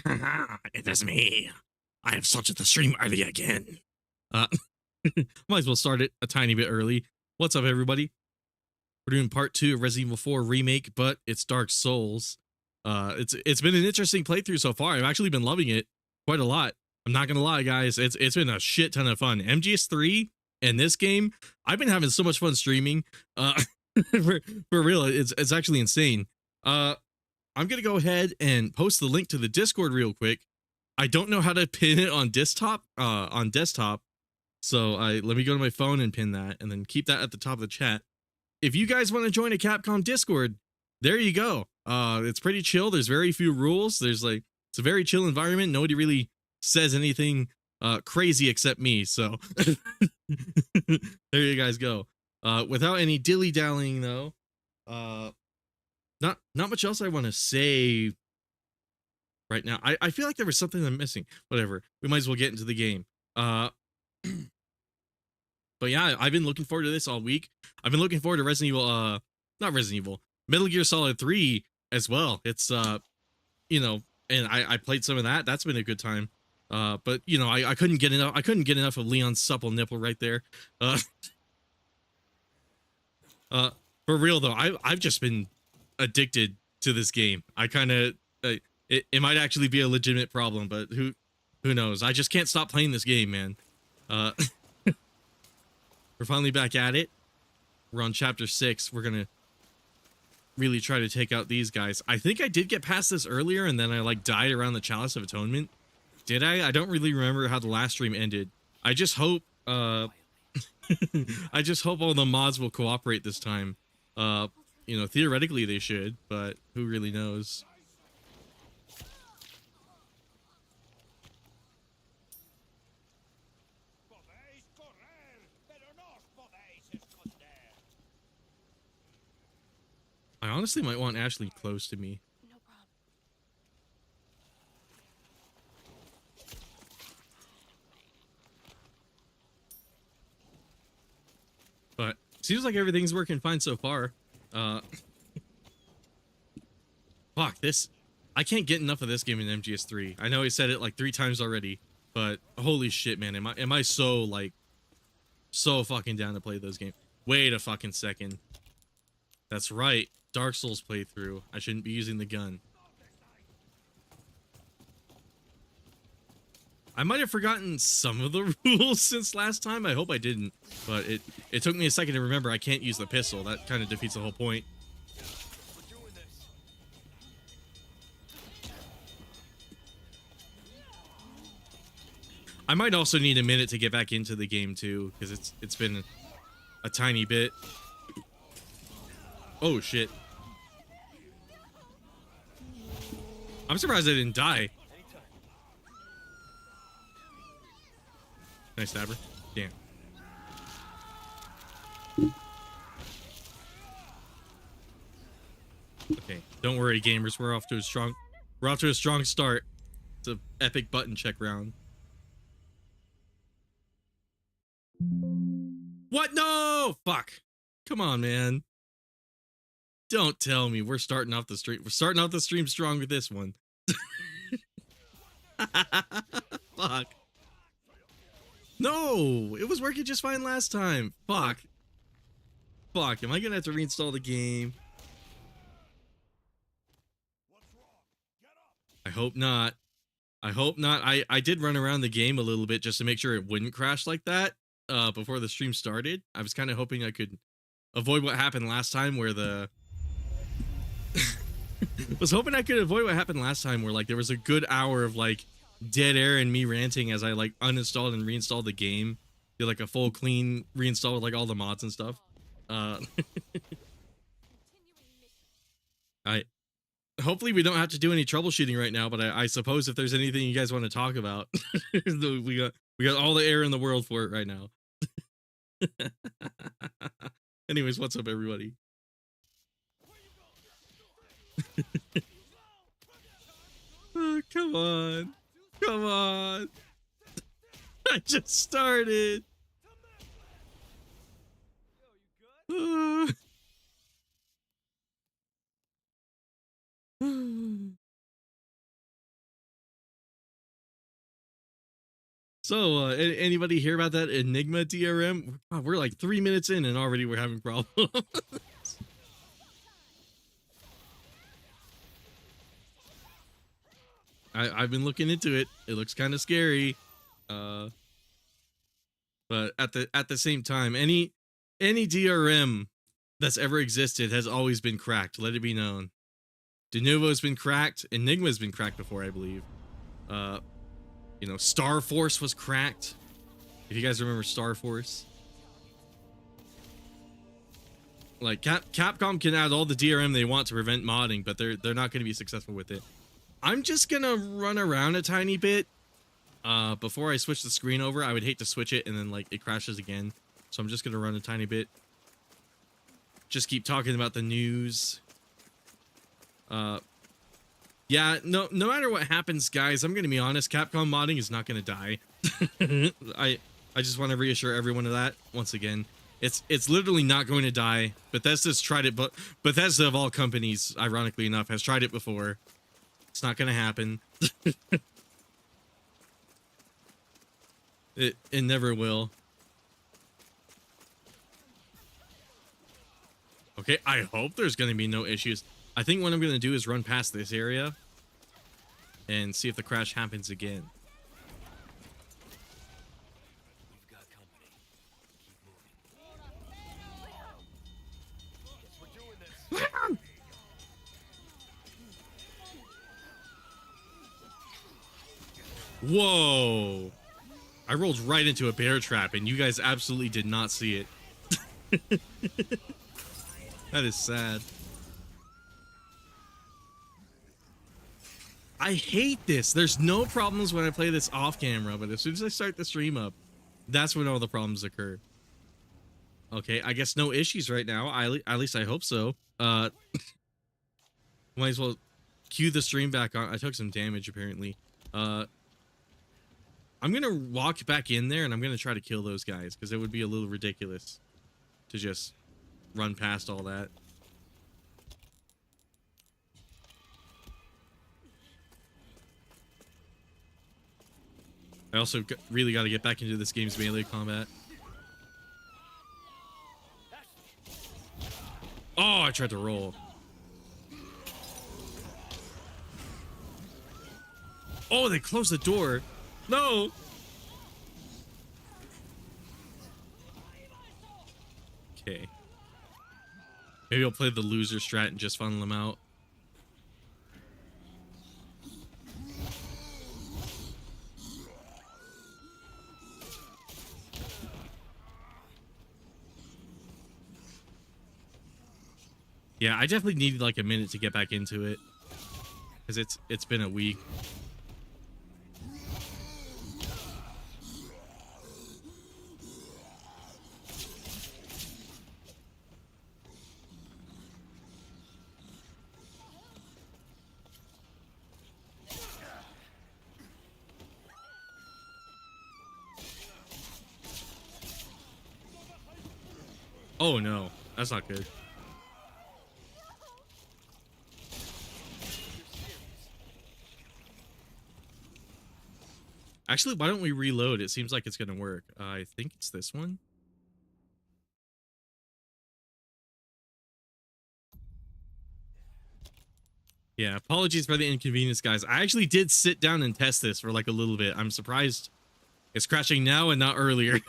It is me. I have started the stream early again. Uh, might as well start it a tiny bit early. What's up, everybody? We're doing part 2 of Resident Evil 4 Remake, but it's Dark Souls. It's been an interesting playthrough so far. I've actually been loving it quite a lot. I'm not gonna lie, guys. It's been a shit ton of fun. MGS3 and this game, I've been having so much fun streaming. For, for real, it's actually insane. I'm gonna go ahead and post the link to the Discord real quick. I don't know how to pin it on desktop. So let me go to my phone and pin that, and then keep that at the top of the chat. If you guys want to join a Capcom Discord, there you go. It's pretty chill. There's very few rules. It's a very chill environment. Nobody really says anything crazy except me. So there you guys go. Without any dilly dallying though, not much else I want to say right now. I feel like there was something I'm missing. Whatever. We might as well get into the game. But yeah, I've been looking forward to this all week. I've been looking forward to Resident Evil, not Resident Evil, Metal Gear Solid 3 as well. It's, you know, and I played some of that. That's been a good time. But you know, I couldn't get enough. I couldn't get enough of Leon's supple nipple right there. For real though, I've just been addicted to this game. I kind of, it might actually be a legitimate problem, but who knows? I just can't stop playing this game, man. We're finally back at it. We're on chapter 6. We're gonna really try to take out these guys. I think I did get past this earlier, and then I like died around the Chalice of Atonement. Did I? I don't really remember how the last stream ended. I just hope I just hope all the mods will cooperate this time. You know, theoretically they should, but who really knows? I honestly might want Ashley close to me. No problem. But seems like everything's working fine so far. Fuck this. I can't get enough of this game in MGS3. I know I said it like 3 times already, but holy shit, man, am I so like so fucking down to play those games. Wait a fucking second. That's right. Dark Souls playthrough. I shouldn't be using the gun. I might have forgotten some of the rules since last time. I hope I didn't, but it took me a second to remember I can't use the pistol. That kind of defeats the whole point. I might also need a minute to get back into the game too, because it's been a tiny bit. Oh shit. I'm surprised I didn't die. Can I stab her? Damn. Okay, don't worry, gamers. We're off to a strong start. It's an epic button check round. What? No! Fuck. Come on, man. Don't tell me we're starting off the stream. We're starting off the stream strong with this one. Fuck. No, it was working just fine last time. Fuck. Fuck. Am I gonna have to reinstall the game? I hope not. I hope not. I did run around the game a little bit just to make sure it wouldn't crash like that before the stream started. I was kind of hoping I could avoid what happened last time where the was hoping I could avoid what happened last time where like there was a good hour of like dead air and me ranting as I like uninstalled and reinstalled the game. Did like a full clean reinstall with like all the mods and stuff. I hopefully we don't have to do any troubleshooting right now, but I suppose if there's anything you guys want to talk about, we got all the air in the world for it right now. Anyways, what's up, everybody? Oh, come on. Come on. I just started. So, anybody hear about that Enigma DRM? Wow, we're like 3 minutes in and already we're having problems. I've been looking into it. It looks kind of scary. But at the same time, any DRM that's ever existed has always been cracked. Let it be known. De Novo's been cracked. Enigma's been cracked before, I believe. You know, Star Force was cracked. If you guys remember Star Force. Like Capcom can add all the DRM they want to prevent modding, but they're not going to be successful with it. I'm just gonna run around a tiny bit before I switch the screen over. I would hate to switch it and then like it crashes again, so I'm just gonna run a tiny bit. Just keep talking about the news. Yeah, no matter what happens, guys, I'm gonna be honest, Capcom modding is not gonna die. I just want to reassure everyone of that once again. It's literally not going to die. Bethesda's tried it, but Bethesda of all companies, ironically enough, has tried it before. It's not gonna happen. It never will. Okay, I hope there's gonna be no issues. I think what I'm gonna do is run past this area and see if the crash happens again. We've got company. Keep moving. Guess we're doing this. Whoa! I rolled right into a bear trap and you guys absolutely did not see it. That is sad. I hate this. There's no problems when I play this off camera, but as soon as I start the stream up, that's when all the problems occur. Okay, I guess no issues right now. At least I hope so. Might as well cue the stream back on. I took some damage apparently. I'm gonna walk back in there and I'm gonna try to kill those guys because it would be a little ridiculous to just run past all that. I also really got to get back into this game's melee combat. Oh, I tried to roll. Oh, they closed the door. No. Okay. Maybe I'll play the loser strat and just funnel them out. Yeah, I definitely needed like a minute to get back into it because it's been a week. Oh no, that's not good. Actually, why don't we reload? It seems like it's gonna work. I think it's this one. Yeah, apologies for the inconvenience, guys. I actually did sit down and test this for like a little bit. I'm surprised it's crashing now and not earlier.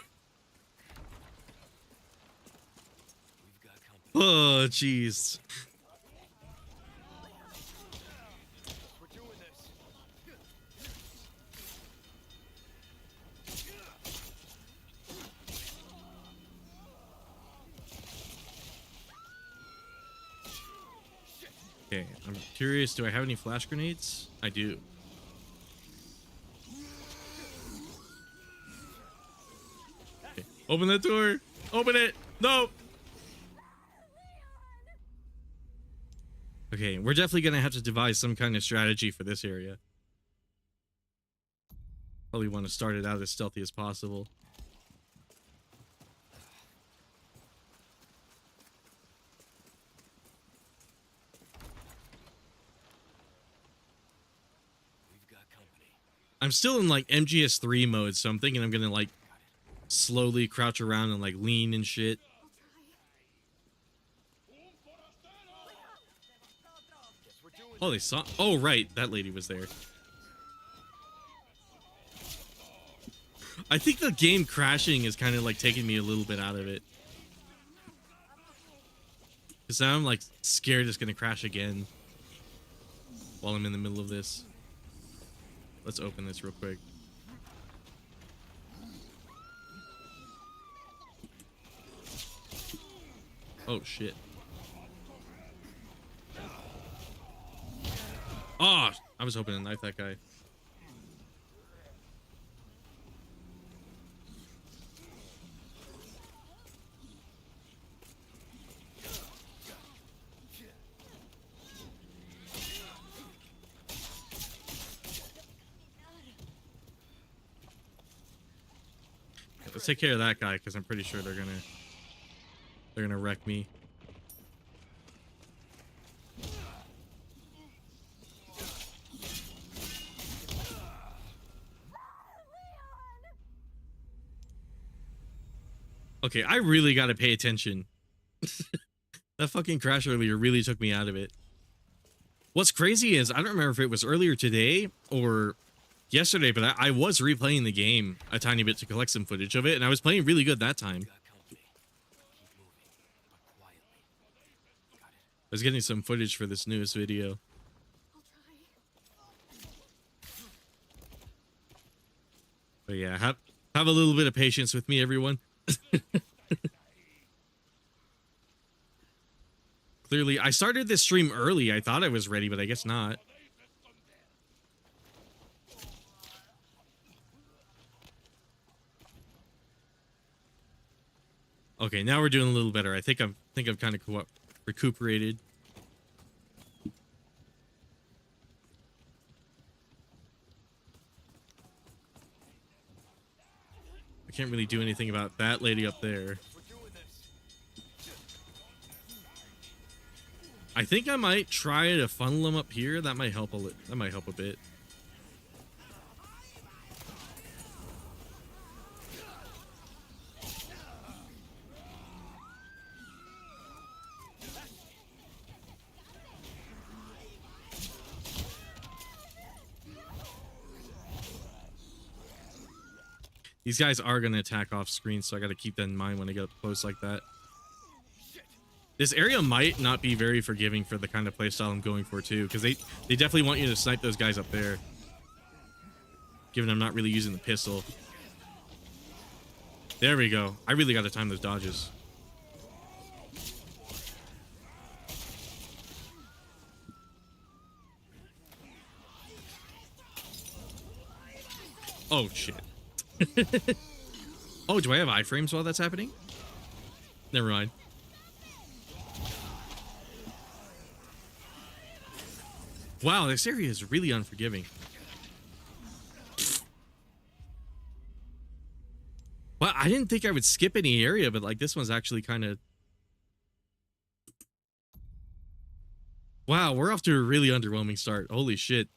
Oh, jeez. Okay, I'm curious, do I have any flash grenades? I do. Okay, open that door! Open it! No! Okay, we're definitely gonna have to devise some kind of strategy for this area. Probably want to start it out as stealthy as possible. We've got company. I'm still in like MGS3 mode, so I'm thinking I'm gonna like slowly crouch around and like lean and shit. Oh, they saw. Oh, right, that lady was there. I think the game crashing is kind of like taking me a little bit out of it. Because now I'm like scared it's gonna crash again while I'm in the middle of this. Let's open this real quick. Oh shit. Oh, I was hoping to knife that guy. Let's take care of that guy because I'm pretty sure they're gonna wreck me. Okay, I really gotta pay attention. That fucking crash earlier really took me out of it. What's crazy is I don't remember if it was earlier today or yesterday, but I was replaying the game a tiny bit to collect some footage of it, and I was playing really good that time. I was getting some footage for this newest video. But yeah, have a little bit of patience with me, everyone. Clearly, I started this stream early. I thought I was ready, but I guess not. Okay, now we're doing a little better. I think I've kind of recuperated. I can't really do anything about that lady up there. I think I might try to funnel them up here. That might help that might help a bit. These guys are going to attack off screen, so I got to keep that in mind when I get up close like that. This area might not be very forgiving for the kind of playstyle I'm going for, too, because they definitely want you to snipe those guys up there, given I'm not really using the pistol. There we go. I really got to time those dodges. Oh, shit. Oh, do I have iframes while that's happening? Never mind. Wow, this area is really unforgiving. Well, I didn't think I would skip any area, but like this one's actually kind of... Wow, we're off to a really underwhelming start. Holy shit.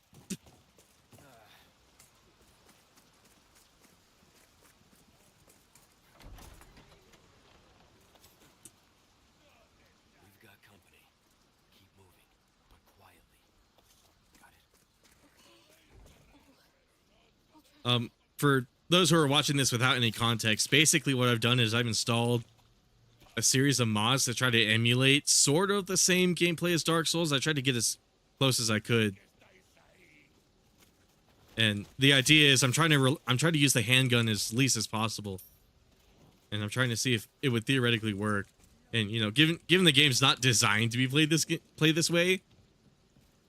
For those who are watching this without any context, basically what I've done is I've installed a series of mods to try to emulate sort of the same gameplay as Dark Souls. I tried to get as close as I could. And the idea is I'm trying to use the handgun as least as possible. And I'm trying to see if it would theoretically work. And you know, given the game's not designed to be played this way,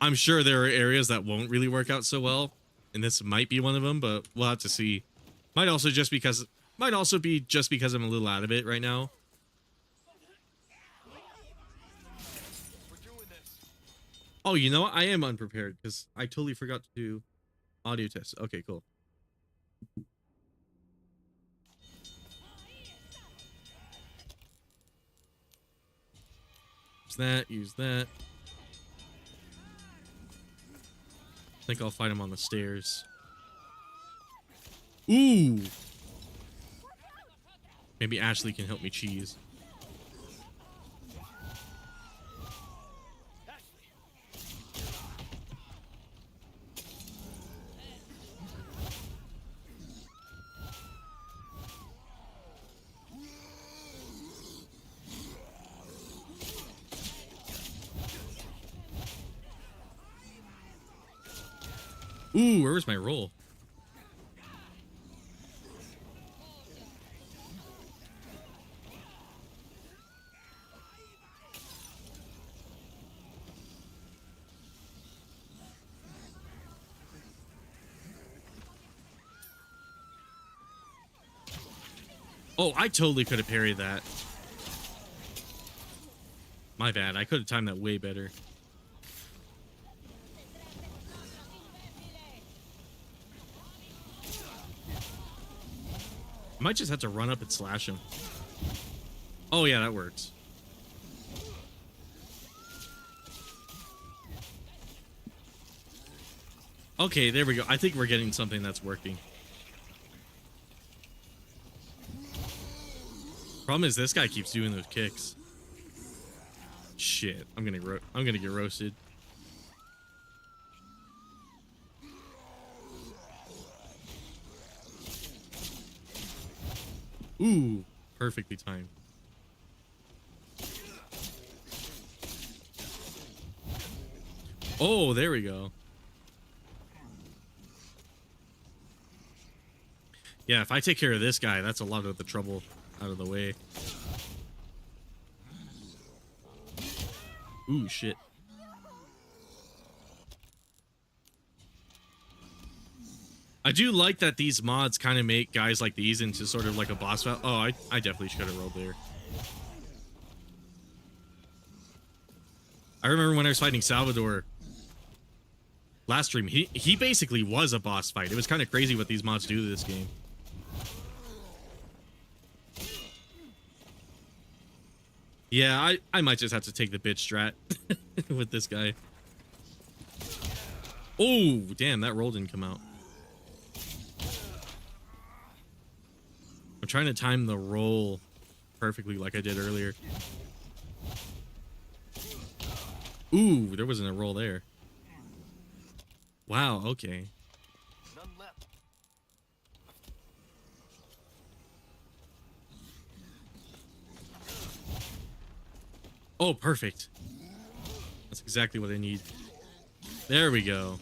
I'm sure there are areas that won't really work out so well. And this might be one of them, but we'll have to see. Might also be just because I'm a little out of it right now. Oh, you know what? I am unprepared because I totally forgot to do audio tests. Okay, cool. Use that. I think I'll fight him on the stairs. Ooh. Maybe Ashley can help me cheese. Ooh, where was my roll? Oh, I totally could have parried that. My bad. I could have timed that way better. I might just have to run up and slash him. Oh, yeah, that works. Okay, there we go. I think we're getting something that's working. Problem is, this guy keeps doing those kicks. Shit, I'm gonna get roasted. Ooh, perfectly timed. Oh, there we go. Yeah, if I take care of this guy, that's a lot of the trouble out of the way. Ooh, shit. I do like that these mods kind of make guys like these into sort of like a boss fight. Oh, I definitely should have rolled there. I remember when I was fighting Salvador last stream, he basically was a boss fight. It was kind of crazy what these mods do to this game. Yeah, I might just have to take the bitch strat with this guy. Oh, damn, that roll didn't come out. I'm trying to time the roll perfectly like I did earlier. Ooh, there wasn't a roll there. Wow, okay. None left. Oh, perfect. That's exactly what I need. There we go.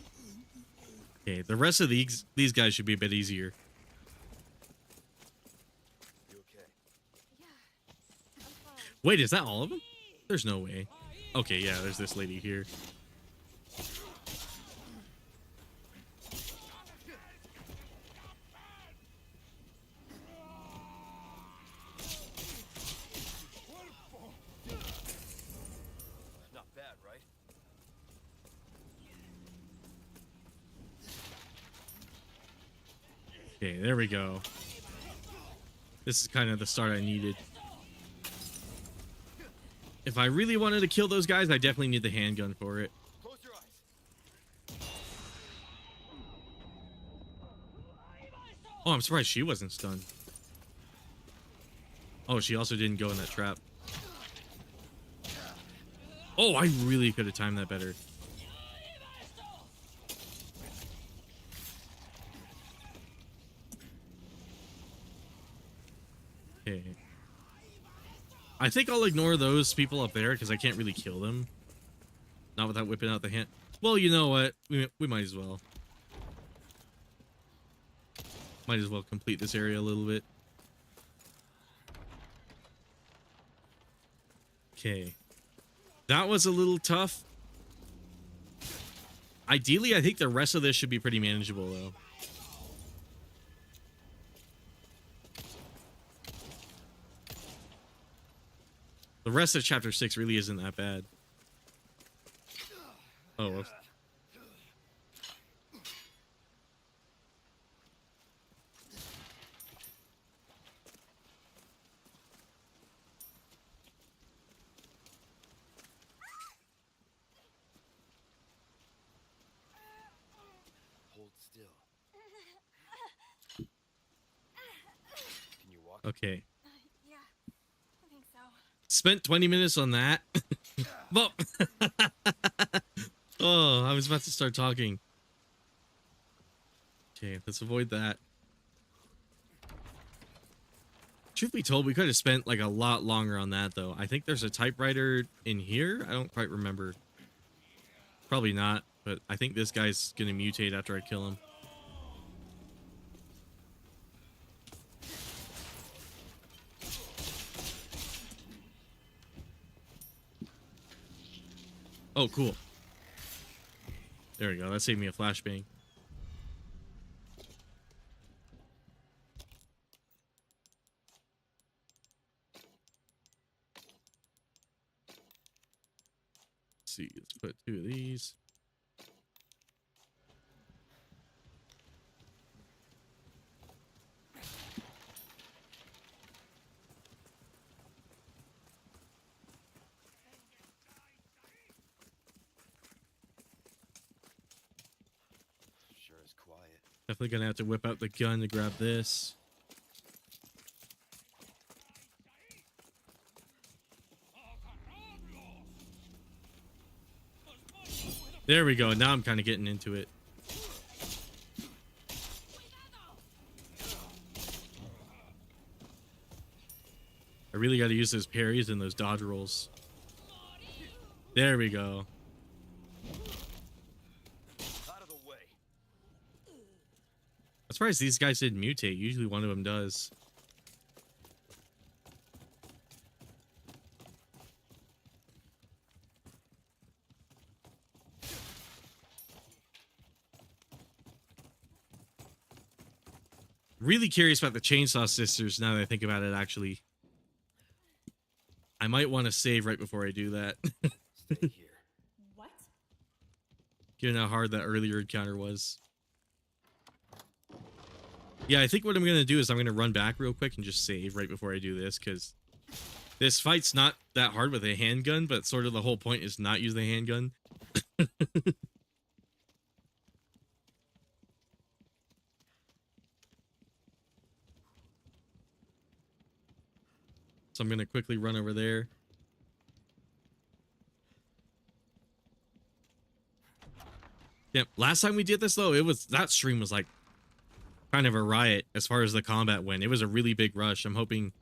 Okay, the rest of these guys should be a bit easier. You okay? Wait, is that all of them? There's no way. Okay, yeah, there's this lady here. Not bad, right? Okay, there we go. This is kind of the start I needed. If I really wanted to kill those guys, I definitely need the handgun for it. Close your eyes. Oh, I'm surprised she wasn't stunned. Oh, she also didn't go in that trap. Oh, I really could have timed that better. Okay. I think I'll ignore those people up there because I can't really kill them. Not without whipping out the hand. Well, you know what? We might as well. Might as well complete this area a little bit. Okay. That was a little tough. Ideally, I think the rest of this should be pretty manageable, though. The rest of chapter 6 really isn't that bad. Oh, whoops. Hold still. Okay. Yeah, I think so. Spent 20 minutes on that. Well, oh, I was about to start talking. Okay, let's avoid that. Truth be told, we could have spent like a lot longer on that though. I think there's a typewriter in here. I don't quite remember. Probably not, but I think this guy's gonna mutate after I kill him. Oh, cool. There we go. That saved me a flashbang. Let's see. Let's put 2 of these. Sure is quiet. Definitely gonna have to whip out the gun to grab this. There we go. Now I'm kind of getting into it. I really got to use those parries and those dodge rolls. There we go. Out of the way. I'm surprised these guys didn't mutate. Usually one of them does. Really curious about the Chainsaw Sisters now that I think about it, actually. I might want to save right before I do that. Stay here. What? Given how hard that earlier encounter was. Yeah, I think what I'm going to do is I'm going to run back real quick and just save right before I do this, because this fight's not that hard with a handgun, but sort of the whole point is not use the handgun. So I'm going to quickly run over there. Yep, last time we did this though, that stream was like kind of a riot as far as the combat went. It was a really big rush. I'm hoping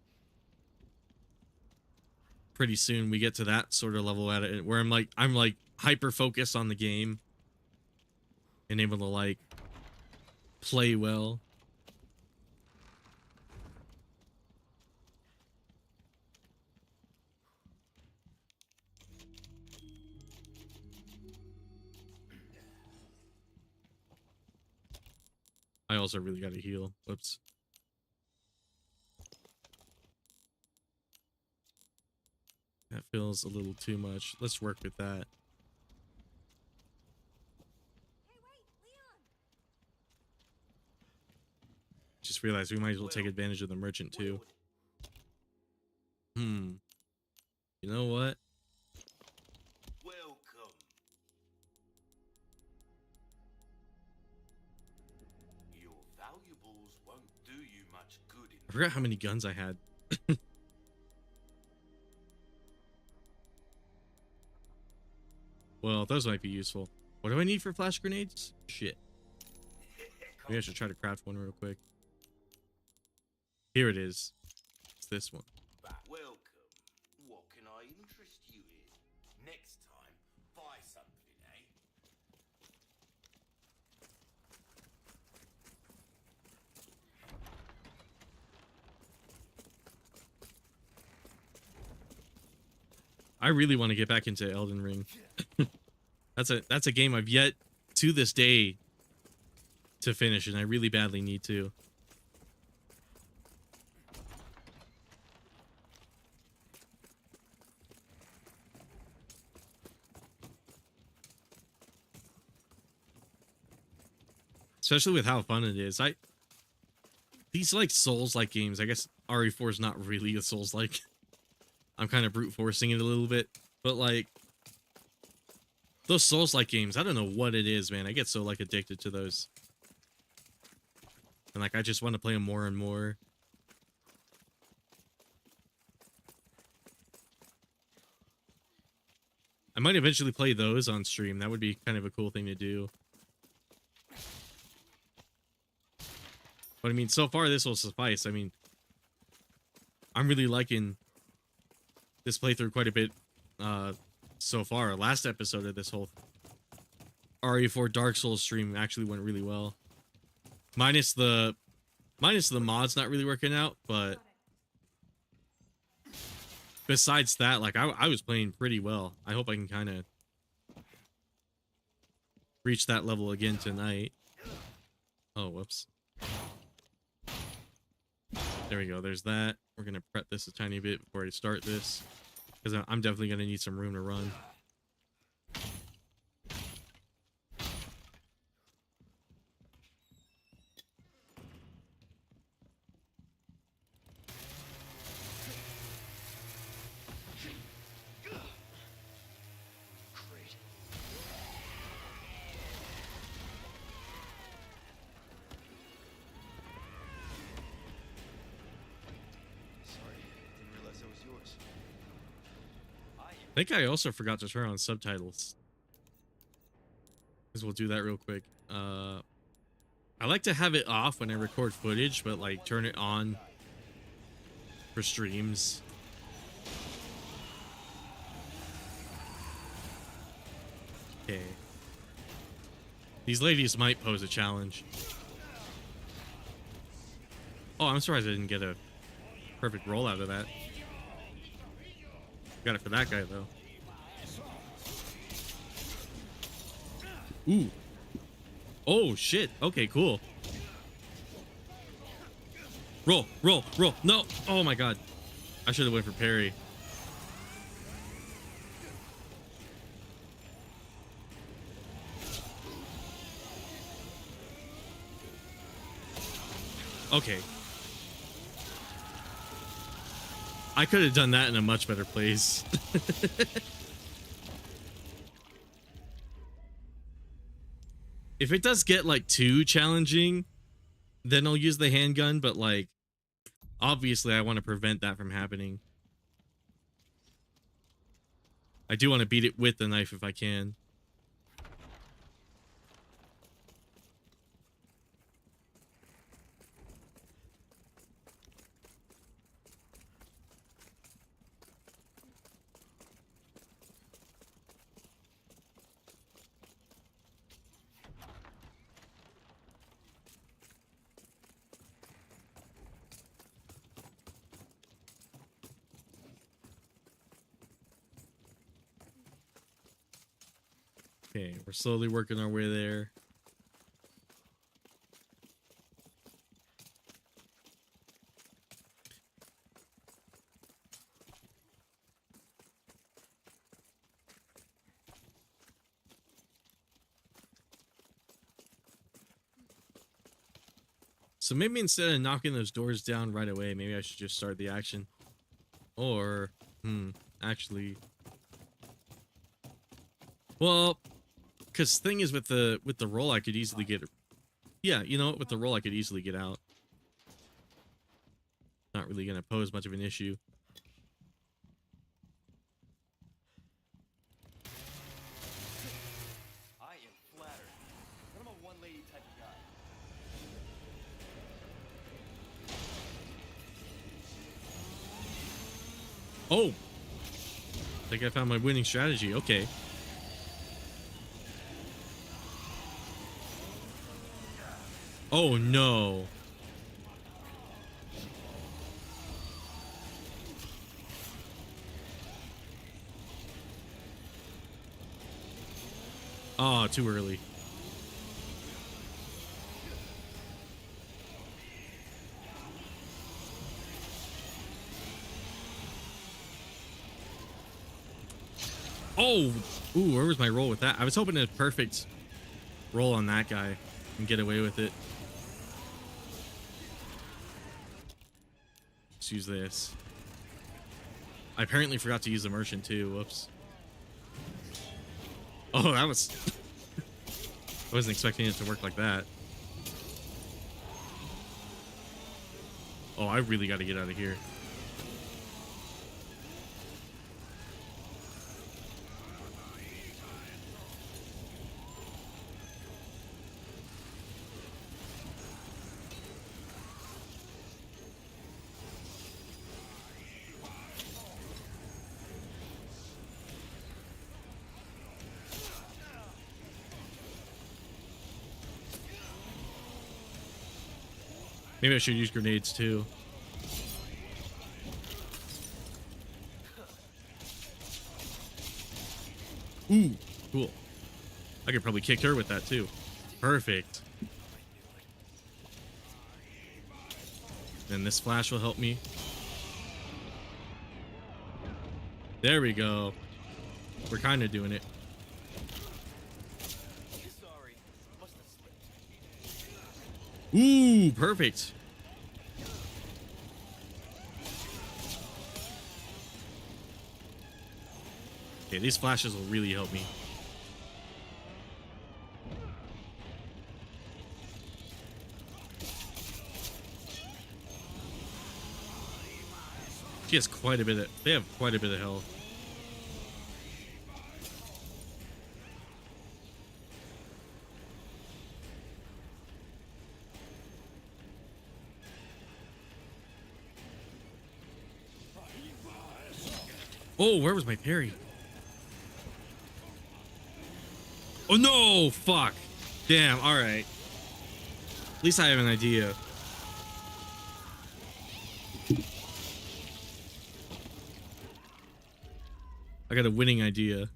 pretty soon we get to that sort of level at it where I'm like hyper focused on the game and able to like play well. I also really got to heal. Whoops. That feels a little too much. Let's work with that. Hey, wait, Leon! Just realized we might as well take advantage of the merchant too. You know what? Welcome. Your valuables won't do you much good in I forgot how many guns I had. Well, those might be useful. What do I need for flash grenades? Shit. Maybe I should try to craft one real quick. Here it is. It's this one. Welcome. What can I interest you in? Next time, buy something, eh? I really want to get back into Elden Ring. That's a game I've yet to this day to finish, and I really badly need to. Especially with how fun it is. These like Souls-like games, I guess RE4 is not really a Souls-like. I'm kind of brute forcing it a little bit, but like those Souls-like games, I don't know what it is, man. I get so like addicted to those. And like I just want to play them more and more. I might eventually play those on stream. That would be kind of a cool thing to do. But I mean, so far this will suffice. I mean, I'm really liking this playthrough quite a bit so far. Last episode of this whole RE4 Dark Souls stream actually went really well. Minus the mods not really working out, but besides that, like I was playing pretty well. I hope I can kind of reach that level again tonight. Oh, whoops. There we go. There's that. We're going to prep this a tiny bit before I start this, because I'm definitely going to need some room to run. I think I also forgot to turn on subtitles, because we'll do that real quick. I like to have it off when I record footage, but like turn it on for streams. Okay. These ladies might pose a challenge. Oh, I'm surprised I didn't get a perfect roll out of that. Got it for that guy, though. Ooh. Oh, shit. Okay, cool. Roll, roll, roll. No. Oh, my God. I should have went for parry. Okay. I could have done that in a much better place. If it does get like too challenging, then I'll use the handgun, but like obviously I want to prevent that from happening. I do want to beat it with the knife if I can. Okay, we're slowly working our way there. So maybe instead of knocking those doors down right away, maybe I should just start the action. Or, actually, well, because thing is with the roll, I could easily get, yeah, you know what, with the roll I could easily get out. Not really gonna pose much of an issue. I am flattered. I'm a one-lady type of guy. Oh, I think I found my winning strategy. Okay. Oh no. Oh, too early. Oh, ooh, where was my roll with that? I was hoping a perfect roll on that guy and get away with it. Let's use this. I apparently forgot to use the merchant too. Whoops. Oh, that was... I wasn't expecting it to work like that. Oh, I really got to get out of here. Maybe I should use grenades too. Ooh, cool. I could probably kick her with that too. Perfect. Then this flash will help me. There we go. We're kind of doing it. Sorry, must have slipped. Ooh, perfect. Okay, these flashes will really help me. She has quite a bit of, they have quite a bit of health. Oh, where was my parry? Oh no, fuck. Damn, alright. At least I have an idea. I got a winning idea.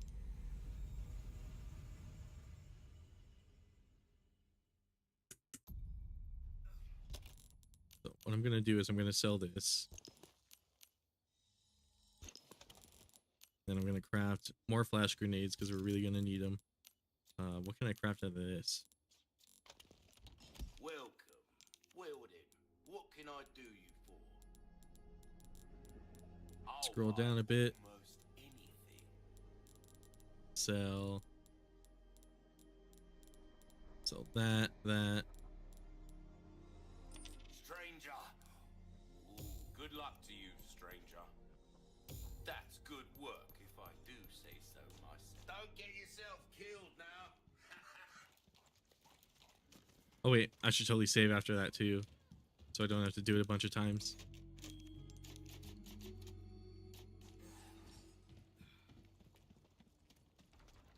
So what I'm gonna do is I'm gonna sell this. Then I'm gonna craft more flash grenades because we're really gonna need them. What can I craft out of this? Welcome. Well then, what can I do you for? Scroll down a bit. Almost anything. Sell. Sell that, that. Stranger. Ooh, good luck to you, stranger. That's good work, if I do say so myself. Don't get yourself killed now. Oh wait, I should totally save after that too, so I don't have to do it a bunch of times.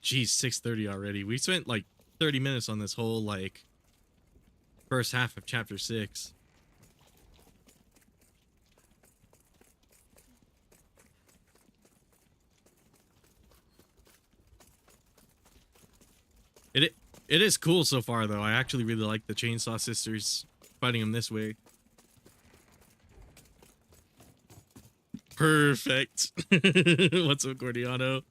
Geez, 6:30 already. We spent like 30 minutes on this whole like first half of chapter 6. It is cool so far though. I actually really like the Chainsaw Sisters fighting them this way. Perfect. What's up, Gordiano?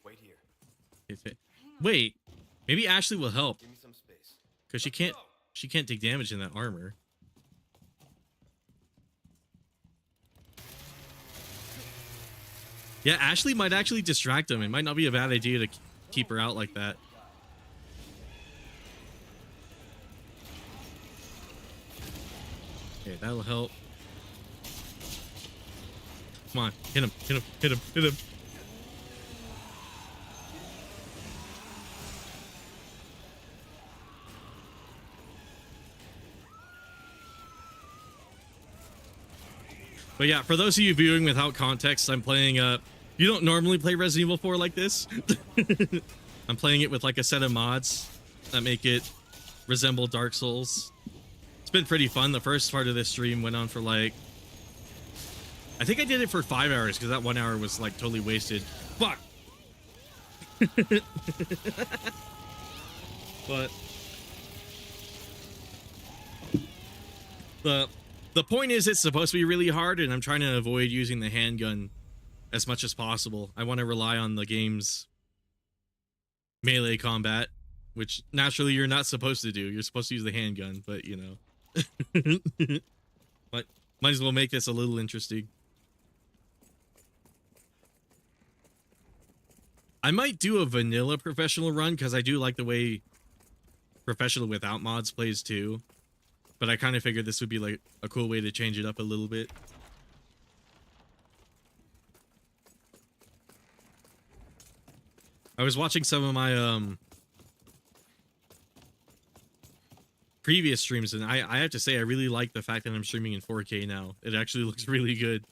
Wait here. Wait, maybe Ashley will help Give me some space. because she can't take damage in that armor. Yeah, Ashley might actually distract him. It might not be a bad idea to keep her out like that. Okay, that'll help. Come on, hit him, hit him, hit him, hit him. But yeah, for those of you viewing without context, I'm playing you don't normally play Resident Evil 4 like this. I'm playing it with like a set of mods that make it resemble Dark Souls. It's been pretty fun. The first part of this stream went on for like, I think I did it for 5 hours because that 1 hour was like totally wasted. Fuck. But the point is it's supposed to be really hard, and I'm trying to avoid using the handgun as much as possible. I want to rely on the game's melee combat, which naturally you're not supposed to do. You're supposed to use the handgun, but you know. But might as well make this a little interesting. I might do a vanilla professional run because I do like the way professional without mods plays too. But I kind of figured this would be like a cool way to change it up a little bit. I was watching some of my previous streams, and I have to say I really like the fact that I'm streaming in 4K now. It actually looks really good.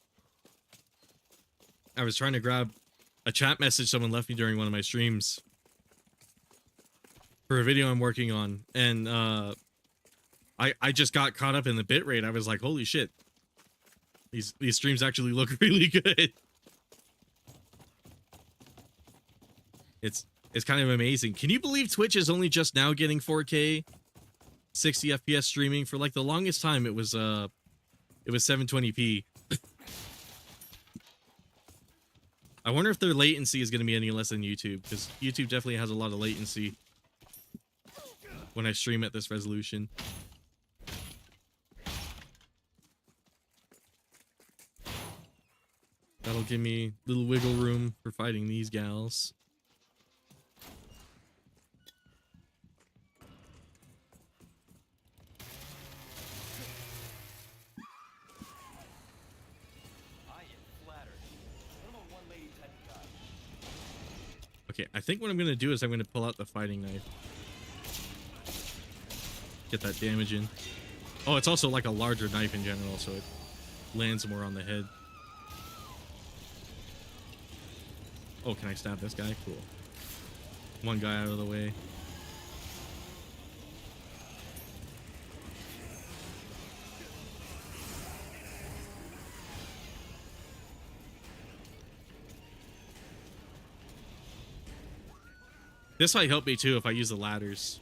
I was trying to grab a chat message someone left me during one of my streams for a video I'm working on, and I just got caught up in the bitrate. I was like, holy shit, these streams actually look really good. It's kind of amazing. Can you believe Twitch is only just now getting 4K 60 FPS streaming? For like the longest time it was 720p. I wonder if their latency is going to be any less than YouTube, because YouTube definitely has a lot of latency when I stream at this resolution. That'll give me a little wiggle room for fighting these gals. Okay, I think what I'm going to do is I'm going to pull out the fighting knife. Get that damage in. Oh, it's also like a larger knife in general, so it lands more on the head. Oh, can I stab this guy? Cool. One guy out of the way. This might help me too if I use the ladders.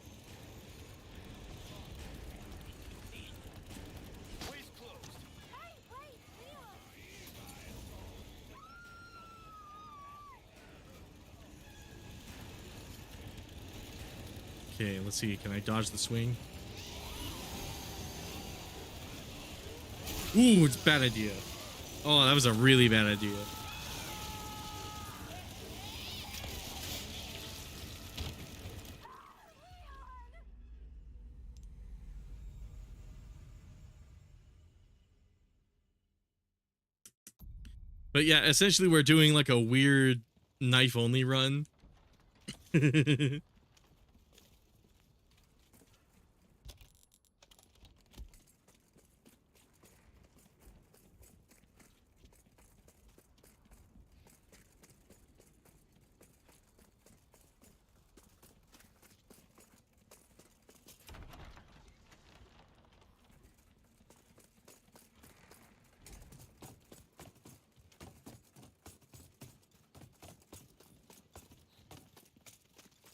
Okay, let's see. Can I dodge the swing? Ooh, it's a bad idea. Oh, that was a really bad idea. But yeah, essentially we're doing like a weird knife only run.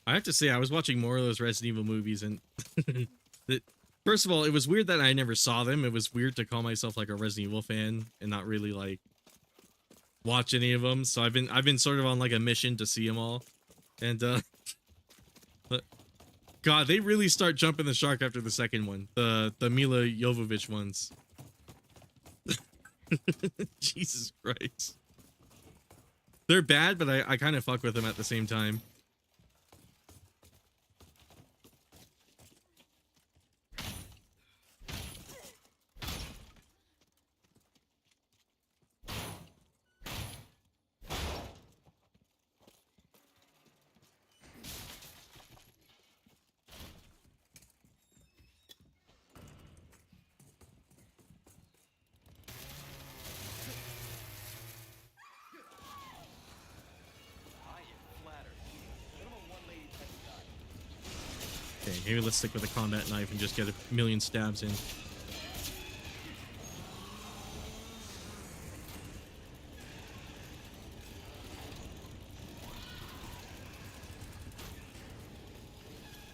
I have to say, I was watching more of those Resident Evil movies, and first of all, it was weird that I never saw them. It was weird to call myself like a Resident Evil fan and not really like watch any of them. So I've been sort of on like a mission to see them all, and but God, they really start jumping the shark after the second one, the Mila Jovovich ones. Jesus Christ, they're bad, but I kind of fuck with them at the same time. Okay, maybe let's stick with the combat knife and just get a million stabs in.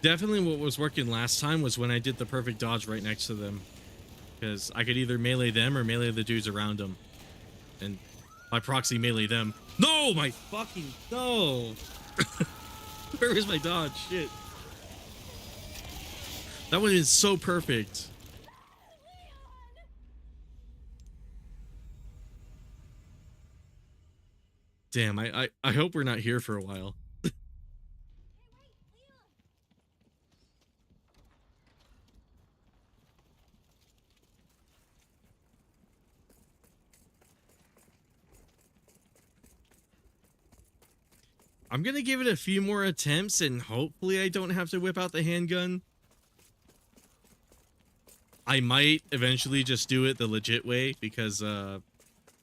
Definitely what was working last time was when I did the perfect dodge right next to them. Because I could either melee them or melee the dudes around them. And by proxy melee them. No! My fucking... No! Where is my dodge? Shit. That one is so perfect. Damn, I hope we're not here for a while. I'm gonna give it a few more attempts and hopefully I don't have to whip out the handgun. I might eventually just do it the legit way because I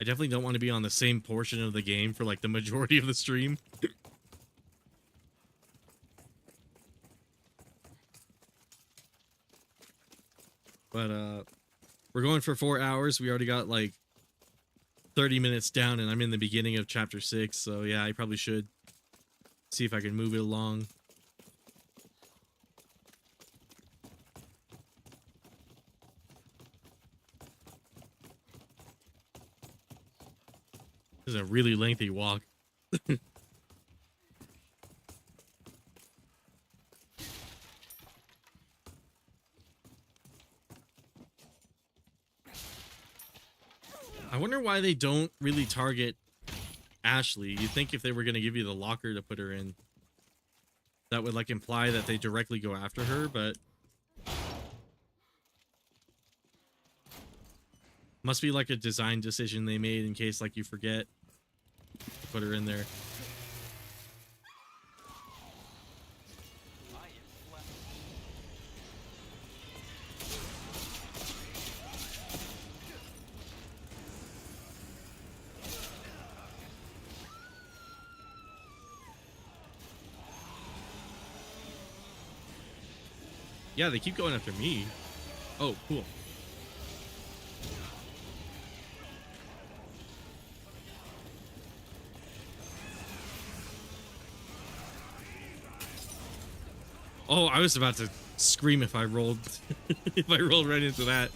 definitely don't want to be on the same portion of the game for like the majority of the stream. But we're going for 4 hours. We already got like 30 minutes down and I'm in the beginning of chapter 6, so yeah, I probably should see if I can move it along. This is a really lengthy walk. I wonder why they don't really target Ashley. You'd think if they were going to give you the locker to put her in, that would like imply that they directly go after her, but must be like a design decision they made in case like you forget to put her in there. Yeah, they keep going after me. Oh, cool. Oh, I was about to scream if I rolled if I rolled right into that.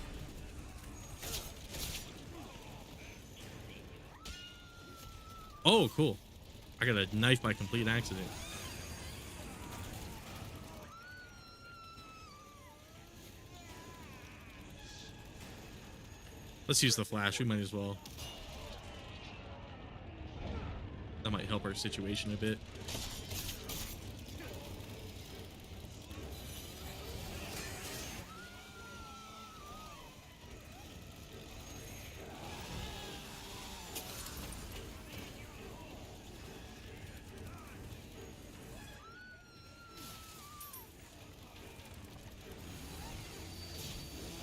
Oh, cool. I got a knife by complete accident. Let's use the flash. We might as well. That might help our situation a bit.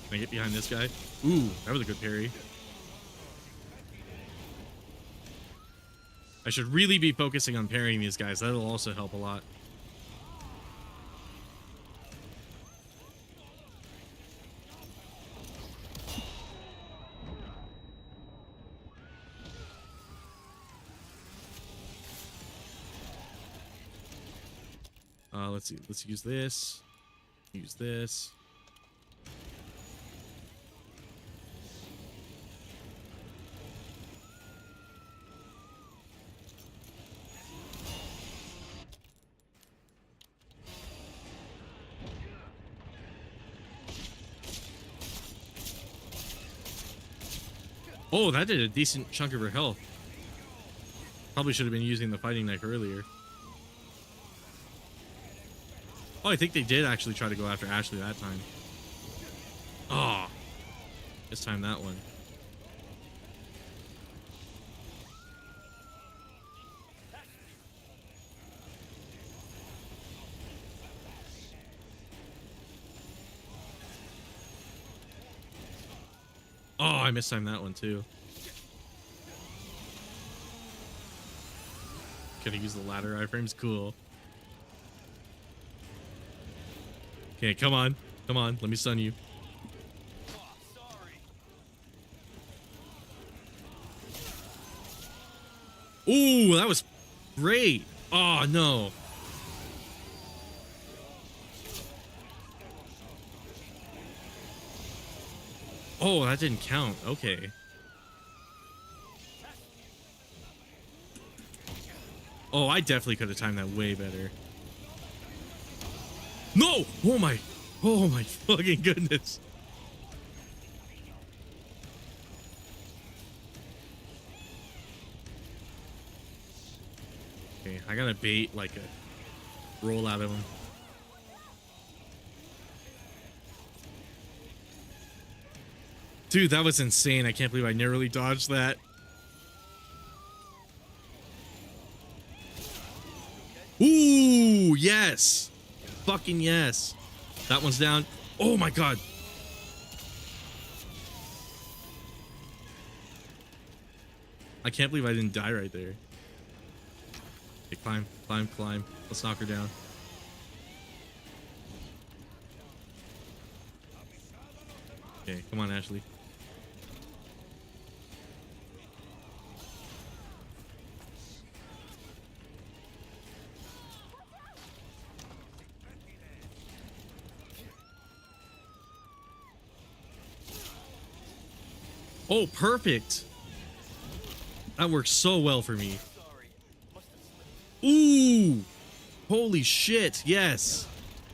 Can I get behind this guy? Ooh, that was a good parry. I should really be focusing on parrying these guys. That'll also help a lot. Let's see. Let's use this. Use this. Oh, that did a decent chunk of her health. Probably should have been using the fighting knife earlier. Oh, I think they did actually try to go after Ashley that time. Oh, this time that one. Oh, I mistimed that one too. Gonna use the ladder iframes. Cool. Okay, come on. Come on. Let me stun you. Ooh, that was great. Oh, no. Oh, that didn't count. Okay. Oh, I definitely could have timed that way better. No! Oh my fucking goodness. Okay, I gotta bait like a roll out of him. Dude, that was insane. I can't believe I narrowly dodged that. yes. Fucking yes. That one's down. Oh my god. I can't believe I didn't die right there. Okay, climb, climb, climb. Let's knock her down. Okay, come on, Ashley. Oh, perfect. That works so well for me. Ooh. Holy shit. Yes.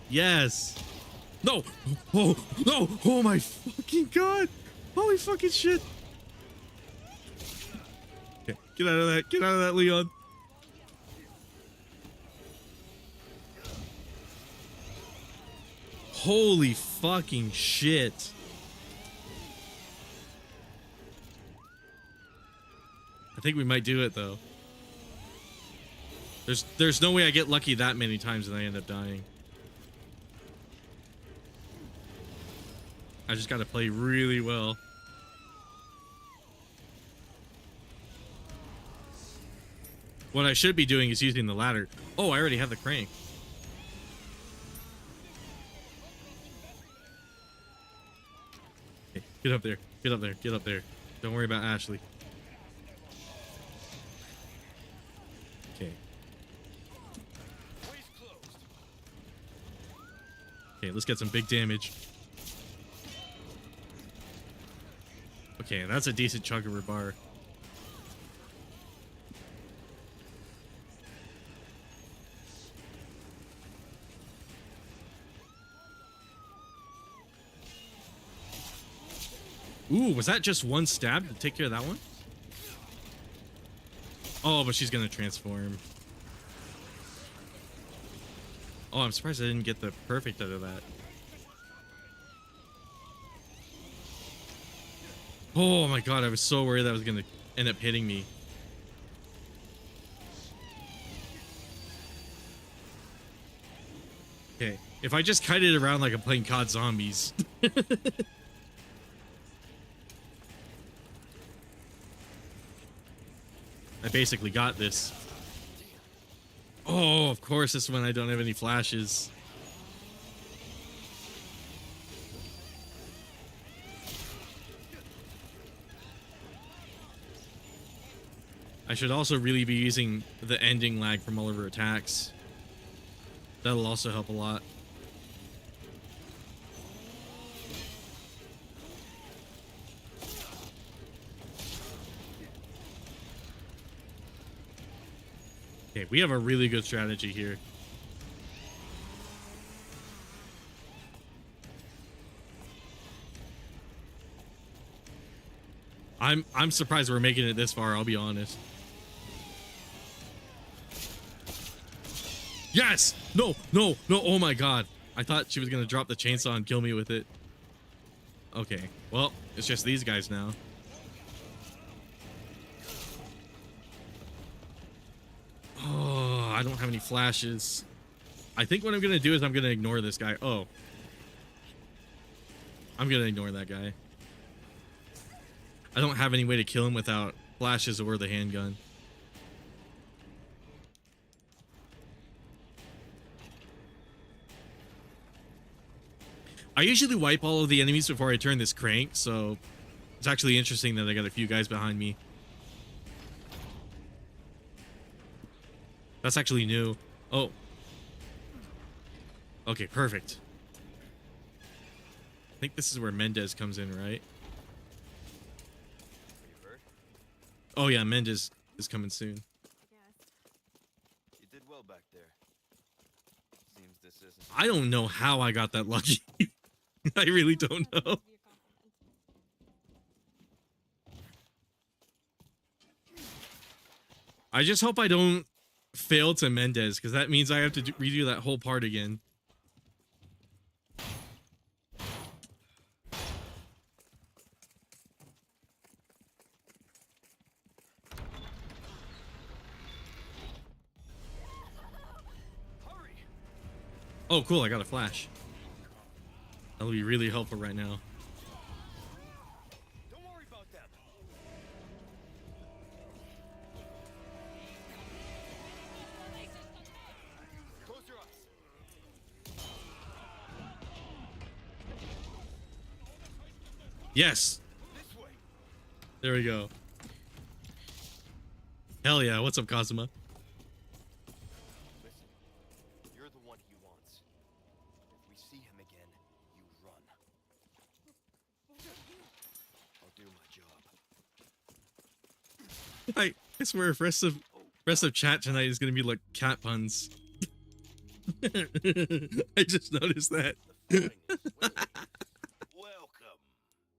Yes. No. Oh, no. Oh my fucking god. Holy fucking shit. Okay, get out of that. Get out of that, Leon. Holy fucking shit. I think we might do it though. There's no way I get lucky that many times and I end up dying. I just gotta play really well. What I should be doing is using the ladder. Oh, I already have the crank. Okay, get up there. Get up there. Get up there. Don't worry about Ashley. Okay. Okay, let's get some big damage. Okay, that's a decent chunk of her bar. Ooh, was that just one stab to take care of that one? Oh, but she's gonna transform. Oh, I'm surprised I didn't get the perfect out of that. Oh my god, I was so worried that was gonna end up hitting me. Okay, if I just kite it around like I'm playing COD Zombies. I basically got this. Oh, of course, this one I don't have any flashes. I should also really be using the ending lag from all of her attacks. That'll also help a lot. Okay, we have a really good strategy here. I'm surprised we're making it this far, I'll be honest. Yes! No, no, no, oh my god. I thought she was gonna drop the chainsaw and kill me with it. Okay, well, it's just these guys now. Oh, I don't have any flashes. I think what I'm gonna do is I'm gonna ignore this guy. Oh. I'm gonna ignore that guy. I don't have any way to kill him without flashes or the handgun. I usually wipe all of the enemies before I turn this crank, so it's actually interesting that I got a few guys behind me. That's actually new. Oh. Okay, perfect. I think this is where Mendez comes in, right? Oh yeah, Mendez is coming soon. You did well back there. Seems this isn't. I don't know how I got that lucky. I really don't know. I just hope I don't fail to Mendez, because that means I have to redo that whole part again. Hurry! Oh, cool. I got a flash. That'll be really helpful right now. Don't worry about them. Close your eyes. Yes. This way. There we go. Hell yeah. What's up, Kazuma? Listen, you're the one he wants. If we see him again, you run. I'll do my job. I swear, rest of chat tonight is gonna be like cat puns. I just noticed that. The finest way. Welcome.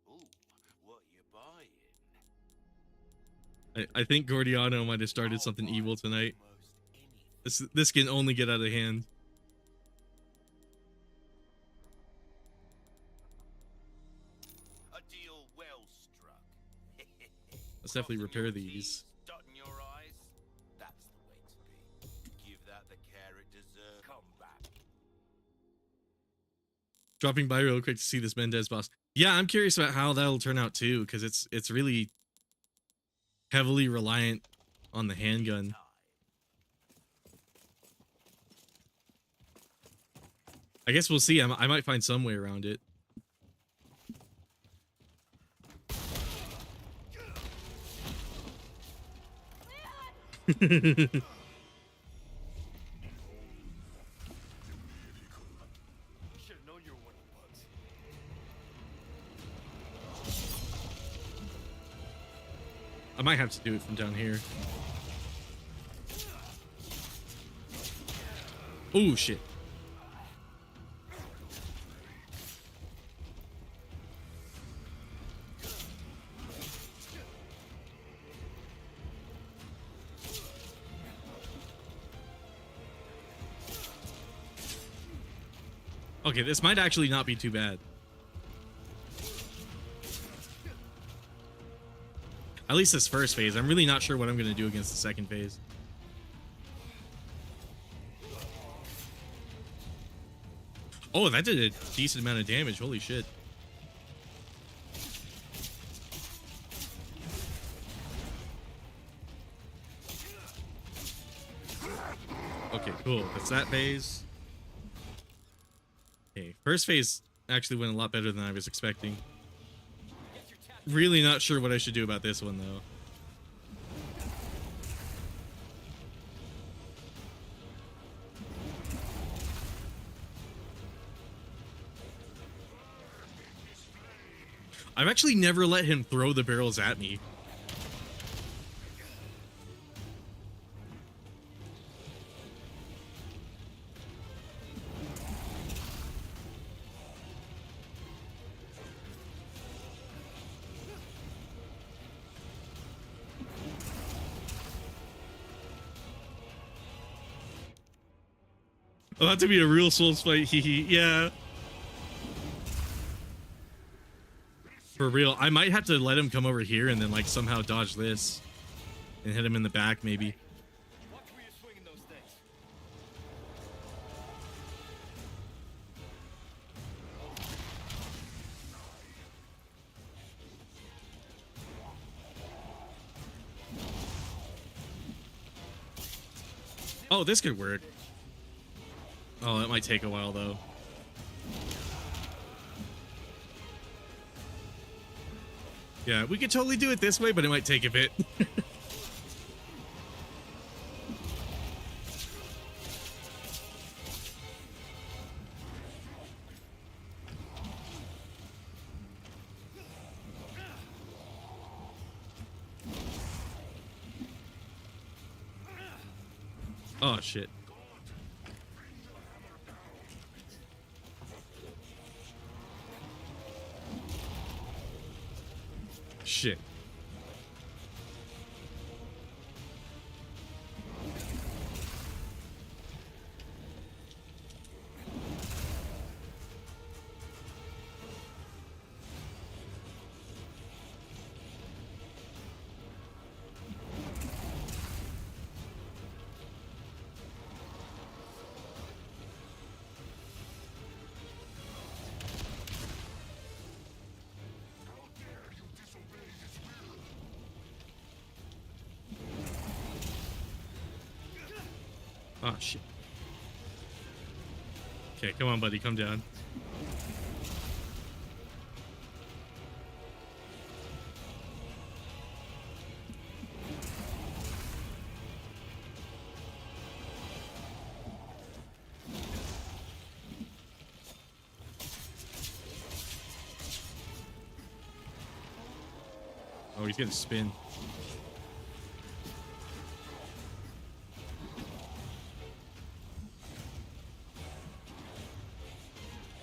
Ooh, what you buying? I think Gordiano might have started something evil tonight. Almost anything. This can only get out of hand. A deal well struck. Let's definitely Crossing repair your these. T's, dotting your I's. That's the way to be. Give that the care it deserves. Come back. Dropping by real quick to see this Mendez boss. Yeah, I'm curious about how that'll turn out too, because it's really heavily reliant on the handgun. I guess we'll see. I might find some way around it. Should have known you were one of the bugs. I might have to do it from down here. Oh shit. Okay, this might actually not be too bad. At least this first phase. I'm really not sure what I'm going to do against the second phase. Oh, that did a decent amount of damage. Holy shit. Okay, cool. That's that phase. Okay, first phase actually went a lot better than I was expecting. Really not sure what I should do about this one, though. I've actually never let him throw the barrels at me. It'll have to be a real Souls fight, hee hee. Yeah. For real. I might have to let him come over here and then, like, somehow dodge this. And hit him in the back, maybe. Watch where you're swinging those things. Oh, this could work. Oh, that might take a while, though. Yeah, we could totally do it this way, but it might take a bit. Oh, shit. Shit. Oh shit. Okay, come on, buddy, come down. Oh, he's gonna spin.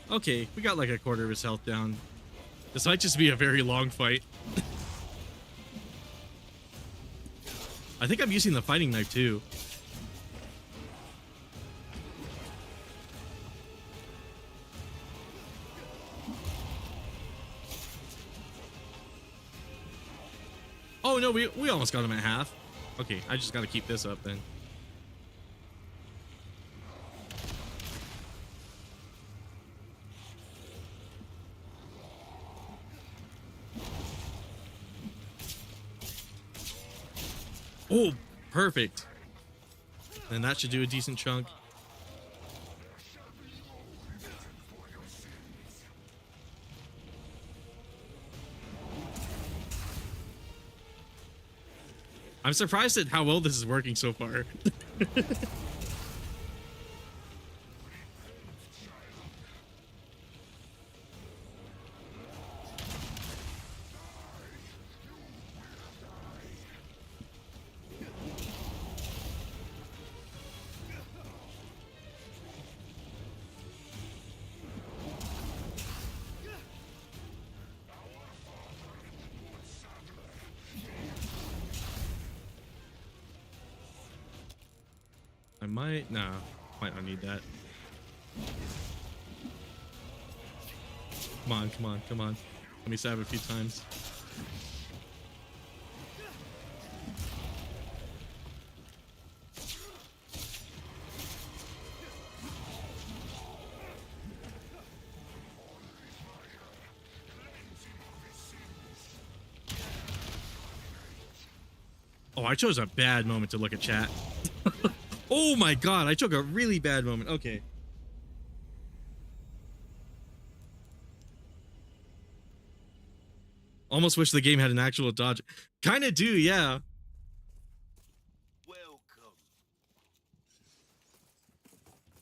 Okay, we got like a quarter of his health down. This might just be a very long fight. I think I'm using the fighting knife too. Oh no, we almost got him at half. Okay, I just gotta keep this up then. Oh, perfect. And that should do a decent chunk. I'm surprised at how well this is working so far. I might, nah, might not need that. Come on, come on, come on. Let me stab a few times. Oh, I chose a bad moment to look at chat. Oh my god, I took a really bad moment. Okay. Almost wish the game had an actual dodge. Kinda do, yeah. Welcome.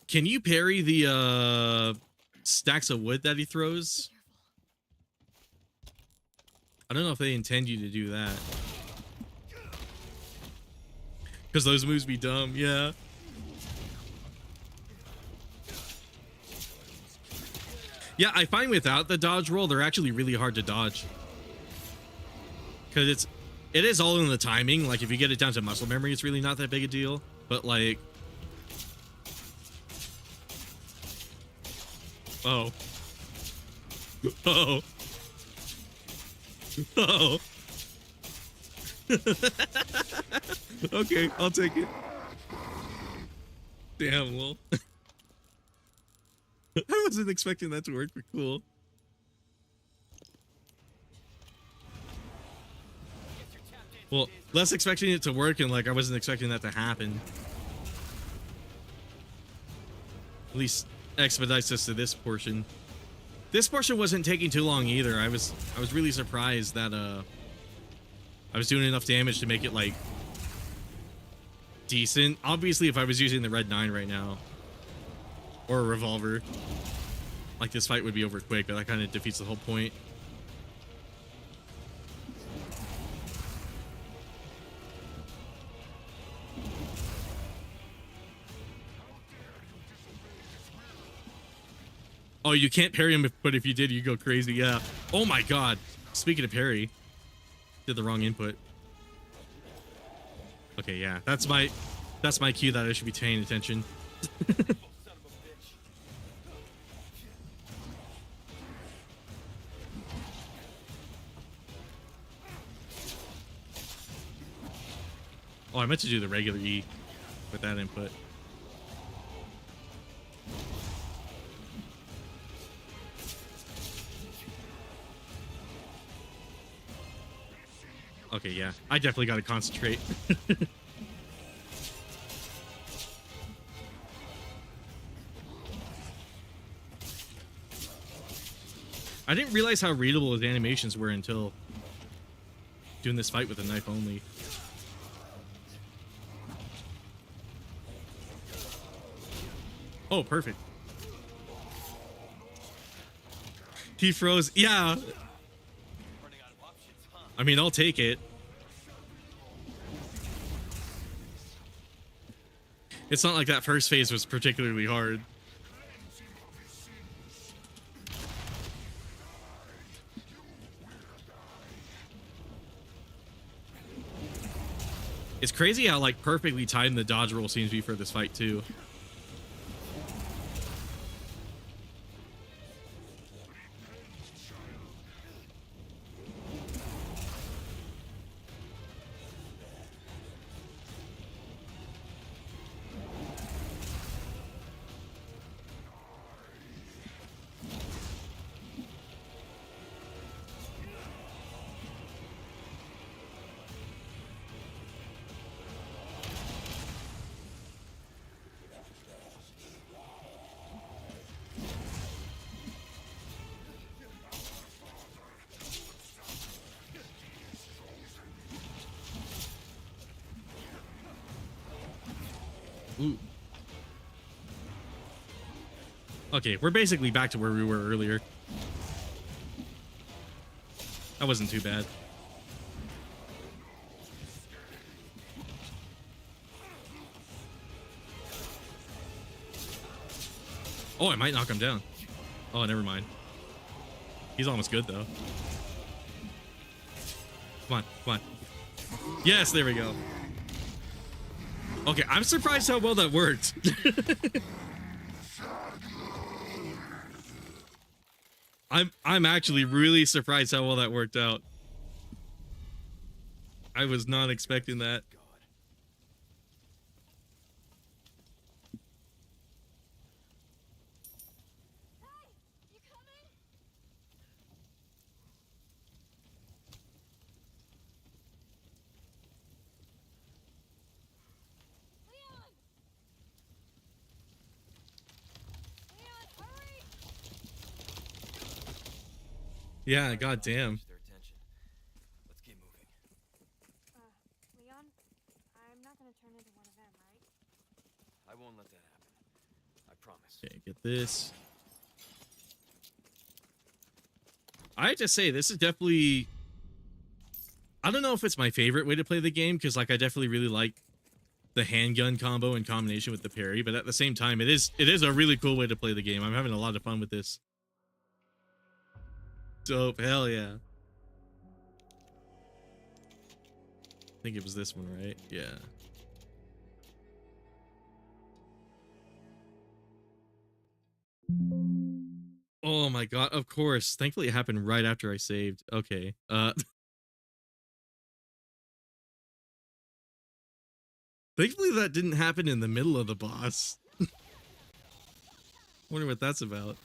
Can you parry the stacks of wood that he throws? I don't know if they intend you to do that. Because those moves be dumb, yeah. Yeah, I find without the dodge roll, they're actually really hard to dodge. Because it is all in the timing. Like, if you get it down to muscle memory, it's really not that big a deal. But, like... Oh. Oh. Oh. Okay, I'll take it. Damn, lol. I wasn't expecting that to work, but cool. Well, less expecting it to work, and like I wasn't expecting that to happen. At least expedites us to this portion. This portion wasn't taking too long either. I was really surprised that I was doing enough damage to make it like decent. Obviously, if I was using the red 9 right now or a revolver, like this fight would be over quick, but that kind of defeats the whole point. Oh, you can't parry him, but if you did, you go crazy. Yeah. Oh my god. Speaking of parry, did the wrong input. Okay, yeah. That's my cue that I should be paying attention. Oh, I meant to do the regular E with that input. Okay, yeah. I definitely got to concentrate. I didn't realize how readable his animations were until doing this fight with a knife only. Oh, perfect. He froze. Yeah. Running out of options, huh? I mean, I'll take it. It's not like that first phase was particularly hard. It's crazy how like perfectly timed the dodge roll seems to be for this fight too. Ooh. Okay, we're basically back to where we were earlier. That wasn't too bad. Oh, I might knock him down. Oh, never mind. He's almost good, though. Come on, come on. Yes, there we go. Okay, I'm surprised how well that worked. I'm actually really surprised how well that worked out. I was not expecting that. Hey, you coming? Leon! Leon, hurry! Yeah, goddamn. Their attention. Let's keep moving. Leon, I'm not gonna turn into one of them, right? I won't let that happen. I promise. Okay, get this. I have to say, this is definitely... I don't know if it's my favorite way to play the game, because like I definitely really like the handgun combo in combination with the parry, but at the same time, it is a really cool way to play the game. I'm having a lot of fun with this. Dope, hell yeah. I think it was this one, right? Yeah. Oh my god, of course. Thankfully it happened right after I saved. Okay. Thankfully that didn't happen in the middle of the boss. Wonder what that's about.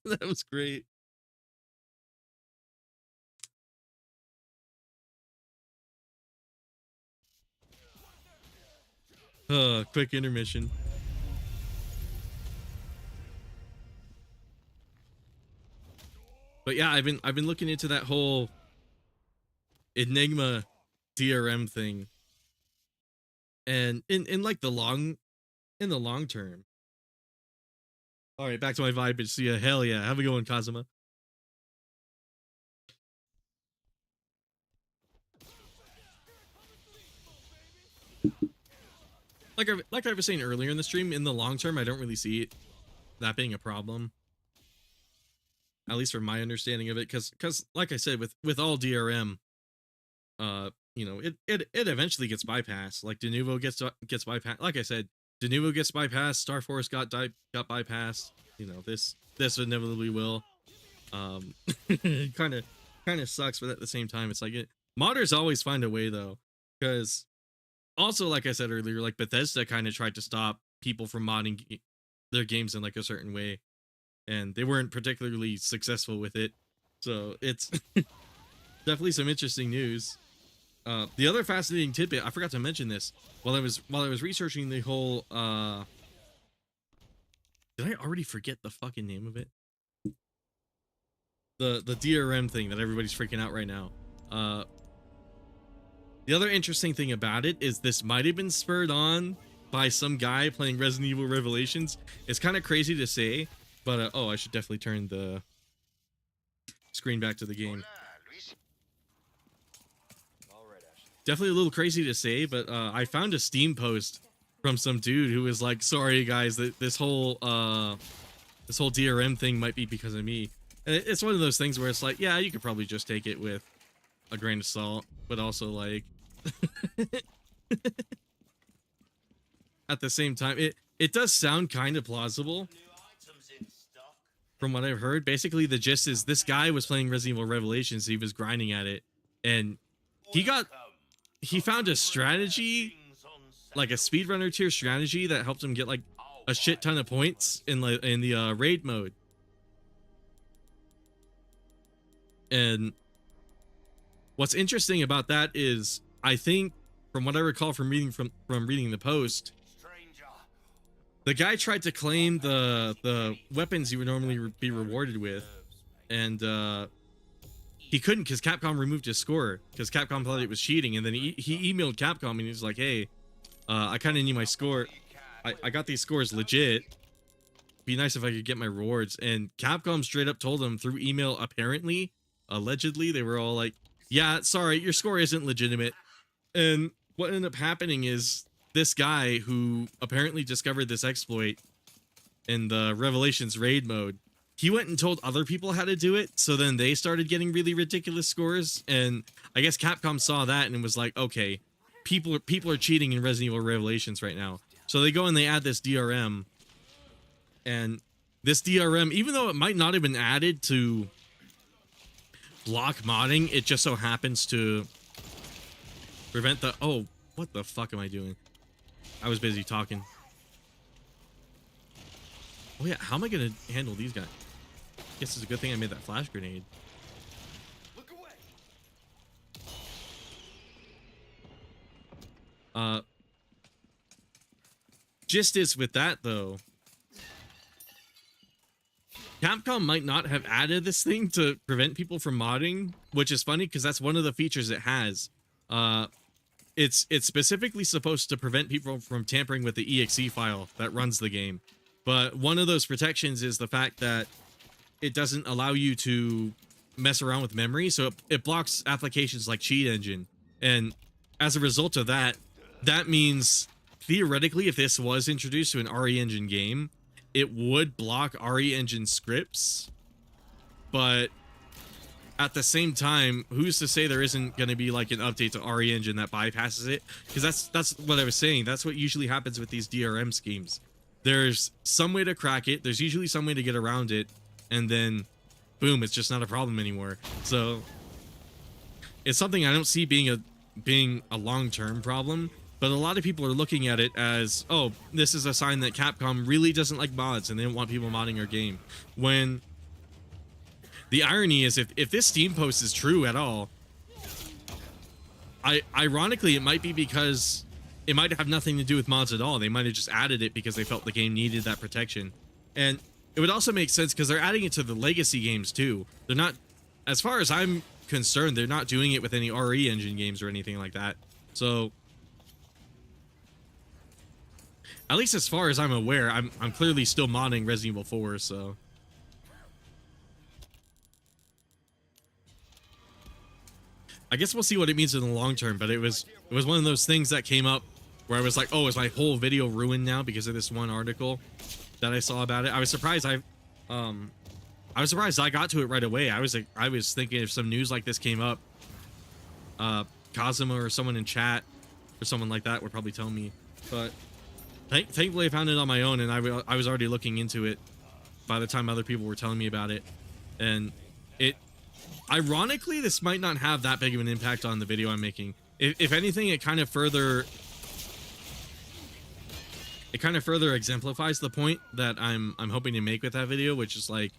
That was great. Quick intermission. But yeah, I've been looking into that whole Enigma DRM thing. And in like the long term. All right, back to my vibe. It's yeah, hell yeah. Have a good one, Kazuma. Like I was saying earlier in the stream, in the long term, I don't really see that being a problem. At least from my understanding of it, because like I said, with all DRM, you know, it eventually gets bypassed. Like Denuvo gets bypassed. Like I said, Denuvo gets bypassed. Star Force got bypassed. You know, this inevitably will. Kind of sucks, but at the same time, it's like modders always find a way though, because also like I said earlier, like Bethesda kind of tried to stop people from modding their games in like a certain way, and they weren't particularly successful with it. So it's definitely some interesting news. The other fascinating tidbit, I forgot to mention this while I was researching the whole did I already forget the fucking name of it? The DRM thing that everybody's freaking out right now. The other interesting thing about it is this might have been spurred on by some guy playing Resident Evil Revelations. It's kind of crazy to say, but oh, I should definitely turn the screen back to the game. Definitely a little crazy to say, but I found a Steam post from some dude who was like, "Sorry guys, that this whole DRM thing might be because of me." And it's one of those things where it's like, yeah, you could probably just take it with a grain of salt, but also like at the same time, it does sound kind of plausible from what I've heard. Basically, the gist is this guy was playing Resident Evil Revelations. He was grinding at it, and he found a strategy, like a speedrunner tier strategy that helped him get like a shit ton of points in the raid mode. And what's interesting about that is, I think from what I recall from reading the post, the guy tried to claim the weapons he would normally be rewarded with, and he couldn't because Capcom removed his score because Capcom thought it was cheating. And then he emailed Capcom and he was like, "Hey, I kind of need my score. I got these scores legit. Be nice if I could get my rewards." And Capcom straight up told him through email, apparently, allegedly, they were all like, "Yeah, sorry, your score isn't legitimate." And what ended up happening is this guy who apparently discovered this exploit in the Revelations raid mode, he went and told other people how to do it, so then they started getting really ridiculous scores. And I guess Capcom saw that and was like, okay, people are cheating in Resident Evil Revelations right now. So they go and they add this DRM, and this DRM, even though it might not have been added to block modding, it just so happens to prevent the... Oh, what the fuck am I doing? I was busy talking. Oh yeah, how am I gonna handle these guys? Guess it's a good thing I made that flash grenade. Look away. Just is with that though, Capcom might not have added this thing to prevent people from modding, which is funny because that's one of the features it has. It's specifically supposed to prevent people from tampering with the exe file that runs the game. But one of those protections is the fact that it doesn't allow you to mess around with memory, so it blocks applications like Cheat Engine. And as a result of that, that means theoretically, if this was introduced to an RE Engine game, it would block RE Engine scripts. But at the same time, who's to say there isn't going to be like an update to RE Engine that bypasses it? Because that's what I was saying. That's what usually happens with these DRM schemes. There's some way to crack it. There's usually some way to get around it. And then, boom, it's just not a problem anymore. So it's something I don't see being a long-term problem. But a lot of people are looking at it as, oh, this is a sign that Capcom really doesn't like mods and they don't want people modding their game. When the irony is, if this Steam post is true at all, ironically, it might be because it might have nothing to do with mods at all. They might have just added it because they felt the game needed that protection. And it would also make sense because they're adding it to the legacy games too. They're not, as far as I'm concerned, they're not doing it with any RE Engine games or anything like that. So, at least as far as I'm aware, I'm clearly still modding Resident Evil 4, so. I guess we'll see what it means in the long term, but it was one of those things that came up where I was like, oh, is my whole video ruined now because of this one article that I saw about it? I was surprised I got to it right away. I was thinking if some news like this came up, Kazuma or someone in chat or someone like that would probably tell me. But thankfully I found it on my own, and I was already looking into it by the time other people were telling me about it. And ironically, this might not have that big of an impact on the video I'm making. If anything, it kind of further exemplifies the point that I'm hoping to make with that video, which is like,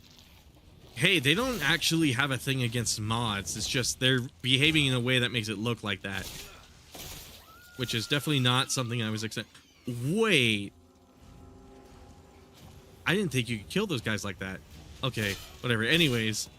hey, they don't actually have a thing against mods. It's just they're behaving in a way that makes it look like that, which is definitely not something I was expecting. Wait, I didn't think you could kill those guys like that. Okay, whatever. Anyways.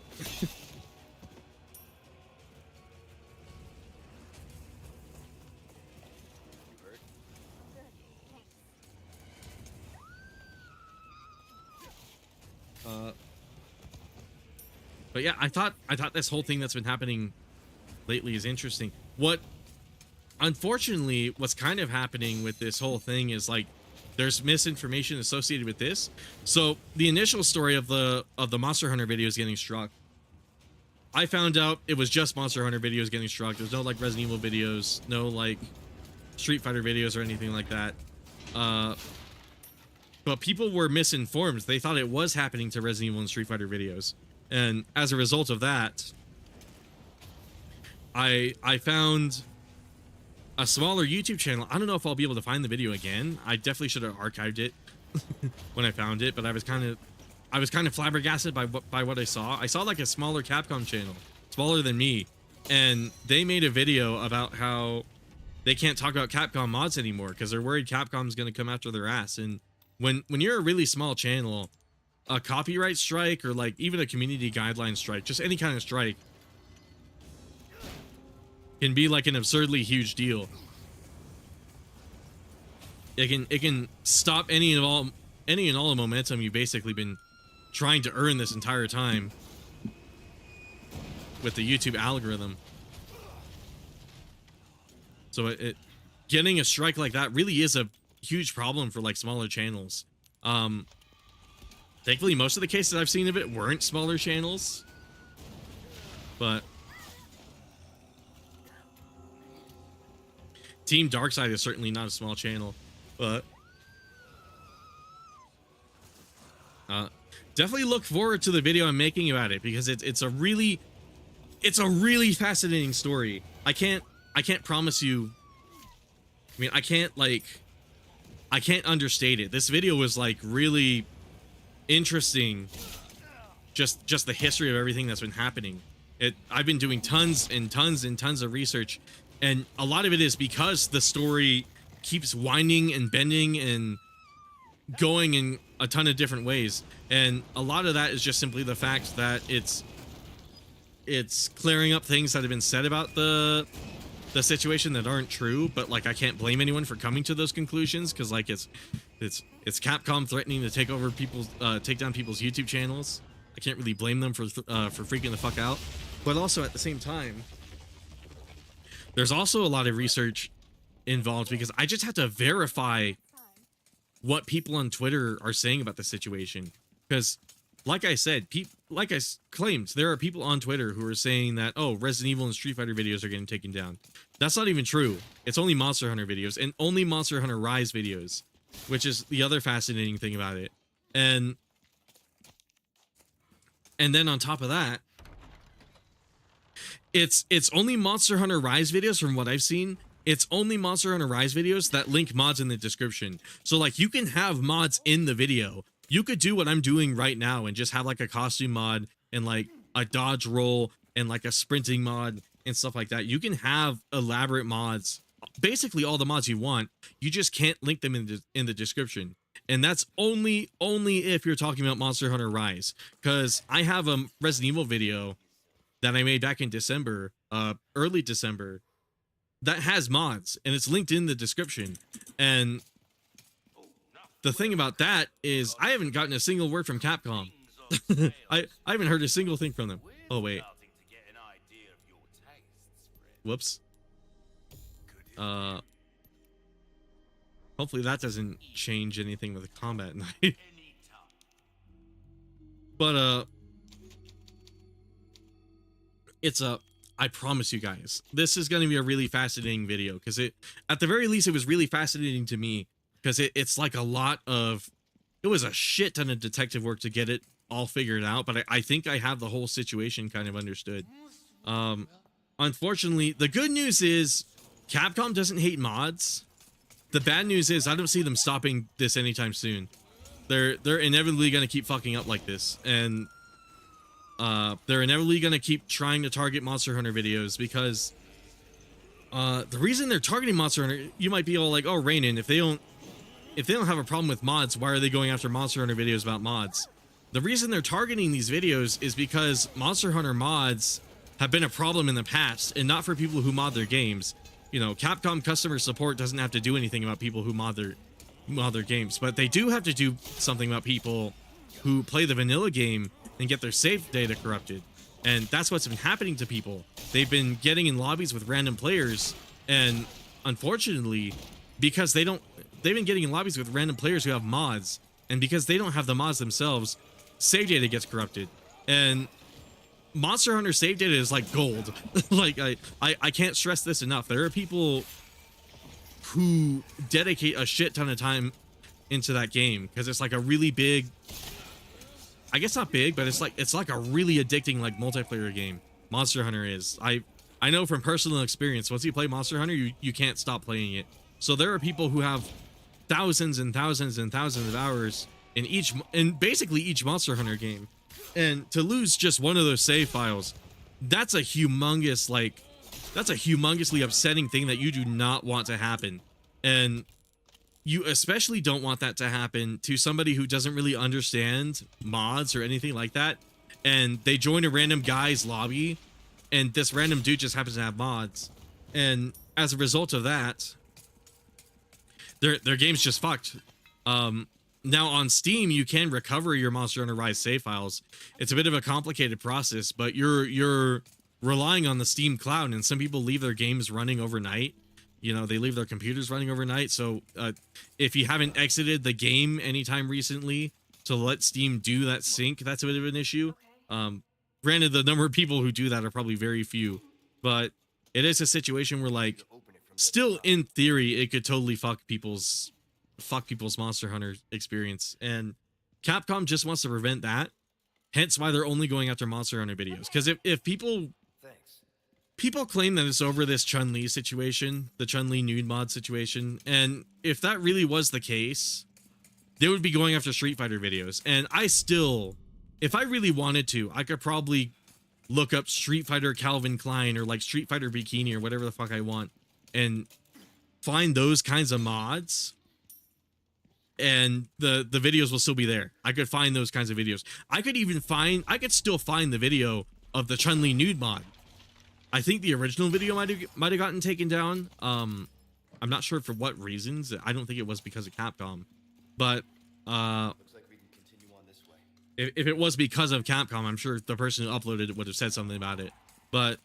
But yeah, I thought this whole thing that's been happening lately is interesting. Unfortunately, what's kind of happening with this whole thing is like there's misinformation associated with this. So the initial story of the Monster Hunter videos getting struck, I found out it was just Monster Hunter videos getting struck. There's no like Resident Evil videos, no like Street Fighter videos or anything like that. But people were misinformed. They thought it was happening to Resident Evil and Street Fighter videos. And as a result of that, I found a smaller YouTube channel. I don't know if I'll be able to find the video again. I definitely should have archived it when I found it, but I was kind of flabbergasted by what I saw. I saw like a smaller Capcom channel, smaller than me, and they made a video about how they can't talk about Capcom mods anymore because they're worried Capcom's going to come after their ass. And when you're a really small channel, a copyright strike or like even a community guideline strike, just any kind of strike, can be like an absurdly huge deal. It can stop any and all the momentum you've basically been trying to earn this entire time with the YouTube algorithm. So getting a strike like that really is a huge problem for like smaller channels. Thankfully, most of the cases I've seen of it weren't smaller channels, but Team Darkside is certainly not a small channel, but definitely look forward to the video I'm making about it because it's a really fascinating story. I can't promise you. I mean, I can't understate it. This video was like really interesting. Just the history of everything that's been happening. I've been doing tons and tons and tons of research, and a lot of it is because the story keeps winding and bending and going in a ton of different ways, and a lot of that is just simply the fact that it's clearing up things that have been said about the situation that aren't true. But like, I can't blame anyone for coming to those conclusions because like it's Capcom threatening to take down people's YouTube channels. I can't really blame them for freaking the fuck out. But also at the same time, there's also a lot of research involved because I just have to verify what people on Twitter are saying about the situation. Because like I said, like I claimed, there are people on Twitter who are saying that, oh, Resident Evil and Street Fighter videos are getting taken down. That's not even true. It's only Monster Hunter videos and only Monster Hunter Rise videos, which is the other fascinating thing about it. And then on top of that, it's only Monster Hunter Rise videos from what I've seen. It's only Monster Hunter Rise videos that link mods in the description. So like, you can have mods in the video. You could do what I'm doing right now and just have like a costume mod and like a dodge roll and like a sprinting mod and stuff like that. You can have elaborate mods, basically all the mods you want. You just can't link them in the description. And that's only if you're talking about Monster Hunter Rise, because I have a Resident Evil video that I made back in December, early December, that has mods and it's linked in the description. And the thing about that is I haven't gotten a single word from Capcom. I haven't heard a single thing from them. Oh wait. Whoops. Hopefully that doesn't change anything with the combat knife. But I promise you guys, this is going to be a really fascinating video because at the very least, it was really fascinating to me because it's like it was a shit ton of detective work to get it all figured out. But I think I have the whole situation kind of understood. Unfortunately, the good news is Capcom doesn't hate mods. The bad news is I don't see them stopping this anytime soon. They're inevitably going to keep fucking up like this. And they're inevitably going to keep trying to target Monster Hunter videos because the reason they're targeting Monster Hunter, you might be all like, oh, Rainin, if they don't have a problem with mods, why are they going after Monster Hunter videos about mods? The reason they're targeting these videos is because Monster Hunter mods have been a problem in the past, and not for people who mod their games. You know, Capcom customer support doesn't have to do anything about people who mod their games, but they do have to do something about people who play the vanilla game and get their save data corrupted. And that's what's been happening to people. They've been getting in lobbies with random players, and unfortunately, because they've been getting in lobbies with random players who have mods, and because they don't have the mods themselves, save data gets corrupted. And Monster Hunter save data is like gold. Like, I can't stress this enough. There are people who dedicate a shit ton of time into that game because it's like a really big, I guess not big, but it's like a really addicting like multiplayer game. Monster Hunter is. I know from personal experience, once you play Monster Hunter, you can't stop playing it. So there are people who have thousands and thousands and thousands of hours in basically each Monster Hunter game. And to lose just one of those save files, that's a humongously upsetting thing that you do not want to happen. And you especially don't want that to happen to somebody who doesn't really understand mods or anything like that. And they join a random guy's lobby, and this random dude just happens to have mods. And as a result of that, their game's just fucked. Now on Steam, you can recover your Monster Hunter Rise save files. It's a bit of a complicated process, but you're relying on the Steam cloud, and some people leave their games running overnight. You know, they leave their computers running overnight. So if you haven't exited the game anytime recently to let Steam do that sync, that's a bit of an issue. Granted, the number of people who do that are probably very few, but it is a situation where, like, still in theory, it could totally fuck people's Monster Hunter experience, and Capcom just wants to prevent that, hence why they're only going after Monster Hunter videos. Because if people claim that it's over this Chun-Li situation, the Chun-Li nude mod situation, and if that really was the case, they would be going after Street Fighter videos. And if I really wanted to, I could probably look up Street Fighter Calvin Klein or like Street Fighter Bikini or whatever the fuck I want and find those kinds of mods, and the videos will still be there. I could find those kinds of videos. I could still find the video of the Chun-Li nude mod. I think the original video might have gotten taken down. I'm not sure for what reasons. I don't think it was because of Capcom, but Looks like we can continue on this way. if it was because of Capcom, I'm sure the person who uploaded it would have said something about it. But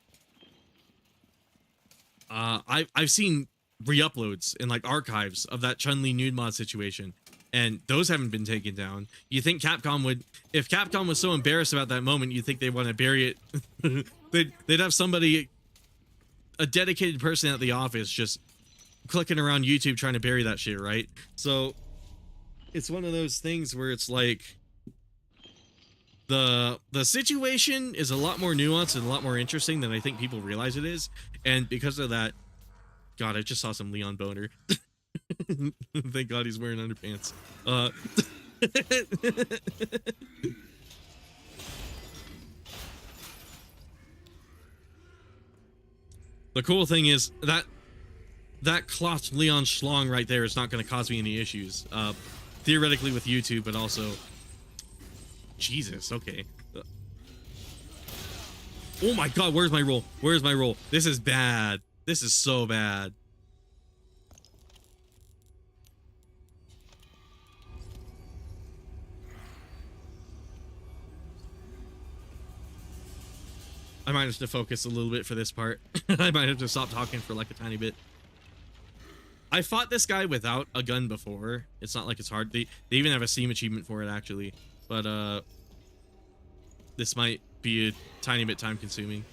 I've seen re-uploads and like archives of that Chun-Li nude mod situation, and those haven't been taken down. You think Capcom would, if Capcom was so embarrassed about that moment, you think they want to bury it? they'd have somebody, a dedicated person at the office, just clicking around YouTube trying to bury that shit, right? So it's one of those things where it's like the situation is a lot more nuanced and a lot more interesting than I think people realize it is. And because of that, God, I just saw some Leon boner. Thank God he's wearing underpants. The cool thing is that cloth Leon schlong right there is not going to cause me any issues. Theoretically with YouTube, but also... Jesus, okay. Oh my God, where's my roll? Where's my roll? This is bad. This is so bad. I might have to focus a little bit for this part. I might have to stop talking for like a tiny bit. I fought this guy without a gun before. It's not like it's hard. They even have a Steam achievement for it, actually. But this might be a tiny bit time consuming.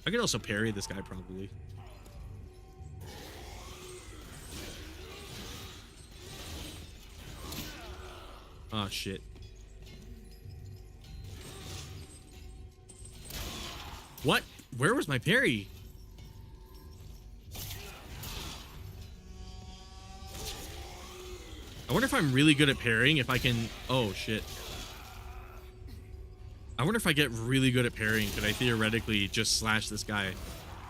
I could also parry this guy probably. Oh shit. What? Where was my parry? I wonder if I'm really good at parrying, if I can... Oh, shit. I wonder if I get really good at parrying, could I theoretically just slash this guy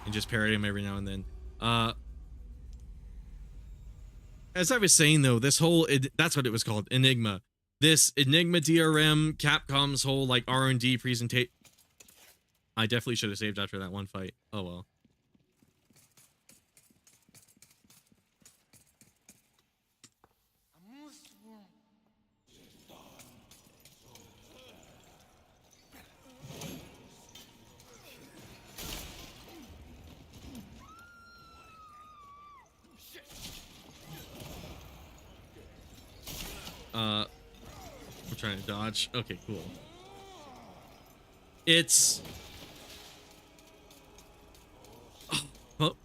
and just parry him every now and then? As I was saying though, this whole, that's what it was called, Enigma. This Enigma DRM, Capcom's whole like R&D presentation. I definitely should have saved after that one fight. Oh well. We're trying to dodge. Okay, cool. It's well,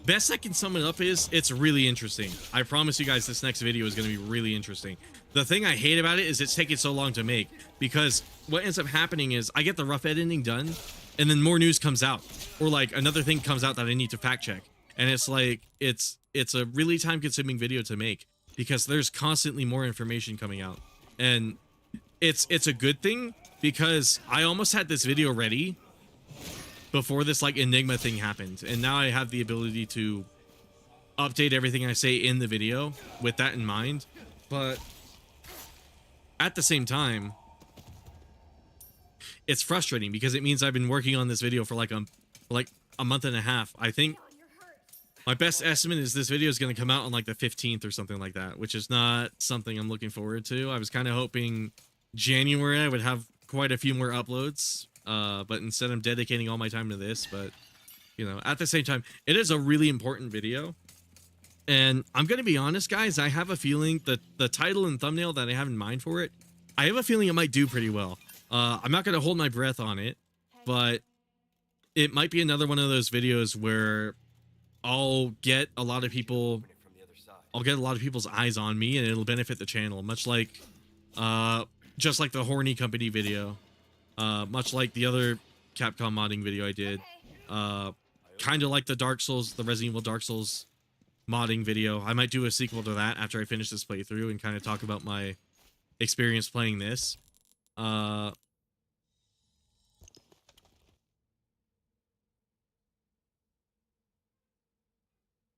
best I can sum it up is it's really interesting. I promise you guys this next video is going to be really interesting. The thing I hate about it is it's taking so long to make, because what ends up happening is I get the rough editing done and then more news comes out, or like another thing comes out that I need to fact check, and it's like it's a really time consuming video to make because there's constantly more information coming out. And it's a good thing because I almost had this video ready before this like Enigma thing happened, and now I have the ability to update everything I say in the video with that in mind. But at the same time, it's frustrating because it means I've been working on this video for like a month and a half. I think my best estimate is this video is going to come out on like the 15th or something like that, which is not something I'm looking forward to. I was kind of hoping January I would have quite a few more uploads, but instead I'm dedicating all my time to this. But you know, at the same time, it is a really important video, and I'm going to be honest, guys, I have a feeling that the title and thumbnail that I have in mind for it, I have a feeling it might do pretty well. I'm not going to hold my breath on it, but it might be another one of those videos where I'll get a lot of people's eyes on me, and it'll benefit the channel, much like just like the Horny Company video, much like the other Capcom modding video I did, kind of like the Resident Evil Dark Souls modding video. I might do a sequel to that after I finish this playthrough and kind of talk about my experience playing this.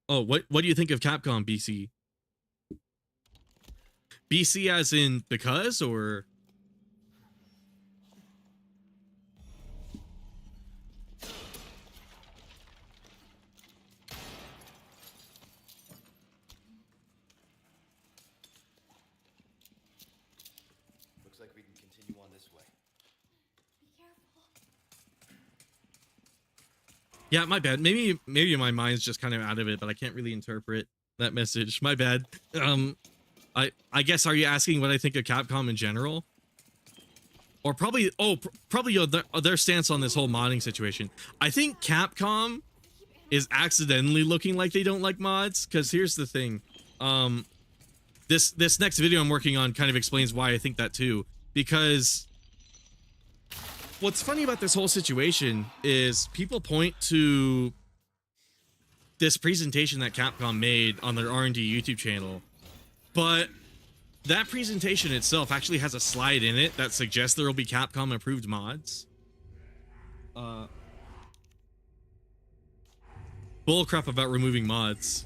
Oh, what do you think of Capcom, BC? BC as in because, or? Looks like we can continue on this way. Be careful. Yeah, my bad. Maybe my mind's just kind of out of it, but I can't really interpret that message. My bad. I guess, are you asking what I think of Capcom in general? Or probably, probably their stance on this whole modding situation. I think Capcom is accidentally looking like they don't like mods, because here's the thing. This next video I'm working on kind of explains why I think that too. Because what's funny about this whole situation is people point to this presentation that Capcom made on their R&D YouTube channel, but that presentation itself actually has a slide in it that suggests there will be Capcom approved mods. Bullcrap about removing mods.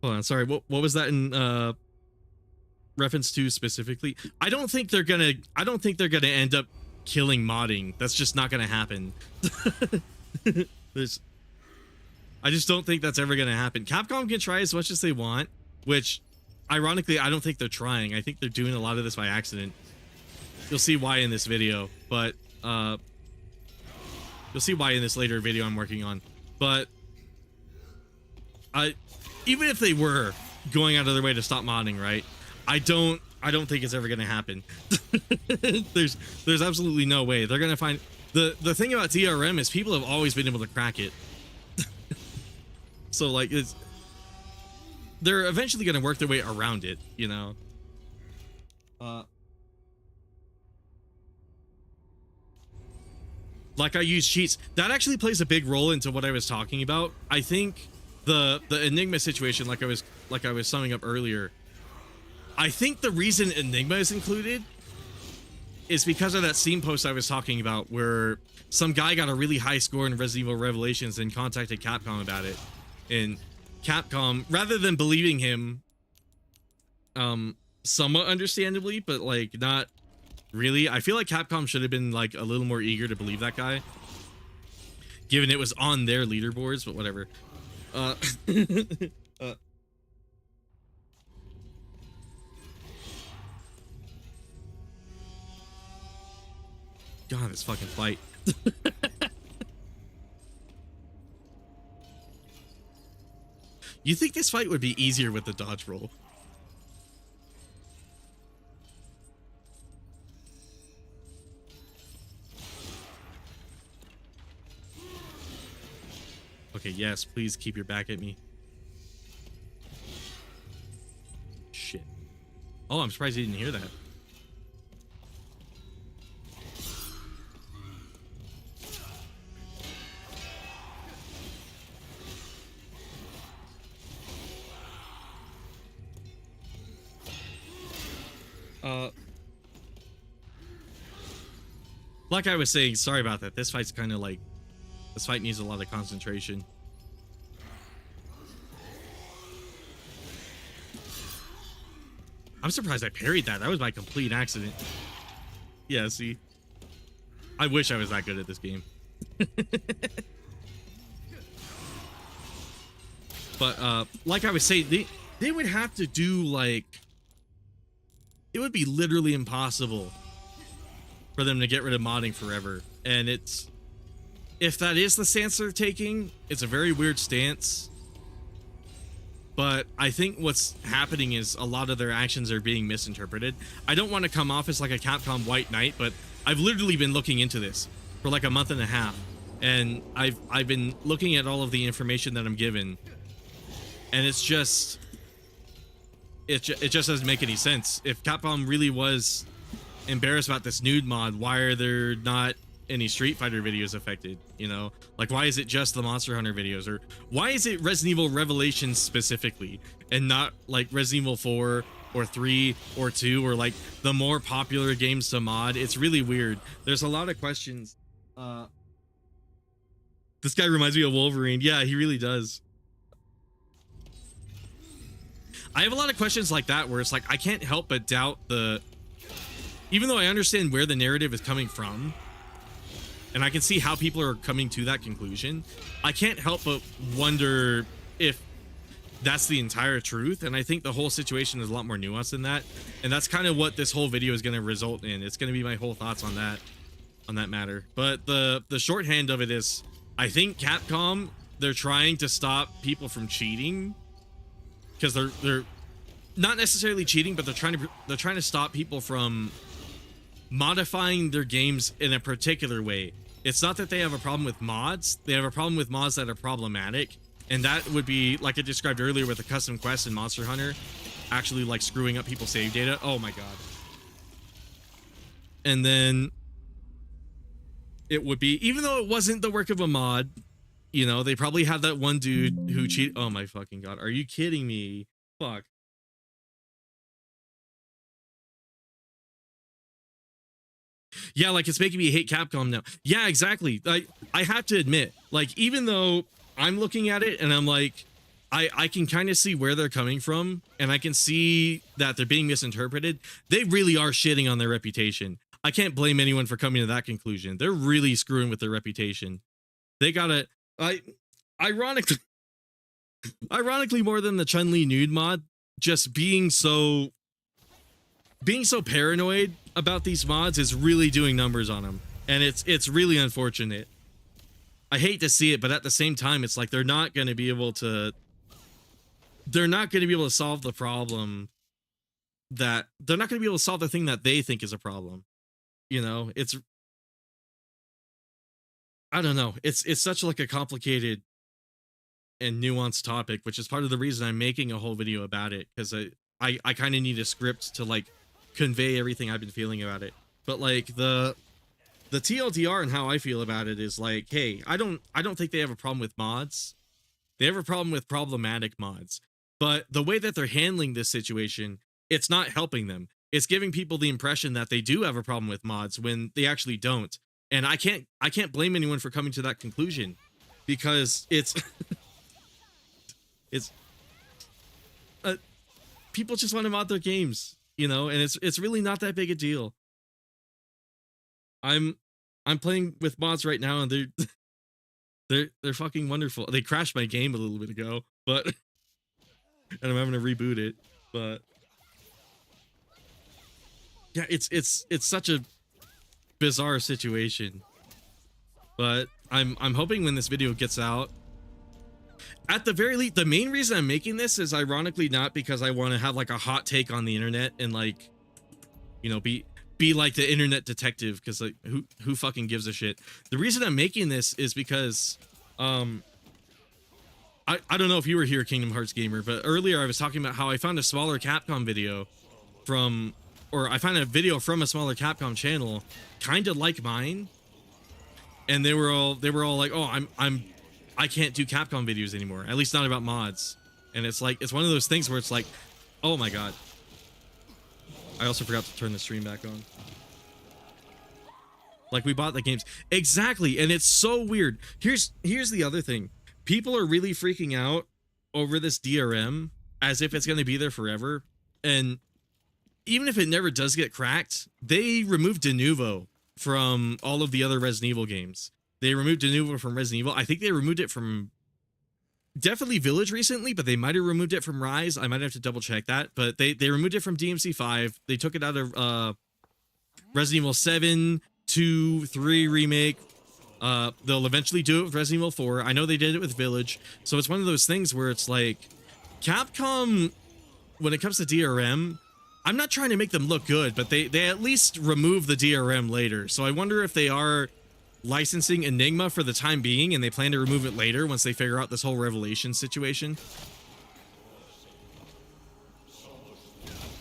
Hold on, sorry, what was that in reference to specifically? I don't think they're gonna end up killing modding. That's just not gonna happen. I just don't think that's ever gonna happen. Capcom can try as much as they want, which ironically I don't think they're trying. I think they're doing a lot of this by accident. You'll see why in this video, but you'll see why in this later video I'm working on. But even if they were going out of their way to stop modding, right? I don't think it's ever gonna happen. there's absolutely no way. They're gonna find the thing about DRM is people have always been able to crack it. So like they're eventually gonna work their way around it, you know. like I use cheats. That actually plays a big role into what I was talking about. I think the Enigma situation, like I was summing up earlier, I think the reason Enigma is included is because of that Steam post I was talking about, where some guy got a really high score in Resident Evil Revelations and contacted Capcom about it, and Capcom, rather than believing him, somewhat understandably, but like not really, I feel like Capcom should have been like a little more eager to believe that guy, given it was on their leaderboards, but whatever. God, this fucking fight. You think this fight would be easier with the dodge roll? Okay, yes, please keep your back at me. Shit. Oh, I'm surprised you didn't hear that. Like I was saying, sorry about that. This fight's kind of like, this fight needs a lot of concentration. I'm surprised I parried that. That was by complete accident. Yeah, see? I wish I was that good at this game. But, like I was saying, they would have to do, like... It would be literally impossible for them to get rid of modding forever. And it's... If that is the stance they're taking, it's a very weird stance. But I think what's happening is a lot of their actions are being misinterpreted. I don't want to come off as like a Capcom white knight, but I've literally been looking into this for like a month and a half. And I've been looking at all of the information that I'm given. And it's just... It just doesn't make any sense. If Capcom really was embarrassed about this nude mod, why are there not any Street Fighter videos affected? You know, like, why is it just the Monster Hunter videos, or why is it Resident Evil Revelations specifically and not like Resident Evil 4 or 3 or 2 or like the more popular games to mod? It's really weird. There's a lot of questions. This guy reminds me of Wolverine. Yeah, he really does. I have a lot of questions like that where it's like I can't help but doubt even though I understand where the narrative is coming from and I can see how people are coming to that conclusion, I can't help but wonder if that's the entire truth. And I think the whole situation is a lot more nuanced than that, and that's kind of what this whole video is going to result in. It's going to be my whole thoughts on that matter. But the shorthand of it is, I think Capcom, they're trying to stop people from cheating, because they're not necessarily cheating, but they're trying to stop people from modifying their games in a particular way. It's not that they have a problem with mods. They have a problem with mods that are problematic. And that would be, like I described earlier with the custom quest in Monster Hunter, actually like screwing up people's save data. Oh my god. And then it would be, even though it wasn't the work of a mod, you know, they probably had that one dude who cheated. Oh my fucking god. Are you kidding me? Fuck. Yeah, like, it's making me hate Capcom now. Yeah, exactly. I have to admit, like, even though I'm looking at it and I'm like, I can kind of see where they're coming from, and I can see that they're being misinterpreted. They really are shitting on their reputation. I can't blame anyone for coming to that conclusion. They're really screwing with their reputation. They gotta... Ironically more than the Chun-Li nude mod, just being so paranoid about these mods is really doing numbers on them, and it's really unfortunate. I hate to see it, but at the same time, it's like they're not going to be able to solve the problem that they're not going to be able to solve the thing that they think is a problem. You know, I don't know. It's such like a complicated and nuanced topic, which is part of the reason I'm making a whole video about it, because I kind of need a script to like convey everything I've been feeling about it. But like the TLDR and how I feel about it is like, hey, I don't think they have a problem with mods. They have a problem with problematic mods. But the way that they're handling this situation, it's not helping them. It's giving people the impression that they do have a problem with mods when they actually don't. And I can't blame anyone for coming to that conclusion, because it's it's people just want to mod their games, you know, and it's really not that big a deal. I'm playing with mods right now, and they're fucking wonderful. They crashed my game a little bit ago, but and I'm having to reboot it. But yeah, it's such a bizarre situation. But I'm hoping when this video gets out, at the very least, the main reason I'm making this is ironically not because I want to have like a hot take on the internet and like, you know, be like the internet detective, because like who fucking gives a shit. The reason I'm making this is because I don't know if you were here, Kingdom Hearts gamer, but earlier I was talking about how I found a smaller Capcom video from, or I found a video from a smaller Capcom channel kind of like mine, and they were all like, oh, I can't do Capcom videos anymore, at least not about mods. And it's like, it's one of those things where it's like, oh my god. I also forgot to turn the stream back on. Like, we bought the games. Exactly, and it's so weird. Here's the other thing. People are really freaking out over this DRM as if it's going to be there forever. And even if it never does get cracked, they removed Denuvo from all of the other Resident Evil games. They removed Denuvo from Resident Evil. I think they removed it from definitely Village recently, but they might have removed it from Rise. I might have to double check that. But they removed it from DMC5. They took it out of Resident Evil 7, 2, 3 Remake. They'll eventually do it with Resident Evil 4. I know they did it with Village. So it's one of those things where it's like, Capcom, when it comes to DRM, I'm not trying to make them look good, but they at least remove the DRM later. So I wonder if they are licensing Enigma for the time being, and they plan to remove it later once they figure out this whole Revelation situation.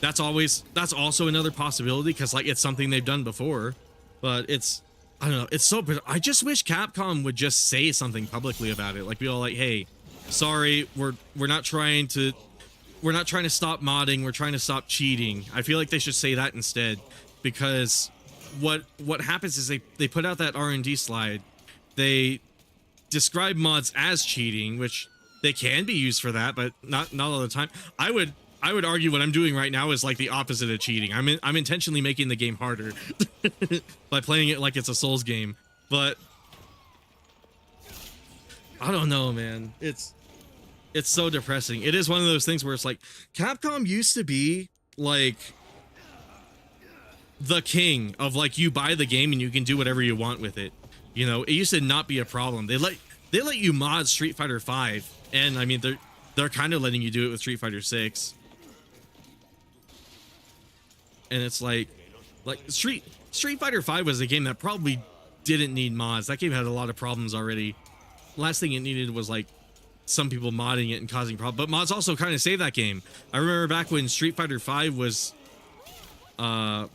That's also another possibility, because like it's something they've done before. But it's, I don't know, it's so, but I just wish Capcom would just say something publicly about it. Like, be all like, hey, sorry, we're not trying to stop modding, we're trying to stop cheating. I feel like they should say that instead, because what happens is they put out that R&D slide. They describe mods as cheating, which they can be used for that, but not all the time. I would argue what I'm doing right now is like the opposite of cheating. I'm intentionally making the game harder by playing it like it's a Souls game. But I don't know, man. It's so depressing. It is one of those things where it's like, Capcom used to be like the king of like, you buy the game and you can do whatever you want with it. You know, it used to not be a problem. They let you mod Street Fighter 5, and I mean they're kind of letting you do it with Street Fighter 6. And it's like Street Fighter 5 was a game that probably didn't need mods. That game had a lot of problems already. Last thing it needed was like some people modding it and causing problems. But mods also kind of saved that game. I remember back when Street Fighter 5 was a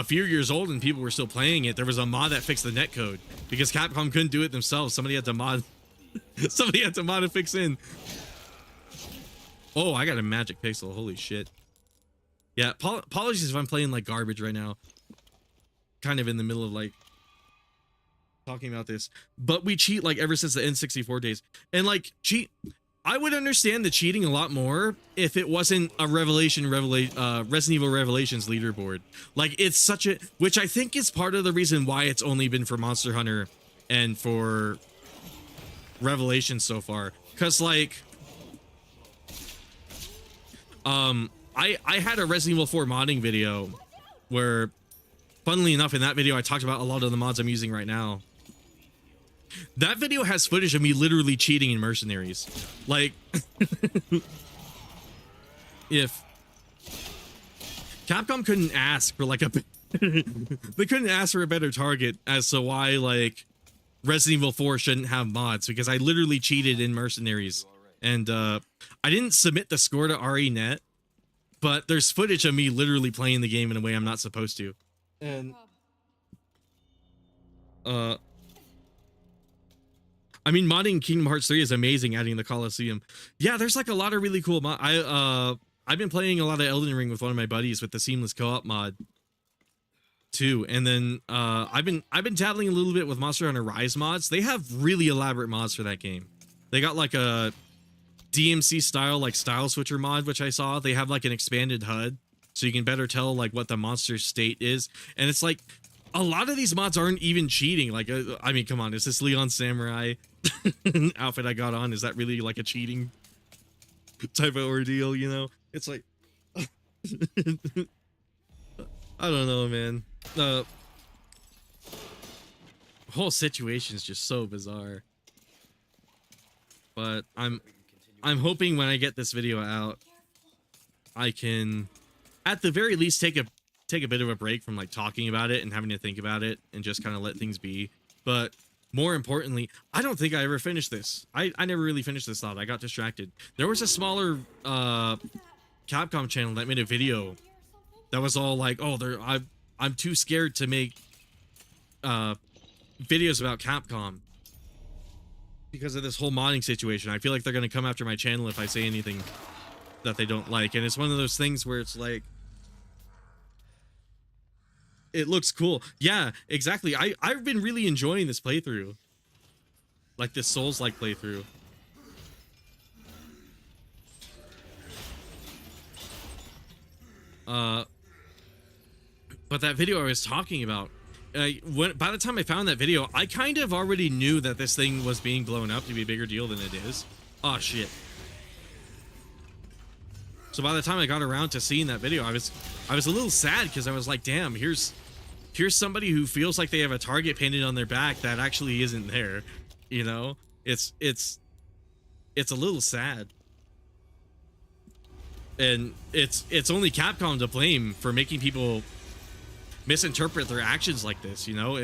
few years old and people were still playing it, there was a mod that fixed the netcode because Capcom couldn't do it themselves. Somebody had to mod and fix in. Oh, I got a magic pixel. Holy shit. Yeah, apologies if I'm playing like garbage right now. Kind of in the middle of like talking about this, but we cheat like ever since the N64 days. And like I would understand the cheating a lot more if it wasn't a Resident Evil Revelations leaderboard. Like, it's such a, which I think is part of the reason why it's only been for Monster Hunter and for Revelations so far. Cause like, I had a Resident Evil 4 modding video where, funnily enough, in that video I talked about a lot of the mods I'm using right now. That video has footage of me literally cheating in Mercenaries. Like, if Capcom couldn't ask for like they couldn't ask for a better target as to why like Resident Evil 4 shouldn't have mods, because I literally cheated in Mercenaries. And I didn't submit the score to RE.net, but there's footage of me literally playing the game in a way I'm not supposed to. And Uh, I mean, modding Kingdom Hearts 3 is amazing, adding the Colosseum. Yeah, there's like a lot of really cool I've been playing a lot of Elden Ring with one of my buddies with the seamless co-op mod too. And then I've been dabbling a little bit with Monster Hunter Rise mods. They have really elaborate mods for that game. They got like a DMC style like style switcher mod, which I saw. They have like an expanded HUD so you can better tell like what the monster state is. And it's like a lot of these mods aren't even cheating. Like I mean, come on, is this Leon Samurai outfit I got on? Is that really like a cheating type of ordeal, you know? It's like I don't know, man. The whole situation is just so bizarre. But I'm hoping when I get this video out, I can at the very least take a bit of a break from like talking about it and having to think about it and just kind of let things be. But more importantly, I don't think I ever finished this. I never really finished this thought. I got distracted. There was a smaller Capcom channel that made a video that was all like, oh, I'm too scared to make videos about Capcom because of this whole modding situation. I feel like they're going to come after my channel if I say anything that they don't like. And it's one of those things where it's like, it looks cool. Yeah, exactly. I've been really enjoying this playthrough. Like this Souls-like playthrough. But that video I was talking about, by the time I found that video, I kind of already knew that this thing was being blown up to be a bigger deal than it is. Oh shit. So by the time I got around to seeing that video, I was a little sad because I was like, damn, here's somebody who feels like they have a target painted on their back that actually isn't there. You know? It's a little sad. And it's only Capcom to blame for making people misinterpret their actions like this, you know?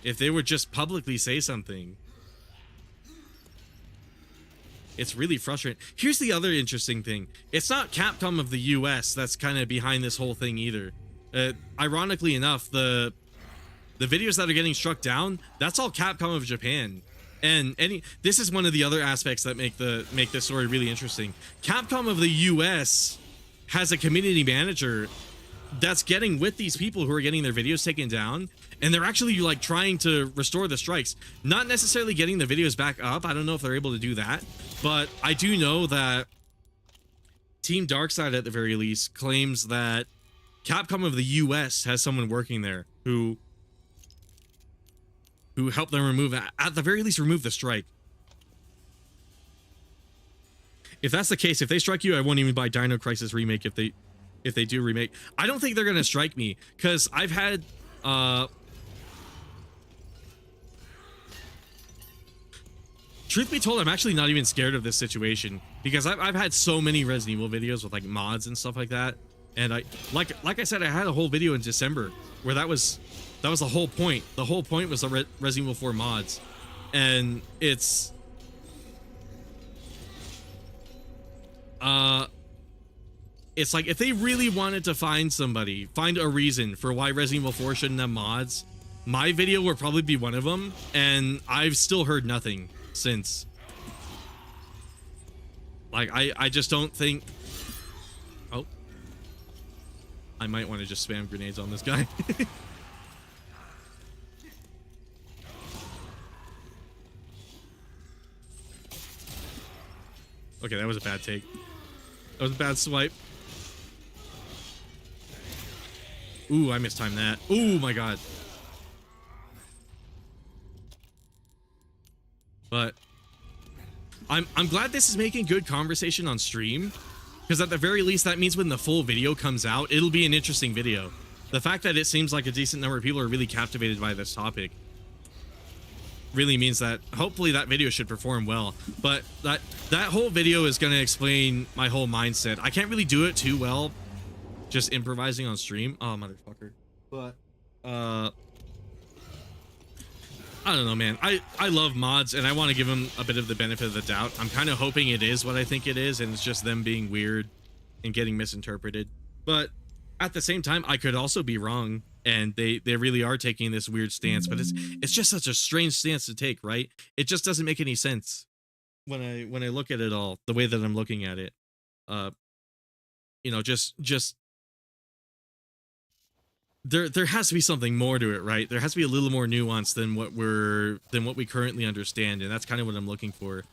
If they would just publicly say something. It's really frustrating. Here's the other interesting thing. It's not Capcom of the US that's kind of behind this whole thing either. Ironically enough, the videos that are getting struck down, that's all Capcom of Japan. And this is one of the other aspects that make this story really interesting. Capcom of the US has a community manager that's getting with these people who are getting their videos taken down, and they're actually like trying to restore the strikes, not necessarily getting the videos back up. I don't know if they're able to do that, but I do know that Team Darkside at the very least claims that Capcom of the US has someone working there who helped them remove, at the very least, remove the strike. If that's the case, if they strike you, I won't even buy Dino Crisis Remake if they do remake. I don't think they're gonna strike me because I've had truth be told, I'm actually not even scared of this situation because I've had so many Resident Evil videos with like mods and stuff like that, and I like I said, I had a whole video in December where that was the whole point. The whole point was the Resident Evil 4 mods, and it's like if they really wanted to find a reason for why Resident Evil 4 shouldn't have mods, my video would probably be one of them, and I've still heard nothing since. Like I just don't think. Oh, I might want to just spam grenades on this guy. Okay, that was a bad take. That was a bad swipe. Ooh, I mistimed that. Ooh, my God. But I'm glad this is making good conversation on stream, because at the very least that means when the full video comes out, it'll be an interesting video. The fact that it seems like a decent number of people are really captivated by this topic really means that hopefully that video should perform well. But that whole video is going to explain my whole mindset. I can't really do it too well just improvising on stream. Oh, motherfucker. But I don't know, man. I love mods, and I want to give them a bit of the benefit of the doubt. I'm kind of hoping it is what I think it is, and it's just them being weird and getting misinterpreted. But at the same time, I could also be wrong, and they really are taking this weird stance, but it's just such a strange stance to take, right? It just doesn't make any sense when I look at it all the way that I'm looking at it. You know, just there has to be something more to it, right? There has to be a little more nuance than what we currently understand, and that's kind of what I'm looking for.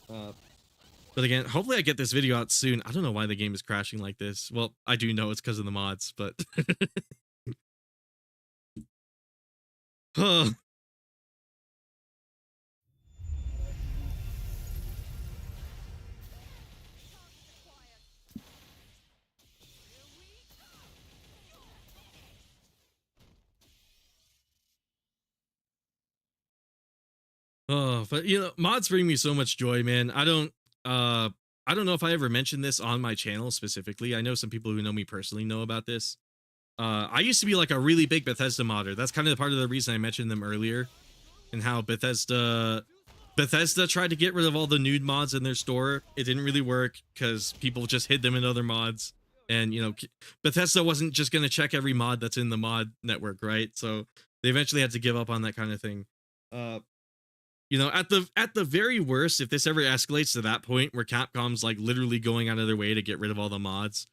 But again, hopefully I get this video out soon. I don't know why the game is crashing like this. Well, I do know it's because of the mods, but Huh. Oh, but you know, mods bring me so much joy, man. I don't know if I ever mentioned this on my channel specifically. I know some people who know me personally know about this. I used to be like a really big Bethesda modder. That's kind of part of the reason I mentioned them earlier, and how Bethesda tried to get rid of all the nude mods in their store. It didn't really work because people just hid them in other mods. And, you know, Bethesda wasn't just going to check every mod that's in the mod network, right? So they eventually had to give up on that kind of thing. You know, at the very worst, if this ever escalates to that point where Capcom's like literally going out of their way to get rid of all the mods,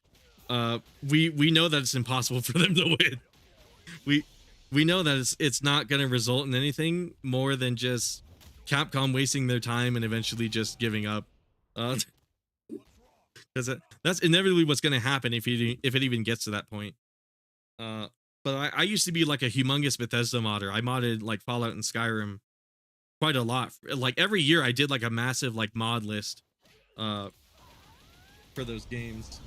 we know that it's impossible for them to win. We know that it's not going to result in anything more than just Capcom wasting their time and eventually just giving up. Because that's inevitably what's going to happen if it even gets to that point. But I used to be like a humongous Bethesda modder. I modded like Fallout and Skyrim quite a lot. Like every year I did like a massive like mod list for those games.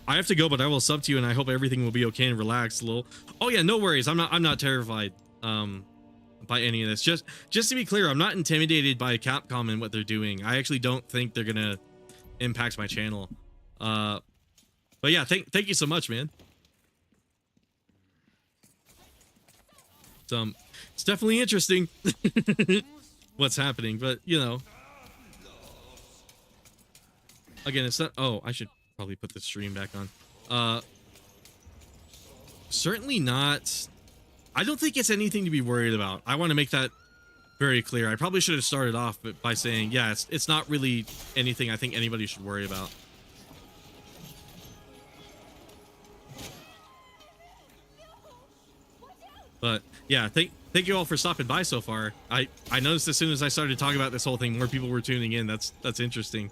I have to go, but I will sub to you, and I hope everything will be okay and relaxed, Lil. Oh yeah, no worries. I'm not terrified by any of this. Just to be clear, I'm not intimidated by Capcom and what they're doing. I actually don't think they're gonna impact my channel. But yeah, thank you so much, man. It's definitely interesting what's happening, but you know, again, it's not. Oh, I should probably put the stream back on. Certainly not. I don't think it's anything to be worried about. I want to make that very clear. I probably should have started off by saying, yeah, it's not really anything I think anybody should worry about. But yeah, thank you all for stopping by so far. I noticed as soon as I started talking about this whole thing, more people were tuning in. That's interesting.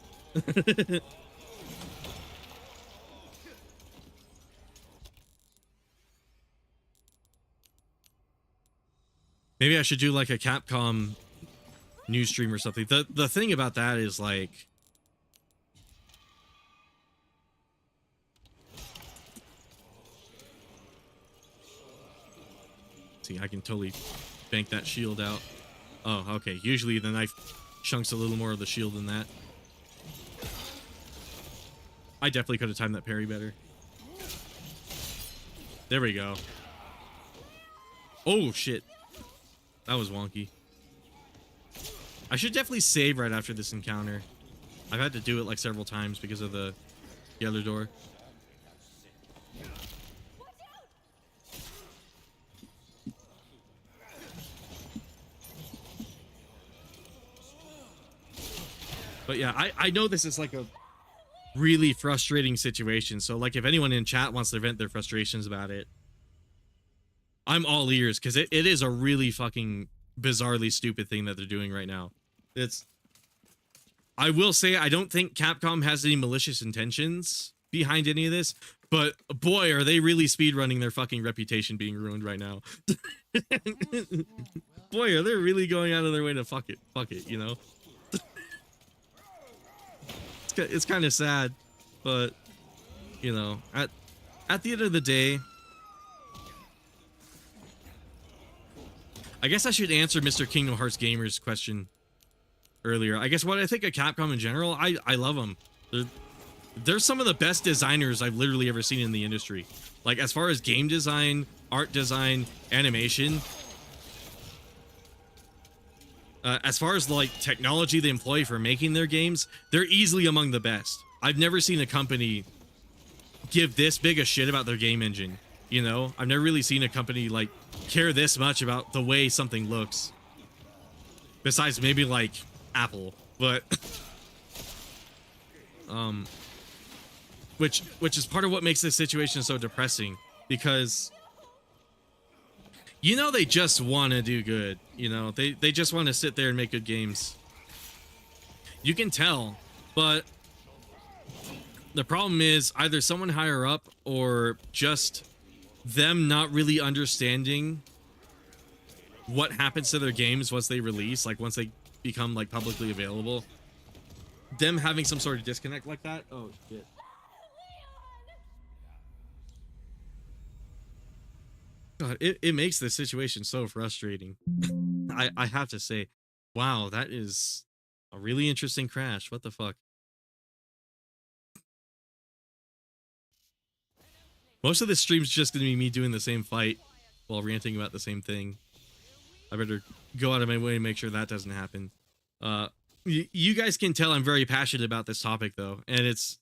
Maybe I should do like a Capcom news stream or something. The thing about that is like, see, I can totally bank that shield out. Oh, okay. Usually the knife chunks a little more of the shield than that. I definitely could have timed that parry better. There we go. Oh shit. That was wonky. I should definitely save right after this encounter. I've had to do it like several times because of the other door. But yeah, I know this is like a really frustrating situation. So like if anyone in chat wants to vent their frustrations about it, I'm all ears, because it is a really fucking bizarrely stupid thing that they're doing right now. I will say, I don't think Capcom has any malicious intentions behind any of this, but boy, are they really speedrunning their fucking reputation being ruined right now. Boy, are they really going out of their way to fuck it, you know? It's kind of sad, but you know, at the end of the day, I guess I should answer Mr. Kingdom Hearts Gamer's question earlier. I guess what I think of Capcom in general, I love them. They're some of the best designers I've literally ever seen in the industry. Like as far as game design, art design, animation, as far as like technology they employ for making their games, they're easily among the best. I've never seen a company give this big a shit about their game engine You know, I've never really seen a company like care this much about the way something looks. Besides maybe like Apple, but which is part of what makes this situation so depressing, because you know they just want to do good. You know, they just want to sit there and make good games. You can tell, but the problem is either someone higher up or just them not really understanding what happens to their games once they release, like once they become like publicly available. Them having some sort of disconnect like that. Oh shit. God, it makes this situation so frustrating. I have to say, wow, that is a really interesting crash. What the fuck? Most of this stream's just gonna be me doing the same fight while ranting about the same thing. I better go out of my way to make sure that doesn't happen. You guys can tell I'm very passionate about this topic though, and it's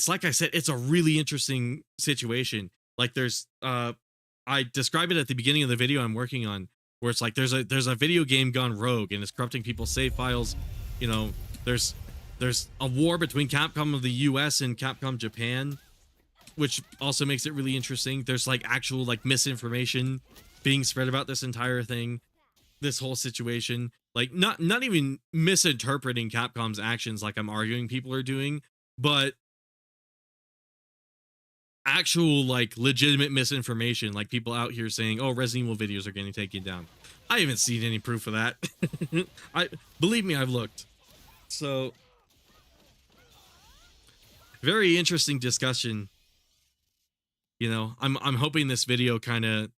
like I said, it's a really interesting situation. Like there's I describe it at the beginning of the video I'm working on, where it's like there's a video game gone rogue and it's corrupting people's save files. You know, there's a war between Capcom of the US and Capcom Japan, which also makes it really interesting. There's like actual like misinformation being spread about this entire thing, this whole situation. Like not even misinterpreting Capcom's actions like I'm arguing people are doing, but actual like legitimate misinformation, like people out here saying, oh, Resident Evil videos are getting taken down. I haven't seen any proof of that. Believe me, I've looked. So very interesting discussion. You know, I'm hoping this video kind of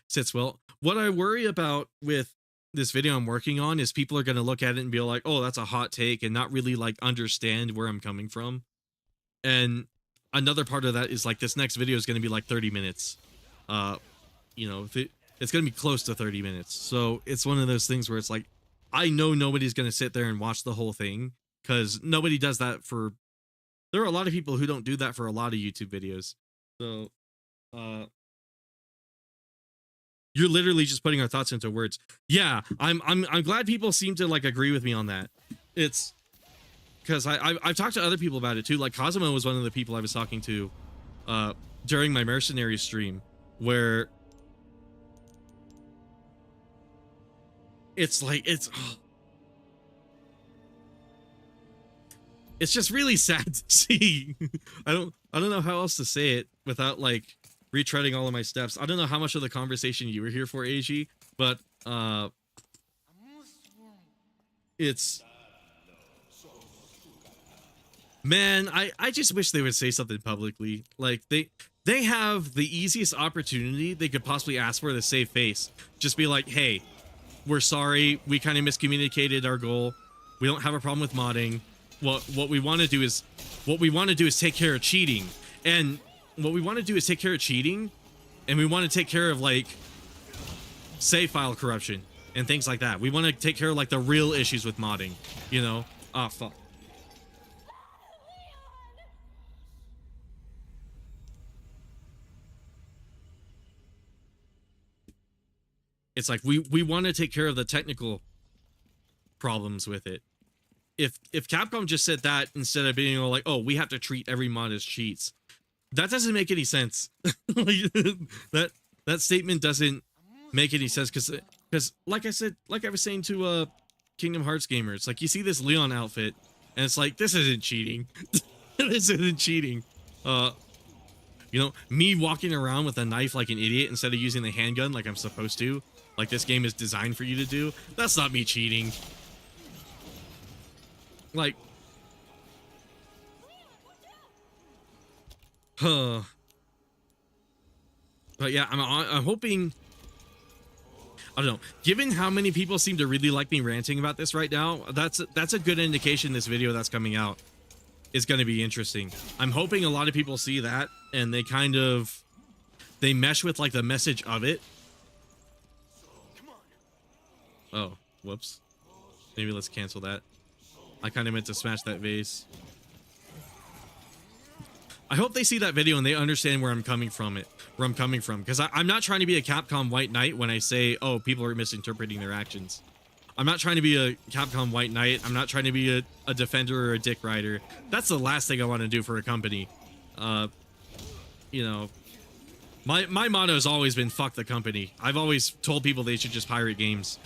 sits well. What I worry about with this video I'm working on is people are going to look at it and be like, oh, that's a hot take, and not really like understand where I'm coming from. And another part of that is like this next video is going to be like 30 minutes. You know, it's going to be close to 30 minutes. So it's one of those things where it's like, I know nobody's going to sit there and watch the whole thing, because nobody does that for, there are a lot of people who don't do that for a lot of YouTube videos. So, you're literally just putting our thoughts into words. Yeah, I'm glad people seem to like agree with me on that. It's because I've talked to other people about it too. Like Cosmo was one of the people I was talking to during my mercenary stream, where it's like it's just really sad to see. I don't know how else to say it without like retreading all of my steps. I don't know how much of the conversation you were here for, AG, but it's, man, I just wish they would say something publicly. Like they have the easiest opportunity they could possibly ask for to save face. Just be like, hey, we're sorry, we kind of miscommunicated our goal. We don't have a problem with modding. What we want to do is take care of cheating. And what we want to do is take care of cheating, and we want to take care of like save file corruption and things like that. We want to take care of like the real issues with modding, you know? Ah, fuck. It's like we want to take care of the technical problems with it. If Capcom just said that instead of being all like, oh, we have to treat every mod as cheats, that doesn't make any sense. Like, that statement doesn't make any sense, because like I said, like I was saying to Kingdom Hearts gamer, it's like you see this Leon outfit and it's like, this isn't cheating. This isn't cheating. You know, me walking around with a knife like an idiot instead of using the handgun like I'm supposed to, like this game is designed for you to do, that's not me cheating. Like, but yeah, I'm hoping, I don't know, given how many people seem to really like me ranting about this right now, that's a good indication this video that's coming out is going to be interesting. I'm hoping a lot of people see that and they mesh with like the message of it. Oh, whoops. Maybe let's cancel that. I kind of meant to smash that vase. I hope they see that video and they understand where I'm coming from. Because I'm not trying to be a Capcom White Knight when I say, oh, people are misinterpreting their actions. I'm not trying to be a Capcom White Knight. I'm not trying to be a defender or a dick rider. That's the last thing I want to do for a company. You know, my motto has always been fuck the company. I've always told people they should just pirate games.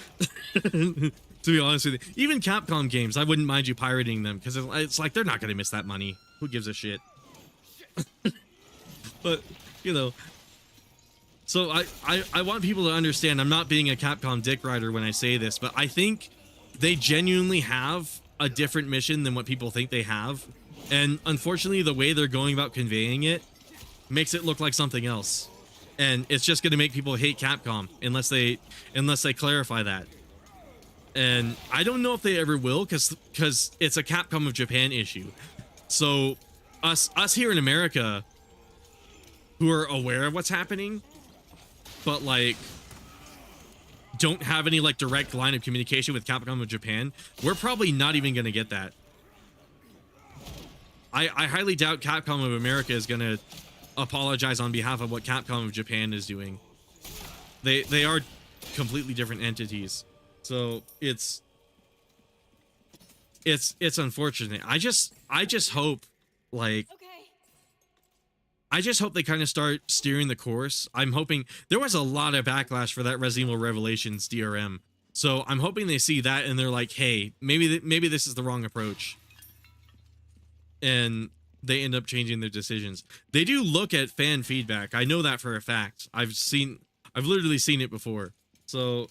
To be honest with you, even Capcom games, I wouldn't mind you pirating them because it's like they're not going to miss that money. Who gives a shit? But, you know, so I want people to understand I'm not being a Capcom dick rider when I say this, but I think they genuinely have a different mission than what people think they have. And unfortunately, the way they're going about conveying it makes it look like something else. And it's just going to make people hate Capcom unless they clarify that. And I don't know if they ever will because it's a Capcom of Japan issue. So us here in America who are aware of what's happening, but like don't have any like direct line of communication with Capcom of Japan, we're probably not even going to get that. I highly doubt Capcom of America is going to apologize on behalf of what Capcom of Japan is doing. They are completely different entities. So it's unfortunate. I just hope like I just hope they kind of start steering the course. I'm hoping there was a lot of backlash for that Resident Evil Revelations DRM. So I'm hoping they see that and they're like, hey, maybe this is the wrong approach. And they end up changing their decisions. They do look at fan feedback. I know that for a fact. I've literally seen it before. So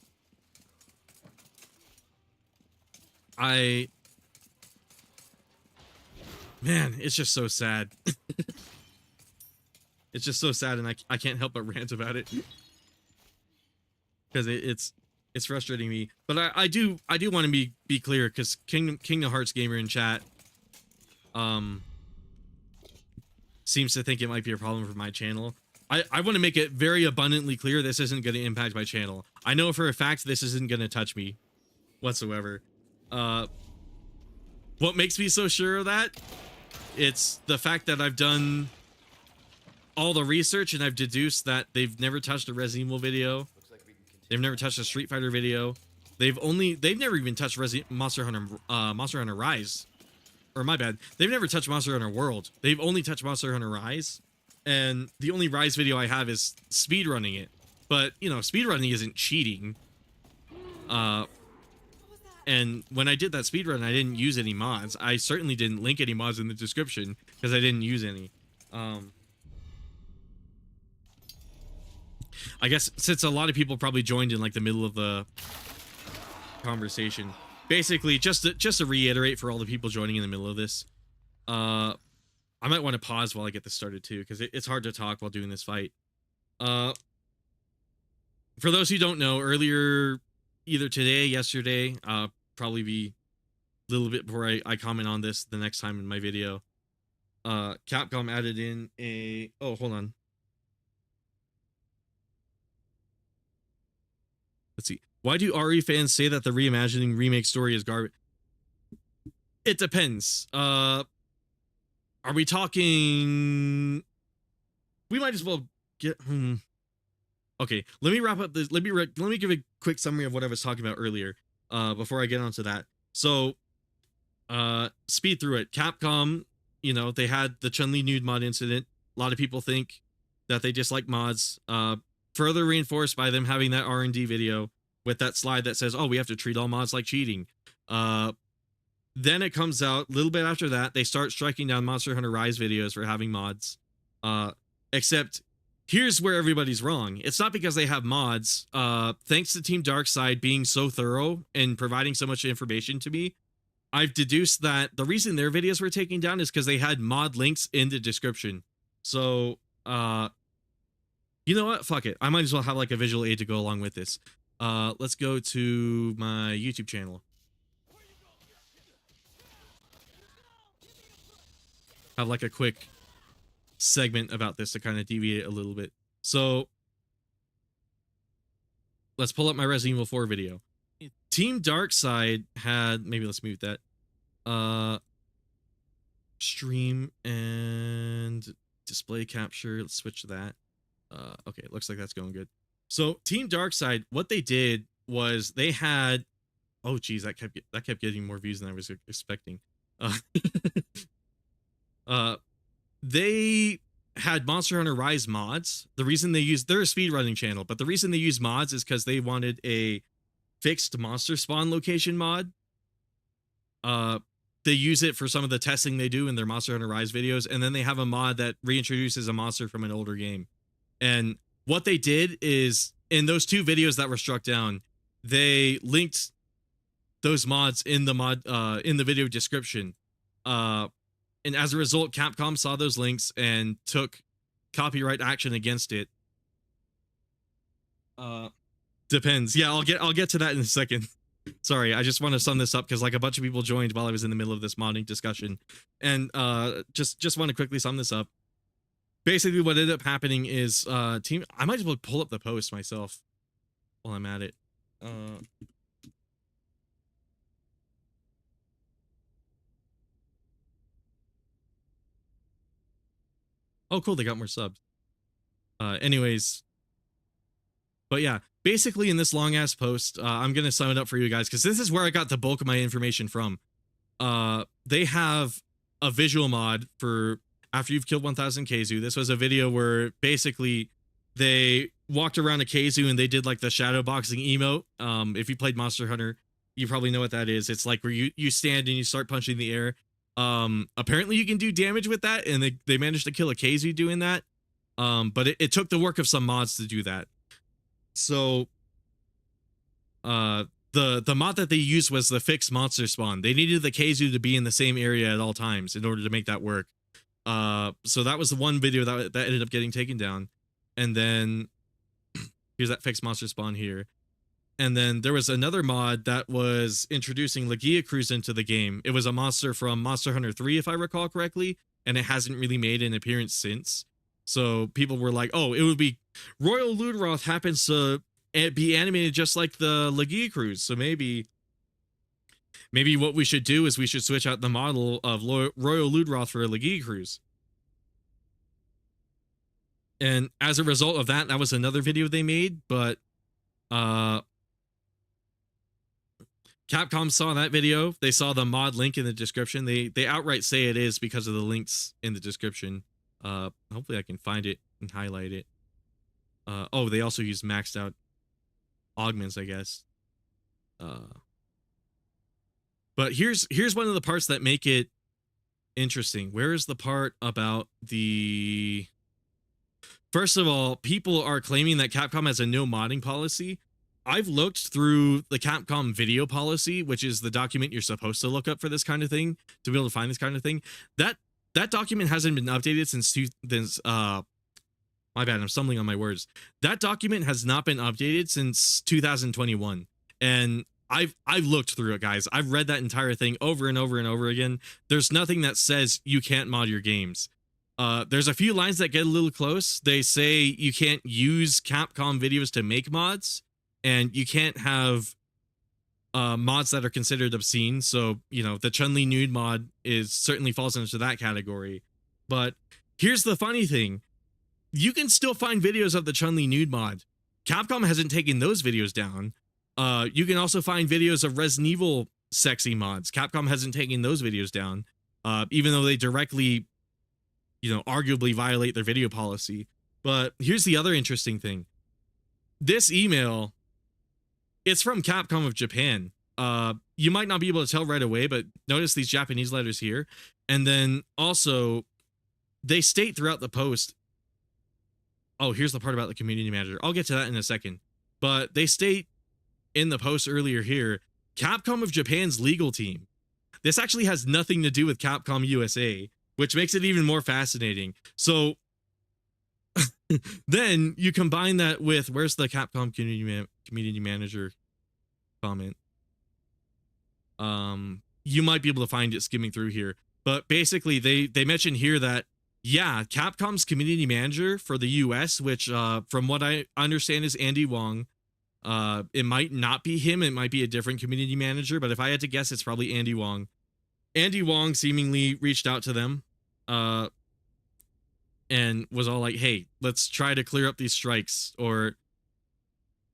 man, it's just so sad. It's just so sad, and I can't help but rant about it because it's frustrating me. But I do want to be clear because Kingdom Hearts gamer in chat seems to think it might be a problem for my channel. I want to make it very abundantly clear this isn't going to impact my channel. I know for a fact this isn't going to touch me whatsoever. What makes me so sure of that? It's the fact that I've done all the research and I've deduced that they've never touched a Resident Evil video. They've never touched a Street Fighter video. They've never even touched Monster Hunter Rise. Or my bad. They've never touched Monster Hunter World. They've only touched Monster Hunter Rise. And the only Rise video I have is speedrunning it. But, you know, speedrunning isn't cheating. And when I did that speedrun, I didn't use any mods. I certainly didn't link any mods in the description because I didn't use any. I guess since a lot of people probably joined in like the middle of the conversation, basically just to reiterate for all the people joining in the middle of this, I might want to pause while I get this started too because it's hard to talk while doing this fight. For those who don't know, earlier, either today, yesterday, probably be a little bit before I comment on this the next time in my video, Capcom added in a... Oh, hold on. Let's see. Why do RE fans say that the reimagining remake story is garbage? It depends. Are we talking... We might as well get... Okay, let me wrap up this. Let me give a quick summary of what I was talking about earlier, before I get onto that. So, speed through it. Capcom, you know, they had the Chun-Li nude mod incident. A lot of people think that they dislike mods. Further reinforced by them having that R&D video with that slide that says, "Oh, we have to treat all mods like cheating." Then it comes out a little bit after that. They start striking down Monster Hunter Rise videos for having mods. Except here's where everybody's wrong. It's not because they have mods. Thanks to Team Darkside being so thorough and providing so much information to me, I've deduced that the reason their videos were taken down is because they had mod links in the description. So, you know what? Fuck it. I might as well have like a visual aid to go along with this. Let's go to my YouTube channel. Have like a quick segment about this to kind of deviate a little bit. So let's pull up my Resident Evil 4 video. Team Darkside had, maybe let's mute that. Stream and display capture. Let's switch to that. Okay, it looks like that's going good. So Team Darkside, what they did was they had, oh geez, that kept getting more views than I was expecting. Uh, they had Monster Hunter Rise mods. The reason they used, they're a speedrunning channel, but the reason they use mods is because they wanted a fixed monster spawn location mod. They use it for some of the testing they do in their Monster Hunter Rise videos, and then they have a mod that reintroduces a monster from an older game. And what they did is, in those 2 videos that were struck down, they linked those mods in the video description. And as a result, Capcom saw those links and took copyright action against it. Depends. Yeah, I'll get to that in a second. Sorry, I just want to sum this up because like a bunch of people joined while I was in the middle of this modding discussion, and just want to quickly sum this up. Basically, what ended up happening is team. I might as well pull up the post myself while I'm at it. Oh, cool! They got more subs. Anyways, but yeah, basically in this long ass post, I'm gonna sum it up for you guys because this is where I got the bulk of my information from. They have a visual mod for after you've killed 1000 Keizu. This was a video where basically they walked around a Keizu and they did like the shadow boxing emote. If you played Monster Hunter, you probably know what that is. It's like where you stand and you start punching the air. Apparently you can do damage with that, and they managed to kill a Keizu doing that. But it took the work of some mods to do that. So the mod that they used was the fixed monster spawn. They needed the Keizu to be in the same area at all times in order to make that work. So that was the one video that ended up getting taken down. And then here's that fixed monster spawn here. And then there was another mod that was introducing Legia Cruz into the game. It was a monster from Monster Hunter 3, if I recall correctly, and it hasn't really made an appearance since. So people were like, oh, it would be Royal Ludroth happens to be animated just like the Legia Cruz. So maybe what we should do is we should switch out the model of Royal Ludroth for a Legia Cruz. And as a result of that, that was another video they made, but Capcom saw that video. They saw the mod link in the description. They outright say it is because of the links in the description. Hopefully I can find it and highlight it. Oh, they also use maxed out augments, I guess. But here's one of the parts that make it interesting. Where is the part about the... First of all, people are claiming that Capcom has a no modding policy. I've looked through the Capcom video policy, which is the document you're supposed to look up for this kind of thing, to be able to find this kind of thing. That document hasn't been updated since my bad, I'm stumbling on my words. That document has not been updated since 2021. And I've looked through it, guys. I've read that entire thing over and over and over again. There's nothing that says you can't mod your games. There's a few lines that get a little close. They say you can't use Capcom videos to make mods, and you can't have mods that are considered obscene. So, you know, the Chun-Li nude mod certainly falls into that category. But here's the funny thing. You can still find videos of the Chun-Li nude mod. Capcom hasn't taken those videos down. You can also find videos of Resident Evil sexy mods. Capcom hasn't taken those videos down, even though they directly, you know, arguably violate their video policy. But here's the other interesting thing. This email, it's from Capcom of Japan. You might not be able to tell right away, but notice these Japanese letters here. And then also, they state throughout the post, oh, here's the part about the community manager. I'll get to that in a second. But they state in the post earlier here, Capcom of Japan's legal team. This actually has nothing to do with Capcom USA, which makes it even more fascinating. So then you combine that with, where's the Capcom community manager comment? You might be able to find it skimming through here. But basically, they mention here that, yeah, Capcom's community manager for the US, which from what I understand is Andy Wong. It might not be him. It might be a different community manager. But if I had to guess, it's probably Andy Wong. Andy Wong seemingly reached out to them. and was all like, hey, let's try to clear up these strikes. Or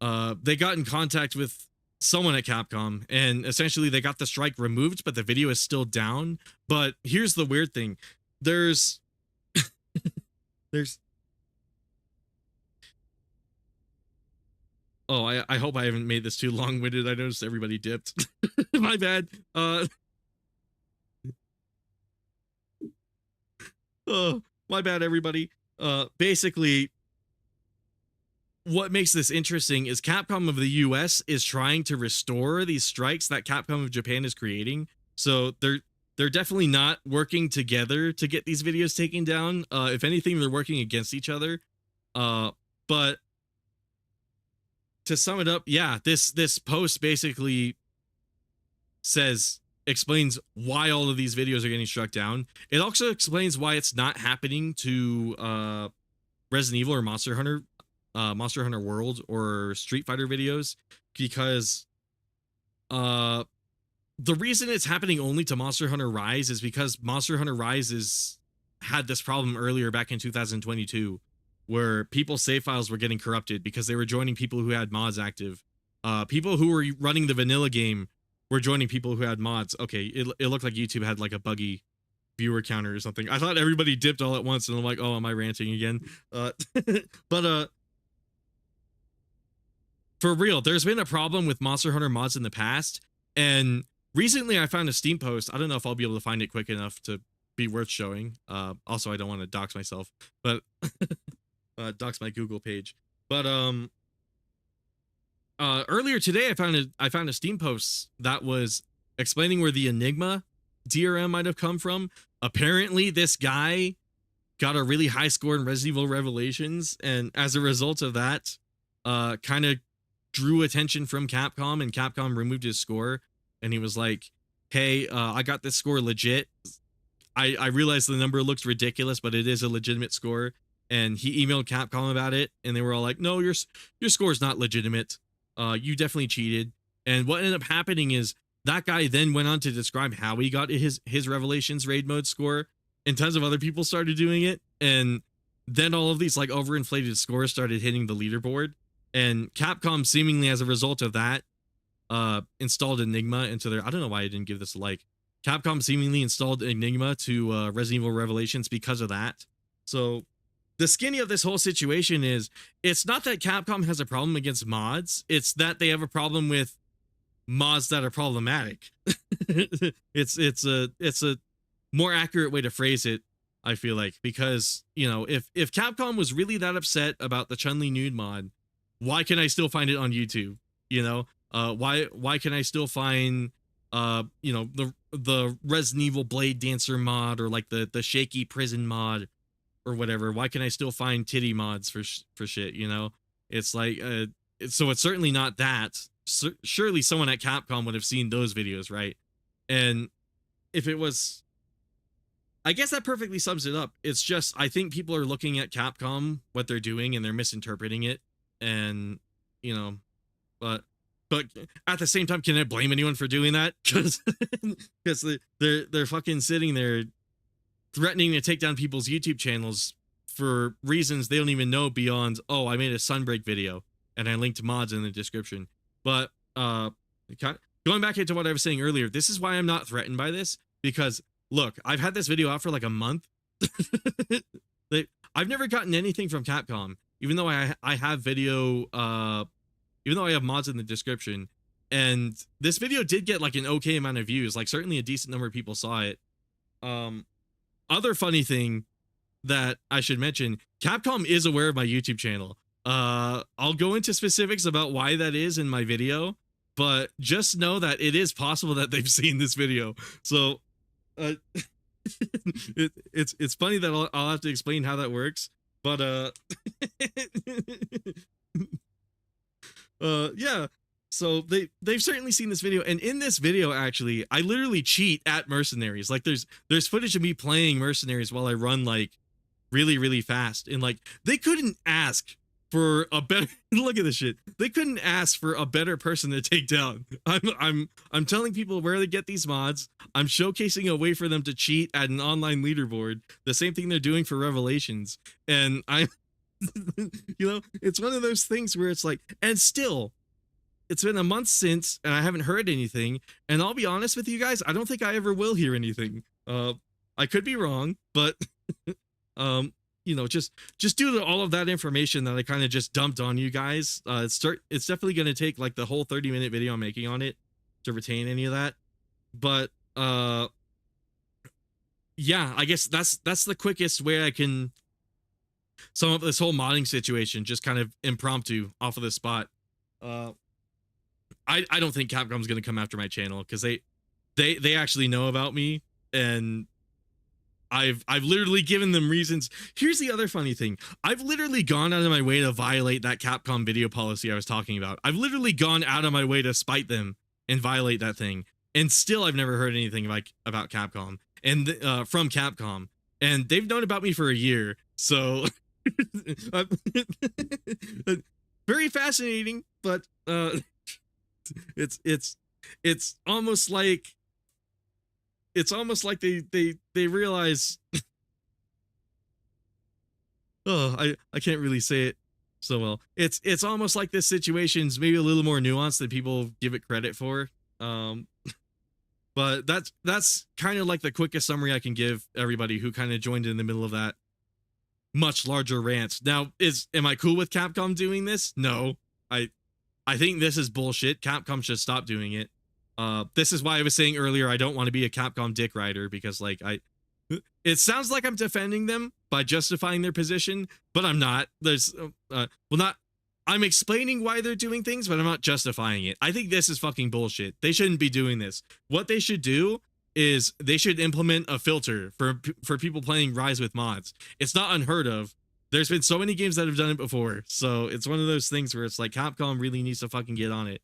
they got in contact with someone at Capcom, and essentially they got the strike removed, but the video is still down. But here's the weird thing. There's oh, I hope I haven't made this too long-winded. I noticed everybody dipped. My bad. Oh, my bad, everybody. Basically, what makes this interesting is Capcom of the US is trying to restore these strikes that Capcom of Japan is creating. So they're definitely not working together to get these videos taken down. If anything, they're working against each other. But to sum it up, yeah, this post basically explains why all of these videos are getting struck down. It also explains why it's not happening to Resident Evil or Monster Hunter World or Street Fighter videos, because the reason it's happening only to Monster Hunter Rise is because Monster Hunter Rise had this problem earlier back in 2022 where people's save files were getting corrupted because they were joining people who had mods active. People who were running the vanilla game were joining people who had mods. Okay, it looked like YouTube had like a buggy viewer counter or something. I thought everybody dipped all at once, and I'm like, oh, am I ranting again? But for real, there's been a problem with Monster Hunter mods in the past, and recently I found a Steam post. I don't know if I'll be able to find it quick enough to be worth showing. Also, I don't want to dox myself, but dox my Google page. But earlier today, I found a Steam post that was explaining where the Enigma DRM might have come from. Apparently, this guy got a really high score in Resident Evil Revelations, and as a result of that, kind of drew attention from Capcom, and Capcom removed his score. And he was like, hey, I got this score legit. I realize the number looks ridiculous, but it is a legitimate score. And he emailed Capcom about it, and they were all like, no, your score's not legitimate. You definitely cheated. And what ended up happening is that guy then went on to describe how he got his Revelations raid mode score, and tons of other people started doing it. And then all of these like overinflated scores started hitting the leaderboard, and Capcom seemingly as a result of that installed Enigma into their, I don't know why I didn't give this a like. Capcom seemingly installed Enigma to Resident Evil Revelations because of that. So the skinny of this whole situation is, it's not that Capcom has a problem against mods, it's that they have a problem with mods that are problematic. it's a more accurate way to phrase it, I feel like, because, you know, if Capcom was really that upset about the Chun-Li nude mod, why can I still find it on YouTube? You know, why can I still find you know, the Resident Evil Blade Dancer mod, or like the shaky prison mod or whatever? Why can I still find titty mods for shit, you know? It's like so it's certainly not that. Surely someone at Capcom would have seen those videos, right? And if it was, I guess that perfectly sums it up. It's just, I think people are looking at Capcom, what they're doing, and they're misinterpreting it. And, you know, but at the same time, can I blame anyone for doing that? Because they're fucking sitting there threatening to take down people's YouTube channels for reasons they don't even know beyond, oh, I made a Sunbreak video and I linked mods in the description. But going back into what I was saying earlier, this is why I'm not threatened by this, because look, I've had this video out for like a month. I've never gotten anything from Capcom, even though I have video, even though I have mods in the description. And this video did get like an okay amount of views, like certainly a decent number of people saw it. Other funny thing that I should mention, Capcom is aware of my YouTube channel. I'll go into specifics about why that is in my video, but just know that it is possible that they've seen this video. So it's funny that I'll have to explain how that works, but yeah, so they've certainly seen this video. And in this video, actually, I literally cheat at Mercenaries. Like there's footage of me playing Mercenaries while I run like really fast, and like they couldn't ask for a better look at this shit. They couldn't ask for a better person to take down. I'm telling people where to get these mods. I'm showcasing a way for them to cheat at an online leaderboard. The same thing they're doing for Revelations. And I you know, it's one of those things where it's like, and still it's been a month since and I haven't heard anything. And I'll be honest with you guys, I don't think I ever will hear anything. I could be wrong, but you know, just due to all of that information that I kind of just dumped on you guys, it's definitely going to take like the whole 30-minute video I'm making on it to retain any of that. But yeah, I guess that's the quickest way I can sum up this whole modding situation, just kind of impromptu off of the spot. I don't think Capcom's going to come after my channel because they actually know about me, and I've literally given them reasons. Here's the other funny thing. I've literally gone out of my way to violate that Capcom video policy I was talking about. I've literally gone out of my way to spite them and violate that thing. And still I've never heard anything about Capcom and from Capcom. And they've known about me for a year. So very fascinating, but it's almost like they realize oh, I can't really say it so well. It's almost like this situation's maybe a little more nuanced than people give it credit for. But that's kind of like the quickest summary I can give everybody who kind of joined in the middle of that much larger rant. Now, am I cool with Capcom doing this? No. I think this is bullshit. Capcom should stop doing it. This is why I was saying earlier I don't want to be a Capcom dick rider, because like it sounds like I'm defending them by justifying their position, but I'm not. I'm explaining why they're doing things, but I'm not justifying it. I think this is fucking bullshit. They shouldn't be doing this. What they should do is they should implement a filter for people playing Rise with mods. It's not unheard of. There's been so many games that have done it before. So it's one of those things where it's like Capcom really needs to fucking get on it.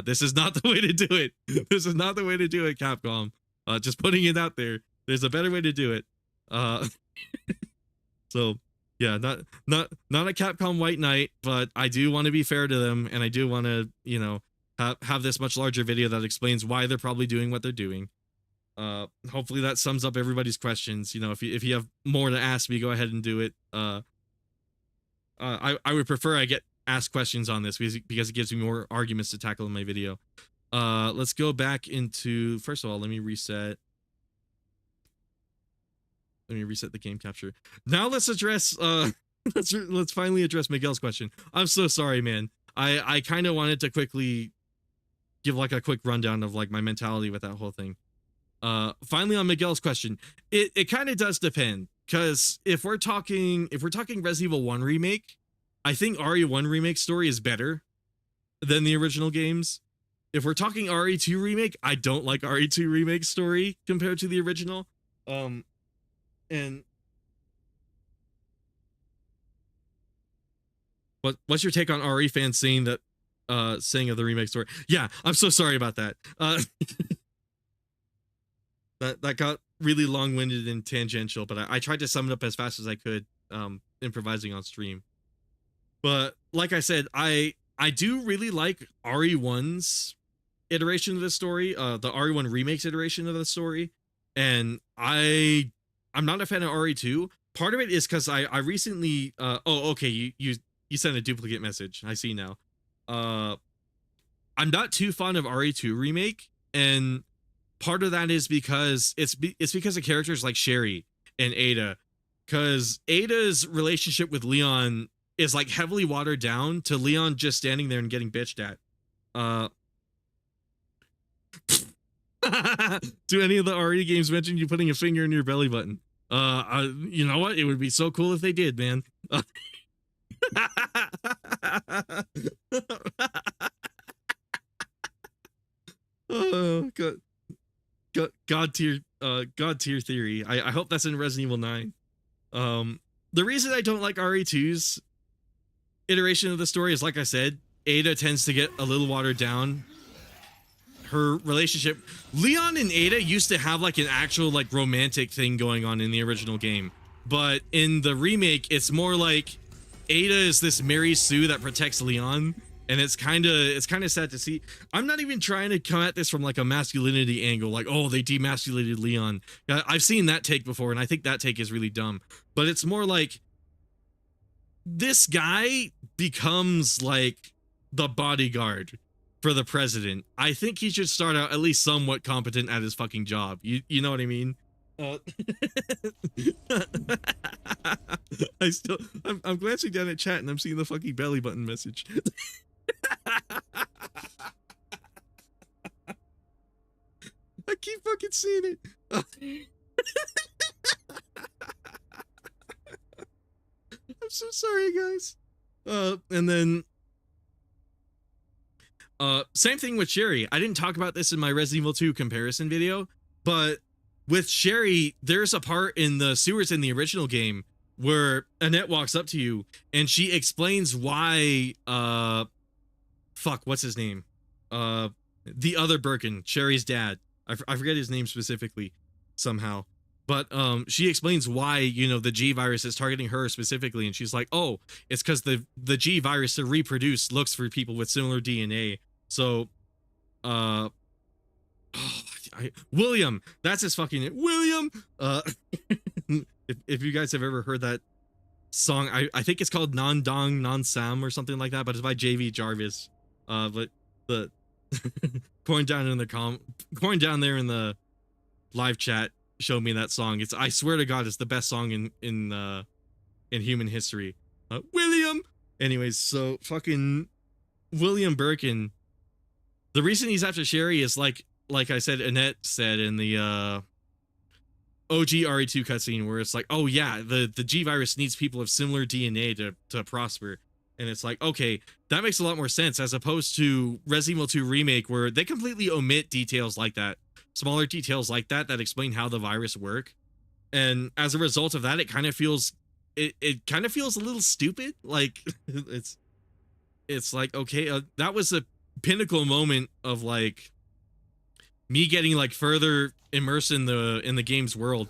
This is not the way to do it. This is not the way to do it, Capcom. Just putting it out there. There's a better way to do it. So yeah, not a Capcom white knight, but I do want to be fair to them, and I do want to, you know, have this much larger video that explains why they're probably doing what they're doing. Hopefully that sums up everybody's questions. You know, if you have more to ask me, go ahead and do it. I would prefer I get asked questions on this because it gives me more arguments to tackle in my video. Let's go back into, first of all, let me reset the game capture. Now let's address let's finally address Miguel's question. I'm so sorry, man. I kind of wanted to quickly give like a quick rundown of like my mentality with that whole thing. Finally on Miguel's question, it kind of does depend, because if we're talking Resident Evil 1 remake, I think RE1 remake story is better than the original games. If we're talking RE2 remake, I don't like RE2 remake story compared to the original. And what's your take on RE fans saying that saying of the remake story? Yeah, I'm so sorry about that. That got really long-winded and tangential, but I tried to sum it up as fast as I could, improvising on stream. But like I said, I do really like RE1's iteration of the story, the RE1 remake's iteration of the story, and I'm not a fan of RE2. Part of it is because I recently oh, okay, you sent a duplicate message. I see now. I'm not too fond of RE2 remake, and part of that is because it's because of characters like Sherry and Ada, because Ada's relationship with Leon is like heavily watered down to Leon just standing there and getting bitched at. Do any of the RE games mention you putting a finger in your belly button? You know what? It would be so cool if they did, man. Oh god. God tier theory. I hope that's in Resident Evil 9. The reason I don't like RE2's iteration of the story is, like I said, Ada tends to get a little watered down. Her relationship, Leon and Ada used to have like an actual like romantic thing going on in the original game, but in the remake it's more like Ada is this Mary Sue that protects Leon, and it's kind of sad to see. I'm not even trying to come at this from like a masculinity angle, like, oh, they demasculated Leon. I've seen that take before, and I think that take is really dumb. But it's more like this guy becomes like the bodyguard for the president. I think he should start out at least somewhat competent at his fucking job. You know what I mean? I'm glancing down at chat and I'm seeing the fucking belly button message. I keep fucking seeing it. I'm so sorry, guys. And then same thing with Sherry. I didn't talk about this in my Resident Evil 2 comparison video, but with Sherry, there's a part in the sewers in the original game where Annette walks up to you and she explains why fuck, what's his name? The other Birkin, Sherry's dad. I forget his name specifically somehow. But she explains why, you know, the G virus is targeting her specifically, and she's like, oh, it's because the G virus to reproduce looks for people with similar DNA. So William, that's his fucking name. William. If you guys have ever heard that song, I think it's called Non Dong Non Sam or something like that, but it's by JV Jarvis. But the Corn down there in the live chat showed me that song. It's, I swear to God, it's the best song in human history. William. Anyways, so fucking William Birkin. The reason he's after Sherry is like I said, Annette said in the OG RE2 cutscene, where it's like, oh yeah, the G virus needs people of similar DNA to prosper. And it's like, okay, that makes a lot more sense as opposed to Resident Evil 2 Remake, where they completely omit details like that, smaller details like that explain how the virus work. And as a result of that, it kind of feels a little stupid. Like it's like, okay, that was a pinnacle moment of like me getting like further immersed in the game's world,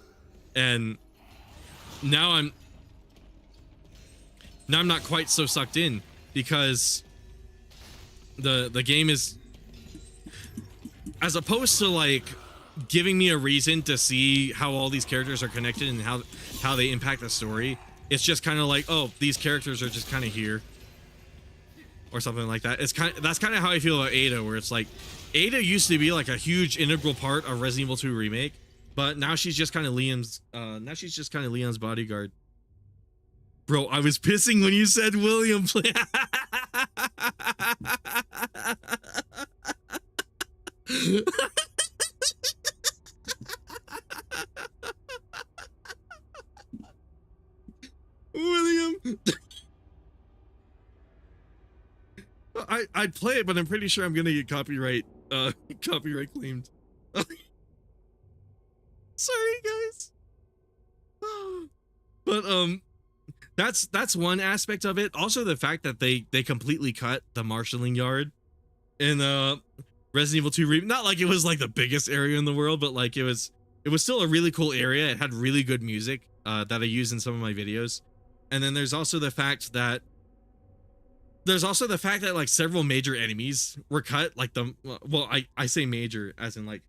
and now I'm not quite so sucked in, because the game is, as opposed to like giving me a reason to see how all these characters are connected and how they impact the story, it's just kind of like, oh, these characters are just kind of here or something like that. That's kind of how I feel about Ada, where it's like Ada used to be like a huge integral part of Resident Evil 2 Remake, but now she's just kind of Leon's bodyguard. Bro, I was pissing when you said William. William. I'd play it, but I'm pretty sure I'm gonna get copyright claimed. Sorry, guys. But that's one aspect of it. Also, the fact that they completely cut the marshalling yard in Resident Evil 2 Remake. Not like it was like the biggest area in the world, but like it was still a really cool area. It had really good music that I use in some of my videos. And then there's also the fact that like several major enemies were cut. Like I say major as in like,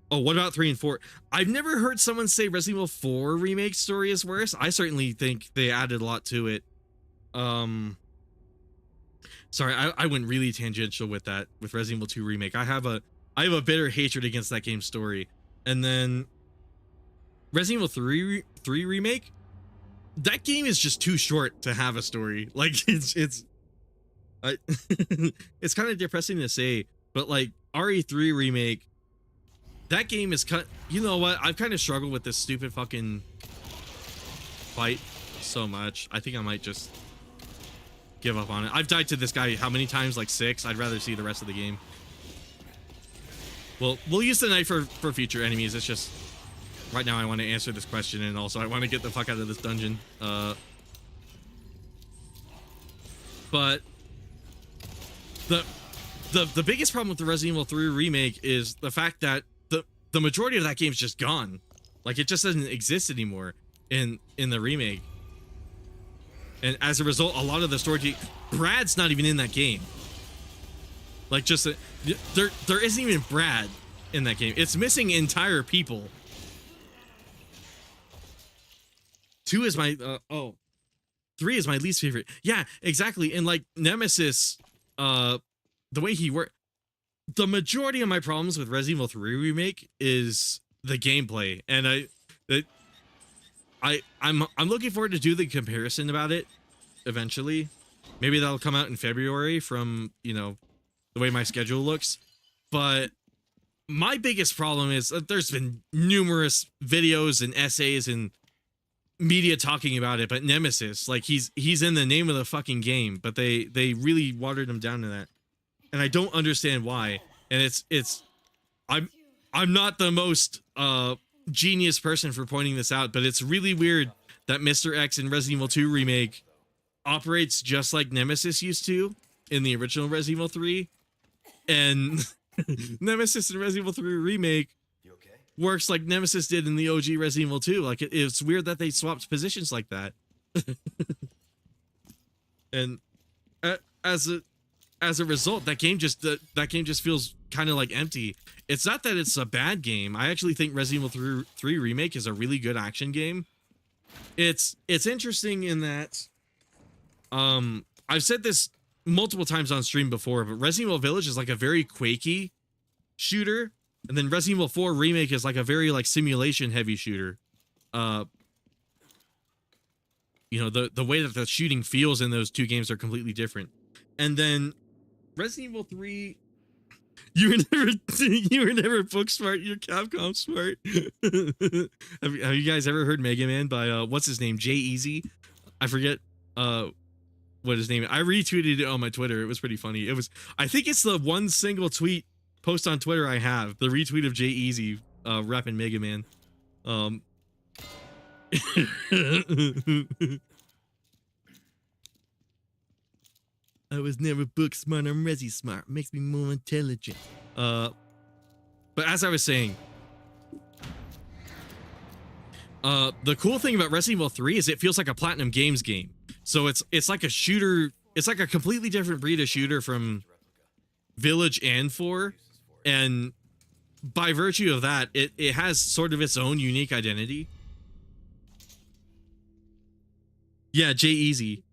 oh, what about 3 and 4? I've never heard someone say Resident Evil 4 Remake story is worse. I certainly think they added a lot to it. Sorry, I went really tangential with that, with Resident Evil 2 Remake. I have a bitter hatred against that game's story. And then Resident Evil 3 Remake, that game is just too short to have a story. Like it's kind of depressing to say, but like RE3 Remake, that game is cut. You know what? I've kind of struggled with this stupid fucking fight so much. I think I might just give up on it. I've died to this guy how many times? Like 6. I'd rather see the rest of the game. Well, we'll use the knife for future enemies. It's just right now I want to answer this question, and also I want to get the fuck out of this dungeon. But the biggest problem with the Resident Evil 3 Remake is the fact that the majority of that game's just gone. Like, it just doesn't exist anymore in the remake. And as a result, a lot of the story, Brad's not even in that game. Like, just there isn't even Brad in that game. It's missing entire people. 2 is my 3 is my least favorite. Yeah, exactly. And like Nemesis, the way he worked, the majority of my problems with Resident Evil 3 Remake is the gameplay, and I'm looking forward to do the comparison about it eventually. Maybe that'll come out in February from, you know, the way my schedule looks. But my biggest problem is that there's been numerous videos and essays and media talking about it, but Nemesis, like, he's in the name of the fucking game, but they really watered him down to that. And I don't understand why. And I'm not the most genius person for pointing this out, but it's really weird that Mr. X in Resident Evil 2 Remake operates just like Nemesis used to in the original Resident Evil 3, and Nemesis in Resident Evil 3 Remake works like Nemesis did in the OG Resident Evil 2. Like, it's weird that they swapped positions like that. And as a result, that game just feels kind of like empty. It's not that it's a bad game. I actually think Resident Evil 3 Remake is a really good action game. It's interesting in that I've said this multiple times on stream before, but Resident Evil Village is like a very quakey shooter, and then Resident Evil 4 Remake is like a very like simulation heavy shooter. You know, the way that the shooting feels in those two games are completely different. And then Resident Evil 3, you were never book smart, you're Capcom smart. Have you guys ever heard Mega Man by what's his name? J-Eazy? I forget what his name is. I retweeted it on my Twitter. It was pretty funny. I think it's the one single post on Twitter I have, the retweet of J-Eazy rapping Mega Man. I was never book smart, I'm Resi smart. Makes me more intelligent. But as I was saying, the cool thing about Resident Evil 3 is it feels like a Platinum Games game. So it's like a shooter, it's like a completely different breed of shooter from Village and 4. And by virtue of that, it has sort of its own unique identity. Yeah, J-Eazy.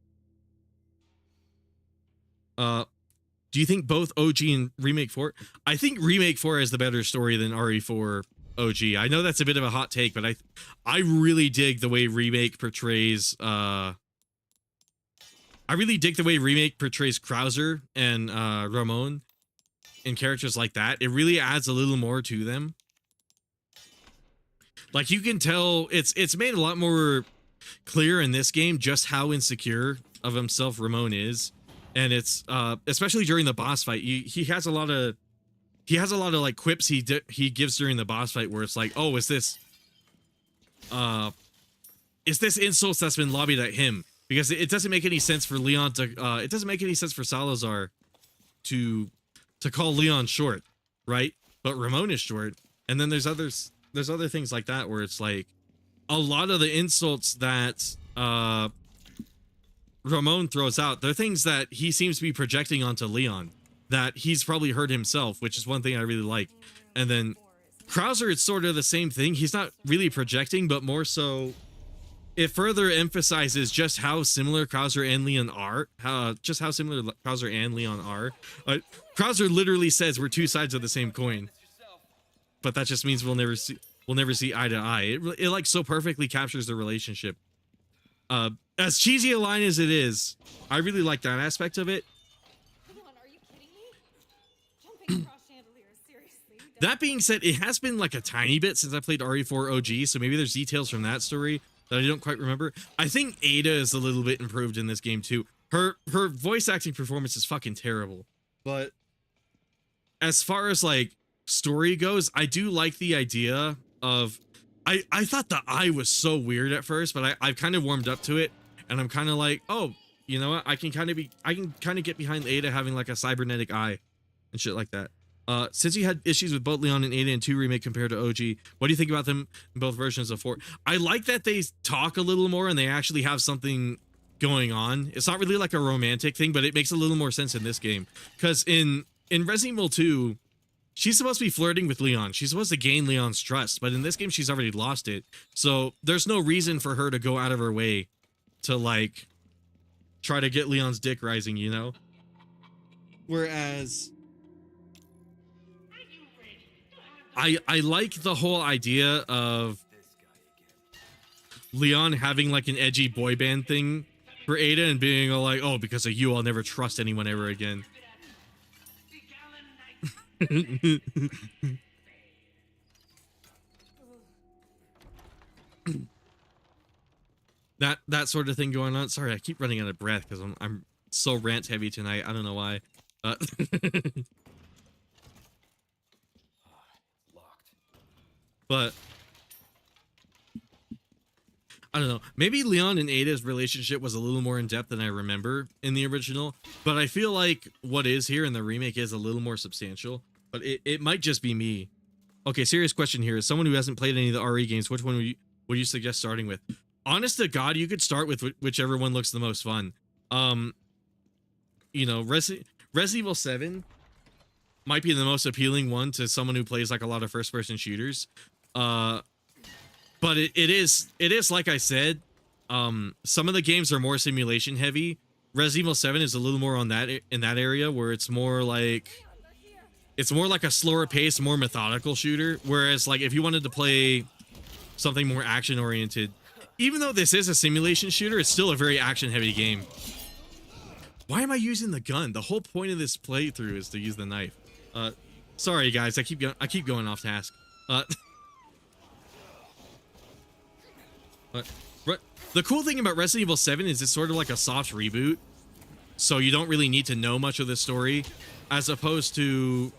Do you think both OG and Remake 4? I think Remake 4 has the better story than RE4 OG. I know that's a bit of a hot take, but I really dig the way Remake portrays Krauser and Ramon and characters like that. It really adds a little more to them. Like, you can tell it's made a lot more clear in this game just how insecure of himself Ramon is. And it's especially during the boss fight, he has a lot of like quips he gives during the boss fight where it's like, oh, is this insults that's been lobbied at him? Because it doesn't make any sense for Leon to it doesn't make any sense for Salazar to call Leon short, right? But Ramon is short. And then there's other things like that where it's like a lot of the insults that Ramon throws out, they're things that he seems to be projecting onto Leon that he's probably heard himself, which is one thing I really like. And then Krauser, it's sort of the same thing. He's not really projecting, but more so it further emphasizes just how similar Krauser and Leon are. Krauser literally says we're two sides of the same coin, but that just means we'll never see eye to eye. It like so perfectly captures the relationship. As cheesy a line as it is, I really like that aspect of it. Come on, are you kidding me? Jumping across chandeliers, seriously. That being said, it has been like a tiny bit since I played RE4 OG, so maybe there's details from that story that I don't quite remember. I think Ada is a little bit improved in this game too. Her voice acting performance is fucking terrible. But as far as like story goes, I do like the idea of I thought the eye was so weird at first, but I've kind of warmed up to it, and I'm kind of like, oh, you know what? I can kind of get behind Ada having like a cybernetic eye and shit like that. Since you had issues with both Leon and Ada in 2 Remake compared to OG, what do you think about them in both versions of 4? I like that they talk a little more and they actually have something going on. It's not really like a romantic thing, but it makes a little more sense in this game. Because in Resident Evil 2, she's supposed to be flirting with Leon. She's supposed to gain Leon's trust, but in this game, she's already lost it. So there's no reason for her to go out of her way to, like, try to get Leon's dick rising, you know? Whereas I like the whole idea of Leon having like an edgy boy band thing for Ada and being all like, oh, because of you, I'll never trust anyone ever again. that sort of thing going on. Sorry, I keep running out of breath because I'm so rant heavy tonight. I don't know why. But I don't know. Maybe Leon and Ada's relationship was a little more in depth than I remember in the original, but I feel like what is here in the remake is a little more substantial. But it might just be me. Okay, serious question here. As someone who hasn't played any of the RE games, which one would you suggest starting with? Honest to God, you could start with whichever one looks the most fun. You know, Resident Evil 7 might be the most appealing one to someone who plays like a lot of first-person shooters. But it is like I said, some of the games are more simulation heavy. Resident Evil 7 is a little more on that in that area where it's more like a slower pace, more methodical shooter. Whereas like if you wanted to play something more action oriented, even though this is a simulation shooter, it's still a very action heavy game. Why am I using the gun? The whole point of this playthrough is to use the knife. Sorry guys, I keep going off task. But the cool thing about Resident Evil 7 is it's sort of like a soft reboot, so you don't really need to know much of the story, as opposed to,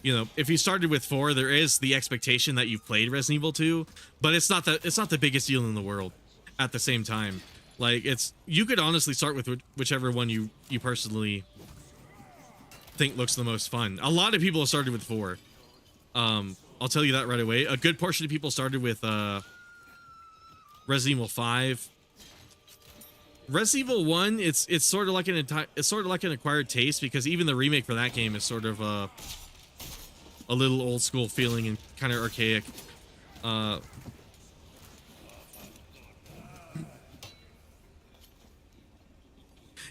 you know, if you started with 4, there is the expectation that you've played Resident Evil 2, but it's not the biggest deal in the world. At the same time, like you could honestly start with whichever one you personally think looks the most fun. A lot of people have started with 4. I'll tell you that right away. A good portion of people started with Resident Evil 5. Resident Evil 1, it's sort of like an acquired taste, because even the remake for that game is sort of a little old school feeling and kind of archaic.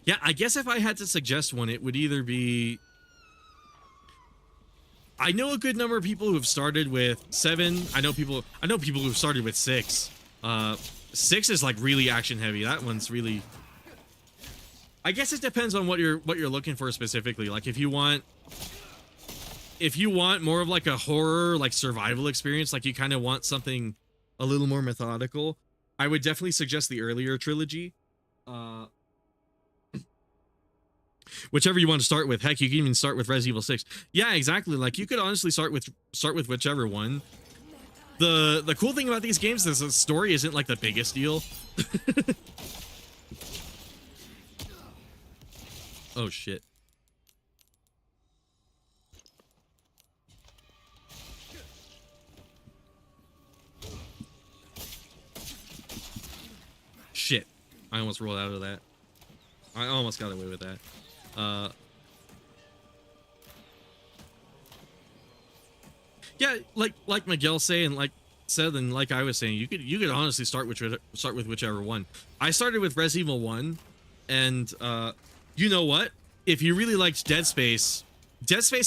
Yeah, I guess if I had to suggest one, it would either be, I know a good number of people who have started with 7. I know people who've started with 6. 6 is like really action heavy. That one's really, I guess it depends on what you're looking for specifically. Like if you want more of like a horror, like survival experience, like you kind of want something a little more methodical, I would definitely suggest the earlier trilogy. Whichever you want to start with. Heck, you can even start with Resident Evil 6. Yeah, exactly. Like you could honestly start with whichever one. The cool thing about these games is the story isn't like the biggest deal. Oh shit. Shit. I almost rolled out of that. I almost got away with that. Yeah, like Miguel said, and like I was saying, you could honestly start with whichever one. I started with Resident Evil 1, and you know what? If you really liked Dead Space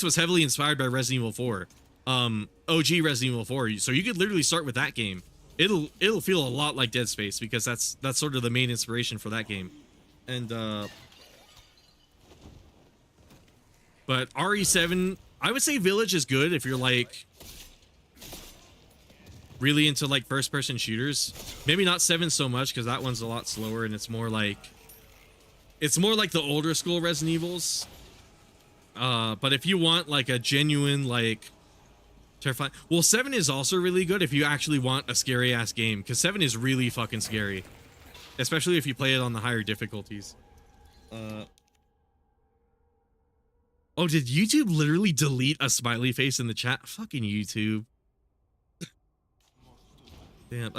was heavily inspired by Resident Evil 4. OG Resident Evil 4. So you could literally start with that game. It'll feel a lot like Dead Space, because that's sort of the main inspiration for that game. And but RE7, I would say Village is good if you're like really into like first person shooters. Maybe not 7 so much, because that one's a lot slower and it's more like the older school Resident Evils. But if you want like a genuine like terrifying, well, 7 is also really good if you actually want a scary ass game, because 7 is really fucking scary, especially if you play it on the higher difficulties. Oh, did YouTube literally delete a smiley face in the chat? Fucking YouTube. Damn,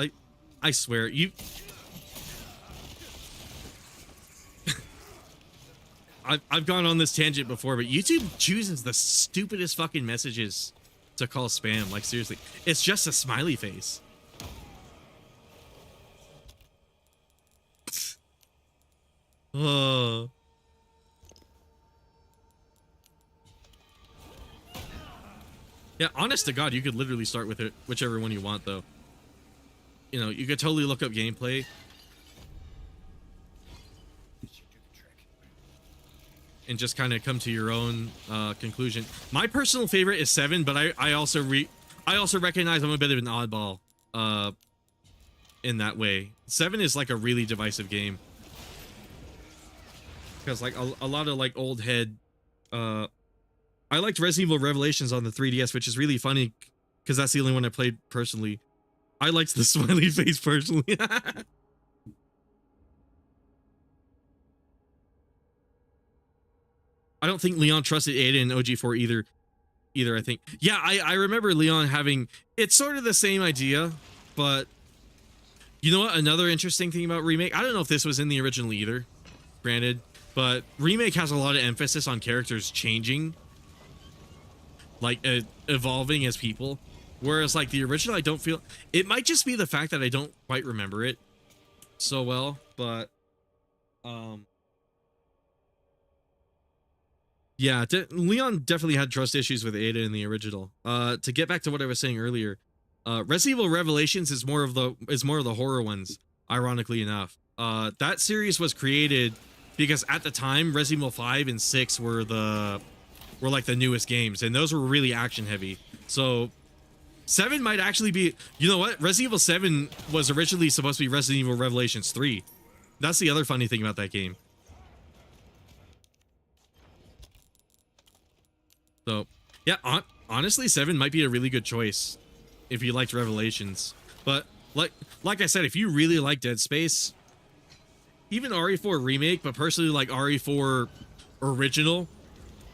I swear, I've gone on this tangent before, but YouTube chooses the stupidest fucking messages to call spam. Like, seriously, it's just a smiley face. Oh. Yeah, honest to God, you could literally start with it, whichever one you want, though. You know, you could totally look up gameplay. And just kind of come to your own conclusion. My personal favorite is 7, but I also recognize I'm a bit of an oddball in that way. 7 is like a really divisive game. Because like a lot of like old head I liked Resident Evil Revelations on the 3DS, which is really funny because that's the only one I played personally. I liked the smiley face personally. I don't think Leon trusted Ada in OG4 either, I think. Yeah, I remember Leon having... It's sort of the same idea, but... You know what? Another interesting thing about Remake... I don't know if this was in the original either, granted, but Remake has a lot of emphasis on characters changing. Like, evolving as people. Whereas, like, the original, I don't feel... It might just be the fact that I don't quite remember it so well, but... Yeah, Leon definitely had trust issues with Ada in the original. To get back to what I was saying earlier, Resident Evil Revelations is more of the horror ones, ironically enough. That series was created because at the time, Resident Evil 5 and 6 were like the newest games, and those were really action heavy. So 7 might actually be, you know what? Resident Evil 7 was originally supposed to be Resident Evil Revelations 3. That's the other funny thing about that game. So, yeah, honestly, 7 might be a really good choice if you liked Revelations. But like I said, if you really like Dead Space, even RE4 Remake, but personally like RE4 Original,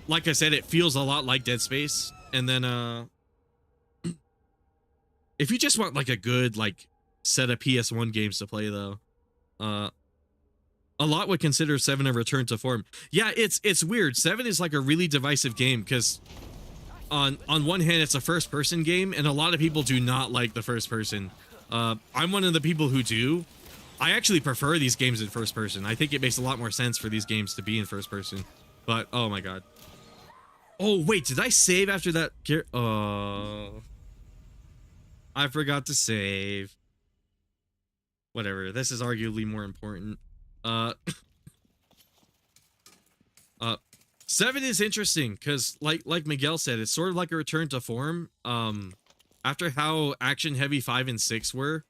like I said, it feels a lot like Dead Space. And then if you just want like a good like set of PS1 games to play though, a lot would consider 7 a return to form. Yeah, it's weird. 7 is like a really divisive game because on one hand it's a first person game and a lot of people do not like the first person. I'm one of the people who do. I actually prefer these games in first person. I think it makes a lot more sense for these games to be in first person. But oh my god. Oh wait, did I save after that? Oh, I forgot to save. Whatever, this is arguably more important. 7 is interesting because like Miguel said, it's sort of like a return to form. After how action heavy 5 and 6 were,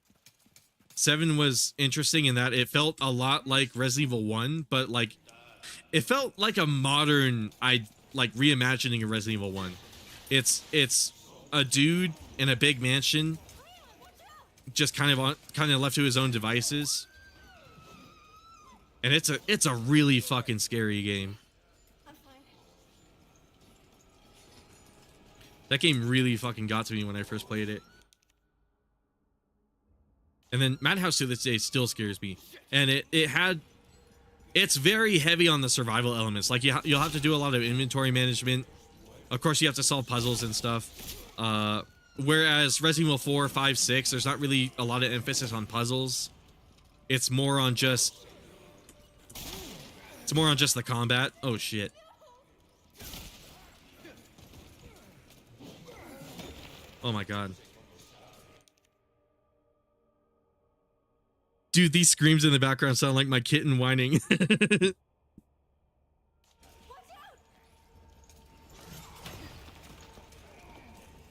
7 was interesting in that it felt a lot like Resident Evil 1, but like it felt like a modern reimagining of Resident Evil 1. It's a dude in a big mansion just kind of left to his own devices. And it's a really fucking scary game. I'm fine. That game really fucking got to me when I first played it. And then Madhouse to this day still scares me. And it's very heavy on the survival elements. Like you'll have to do a lot of inventory management. Of course, you have to solve puzzles and stuff. Whereas Resident Evil 4, 5, 6, there's not really a lot of emphasis on puzzles. It's more on just the combat. Oh shit. Oh my god. Dude, these screams in the background sound like my kitten whining.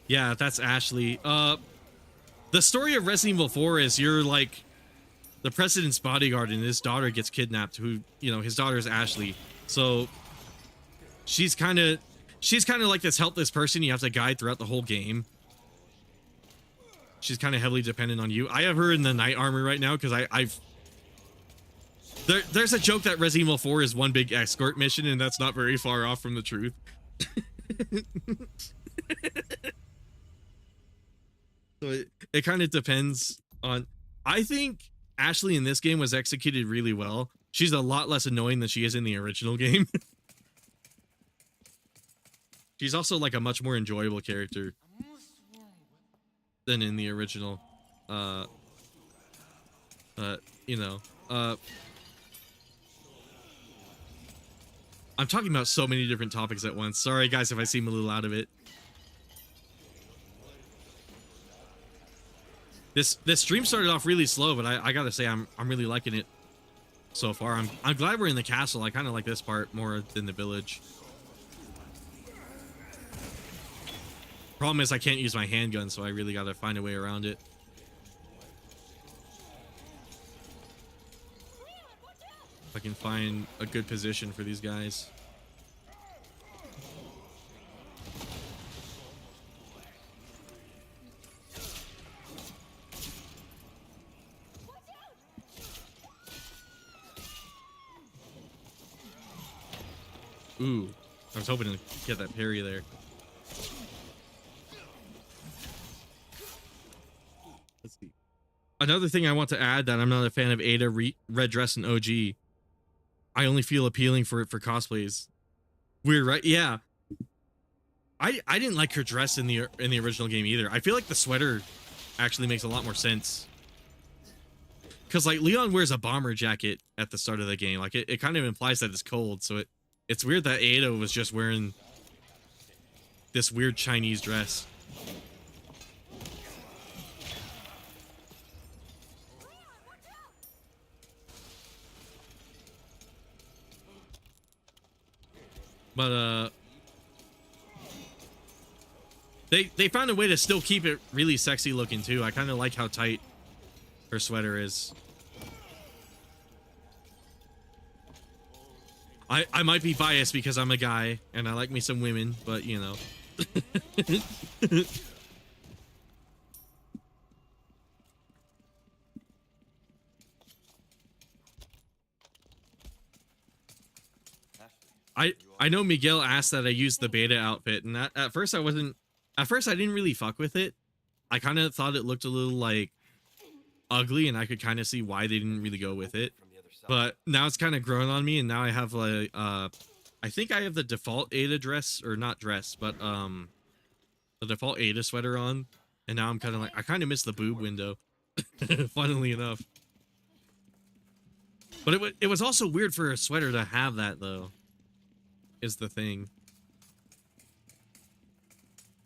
Yeah, that's Ashley. The story of Resident Evil 4 is you're like the president's bodyguard and his daughter gets kidnapped, who, you know, his daughter is Ashley. So she's kind of like this helpless person you have to guide throughout the whole game. She's kind of heavily dependent on you. I have her in the knight armor right now because there's a joke that Resident Evil 4 is one big escort mission, and that's not very far off from the truth. So it kind of depends on... I think Ashley in this game was executed really well. She's a lot less annoying than she is in the original game. She's also like a much more enjoyable character than in the original. You know, I'm talking about so many different topics at once. Sorry guys if I seem a little out of it. This stream started off really slow, but I gotta say I'm really liking it so far. I'm glad we're in the castle. I kind of like this part more than the village. Problem is I can't use my handgun, so I really gotta find a way around it. If I can find a good position for these guys. Ooh, I was hoping to get that parry there. Let's see. Another thing I want to add that I'm not a fan of Ada red dress and OG. I only feel appealing for it for cosplays. Weird, right? Yeah. I didn't like her dress in the original game either. I feel like the sweater actually makes a lot more sense. Cause like Leon wears a bomber jacket at the start of the game. Like it kind of implies that it's cold, so it's weird that Ada was just wearing this weird Chinese dress. But they found a way to still keep it really sexy looking too. I kind of like how tight her sweater is. I might be biased because I'm a guy and I like me some women, but you know. I know Miguel asked that I use the beta outfit, and at first I didn't really fuck with it. I kind of thought it looked a little like ugly, and I could kind of see why they didn't really go with it. But now it's kind of grown on me, and now I have like I think I have the default Ada dress, or not dress, but the default Ada sweater on, and now I'm kind of like I kind of miss the boob window. Funnily enough. But it was also weird for a sweater to have that though. Is the thing.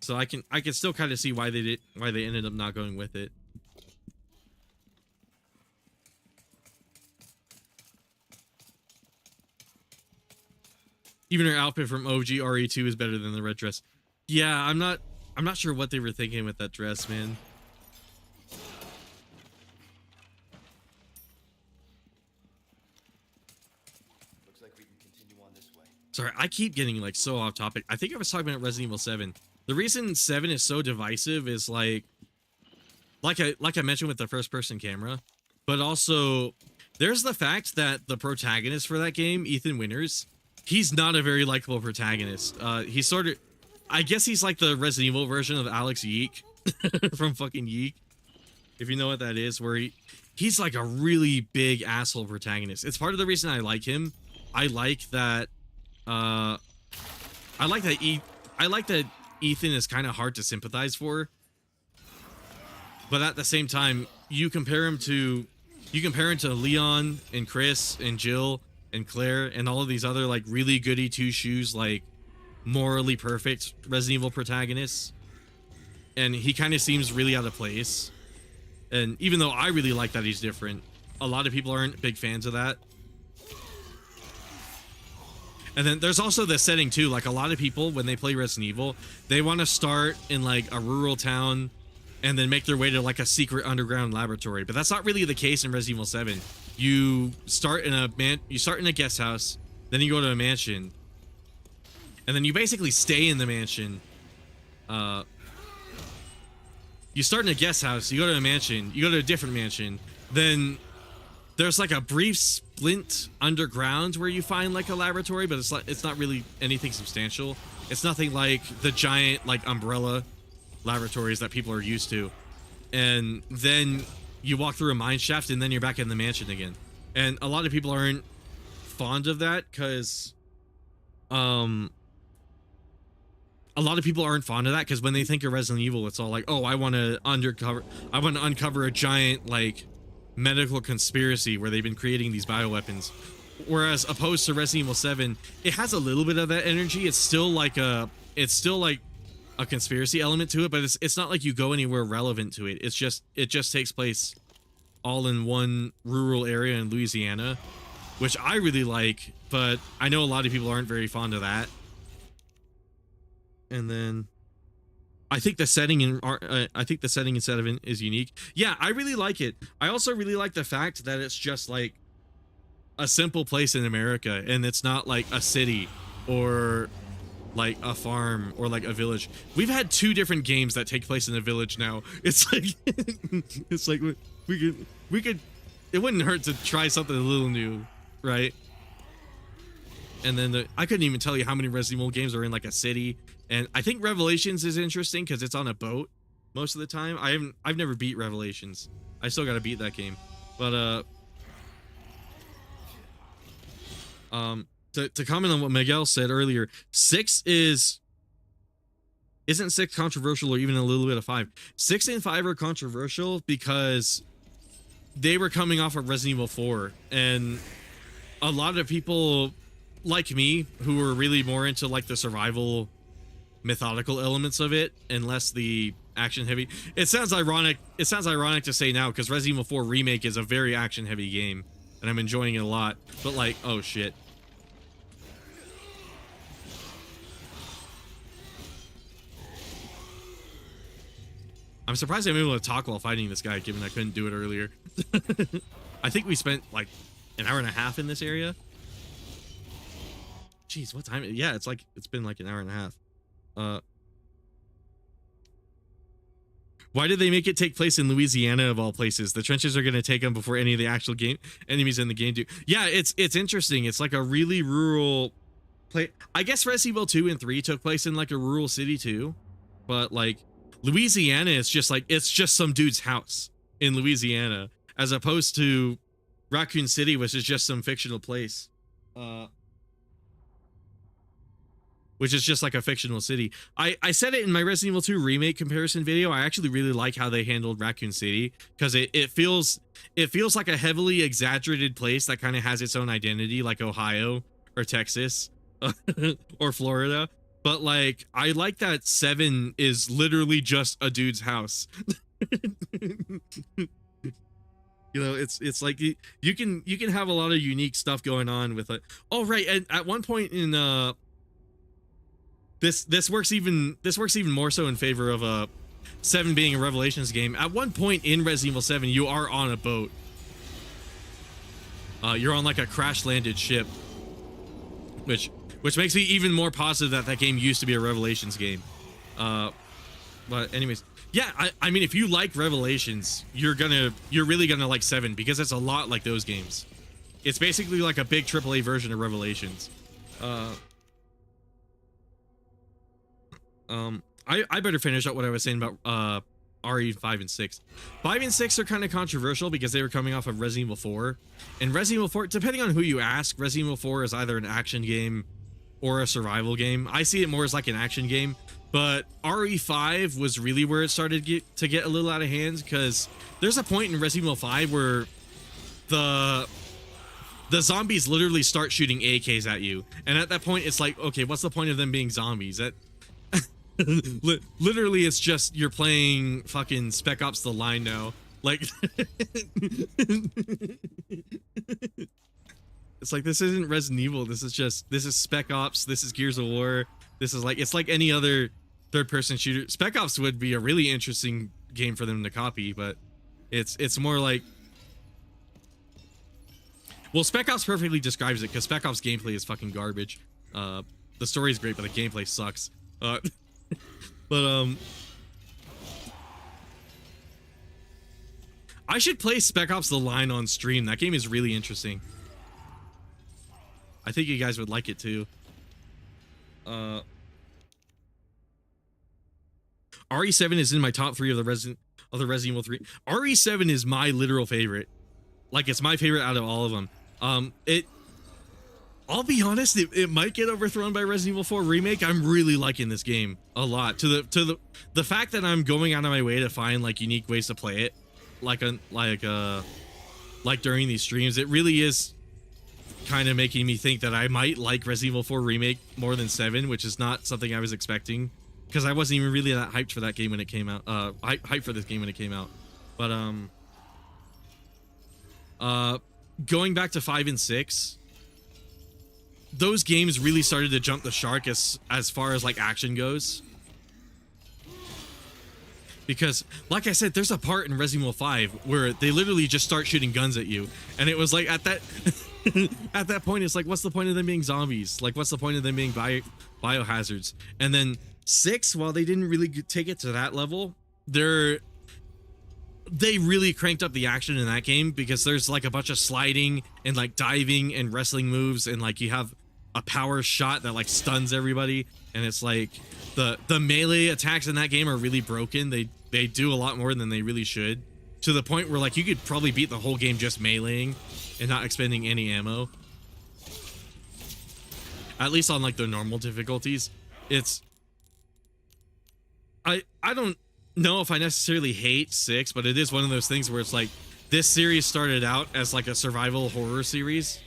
So I can still kind of see why they ended up not going with it. Even her outfit from OG RE2 is better than the red dress. Yeah, I'm not sure what they were thinking with that dress, man. Looks like we can continue on this way. Sorry, I keep getting like so off topic. I think I was talking about Resident Evil 7. The reason 7 is so divisive is like I mentioned with the first person camera, but also there's the fact that the protagonist for that game, Ethan Winters, he's not a very likable protagonist. He's sort of, I guess he's like the Resident Evil version of Alex Yeek from fucking Yeek, if you know what that is, where he's like a really big asshole protagonist. It's part of the reason I like him. I like that Ethan is kind of hard to sympathize for, but at the same time, you compare him to Leon and Chris and Jill and Claire and all of these other like really goody two shoes, like morally perfect Resident Evil protagonists, and he kind of seems really out of place. And even though I really like that he's different, a lot of people aren't big fans of that. And then there's also the setting too. Like a lot of people, when they play Resident Evil, they want to start in like a rural town and then make their way to like a secret underground laboratory. But that's not really the case in Resident Evil 7. You start in a guest house, then you go to a mansion, and then you basically stay in the mansion. You start in a guest house, you go to a mansion, you go to a different mansion, then there's like a brief splint underground where you find like a laboratory, but it's not really anything substantial. It's nothing like the giant like umbrella laboratories that people are used to. And then you walk through a mine shaft and then you're back in the mansion again. And a lot of people aren't fond of that because a lot of people aren't fond of that because when they think of Resident Evil, it's all like, oh, I want to uncover a giant like medical conspiracy where they've been creating these bioweapons. Whereas opposed to Resident Evil 7, it has a little bit of that energy. It's still like a conspiracy element to it, but it's not like you go anywhere relevant to it. It just takes place all in one rural area in Louisiana, which I really like, but I know a lot of people aren't very fond of that. And then I think the setting in 7 is unique. Yeah, I really like it. I also really like the fact that it's just like a simple place in America, and it's not like a city or like a farm or like a village. We've had 2 different games that take place in a village now. It's like it's like we could it wouldn't hurt to try something a little new, right? And then I couldn't even tell you how many Resident Evil games are in like a city. And I think Revelations is interesting because it's on a boat most of the time. I've never beat Revelations. I still got to beat that game. But to comment on what Miguel said earlier, 6 isn't 6 controversial or even a little bit of 5. 6 and 5 are controversial because they were coming off of Resident Evil 4, and a lot of people like me who were really more into like the survival methodical elements of it and less the action heavy. It sounds ironic to say now because Resident Evil 4 Remake is a very action heavy game and I'm enjoying it a lot, but like, oh shit. I'm surprised I'm able to talk while fighting this guy, given I couldn't do it earlier. I think we spent like an hour and a half in this area. Jeez, what time? Yeah, it's been like an hour and a half. Why did they make it take place in Louisiana of all places? The trenches are going to take them before any of the actual enemies in the game do. Yeah, it's interesting. It's like a really rural place. I guess Resident Evil 2 and 3 took place in like a rural city too, but like Louisiana is just like, it's just some dude's house in Louisiana, as opposed to Raccoon City, which is just some fictional place. Which is just like a fictional city. I said it in my Resident Evil 2 Remake comparison video. I actually really like how they handled Raccoon City because it feels like a heavily exaggerated place that kind of has its own identity, like Ohio or Texas or Florida. But like, I like that 7 is literally just a dude's house. You know, it's like you can have a lot of unique stuff going on with it. Oh right, and at one point in this works even more so in favor of 7 being a Revelations game. At one point in Resident Evil 7, you are on a boat. You're on like a crash landed ship, which makes me even more positive that game used to be a Revelations game. But anyways, yeah, I mean, if you like Revelations, you're really gonna like 7 because it's a lot like those games. It's basically like a big AAA version of Revelations. I better finish up what I was saying about RE5 and 6. 5 and 6 are kind of controversial because they were coming off of Resident Evil 4. And Resident Evil 4, depending on who you ask, Resident Evil 4 is either an action game or a survival game. I see it more as like an action game, but RE5 was really where it started to get a little out of hand, because there's a point in Resident Evil 5 where the zombies literally start shooting AKs at you. And at that point, it's like, okay, what's the point of them being zombies? That literally, it's just you're playing fucking Spec Ops: The Line now. Like, it's like, this isn't Resident Evil. This is Spec Ops. This is Gears of War. This is like, it's like any other third-person shooter. Spec Ops would be a really interesting game for them to copy, but it's more like, well, Spec Ops perfectly describes it because Spec Ops gameplay is fucking garbage. The story is great, but the gameplay sucks. But I should play Spec Ops: The Line on stream. That game is really interesting. I think you guys would like it too. RE7 is in my top 3 of the Resident Evil 3. RE7 is my literal favorite. Like, it's my favorite out of all of them. I'll be honest, it might get overthrown by Resident Evil 4 Remake. I'm really liking this game a lot. To the fact that I'm going out of my way to find like unique ways to play it, like during these streams, it really is kind of making me think that I might like Resident Evil 4 Remake more than 7, which is not something I was expecting, because I wasn't even really that hyped for that game when it came out. Hyped for this game when it came out. But going back to 5 and 6, those games really started to jump the shark as far as like action goes. Because, like I said, there's a part in Resident Evil 5 where they literally just start shooting guns at you, and it was like at that at that point, it's like, what's the point of them being zombies? Like, what's the point of them being biohazards? And then 6, while they didn't really take it to that level, they really cranked up the action in that game, because there's like a bunch of sliding and like diving and wrestling moves, and like you have a power shot that like stuns everybody, and it's like the melee attacks in that game are really broken. They do a lot more than they really should, to the point where like you could probably beat the whole game just meleeing and not expending any ammo, at least on like the normal difficulties. It's I don't know if I necessarily hate 6, but it is one of those things where it's like, this series started out as like a survival horror series.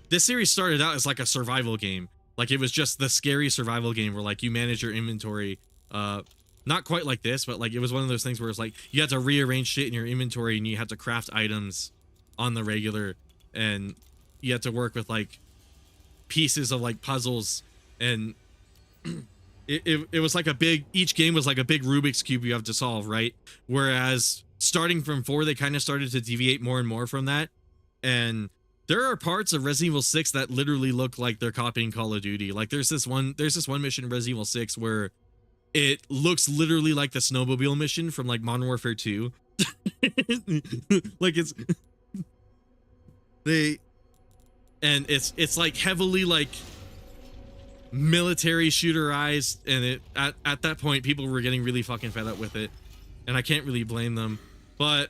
This series started out as like a survival game. Like, it was just the scary survival game where like you manage your inventory. Not quite like this, but like it was one of those things where it's like you had to rearrange shit in your inventory, and you had to craft items on the regular, and you had to work with like pieces of like puzzles, and it was like each game was like a big Rubik's Cube you have to solve, right? Whereas starting from 4, they kind of started to deviate more and more from that. And there are parts of Resident Evil 6 that literally look like they're copying Call of Duty. Like there's this one mission in Resident Evil 6 where it looks literally like the snowmobile mission from like Modern Warfare 2. Like it's like heavily like military shooterized, and at that point people were getting really fucking fed up with it, and I can't really blame them. But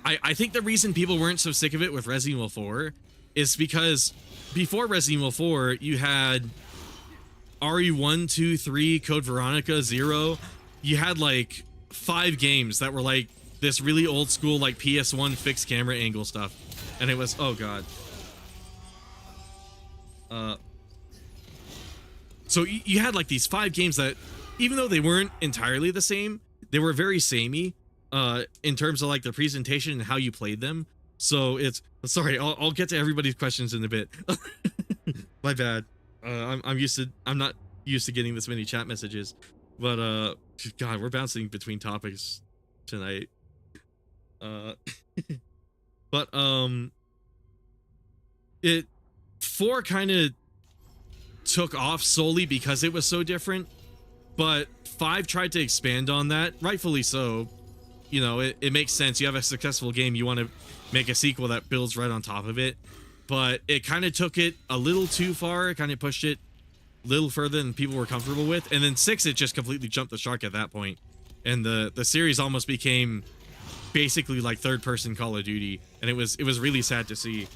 I think the reason people weren't so sick of it with Resident Evil 4 is because before Resident Evil 4 you had RE1, 2, 3, Code Veronica, 0. You had like 5 games that were like this really old school like PS1 fixed camera angle stuff, and it was, oh god. So you had like these 5 games that, even though they weren't entirely the same, they were very samey in terms of like the presentation and how you played them. So it's, sorry, I'll get to everybody's questions in a bit. My bad. I'm not used to getting this many chat messages, but god, we're bouncing between topics tonight. But it 4 kind of took off solely because it was so different, but 5 tried to expand on that, rightfully so. You know, it makes sense. You have a successful game, you want to make a sequel that builds right on top of it. But it kind of took it a little too far. It kind of pushed it a little further than people were comfortable with. And then 6, it just completely jumped the shark at that point. And the series almost became basically like third-person Call of Duty, and it was really sad to see.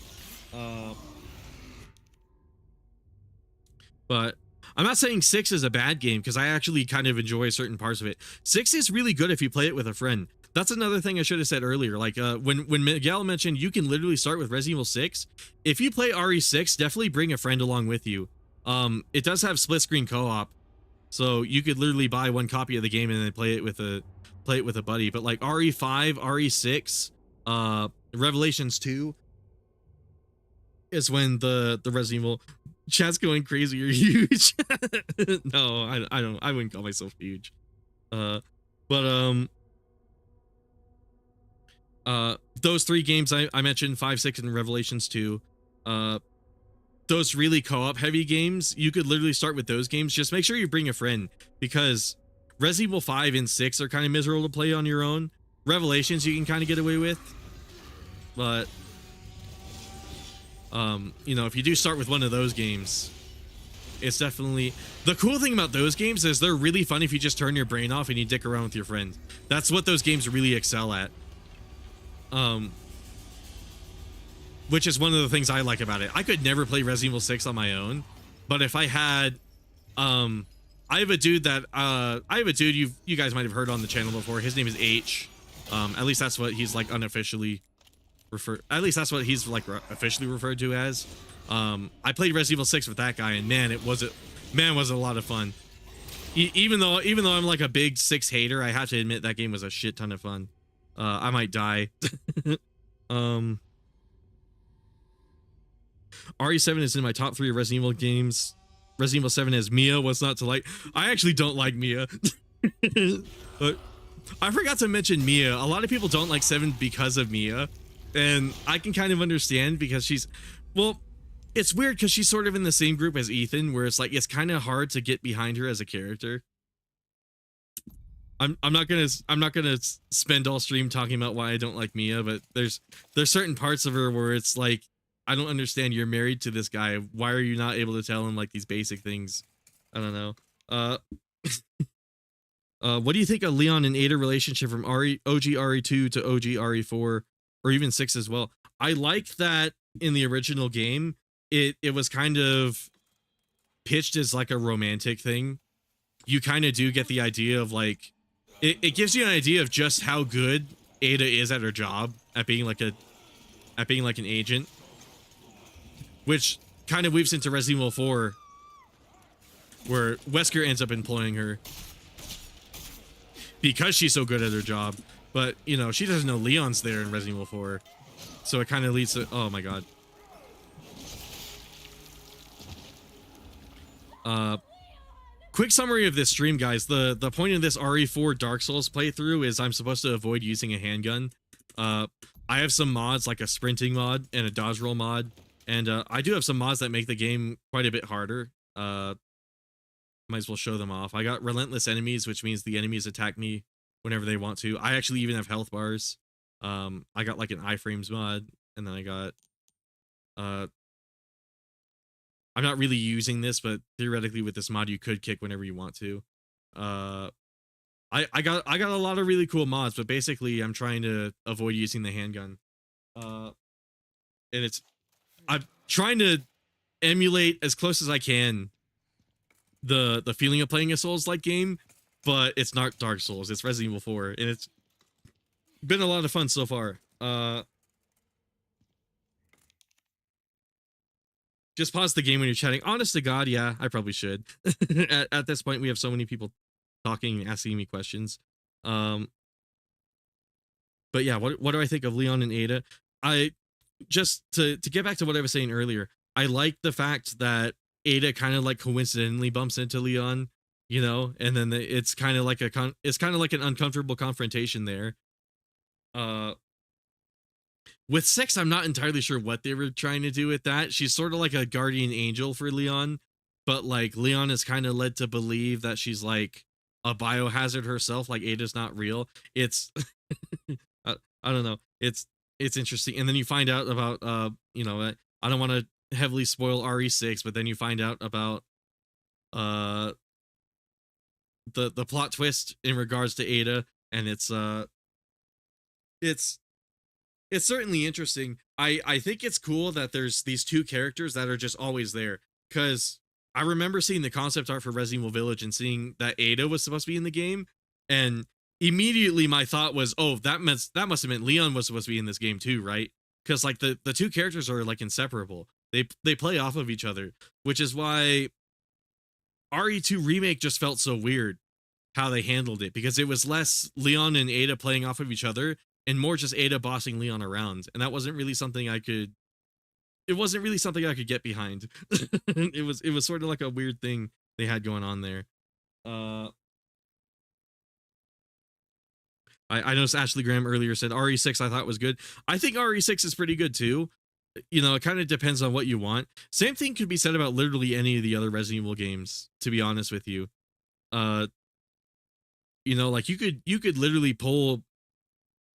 But I'm not saying 6 is a bad game, because I actually kind of enjoy certain parts of it. 6 is really good if you play it with a friend. That's another thing I should have said earlier. Like when Miguel mentioned you can literally start with Resident Evil 6. If you play RE6, definitely bring a friend along with you. It does have split screen co-op, so you could literally buy one copy of the game and then play it with a buddy. But like RE5, RE6, Revelations 2 is when the Resident Evil chat's going crazy. You're huge. No, I don't. I wouldn't call myself huge. Those 3 games I mentioned, 5, 6, and Revelations 2, those really co-op heavy games, you could literally start with those games. Just make sure you bring a friend, because Resident Evil 5 and 6 are kind of miserable to play on your own. Revelations you can kind of get away with, but you know, if you do start with one of those games, it's definitely, the cool thing about those games is they're really fun if you just turn your brain off and you dick around with your friends. That's what those games really excel at. which is one of the things I like about it. I could never play Resident Evil 6 on my own, but if I had, I have a dude that, you guys might have heard on the channel before. His name is H. At least that's what he's like unofficially officially referred to as. I played Resident Evil 6 with that guy, and man, was it a lot of fun. Even though I'm like a big 6 hater, I have to admit that game was a shit ton of fun. I might die. RE7 is in my top 3 of Resident Evil games. Resident Evil 7 has Mia. What's not to like? I actually don't like Mia. But I forgot to mention Mia. A lot of people don't like 7 because of Mia. And I can kind of understand, because she's, well, it's weird because she's sort of in the same group as Ethan, where it's like, it's kind of hard to get behind her as a character. I'm not gonna spend all stream talking about why I don't like Mia, but there's certain parts of her where it's like, I don't understand. You're married to this guy. Why are you not able to tell him like these basic things? I don't know. What do you think of Leon and Ada relationship from OG RE2 to OG RE4, or even 6 as well? I like that in the original game, it was kind of pitched as like a romantic thing. You kind of do get the idea of like, it gives you an idea of just how good Ada is at her job, at being like an agent, which kind of weaves into Resident Evil 4, where Wesker ends up employing her because she's so good at her job. But, you know, she doesn't know Leon's there in Resident Evil 4. So it kind of leads to, oh my god. Quick summary of this stream, guys. The point of this RE4 Dark Souls playthrough is I'm supposed to avoid using a handgun. I have some mods, like a sprinting mod and a dodge roll mod. And I do have some mods that make the game quite a bit harder. Might as well show them off. I got relentless enemies, which means the enemies attack me whenever they want to. I actually even have health bars. I got like an iframes mod, and then I got I'm not really using this, but theoretically with this mod you could kick whenever you want to. I got a lot of really cool mods, but basically I'm trying to avoid using the handgun. And I'm trying to emulate as close as I can the feeling of playing a Souls-like game, but it's not Dark Souls, it's Resident Evil 4, and it's been a lot of fun so far. Just pause the game when you're chatting. Honest to God, yeah, I probably should. At this point, we have so many people talking and asking me questions. But yeah, what do I think of Leon and Ada? I just to get back to what I was saying earlier, I like the fact that Ada kind of like coincidentally bumps into Leon, you know, and then it's kind of like an uncomfortable confrontation there. With 6, I'm not entirely sure what they were trying to do with that. She's sort of like a guardian angel for Leon, but like Leon is kind of led to believe that she's like a biohazard herself, like Ada's not real. It's I don't know. It's interesting. And then you find out about you know, I don't want to heavily spoil RE6, but then you find out about the plot twist in regards to Ada, and it's certainly interesting. I think it's cool that there's these two characters that are just always there, because I remember seeing the concept art for Resident Evil Village and seeing that Ada was supposed to be in the game, and immediately my thought was, oh, that must have meant Leon was supposed to be in this game too, right? Because like the two characters are like inseparable. They play off of each other, which is why RE2 Remake just felt so weird how they handled it, because it was less Leon and Ada playing off of each other and more just Ada bossing Leon around, and that wasn't really something I could get behind. it was sort of like a weird thing they had going on there. I noticed Ashley Graham earlier said RE6 I thought was good. I think RE6 is pretty good too. You know, it kind of depends on what you want. Same thing could be said about literally any of the other Resident Evil games, to be honest with you. You know, like you could literally pull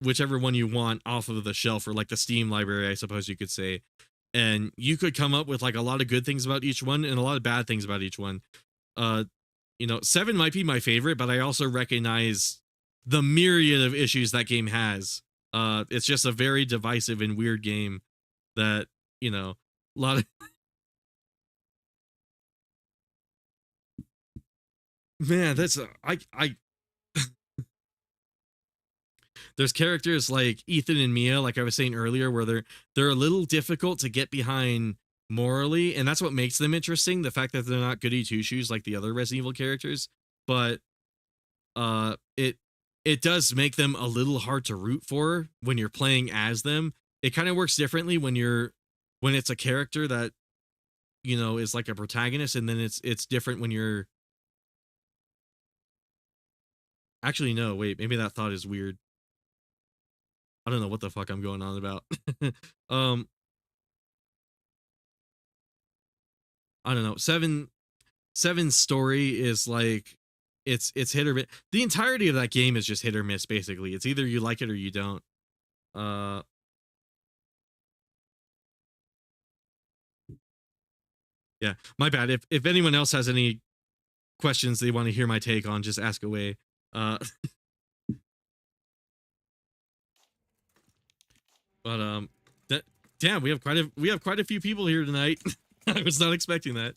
whichever one you want off of the shelf, or like the Steam library, I suppose you could say, and you could come up with like a lot of good things about each one and a lot of bad things about each one. You know, 7 might be my favorite, but I also recognize the myriad of issues that game has. It's just a very divisive and weird game. that, you know, a lot of man, that's I there's characters like Ethan and Mia, like I was saying earlier, where they're a little difficult to get behind morally, and that's what makes them interesting. The fact that they're not goody two shoes like the other Resident Evil characters, but it does make them a little hard to root for when you're playing as them. It kind of works differently when it's a character that, you know, is like a protagonist, and then it's different when you're actually no wait, maybe that thought is weird. I don't know what the fuck I'm going on about. um I don't know. Seven's story is like it's hit or miss. The entirety of that game is just hit or miss basically. It's either you like it or you don't. Uh yeah, my bad. If anyone else has any questions they want to hear my take on, just ask away. Uh but that damn, we have quite a few people here tonight. I was not expecting that.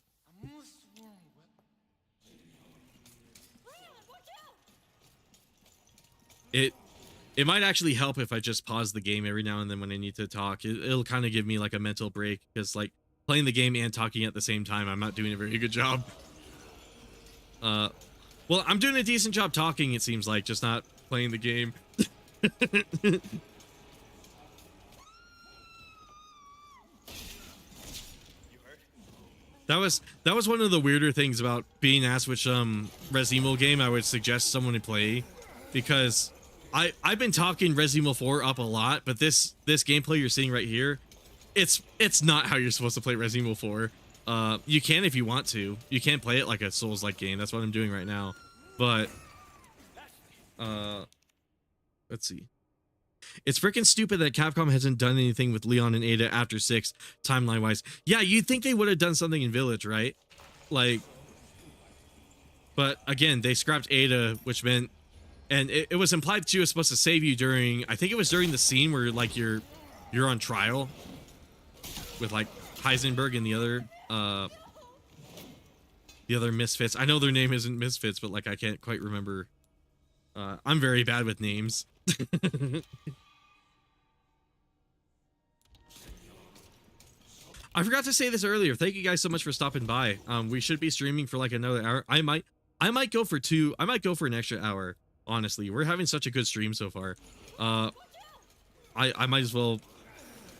It might actually help if I just pause the game every now and then when I need to talk. It'll kind of give me like a mental break, because like playing the game and talking at the same time, I'm not doing a very good job. Well, I'm doing a decent job talking, it seems like, just not playing the game. That was one of the weirder things about being asked which Resident Evil game I would suggest someone to play, because I've been talking Resident Evil 4 up a lot, but this gameplay you're seeing right here, it's not how you're supposed to play Resident Evil 4. You can if you want to. You can play it like a Souls-like game. That's what I'm doing right now. But let's see. It's freaking stupid that Capcom hasn't done anything with Leon and Ada after 6, timeline-wise. Yeah, you'd think they would have done something in Village, right? Like, but again, they scrapped Ada, which meant, and it was implied that she was supposed to save you during, I think it was during the scene where like you're on trial with like Heisenberg and the other misfits. I know their name isn't Misfits, but like I can't quite remember. I'm very bad with names. I forgot to say this earlier. Thank you guys so much for stopping by. We should be streaming for like another hour. I might go for 2. I might go for an extra hour. Honestly, we're having such a good stream so far. I might as well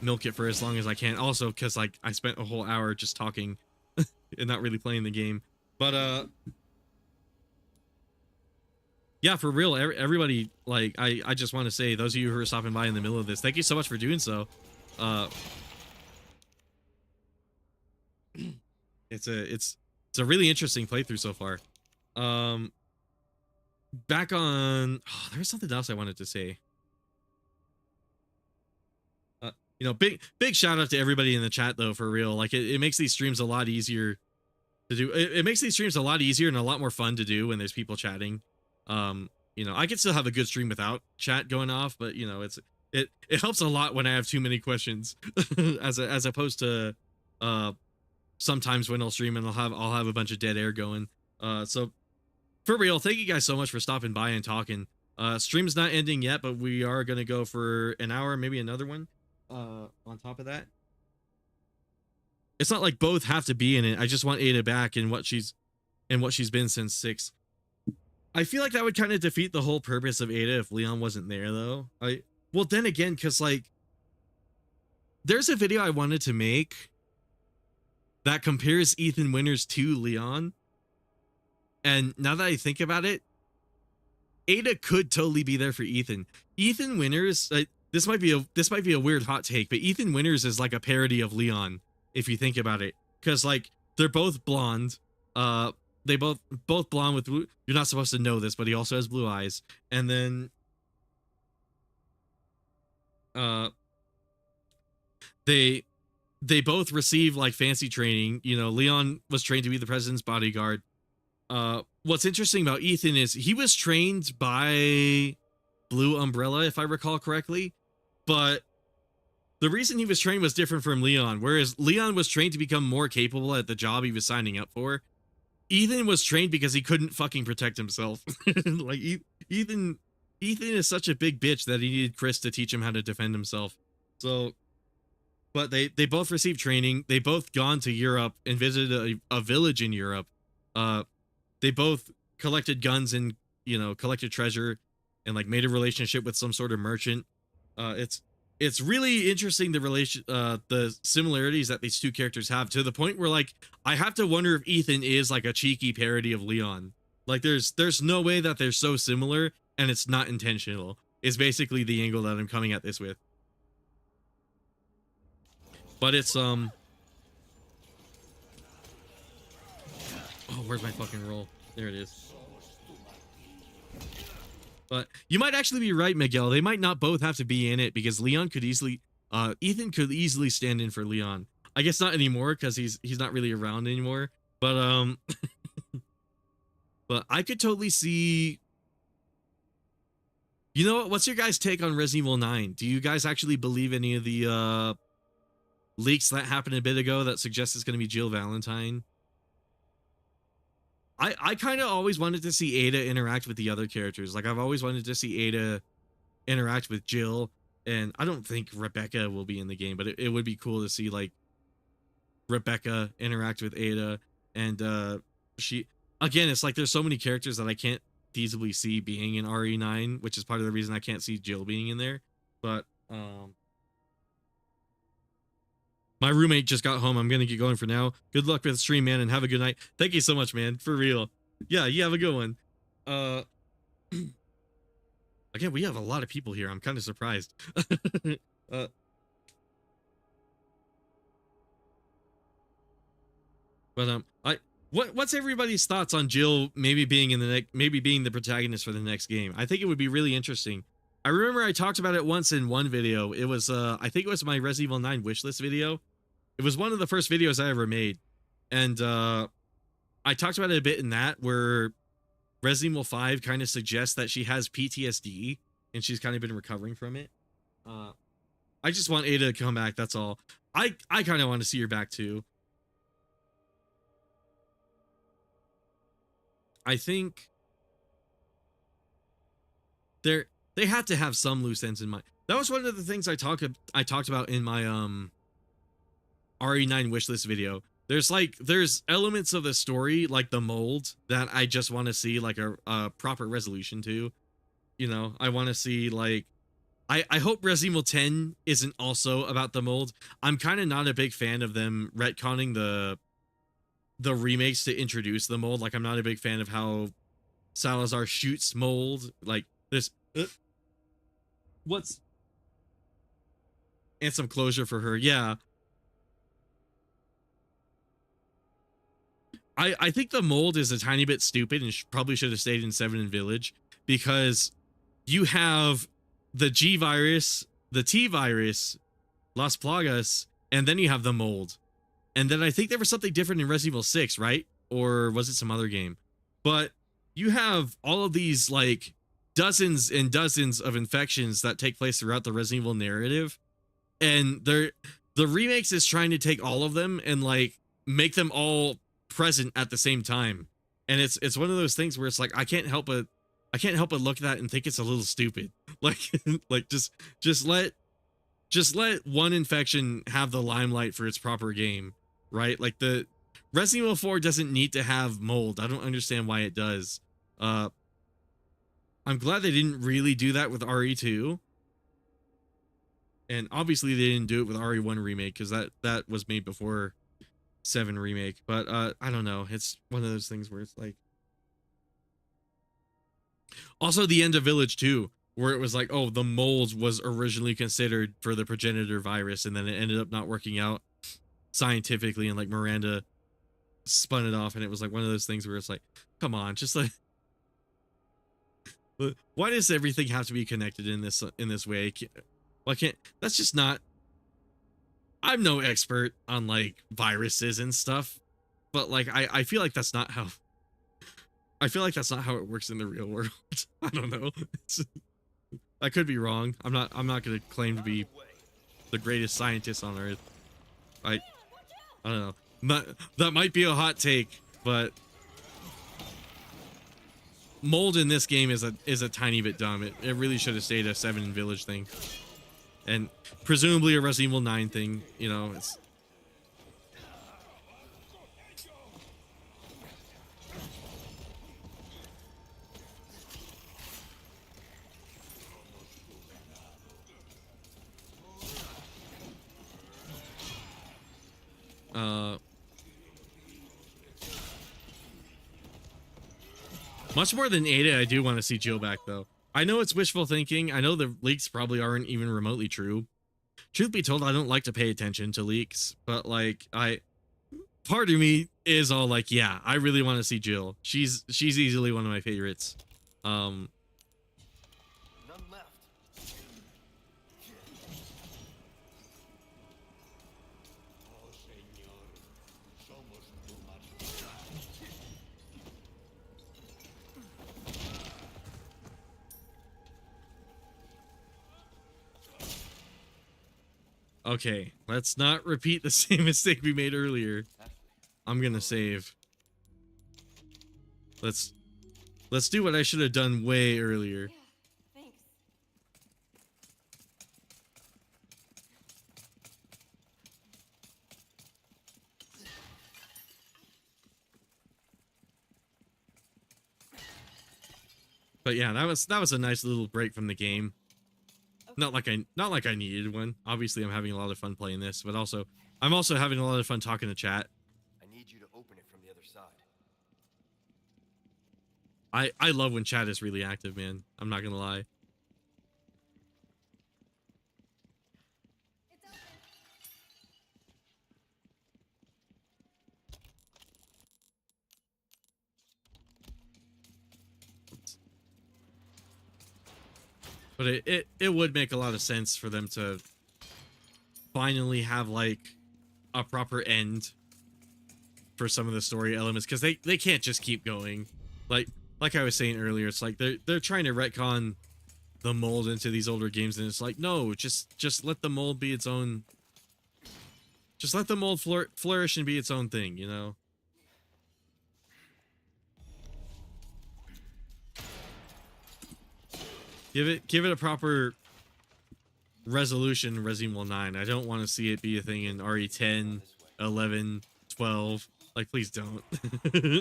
milk it for as long as I can. Also, because like I spent a whole hour just talking and not really playing the game. But yeah, for real, everybody, like, I just want to say, those of you who are stopping by in the middle of this, thank you so much for doing so. It's a really interesting playthrough so far. Back on, oh, there was something else I wanted to say. You know, big shout out to everybody in the chat though, for real. Like it makes these streams a lot easier to do. It makes these streams a lot easier and a lot more fun to do when there's people chatting. You know, I can still have a good stream without chat going off, but you know, it helps a lot when I have too many questions as opposed to sometimes when I'll stream and I'll have a bunch of dead air going. So for real, thank you guys so much for stopping by and talking. Stream's not ending yet, but we are gonna go for an hour, maybe another one. On top of that, it's not like both have to be in it. I just want Ada back and what she's been since 6. I feel like that would kind of defeat the whole purpose of Ada if Leon wasn't there, though. Well, then again, because like there's a video I wanted to make that compares Ethan Winters to Leon, and now that I think about it, Ada could totally be there for Ethan. Ethan Winters, this might be a weird hot take, but Ethan Winters is like a parody of Leon if you think about it, because like they're both blonde. They both blonde with blue. You're not supposed to know this, but he also has blue eyes. And then they both receive like fancy training. You know, Leon was trained to be the president's bodyguard. What's interesting about Ethan is he was trained by Blue Umbrella, if I recall correctly, but the reason he was trained was different from Leon. Whereas Leon was trained to become more capable at the job he was signing up for, Ethan was trained because he couldn't fucking protect himself. Like Ethan is such a big bitch that he needed Chris to teach him how to defend himself. So, but they both received training. They both gone to Europe and visited a village in Europe. They both collected guns and, you know, collected treasure and like made a relationship with some sort of merchant. It's really interesting the similarities that these two characters have, to the point where like I have to wonder if Ethan is like a cheeky parody of Leon. Like there's no way that they're so similar and it's not intentional. Is basically the angle that I'm coming at this with. But it's oh, where's my fucking roll? There it is. But you might actually be right, Miguel. They might not both have to be in it, because Leon could easily, Ethan could easily stand in for Leon. I guess not anymore, because he's not really around anymore. But but I could totally see. You know what? What's your guys' take on Resident Evil 9? Do you guys actually believe any of the leaks that happened a bit ago that suggest it's going to be Jill Valentine? I kind of always wanted to see Ada interact with the other characters. Like, I've always wanted to see Ada interact with Jill, and I don't think Rebecca will be in the game, but it would be cool to see, like, Rebecca interact with Ada. And she, again, it's like there's so many characters that I can't feasibly see being in RE9, which is part of the reason I can't see Jill being in there. But my roommate just got home. I'm gonna get going for now. Good luck with the stream, man, and have a good night. Thank you so much, man. For real. Yeah, you have a good one. Again, we have a lot of people here. I'm kind of surprised. What's everybody's thoughts on Jill maybe being in the being the protagonist for the next game? I think it would be really interesting. I remember I talked about it once in one video. It was I think it was my Resident Evil 9 wishlist video. It was one of the first videos I ever made. And I talked about it a bit in that, where Resident Evil 5 kind of suggests that she has PTSD and she's kind of been recovering from it. I just want Ada to come back, that's all. I kind of want to see her back too. I think they have to have some loose ends in mind. That was one of the things I talked about in my RE9 wishlist video. There's elements of the story, like the mold, that I just want to see like a proper resolution to. You know, I want to see, like, I hope Resident Evil 10 isn't also about the mold. I'm kind of not a big fan of them retconning the remakes to introduce the mold. Like, I'm not a big fan of how Salazar shoots mold. Like, this what's and some closure for her. Yeah. I think the mold is a tiny bit stupid and probably should have stayed in 7 and Village, because you have the G virus, the T virus, Las Plagas, and then you have the mold. And then I think there was something different in Resident Evil 6, right? Or was it some other game? But you have all of these, like, dozens and dozens of infections that take place throughout the Resident Evil narrative. And the remakes is trying to take all of them and, like, make them all present at the same time. And it's one of those things where it's like, I can't help but look at that and think it's a little stupid. Like, like just let one infection have the limelight for its proper game, right? Like, the Resident Evil 4 doesn't need to have mold. I don't understand why it does. I'm glad they didn't really do that with RE2. And obviously they didn't do it with RE1 Remake, because that was made before 7 Remake. But I don't know. It's one of those things where it's like... Also, the end of Village 2, where it was like, oh, the mold was originally considered for the progenitor virus, and then it ended up not working out scientifically, and like Miranda spun it off, and it was like one of those things where it's like, come on, just like, why does everything have to be connected in this way? Why can't that's just not... I'm no expert on like viruses and stuff, but like I feel like that's not how it works in the real world. I don't know. I could be wrong. I'm not going to claim to be the greatest scientists on Earth. I don't know. That might be a hot take, but mold in this game is a tiny bit dumb. It really should have stayed a 7 village thing, and presumably a Resident Evil 9 thing. You know, it's. Much more than Ada, I do want to see Jill back, though. I know it's wishful thinking. I know the leaks probably aren't even remotely true. Truth be told, I don't like to pay attention to leaks, but like, part of me is all like, yeah, I really want to see Jill. She's easily one of my favorites. None left. Okay, let's not repeat the same mistake we made earlier. I'm gonna save. Let's do what I should have done way earlier. Yeah, thanks. But yeah, that was a nice little break from the game. Not like I needed one. Obviously, I'm having a lot of fun playing this, but also I'm also having a lot of fun talking to chat. I need you to open it from the other side. I love when chat is really active, man. I'm not gonna lie. It's open. But it would make a lot of sense for them to finally have like a proper end for some of the story elements, because they can't just keep going. Like I was saying earlier, it's like they're trying to retcon the mold into these older games, and it's like, no, just let the mold be its own. Just let the mold flourish and be its own thing, you know. Give it a proper resolution, Resident Evil 9. I don't want to see it be a thing in RE10, 11, 12. Like, please don't. What was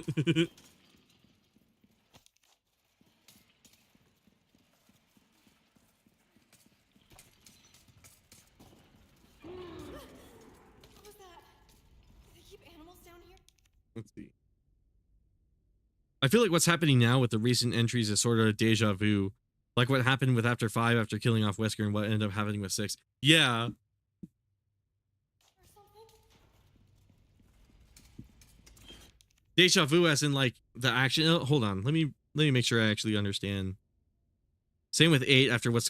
that? Do they keep animals down here? Let's see. I feel like what's happening now with the recent entries is sort of a deja vu. Like what happened with After 5 after killing off Wesker, and what ended up happening with 6. Yeah. Or something? Deja vu as in like the action. Oh, hold on. Let me make sure I actually understand. Same with 8 after what's.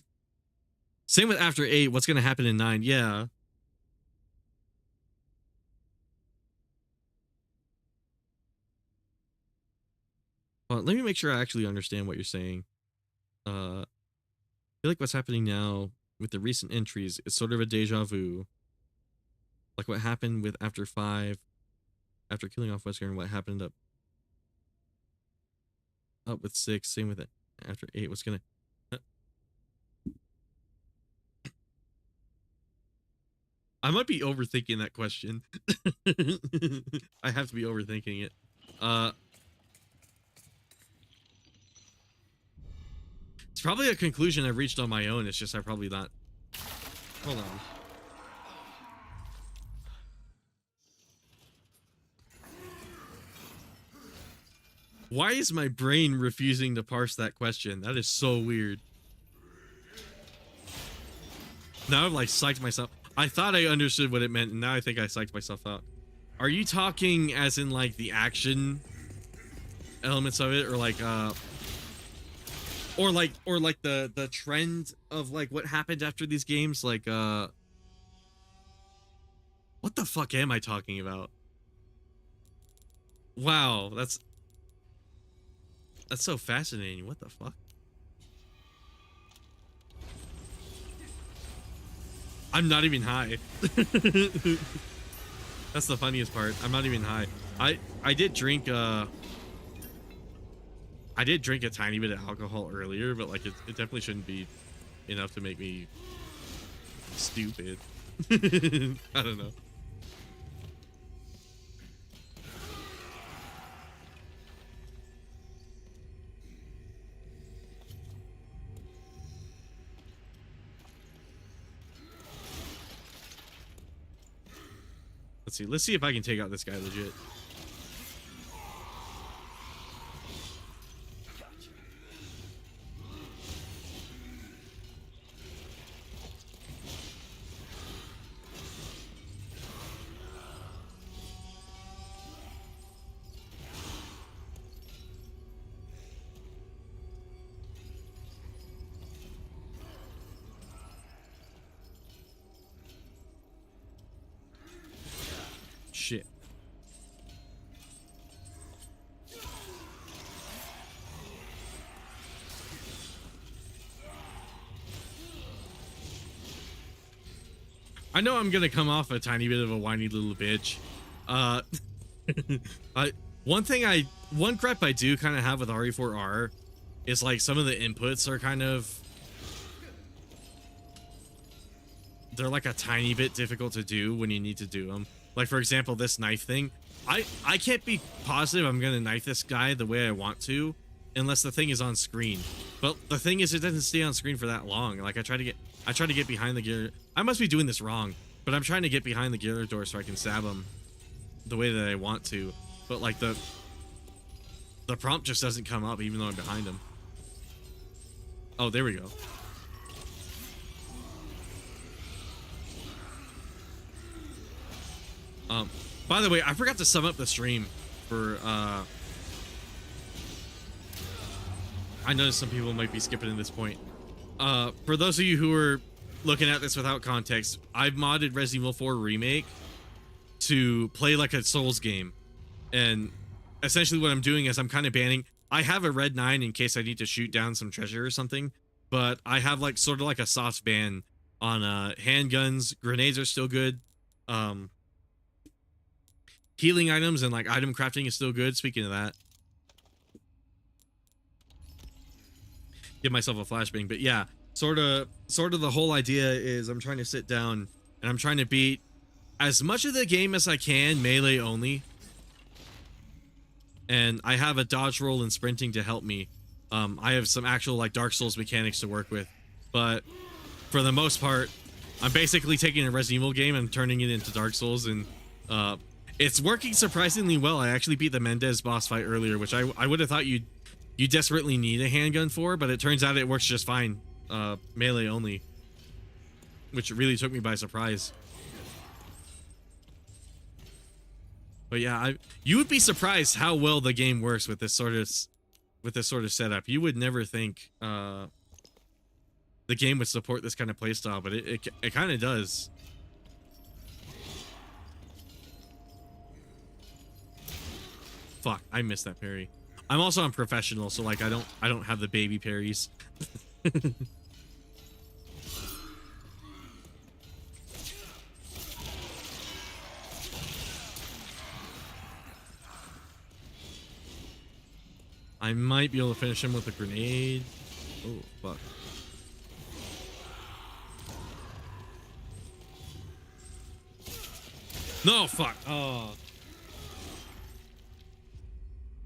Same with after 8. What's going to happen in 9? Yeah. Well, let me make sure I actually understand what you're saying. I feel like what's happening now with the recent entries is sort of a deja vu. Like what happened with After 5, after killing off Wesker, and what happened up with 6. Same with it after 8. What's gonna? I might be overthinking that question. I have to be overthinking it. It's probably a conclusion I've reached on my own. It's just I probably not. Hold on. Why is my brain refusing to parse that question? That is so weird. Now I've like psyched myself. I thought I understood what it meant, and now I think I psyched myself out. Are you talking as in like the action elements of it, or like or like the trend of like what happened after these games? Like what the fuck am I talking about? Wow, that's so fascinating. What the fuck? I'm not even high. That's the funniest part. I'm not even high. I did drink a tiny bit of alcohol earlier, but like it definitely shouldn't be enough to make me stupid. I don't know. Let's see if I can take out this guy legit. Shit. I know I'm gonna come off a tiny bit of a whiny little bitch. One gripe I do kind of have with RE4R is like some of the inputs are kind of, they're like a tiny bit difficult to do when you need to do them. Like for example, this knife thing. I can't be positive I'm gonna knife this guy the way I want to unless the thing is on screen. But the thing is, it doesn't stay on screen for that long. Like I try to get behind the gear. I must be doing this wrong, but I'm trying to get behind the gear door so I can stab him the way that I want to. But like the prompt just doesn't come up even though I'm behind him. Oh, there we go. By the way, I forgot to sum up the stream for, I noticed some people might be skipping at this point. For those of you who are looking at this without context, I've modded Resident Evil 4 Remake to play like a Souls game. And essentially what I'm doing is I'm kind of banning, I have a red 9 in case I need to shoot down some treasure or something, but I have like sort of like a soft ban on handguns. Grenades are still good. Healing items and like item crafting is still good. Speaking of that, give myself a flashbang. But yeah, sort of the whole idea is I'm trying to sit down and I'm trying to beat as much of the game as I can melee only. And I have a dodge roll and sprinting to help me. I have some actual like Dark Souls mechanics to work with, but for the most part, I'm basically taking a Resident Evil game and turning it into Dark Souls, and it's working surprisingly well. I actually beat the Mendez boss fight earlier, which I would have thought you desperately need a handgun for, but it turns out it works just fine, melee only, which really took me by surprise. But yeah, you would be surprised how well the game works with this sort of setup. You would never think the game would support this kind of playstyle, but it kind of does. Fuck, I missed that parry. I'm also unprofessional, so like I don't have the baby parries. I might be able to finish him with a grenade. Oh, fuck. No, fuck. Oh.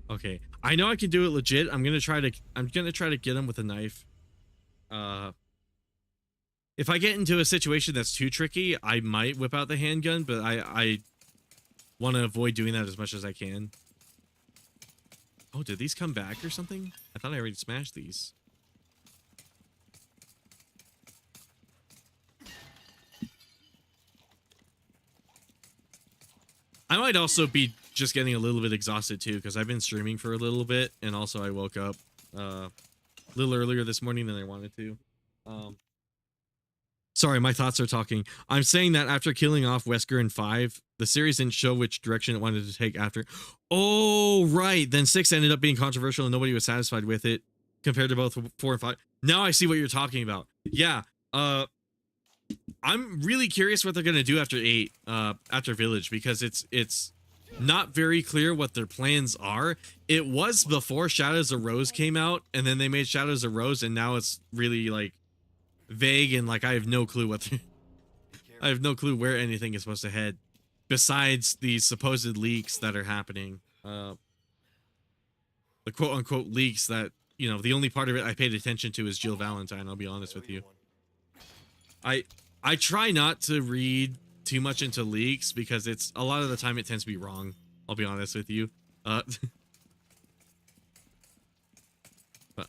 Okay. I know I can do it legit. I'm gonna try to get him with a knife. If I get into a situation that's too tricky, I might whip out the handgun, but I want to avoid doing that as much as I can. Oh, did these come back or something? I thought I already smashed these. I might also be just getting a little bit exhausted too, because I've been streaming for a little bit, and also I woke up a little earlier this morning than I wanted to. Sorry, my thoughts are talking. I'm saying that after killing off Wesker in 5, the series didn't show which direction it wanted to take after. Oh, right. Then 6 ended up being controversial and nobody was satisfied with it compared to both 4 and 5. Now I see what you're talking about. Yeah. I'm really curious what they're gonna do after 8, after Village, because it's not very clear what their plans are. It was before Shadows of Rose came out, and then they made Shadows of Rose, and now it's really like vague and like I have no clue what I have no clue where anything is supposed to head, besides the supposed leaks that are happening. The quote unquote leaks that, you know, the only part of it I paid attention to is Jill Valentine. I'll be honest with you. I try not to read too much into leaks because it's a lot of the time it tends to be wrong. I'll be honest with you. But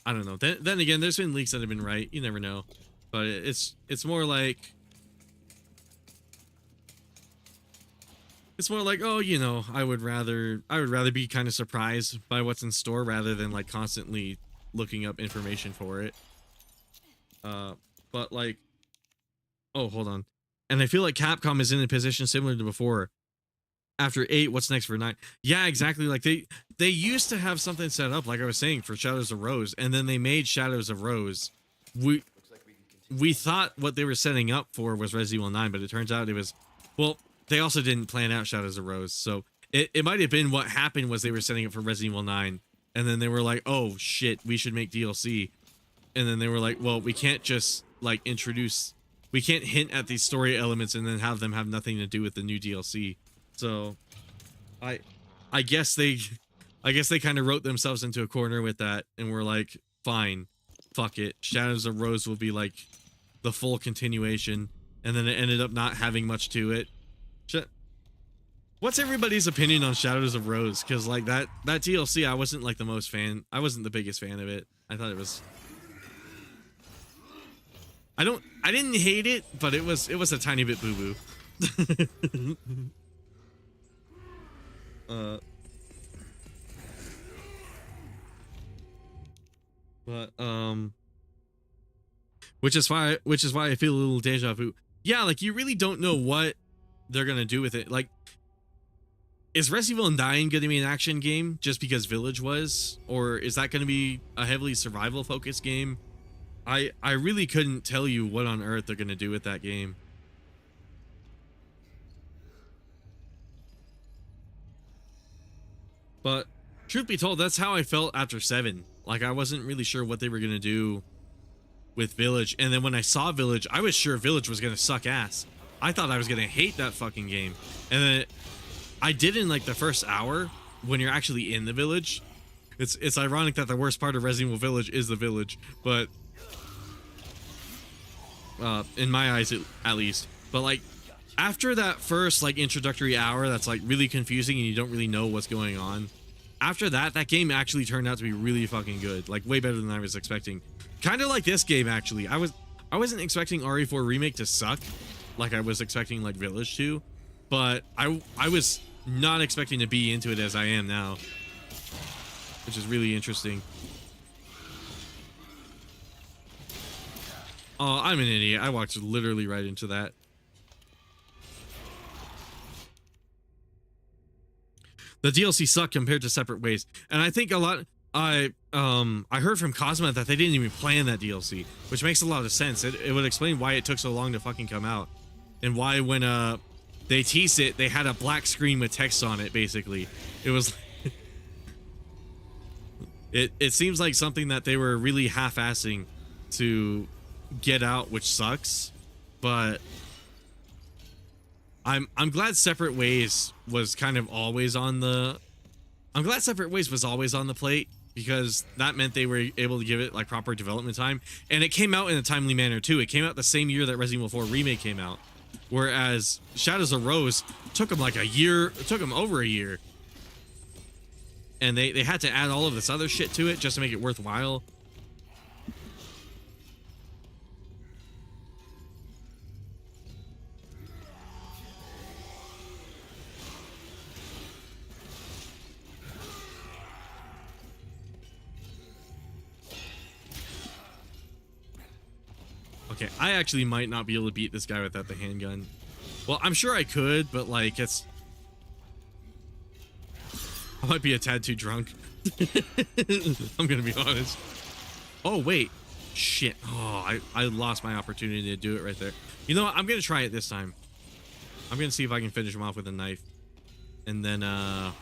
I don't know. Then again, there's been leaks that have been right. You never know. But it's more like oh, you know, I would rather be kind of surprised by what's in store rather than like constantly looking up information for it. But like, oh, hold on. And I feel like Capcom is in a position similar to before. After 8, what's next for 9? Yeah, exactly. Like they used to have something set up, like I was saying, for Shadows of Rose, and then they made Shadows of Rose. We thought what they were setting up for was Resident Evil 9, but it turns out it was, well, they also didn't plan out Shadows of Rose. So it might have been what happened was they were setting up for Resident Evil 9, and then they were like, oh shit, we should make DLC. And then they were like, well, we can't just like we can't hint at these story elements and then have them have nothing to do with the new DLC. So I guess they kind of wrote themselves into a corner with that, and were like, fine, fuck it. Shadows of Rose will be like the full continuation, and then it ended up not having much to it. What's everybody's opinion on Shadows of Rose? Because like that DLC, I wasn't like I wasn't the biggest fan of it. I thought it was, I didn't hate it, but it was a tiny bit boo-boo. Which is why I feel a little deja vu. Yeah, like you really don't know what they're gonna do with it. Like, is Resident Evil 9 gonna be an action game just because Village was, or is that gonna be a heavily survival focused game? I really couldn't tell you what on earth they're gonna do with that game. But truth be told, that's how I felt after 7. Like, I wasn't really sure what they were gonna do with Village, and then when I saw Village, I was sure Village was gonna suck ass. I thought I was gonna hate that fucking game, and then I did in like the first hour when you're actually in the village. It's ironic that the worst part of Resident Evil Village is the village, but in my eyes at least. But like after that first like introductory hour that's like really confusing and you don't really know what's going on, after that game actually turned out to be really fucking good, like way better than I was expecting. Kind of like this game actually. I wasn't expecting RE4 Remake to suck like I was expecting like Village to, but I was not expecting to be into it as I am now, which is really interesting. Oh, I'm an idiot. I walked literally right into that. The DLC sucked compared to Separate Ways, and I think a lot. I heard from Cosma that they didn't even plan that DLC, which makes a lot of sense. It would explain why it took so long to fucking come out, and why when they teased it, they had a black screen with text on it. Basically, it was. It seems like something that they were really half-assing to get out, which sucks. But I'm glad Separate Ways was kind of always on the. I'm glad Separate Ways was always on the plate, because that meant they were able to give it like proper development time, and it came out in a timely manner too. It came out the same year that Resident Evil 4 Remake came out, whereas Shadows of Rose took them like a year. It took them over a year, and they had to add all of this other shit to it just to make it worthwhile. Okay, I actually might not be able to beat this guy without the handgun. Well, I'm sure I could, but like I might be a tad too drunk. I'm gonna be honest. Oh wait, Shit. Oh, I lost my opportunity to do it right there. You know what? I'm going to try it this time. I'm going to see if I can finish him off with a knife. And then, I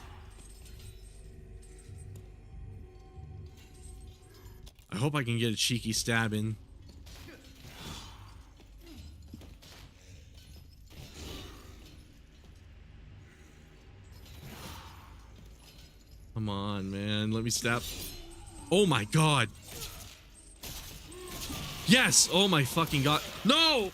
hope I can get a cheeky stab in. Come on, man. Let me stab. Oh my god. Yes! Oh my fucking god. No!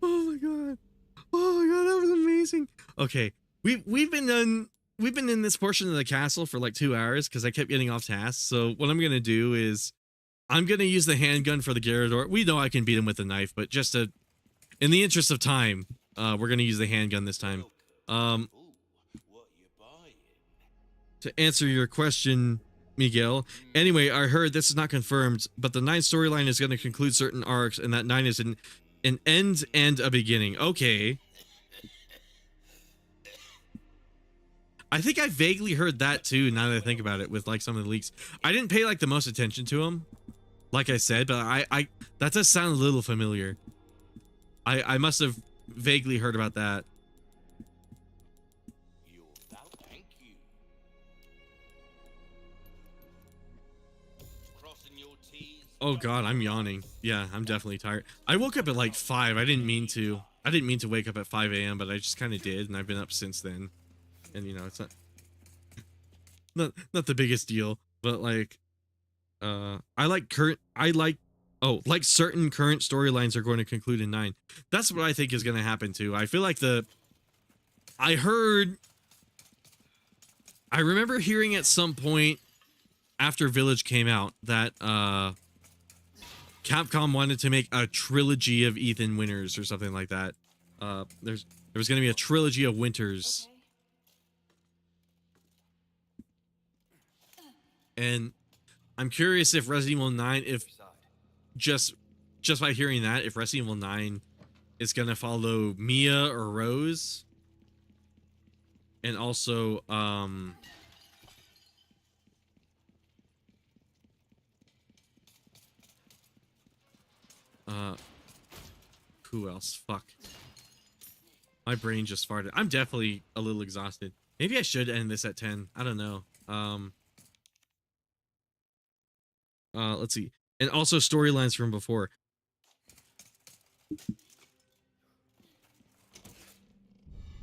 Oh my god. Oh my god, that was amazing. Okay. We've been in this portion of the castle for like 2 hours because I kept getting off task. So what I'm gonna do is I'm gonna use the handgun for the Gyarados. We know I can beat him with a knife, but just to, in the interest of time, we're gonna use the handgun this time. Ooh, what you buying? To answer your question, Miguel. Anyway, I heard this is not confirmed, but the 9 storyline is gonna conclude certain arcs, and that 9 is an end and a beginning. Okay. I think I vaguely heard that too, now that I think about it, with like some of the leaks. I didn't pay like the most attention to them, like I said, but I that does sound a little familiar. I must have vaguely heard about that. You're that, thank you. Crossing your T's. Oh god, I'm yawning. Yeah, I'm definitely tired. I woke up at like 5. I didn't mean to wake up at 5 a.m., but I just kind of did, and I've been up since then. And you know, it's not the biggest deal, but like like certain current storylines are going to conclude in 9. That's what I think is going to happen too. I feel like I remember hearing at some point after Village came out that Capcom wanted to make a trilogy of Ethan Winters or something like that. There was going to be a trilogy of Winters. Okay. And I'm curious if Resident Evil 9, if just by hearing that, if Resident Evil 9 is gonna follow Mia or Rose, and also who else? Fuck. My brain just farted. I'm definitely a little exhausted. Maybe I should end this at 10. I don't know. Let's see. And also storylines from before.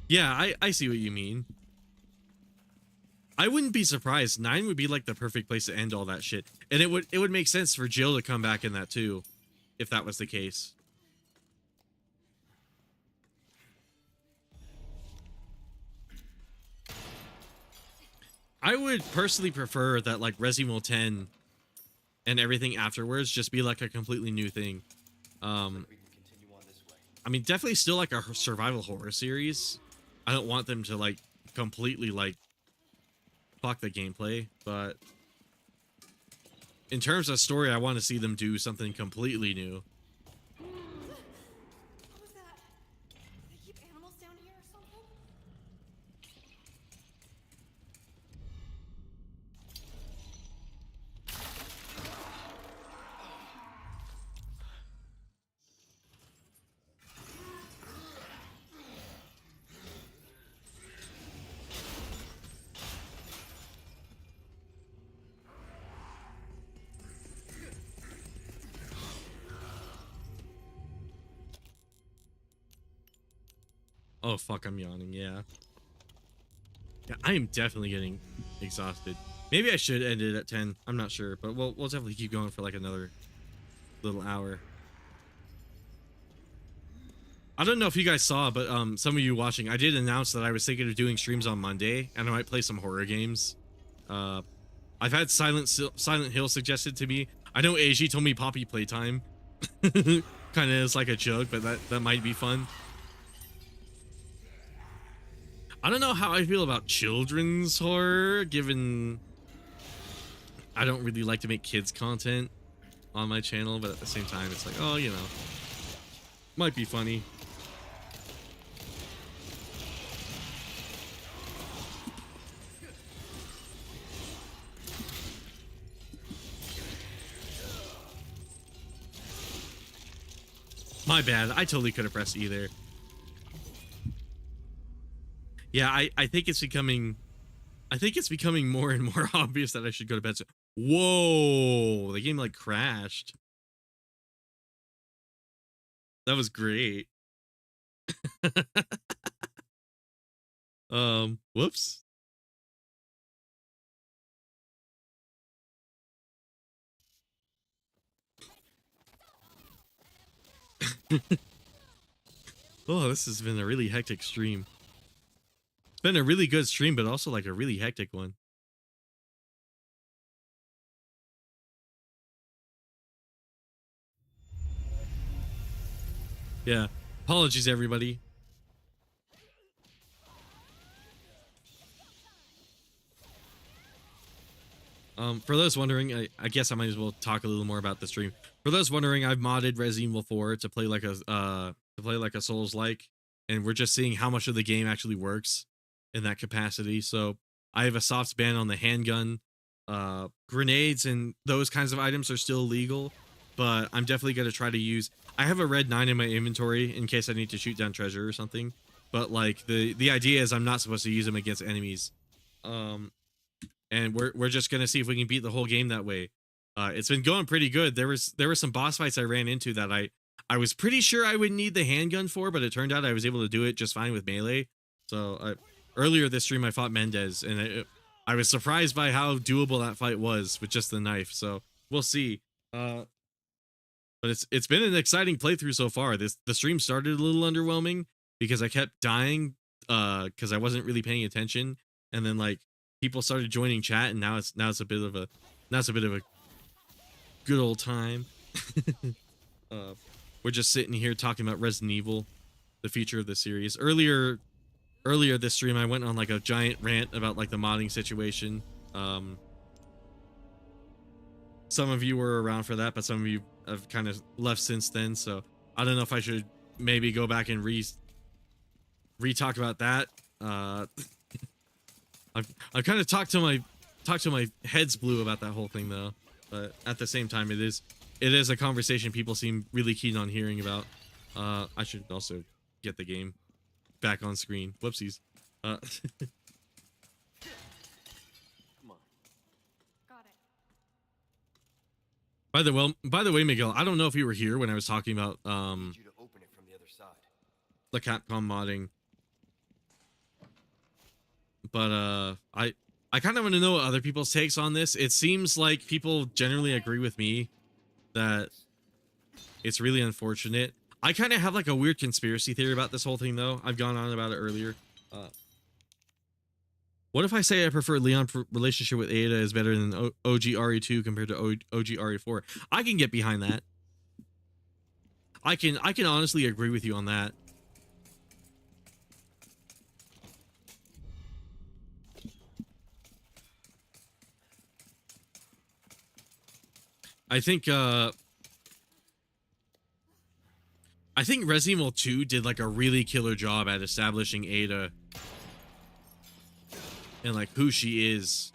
Yeah, I see what you mean. I wouldn't be surprised. 9 would be like the perfect place to end all that shit. And it would make sense for Jill to come back in that too, if that was the case. I would personally prefer that like Resident Evil 10 and everything afterwards just be like a completely new thing. I mean, definitely still like a survival horror series. I don't want them to like completely like fuck the gameplay, but in terms of story, I want to see them do something completely new. What was that? Do they keep animals down here or something? Oh fuck, I'm yawning. Yeah, I am definitely getting exhausted. Maybe I should end it at 10. I'm not sure, but we'll definitely keep going for like another little hour. I don't know if you guys saw, but some of you watching, I did announce that I was thinking of doing streams on Monday, and I might play some horror games. I've had Silent Hill suggested to me. I know AG told me Poppy Playtime. Kind of is like a joke, but that might be fun. I don't know how I feel about children's horror, given I don't really like to make kids content on my channel, but at the same time, it's like, oh, you know. Might be funny. My bad. I totally could have pressed either. Yeah, I think it's becoming more and more obvious that I should go to bed. So, whoa, the game like crashed. That was great. Whoops. Oh, this has been a really hectic stream. It's been a really good stream, but also like a really hectic one. Yeah. Apologies, everybody. For those wondering, I guess I might as well talk a little more about the stream. For those wondering, I've modded Resident Evil 4 to play like a Souls-like, and we're just seeing how much of the game actually works in that capacity. So I have a soft ban on the handgun. Grenades and those kinds of items are still legal, but I'm definitely going to try to use. I have a red 9 in my inventory in case I need to shoot down treasure or something. But like the idea is I'm not supposed to use them against enemies. And we're just gonna see if we can beat the whole game that way. It's been going pretty good. There were some boss fights I ran into that I was pretty sure I would need the handgun for, but it turned out I was able to do it just fine with melee. So earlier this stream I fought Mendez, and I was surprised by how doable that fight was with just the knife. So we'll see. But it's been an exciting playthrough so far. The stream started a little underwhelming because I kept dying because I wasn't really paying attention, and then like people started joining chat, and now it's a bit of a good old time. We're just sitting here talking about Resident Evil, the future of the series. Earlier this stream I went on like a giant rant about like the modding situation. Some of you were around for that, but some of you have kind of left since then, so I don't know if I should maybe go back and re-talk about that. I've kind of talked to my heads blue about that whole thing though, but at the same time it is a conversation people seem really keen on hearing about. I should also get the game back on screen. Whoopsies. Come on. Got it. By the way, Miguel, I don't know if you were here when I was talking about I need you to open it from the other side. the Capcom modding. But I kind of want to know other people's takes on this. It seems like people generally agree with me that it's really unfortunate. I kind of have like a weird conspiracy theory about this whole thing though. I've gone on about it earlier. What if I say I prefer Leon's relationship with Ada is better than OG RE2 compared to OG RE4? I can get behind that. I can honestly agree with you on that. I think Resident Evil 2 did like a really killer job at establishing Ada and like who she is.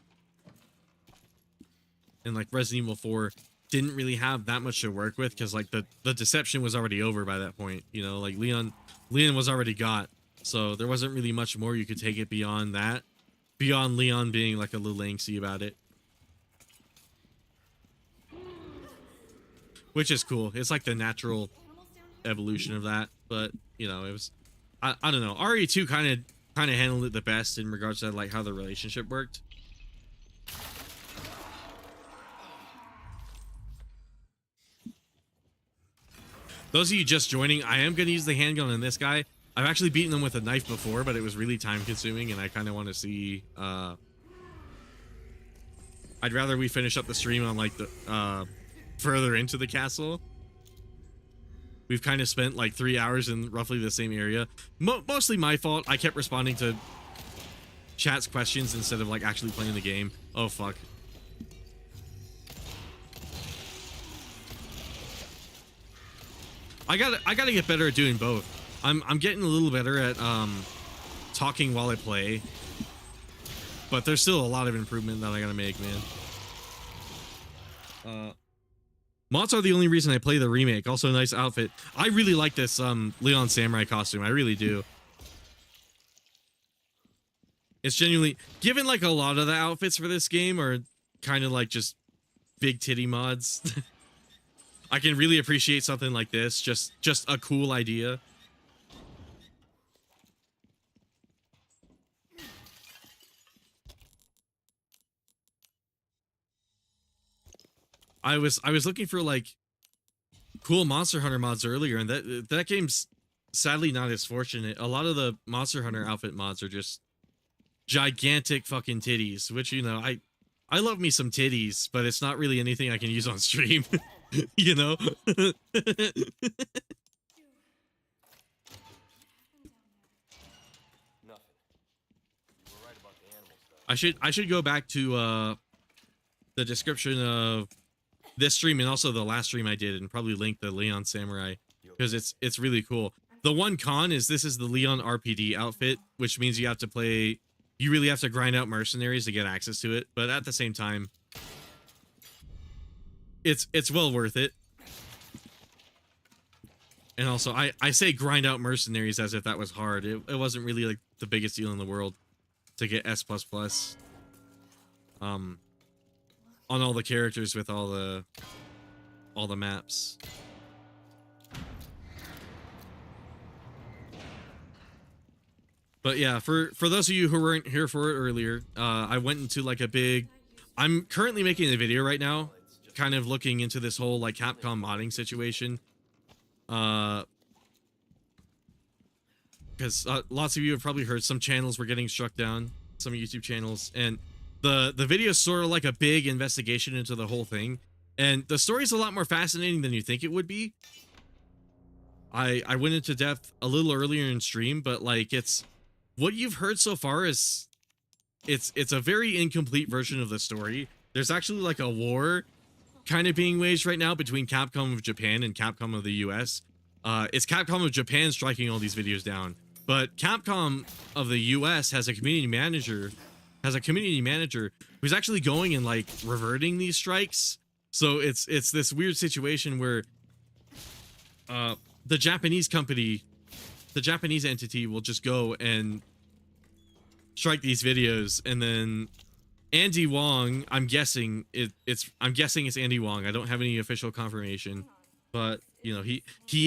And like Resident Evil 4 didn't really have that much to work with because like the deception was already over by that point, you know, like Leon was already got, so there wasn't really much more you could take it beyond that, beyond Leon being like a little angsty about it, which is cool. It's like the natural evolution of that, but you know, it was I don't know, RE2 kind of handled it the best in regards to like how the relationship worked. Those of you just joining, I am going to use the handgun on this guy. I've actually beaten them with a knife before, but it was really time consuming, and I kind of want to see I'd rather we finish up the stream on like the further into the castle. We've kind of spent like 3 hours in roughly the same area. Mostly my fault. I kept responding to chat's questions instead of like actually playing the game. Oh fuck. I gotta get better at doing both. I'm getting a little better at talking while I play, but there's still a lot of improvement that I gotta make, man. Mods are the only reason I play the remake. Also, a nice outfit. I really like this Leon Samurai costume. I really do. It's genuinely, given like a lot of the outfits for this game are kind of like just big titty mods. I can really appreciate something like this. Just a cool idea. I was looking for like cool Monster Hunter mods earlier, and that game's sadly not as fortunate. A lot of the Monster Hunter outfit mods are just gigantic fucking titties, which, you know, I love me some titties, but it's not really anything I can use on stream. You know. Nothing. You were right about the animal stuff. I should go back to the description of this stream and also the last stream I did, and probably link the Leon Samurai, because it's really cool. The one con is this is the Leon RPD outfit, which means you have to play, you really have to grind out mercenaries to get access to it, but at the same time it's well worth it. And also I say grind out mercenaries as if that was hard. It wasn't really like the biggest deal in the world to get S++ on all the characters with all the maps. But yeah, for those of you who weren't here for it earlier, I went into like a big, I'm currently making a video right now kind of looking into this whole like Capcom modding situation, because lots of you have probably heard some channels were getting struck down, some YouTube channels, and the video is sort of like a big investigation into the whole thing, and the story's a lot more fascinating than you think it would be. I went into depth a little earlier in stream, but like it's what you've heard so far is it's a very incomplete version of the story. There's actually like a war kind of being waged right now between Capcom of Japan and Capcom of the US. It's Capcom of Japan striking all these videos down, but Capcom of the US has a community manager who's actually going and like reverting these strikes. So it's this weird situation where the Japanese company, the Japanese entity will just go and strike these videos, and then Andy Wong, I'm guessing it's Andy Wong. I don't have any official confirmation, but you know, he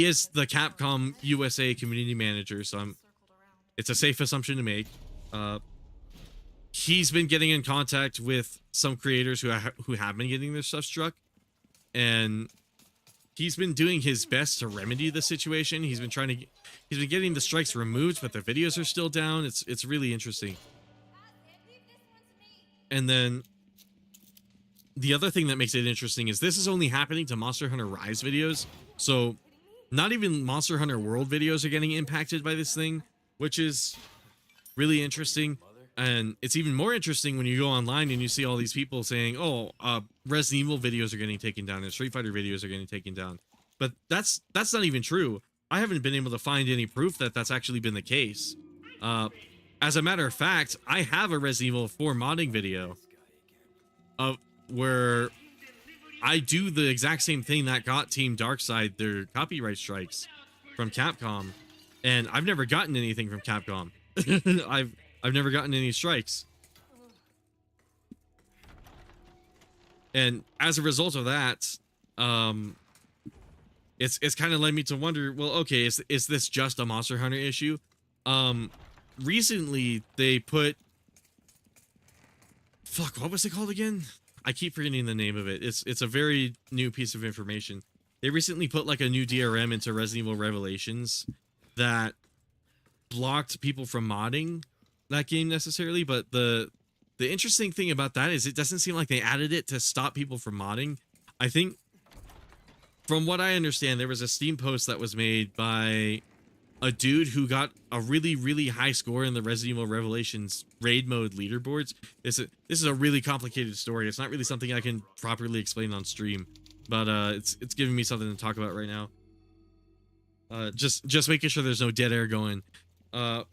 is the Capcom USA community manager, so it's a safe assumption to make. He's been getting in contact with some creators who have been getting their stuff struck, and he's been doing his best to remedy the situation. He's been getting the strikes removed, but the videos are still down. It's really interesting. And then the other thing that makes it interesting is this is only happening to Monster Hunter Rise videos. So not even Monster Hunter World videos are getting impacted by this thing, which is really interesting. And it's even more interesting when you go online and you see all these people saying, oh, Resident Evil videos are getting taken down and Street Fighter videos are getting taken down. But that's not even true. I haven't been able to find any proof that that's actually been the case. As a matter of fact, I have a Resident Evil 4 modding video where I do the exact same thing that got Team Darkside their copyright strikes from Capcom, and I've never gotten anything from Capcom. I've never gotten any strikes. And as a result of that, it's kind of led me to wonder, well, okay, is this just a Monster Hunter issue? Recently they put, fuck, what was it called again? I keep forgetting the name of it. It's a very new piece of information. They recently put like a new DRM into Resident Evil Revelations that blocked people from modding that game necessarily, but the interesting thing about that is it doesn't seem like they added it to stop people from modding. I think, from what I understand, there was a Steam post that was made by a dude who got a really, really high score in the Resident Evil Revelations raid mode leaderboards. This is a really complicated story. It's not really something I can properly explain on stream, but it's giving me something to talk about right now. Just making sure there's no dead air going. Wow,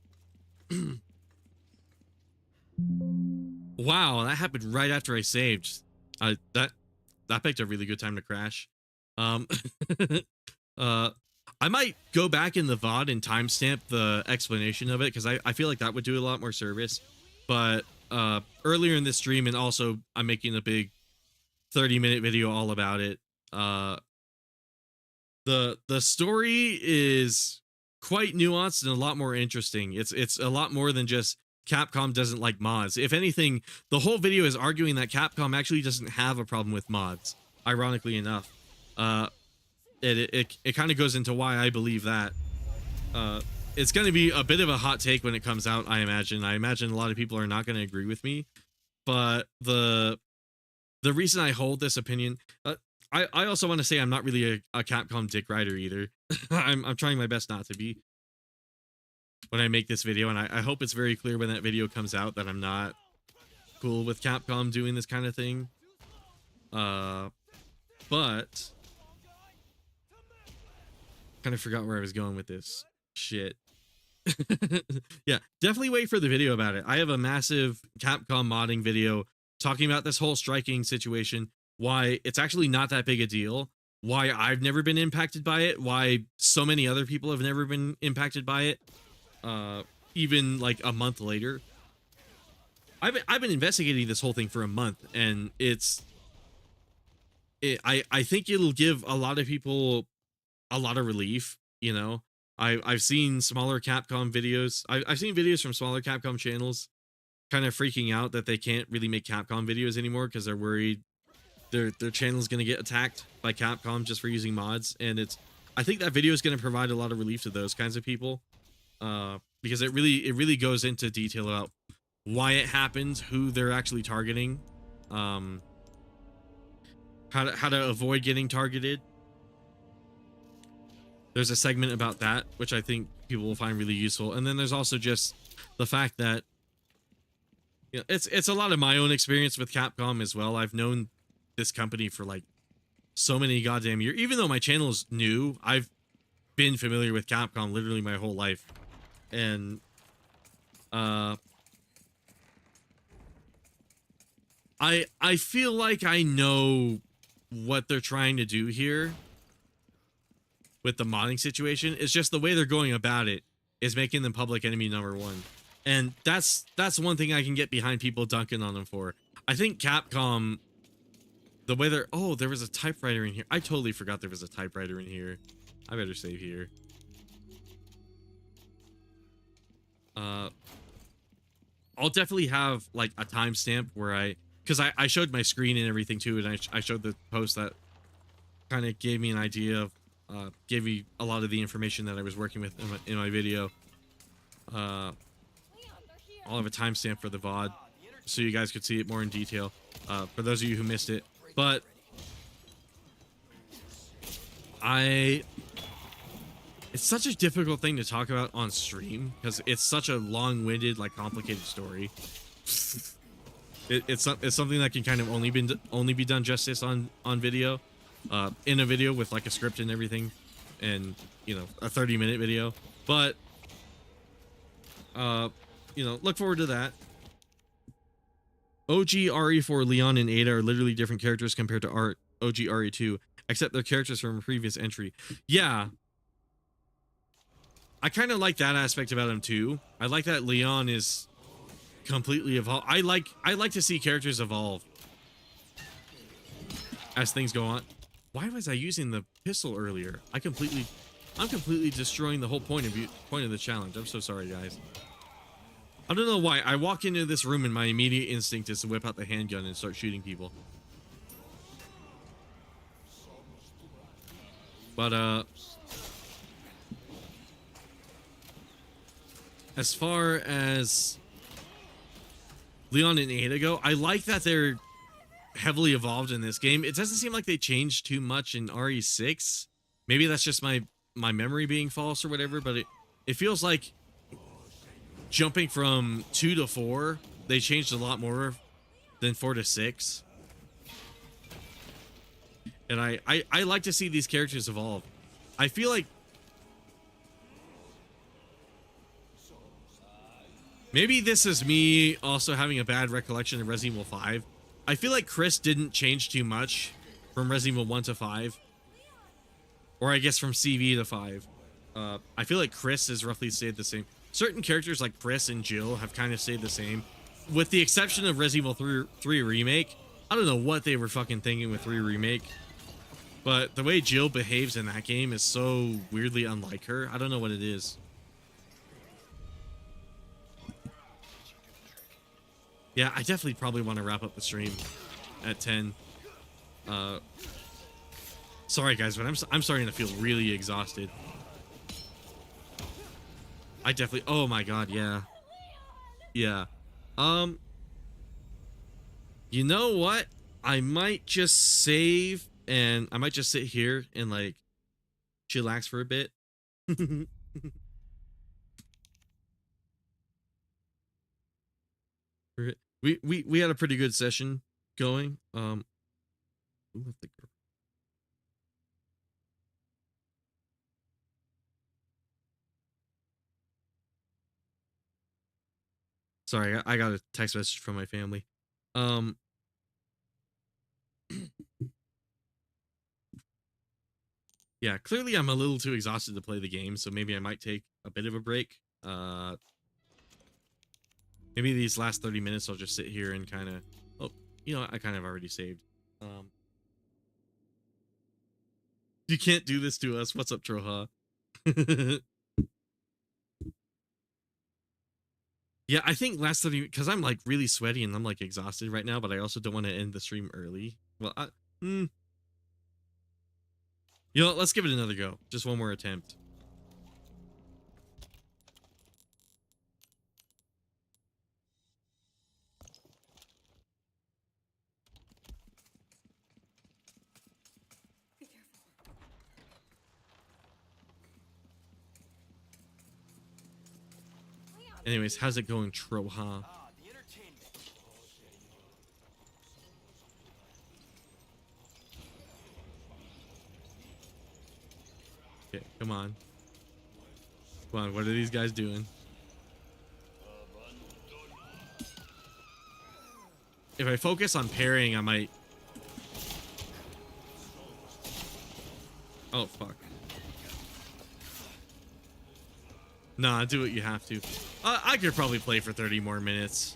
that happened right after I saved. That picked a really good time to crash. Um, I might go back in the VOD and timestamp the explanation of it, because I feel like that would do a lot more service. But earlier in this stream, and also I'm making a big 30-minute video all about it. The story is quite nuanced and a lot more interesting. It's a lot more than just Capcom doesn't like mods. If anything, the whole video is arguing that Capcom actually doesn't have a problem with mods, ironically enough. It kind of goes into why I believe that. It's going to be a bit of a hot take when it comes out, I imagine. I imagine a lot of people are not going to agree with me. But the reason I hold this opinion, I also want to say I'm not really a Capcom dick rider either. I'm trying my best not to be when I make this video, and I hope it's very clear when that video comes out that I'm not cool with Capcom doing this kind of thing. But kind of forgot where I was going with this shit. Yeah, definitely wait for the video about it. I have a massive Capcom modding video talking about this whole striking situation, why it's actually not that big a deal, why I've never been impacted by it, why so many other people have never been impacted by it, even like a month later. I've been investigating this whole thing for a month, and I think it'll give a lot of people a lot of relief. You know, I've seen smaller Capcom videos. I've seen videos from smaller Capcom channels kind of freaking out that they can't really make Capcom videos anymore because they're worried their channel is going to get attacked by Capcom just for using mods. And I think that video is going to provide a lot of relief to those kinds of people, because it really goes into detail about why it happens, who they're actually targeting, how to avoid getting targeted. There's a segment about that, which I think people will find really useful. And then there's also just the fact that, you know, it's a lot of my own experience with Capcom as well. I've known this company for like so many goddamn years. Even though my channel is new, I've been familiar with Capcom literally my whole life. And I feel like I know what they're trying to do here with the modding situation. It's just the way they're going about it is making them public enemy #1. And that's one thing I can get behind people dunking on them for. I think Capcom, the way they're... Oh, there was a typewriter in here. I totally forgot there was a typewriter in here. I better save here. I'll definitely have like a timestamp where because I showed my screen and everything too, and I showed the post that kind of gave me an idea of, gave me a lot of the information that I was working with in my video. I'll have a timestamp for the VOD so you guys could see it more in detail, for those of you who missed it. But it's such a difficult thing to talk about on stream because it's such a long-winded, like, complicated story. It's something that can kind of only be done justice on video, in a video with like a script and everything, and you know, a 30-minute video. But you know, look forward to that. OG RE4 Leon and Ada are literally different characters compared to OG RE2, except they're characters from a previous entry. Yeah, I kind of like that aspect about him too. I like that Leon is completely evolved. I like to see characters evolve as things go on. Why was I using the pistol earlier? I'm completely destroying the whole point of the challenge. I'm so sorry, guys. I don't know why. I walk into this room and my immediate instinct is to whip out the handgun and start shooting people. But as far as Leon and Ada go, I like that they're heavily evolved in this game. It doesn't seem like they changed too much in RE6. Maybe that's just my memory being false or whatever, but it feels like jumping from 2 to 4, they changed a lot more than 4 to 6. And I like to see these characters evolve. I feel like Maybe this is me also having a bad recollection of Resident Evil 5. I feel like Chris didn't change too much from Resident Evil 1 to 5. Or I guess from CV to 5. I feel like Chris has roughly stayed the same. Certain characters like Chris and Jill have kind of stayed the same. With the exception of Resident Evil 3 Remake. I don't know what they were fucking thinking with 3 Remake. But the way Jill behaves in that game is so weirdly unlike her. I don't know what it is. Yeah, I definitely probably want to wrap up the stream at 10. Sorry guys, but I'm starting to feel really exhausted. I definitely, oh my god, yeah. Yeah. You know what? I might just save and I might just sit here and like chillax for a bit. We had a pretty good session going. Who left the girl? Sorry, I got a text message from my family. Yeah, clearly I'm a little too exhausted to play the game, so maybe I might take a bit of a break. Maybe these last 30 minutes I'll just sit here and kind of, oh, you know, I kind of already saved. You can't do this to us. What's up, Troha? Yeah, I think last 30, because I'm like really sweaty and I'm like exhausted right now, but I also don't want to end the stream early. Well, you know, let's give it another go. Just one more attempt. Be careful. Leon, Anyways, how's it going, Troha? Ah, the entertainment. Okay, come on. Come on, what are these guys doing? If I focus on parrying, I might... Oh, fuck. Nah, do what you have to. I could probably play for 30 more minutes.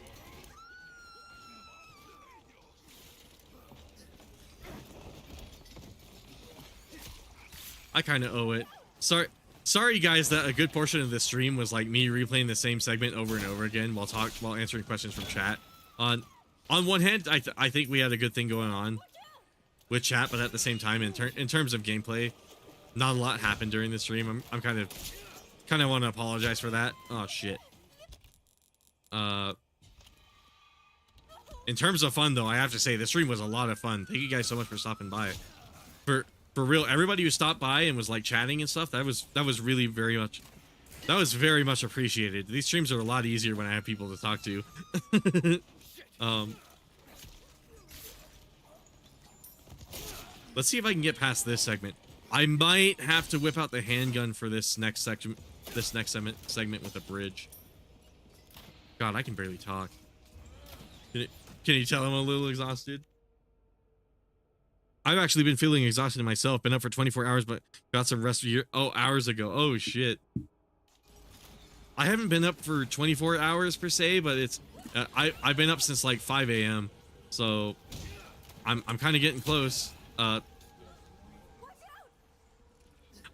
I kind of owe it. Sorry guys that a good portion of this stream was like me replaying the same segment over and over again while answering questions from chat. On one hand, I think we had a good thing going on with chat, but at the same time, in terms of gameplay, not a lot happened during the stream. I'm kind of want to apologize for that. Oh shit. In terms of fun though, I have to say the stream was a lot of fun. Thank you guys so much for stopping by. For real, everybody who stopped by and was like chatting and stuff, that was really very much appreciated. These streams are a lot easier when I have people to talk to. Let's see if I can get past this segment. I might have to whip out the handgun for this next section, segment with a bridge. God, I can barely talk. Can you tell I'm a little exhausted? I've actually been feeling exhausted myself. Been up for 24 hours, but got some rest hours ago. Oh shit. I haven't been up for 24 hours per se, but it's I've been up since like 5 a.m. So I'm kind of getting close. I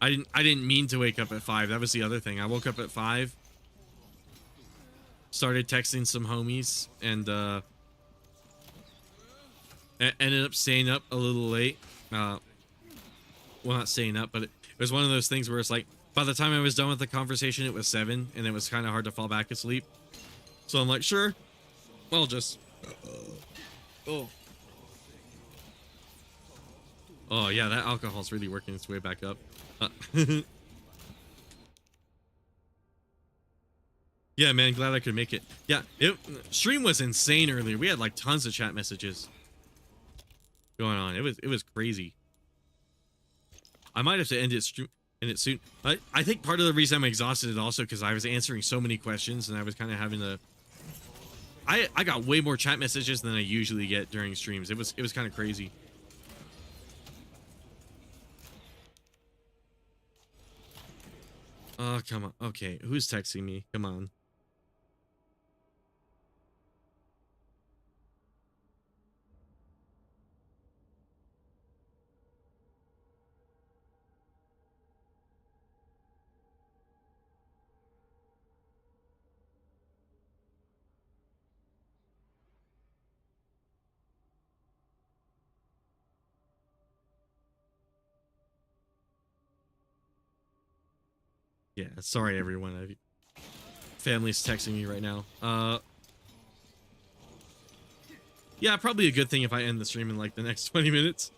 didn't mean to wake up at 5. That was the other thing. I woke up at 5. Started texting some homies and ended up staying up a little late. Well, not staying up, but it was one of those things where it's like, by the time I was done with the conversation, it was 7, and it was kind of hard to fall back asleep. So I'm like, sure, I'll just... Oh yeah, that alcohol's really working its way back up. Yeah, man, glad I could make it. Yeah, stream was insane earlier. We had like tons of chat messages going on. It was crazy. I might have to end it soon. I think part of the reason I'm exhausted is also because I was answering so many questions and I was kind of having to I got way more chat messages than I usually get during streams. It was kind of crazy. Oh, come on. Okay, who's texting me? Come on. Yeah, sorry everyone. Family's texting me right now. Yeah, probably a good thing if I end the stream in like the next 20 minutes.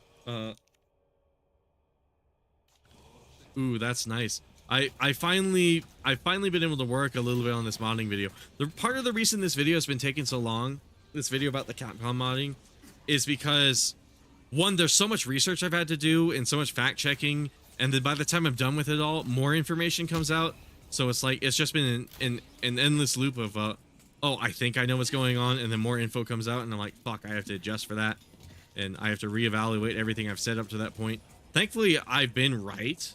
Ooh, that's nice. I finally been able to work a little bit on this modding video. The part of the reason this video has been taking so long, this video about the Capcom modding, is because one, there's so much research I've had to do and so much fact checking, and then by the time I'm done with it all, more information comes out. So it's like it's just been an endless loop of oh, I think I know what's going on, and then more info comes out, and I'm like, fuck, I have to adjust for that, and I have to reevaluate everything I've said up to that point. Thankfully, I've been right.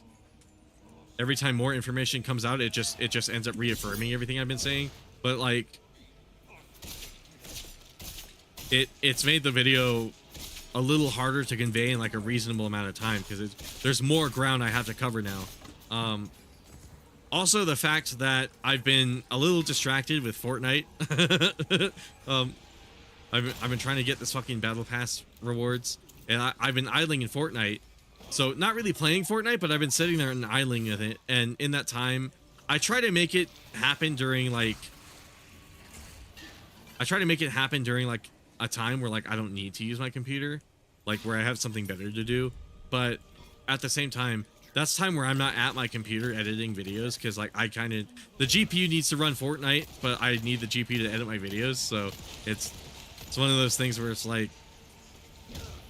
Every time more information comes out, it just ends up reaffirming everything I've been saying. But like, it's made the video a little harder to convey in like a reasonable amount of time because there's more ground I have to cover now. Also, the fact that I've been a little distracted with Fortnite. I've been trying to get this fucking battle pass rewards, and I've been idling in Fortnite. So not really playing Fortnite, but I've been sitting there and idling with it. And in that time, I try to make it happen during like a time where like I don't need to use my computer, like where I have something better to do. But at the same time, that's time where I'm not at my computer editing videos, because like the GPU needs to run Fortnite, but I need the GPU to edit my videos. So it's one of those things where it's like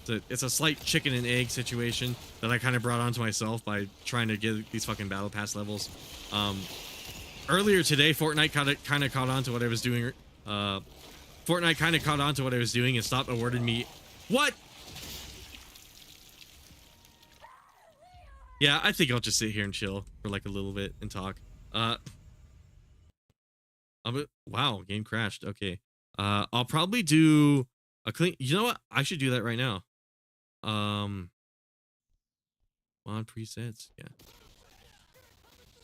it's a slight chicken and egg situation that I kind of brought onto myself by trying to get these fucking battle pass levels. Earlier today, Fortnite kind of caught on to what I was doing. Fortnite kind of caught on to what I was doing and stopped awarding me. What? Yeah, I think I'll just sit here and chill for like a little bit and talk. Wow, game crashed. Okay. I'll probably do a clean. You know what? I should do that right now. Mod presets. Yeah.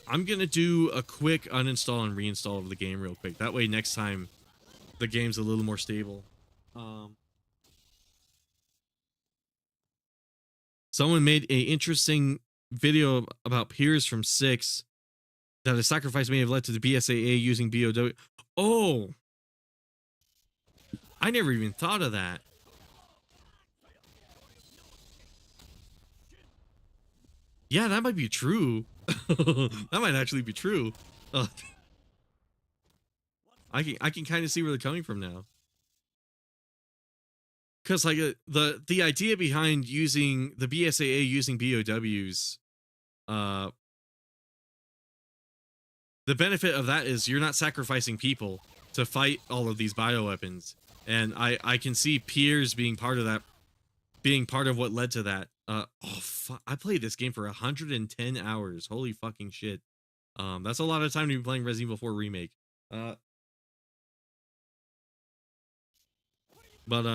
I'm gonna do a quick uninstall and reinstall of the game real quick. That way, next time, the game's a little more stable. Someone made a interesting video about peers from 6 that a sacrifice may have led to the BSAA using BOW. Oh, I never even thought of that. Yeah, that might be true. That might actually be true. I can kind of see where they're coming from now. Because like the idea behind using the BSAA using BOWs, the benefit of that is you're not sacrificing people to fight all of these bioweapons, and I can see peers being part of that, being part of what led to that. Oh fuck! I played this game for 110 hours. Holy fucking shit! That's a lot of time to be playing Resident Evil 4 Remake. But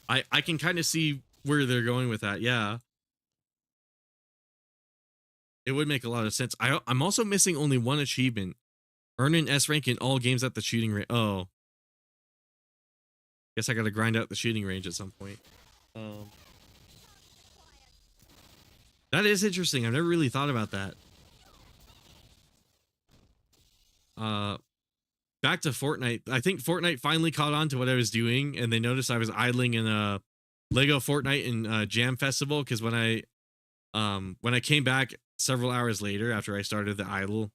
I can kind of see where they're going with that. Yeah, it would make a lot of sense. I'm also missing only one achievement: earn an S rank in all games at the shooting range. Oh, guess I gotta grind out the shooting range at some point. That is interesting. I've never really thought about that. Back to Fortnite. I think Fortnite finally caught on to what I was doing, and they noticed I was idling in a Lego Fortnite and Jam Festival, because when I came back several hours later after I started the idle,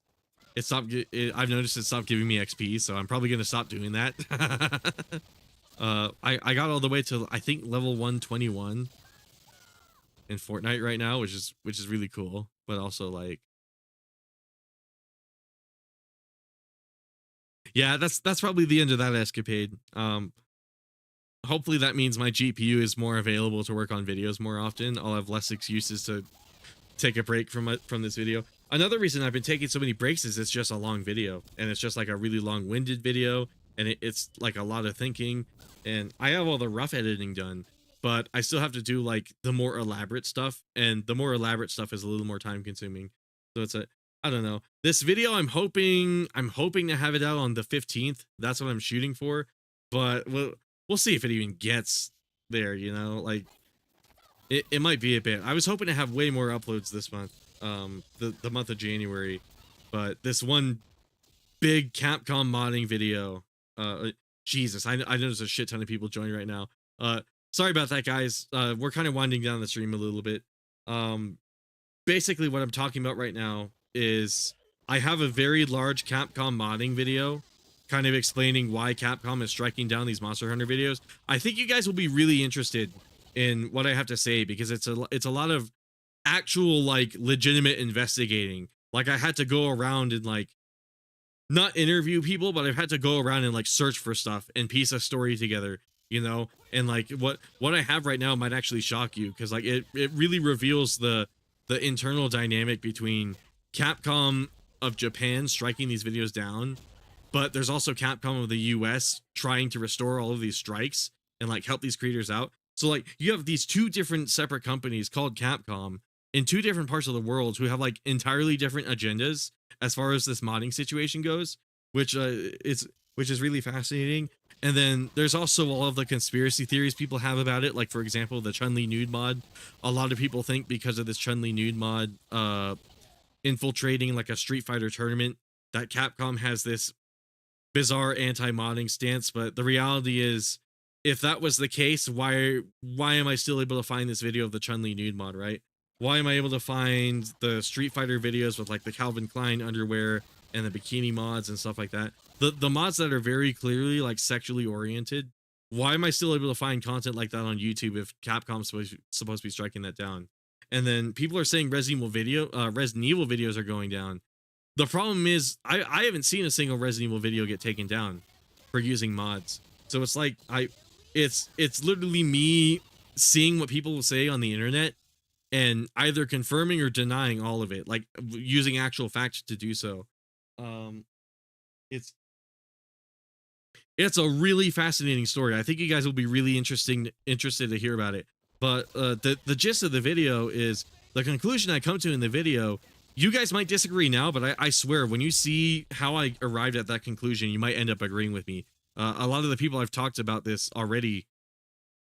I've noticed it stopped giving me XP, so I'm probably gonna stop doing that. I got all the way to I think level 121 in Fortnite right now, which is really cool, but also like Yeah, that's probably the end of that escapade. Hopefully that means my GPU is more available to work on videos more often. I'll have less excuses to take a break from this video. Another reason I've been taking so many breaks is it's just a long video, and it's just like a really long-winded video, and it's like a lot of thinking, and I have all the rough editing done, but I still have to do like the more elaborate stuff, and the more elaborate stuff is a little more time consuming. So it's a, I don't know. This video I'm hoping to have it out on the 15th. That's what I'm shooting for, but we'll see if it even gets there, you know? Like it might be a bit. I was hoping to have way more uploads this month, the month of January, but this one big Capcom modding video, Jesus, I know there's a shit ton of people joining right now. Sorry about that, guys. We're kind of winding down the stream a little bit. Basically what I'm talking about right now is I have a very large Capcom modding video kind of explaining why Capcom is striking down these Monster Hunter videos. I think you guys will be really interested in what I have to say, because it's a lot of actual like legitimate investigating. Like I had to go around and like not interview people, but I've had to go around and like search for stuff and piece a story together, you know? And like what I have right now might actually shock you, because like it really reveals the internal dynamic between Capcom of Japan striking these videos down, but there's also Capcom of the US trying to restore all of these strikes and like help these creators out. So like you have these two different separate companies called Capcom in two different parts of the world who have like entirely different agendas as far as this modding situation goes, which is really fascinating. And then there's also all of the conspiracy theories people have about it. Like, for example, the Chun-Li nude mod. A lot of people think because of this Chun-Li nude mod infiltrating like a Street Fighter tournament that Capcom has this bizarre anti-modding stance. But the reality is, if that was the case, why am I still able to find this video of the Chun-Li nude mod, right? Why am I able to find the Street Fighter videos with like the Calvin Klein underwear and the bikini mods and stuff like that? The mods that are very clearly like sexually oriented, why am I still able to find content like that on YouTube if Capcom's supposed to be striking that down? And then people are saying Resident Evil videos are going down. The problem is I haven't seen a single Resident Evil video get taken down for using mods. So it's like it's literally me seeing what people will say on the internet and either confirming or denying all of it, like using actual facts to do so. It's a really fascinating story. I think you guys will be really interested to hear about it. But the gist of the video is the conclusion I come to in the video. You guys might disagree now, but I swear when you see how I arrived at that conclusion, you might end up agreeing with me. A lot of the people I've talked about this already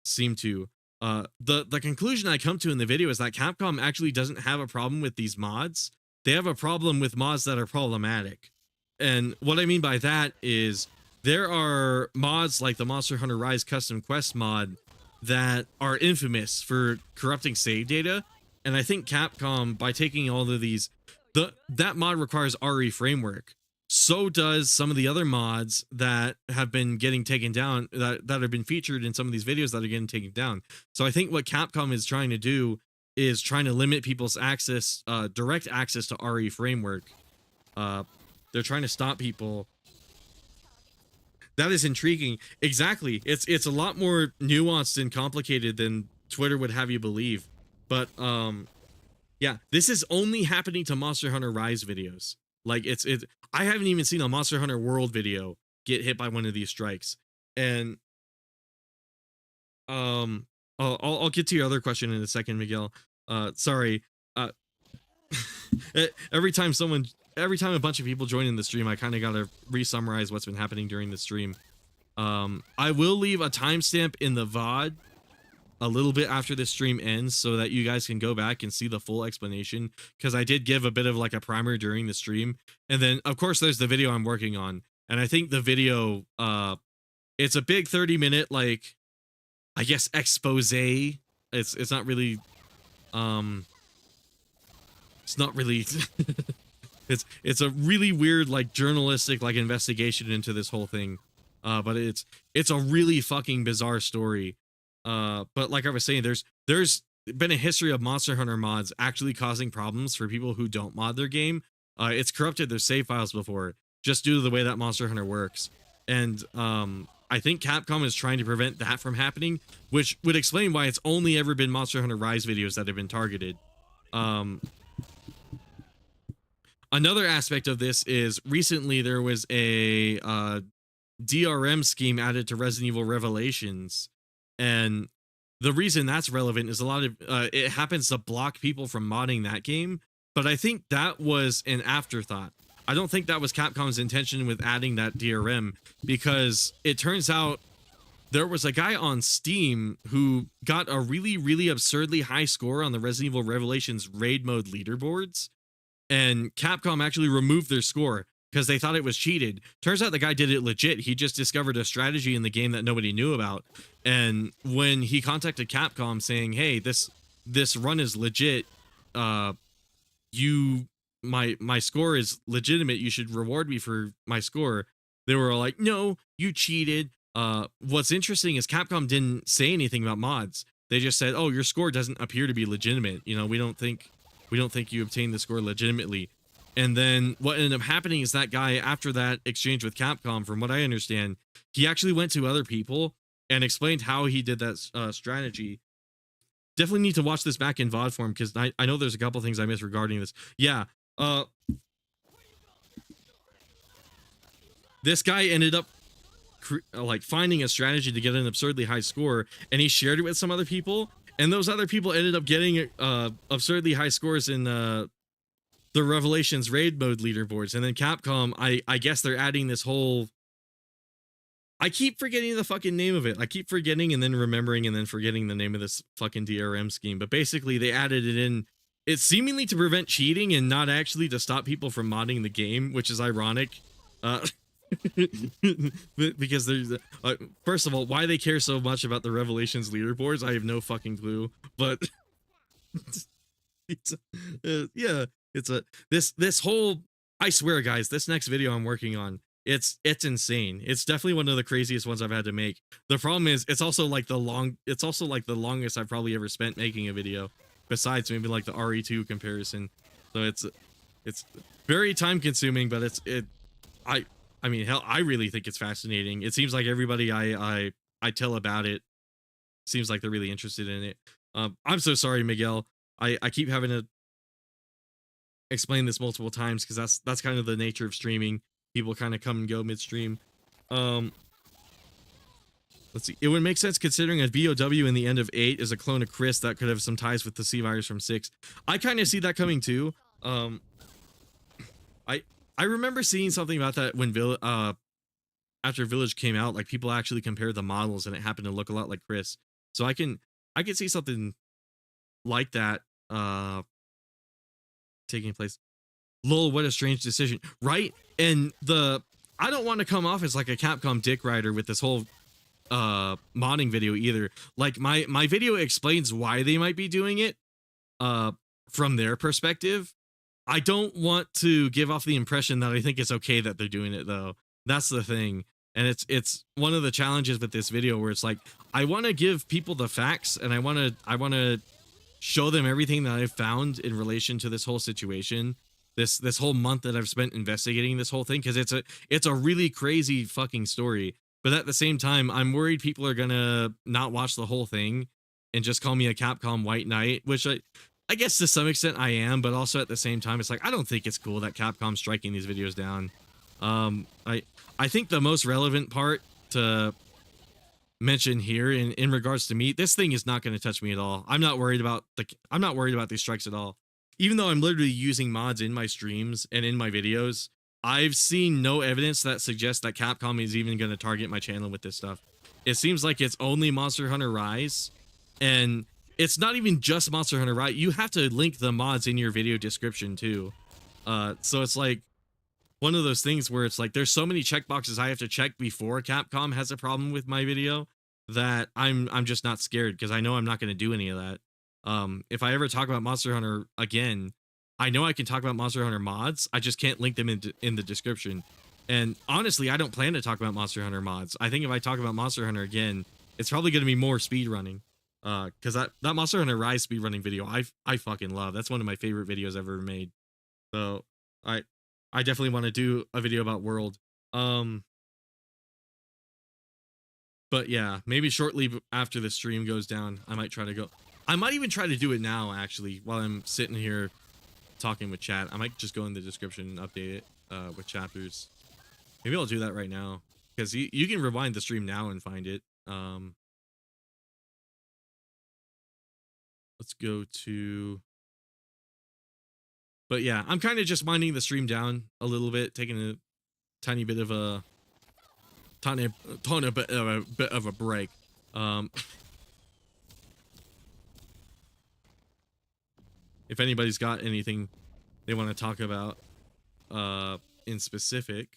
seem to. The conclusion I come to in the video is that Capcom actually doesn't have a problem with these mods. They have a problem with mods that are problematic. And what I mean by that is there are mods like the Monster Hunter Rise Custom Quest mod that are infamous for corrupting save data. And I think Capcom, by taking all of these, that mod requires RE framework. So does some of the other mods that have been getting taken down, that have been featured in some of these videos that are getting taken down. So I think what Capcom is trying to do is trying to limit people's access, direct access to RE framework. They're trying to stop people. That is intriguing. Exactly. It's a lot more nuanced and complicated than Twitter would have you believe. But yeah, this is only happening to Monster Hunter Rise videos. Like I haven't even seen a Monster Hunter World video get hit by one of these strikes. And I'll get to your other question in a second, Miguel. Sorry. Every time a bunch of people join in the stream, I kind of got to re-summarize what's been happening during the stream. I will leave a timestamp in the VOD a little bit after the stream ends so that you guys can go back and see the full explanation, because I did give a bit of like a primer during the stream. And then of course there's the video I'm working on, and I think the video it's a big 30-minute like, I guess, expose. It's not really it's a really weird like journalistic like investigation into this whole thing, but it's a really fucking bizarre story. But like I was saying, there's been a history of Monster Hunter mods actually causing problems for people who don't mod their game. It's corrupted their save files before. just due to the way that Monster Hunter works. And I think Capcom is trying to prevent that from happening, which would explain why it's only ever been Monster Hunter Rise videos that have been targeted. Another aspect of this is recently there was a DRM scheme added to Resident Evil Revelations, and the reason that's relevant is a lot of it happens to block people from modding that game, but I think that was an afterthought. I don't think that was Capcom's intention with adding that DRM, because it turns out there was a guy on Steam who got a really, really absurdly high score on the Resident Evil Revelations raid mode leaderboards, and Capcom actually removed their score because they thought it was cheated. Turns out the guy did it legit. He just discovered a strategy in the game that nobody knew about. And when he contacted Capcom saying, "Hey, this run is legit. My score is legitimate. You should reward me for my score." They were all like, "No, you cheated." What's interesting is Capcom didn't say anything about mods. They just said, "Oh, your score doesn't appear to be legitimate. You know, we don't think you obtained the score legitimately." And then what ended up happening is that guy, after that exchange with Capcom, from what I understand, he actually went to other people and explained how he did that strategy. Definitely need to watch this back in VOD form, because I know there's a couple things I missed regarding this. Yeah, this guy ended up like finding a strategy to get an absurdly high score, and he shared it with some other people, and those other people ended up getting absurdly high scores in the Revelations raid mode leaderboards. And then Capcom, I guess they're adding this whole, I keep forgetting the fucking name of it. I keep forgetting and then remembering and then forgetting the name of this fucking DRM scheme. But basically they added it in, it's seemingly to prevent cheating and not actually to stop people from modding the game, which is ironic. Because there's first of all, why they care so much about the Revelations leaderboards, I have no fucking clue. But this whole, I swear guys, this next video I'm working on, it's insane. It's definitely one of the craziest ones I've had to make. The problem is it's also like the longest I've probably ever spent making a video, besides maybe like the RE2 comparison. So it's very time consuming, but I mean, hell, I really think it's fascinating. It seems like everybody I tell about it seems like they're really interested in it. I'm so sorry, Miguel. I keep having to explain this multiple times because that's kind of the nature of streaming. People kind of come and go midstream. Let's see. It would make sense considering a VOW in the end of 8 is a clone of Chris that could have some ties with the C virus from 6. I kind of see that coming too. I remember seeing something about that when after Village came out, like people actually compared the models and it happened to look a lot like Chris. So I can see something like that taking place. Lol, what a strange decision, right? And I don't want to come off as like a Capcom dick rider with this whole modding video either. Like my video explains why they might be doing it from their perspective. I don't want to give off the impression that I think it's okay that they're doing it though. That's the thing. And it's one of the challenges with this video where it's like, I want to give people the facts and I want to show them everything that I've found in relation to this whole situation. This whole month that I've spent investigating this whole thing, because it's a really crazy fucking story. But at the same time, I'm worried people are gonna not watch the whole thing and just call me a Capcom white knight, which I guess to some extent I am, but also at the same time, it's like, I don't think it's cool that Capcom's striking these videos down. I think the most relevant part to mention here in regards to me, this thing is not going to touch me at all. I'm not worried about these strikes at all. Even though I'm literally using mods in my streams and in my videos, I've seen no evidence that suggests that Capcom is even going to target my channel with this stuff. It seems like it's only Monster Hunter Rise, and it's not even just Monster Hunter Rise. You have to link the mods in your video description too. So it's like one of those things where it's like there's so many checkboxes I have to check before Capcom has a problem with my video that I'm just not scared, because I know I'm not going to do any of that. If I ever talk about Monster Hunter again, I know I can talk about Monster Hunter mods. I just can't link them in the description. And honestly, I don't plan to talk about Monster Hunter mods. I think if I talk about Monster Hunter again, it's probably going to be more speedrunning. Because that Monster Hunter Rise speedrunning video, I fucking love. That's one of my favorite videos ever made. So I definitely want to do a video about World. But yeah, maybe shortly after the stream goes down, I might try to go. I might even try to do it now, actually, while I'm sitting here talking with chat. I might just go in the description and update it with chapters. Maybe I'll do that right now, because you can rewind the stream now and find it. Let's go to... But yeah, I'm kind of just winding the stream down a little bit, taking a tiny bit of a bit of a break. If anybody's got anything they want to talk about in specific,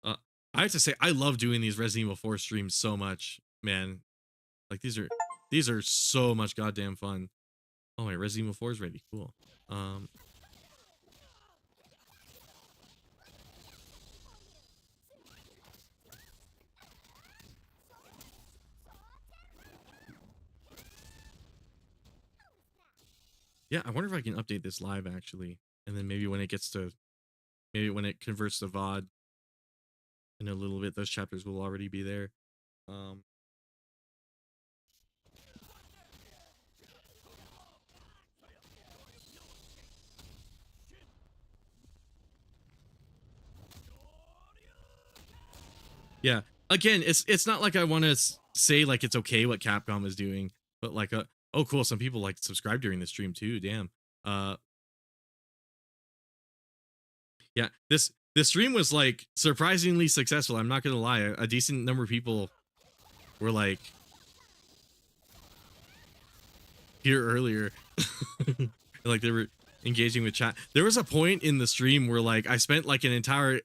I have to say I love doing these Resident Evil 4 streams so much, man. Like these are so much goddamn fun. Oh, my Resident Evil 4 is ready. Cool. Yeah, I wonder if I can update this live actually, and then maybe when it converts to VOD in a little bit, those chapters will already be there. Yeah, again, it's not like I want to say like it's okay what Capcom is doing, but like oh cool, some people like subscribe during the stream too. Damn. Yeah, this stream was like surprisingly successful. I'm not gonna lie, a decent number of people were like here earlier. Like they were engaging with chat. There was a point in the stream where like I spent like an entire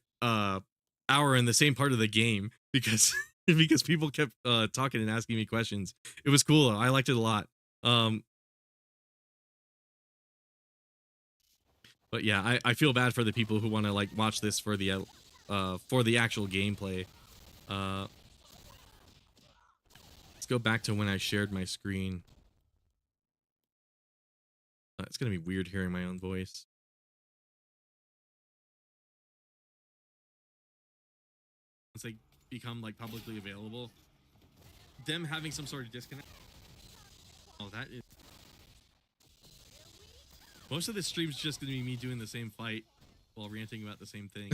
hour in the same part of the game because because people kept talking and asking me questions. It was cool. I liked it a lot. But yeah, I feel bad for the people who want to like watch this for the actual gameplay. Let's go back to when I shared my screen. It's gonna be weird hearing my own voice. Once they become like publicly available, them having some sort of disconnect. Oh, that is. Most of this stream's just gonna be me doing the same fight while ranting about the same thing.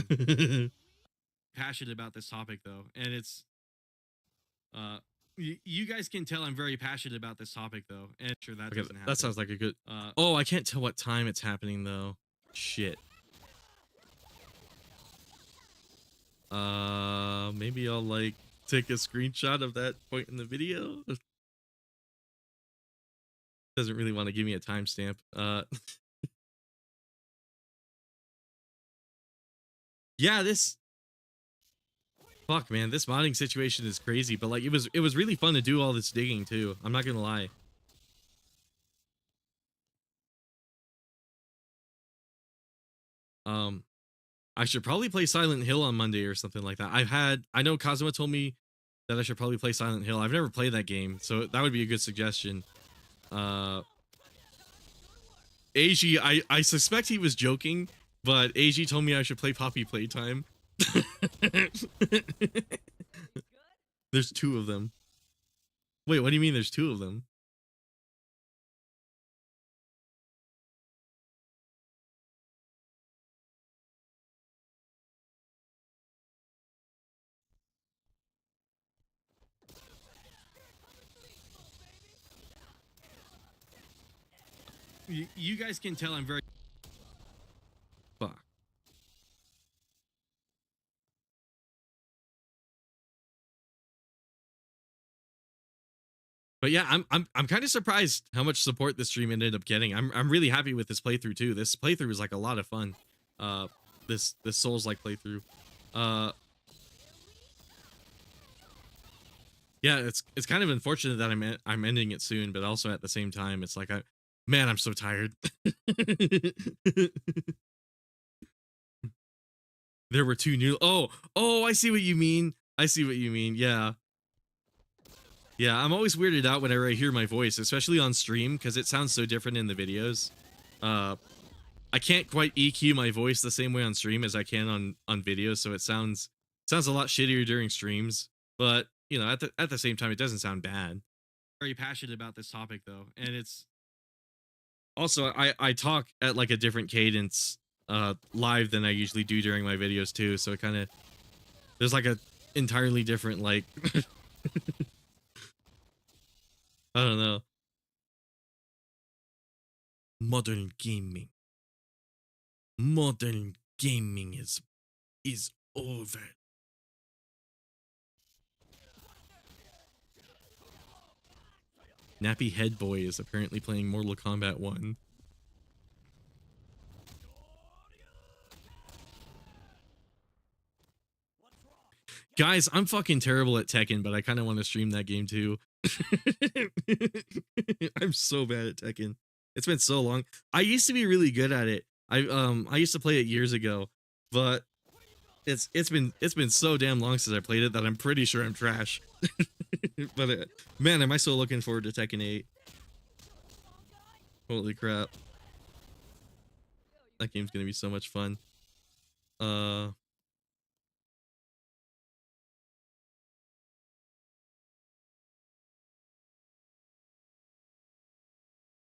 Passionate about this topic though, and it's you guys can tell I'm very passionate about this topic though, and sure that doesn't happen. That sounds like a good. Oh, I can't tell what time it's happening though. Shit. Maybe I'll like take a screenshot of that point in the video. Doesn't really want to give me a timestamp. Yeah, this. Fuck, man, this modding situation is crazy, but like it was really fun to do all this digging too. I'm not gonna lie. I should probably play Silent Hill on Monday or something like that. I know Kazuma told me that I should probably play Silent Hill. I've never played that game, so that would be a good suggestion. AG, I suspect he was joking, but AG told me I should play Poppy Playtime. There's two of them. Wait, what do you mean there's two of them? You guys can tell I'm very... Fuck. But yeah, I'm kind of surprised how much support this stream ended up getting. I'm really happy with this playthrough too. This playthrough is like a lot of fun. This Souls-like playthrough. Yeah, it's kind of unfortunate that I'm ending it soon, but also at the same time, it's like man, I'm so tired. There were two new. Oh, I see what you mean. I see what you mean. Yeah. Yeah, I'm always weirded out whenever I hear my voice, especially on stream, because it sounds so different in the videos. I can't quite EQ my voice the same way on stream as I can on video, so it sounds a lot shittier during streams. But you know, at the same time, it doesn't sound bad. Very passionate about this topic though, and it's also I talk at like a different cadence live than I usually do during my videos too, so it kind of there's like a entirely different like I don't know. Modern gaming is over. Nappy Head Boy is apparently playing Mortal Kombat 1. Guys, I'm fucking terrible at Tekken, but I kind of want to stream that game too. I'm so bad at Tekken. It's been so long. I used to be really good at it. I used to play it years ago, but it's been so damn long since I played it that I'm pretty sure I'm trash. But man, am I so looking forward to Tekken 8. Holy crap. That game's gonna be so much fun.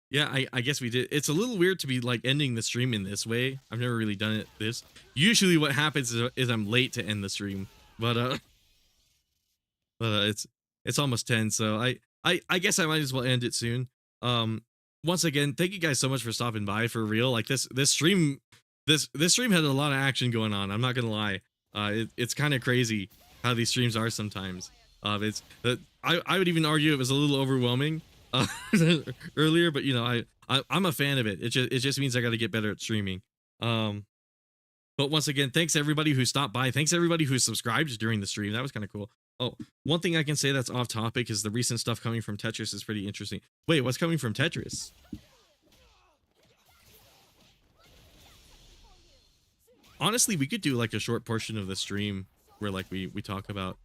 Yeah, I guess we did. It's a little weird to be like ending the stream in this way. I've never really done it this. Usually what happens is I'm late to end the stream. But it's almost 10, so I guess I might as well end it soon. Once again, thank you guys so much for stopping by, for real. Like this stream had a lot of action going on. I'm not gonna lie. It's kind of crazy how these streams are sometimes. I would even argue it was a little overwhelming earlier, but you know, I'm a fan of it. It just means I got to get better at streaming. But once again, thanks everybody who stopped by. Thanks everybody who subscribed during the stream. That was kind of cool. Oh, one thing I can say that's off topic is the recent stuff coming from Tetris is pretty interesting. Wait, what's coming from Tetris? Honestly, we could do like a short portion of the stream where like we talk about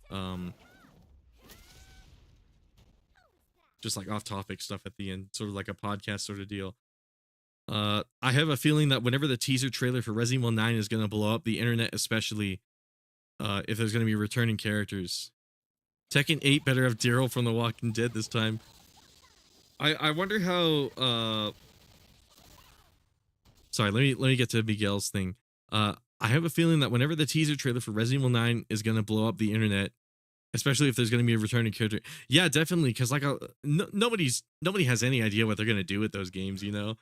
just like off topic stuff at the end, sort of like a podcast sort of deal. I have a feeling that whenever the teaser trailer for Resident Evil 9 is going to blow up the internet, especially if there's going to be returning characters. Tekken 8 better have Daryl from The Walking Dead this time. I wonder how sorry, let me get to Miguel's thing. I have a feeling that whenever the teaser trailer for Resident Evil 9 is going to blow up the internet, especially if there's going to be a returning character. Yeah, definitely, because like nobody has any idea what they're going to do with those games, you know.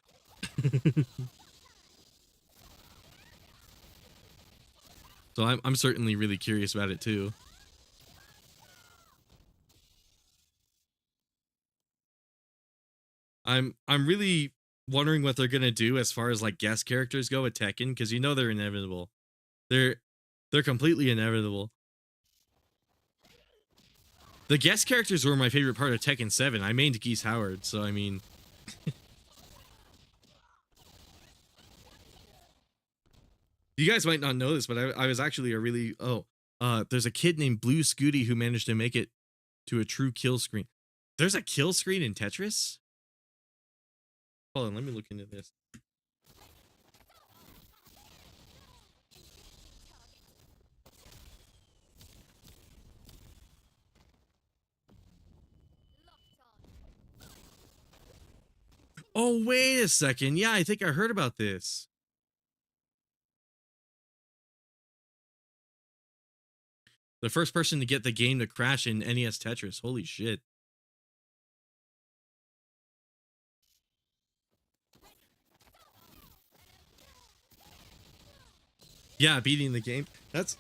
So I'm certainly really curious about it too. I'm really wondering what they're gonna do as far as like guest characters go at Tekken, because you know they're inevitable. They're completely inevitable. The guest characters were my favorite part of Tekken 7. I mained Geese Howard, so I mean. You guys might not know this, but I was actually a really there's a kid named Blue Scooty who managed to make it to a true kill screen. There's a kill screen in Tetris? Hold on, let me look into this. Oh, wait a second. Yeah, I think I heard about this. The first person to get the game to crash in NES Tetris. Holy shit. Yeah, beating the game. That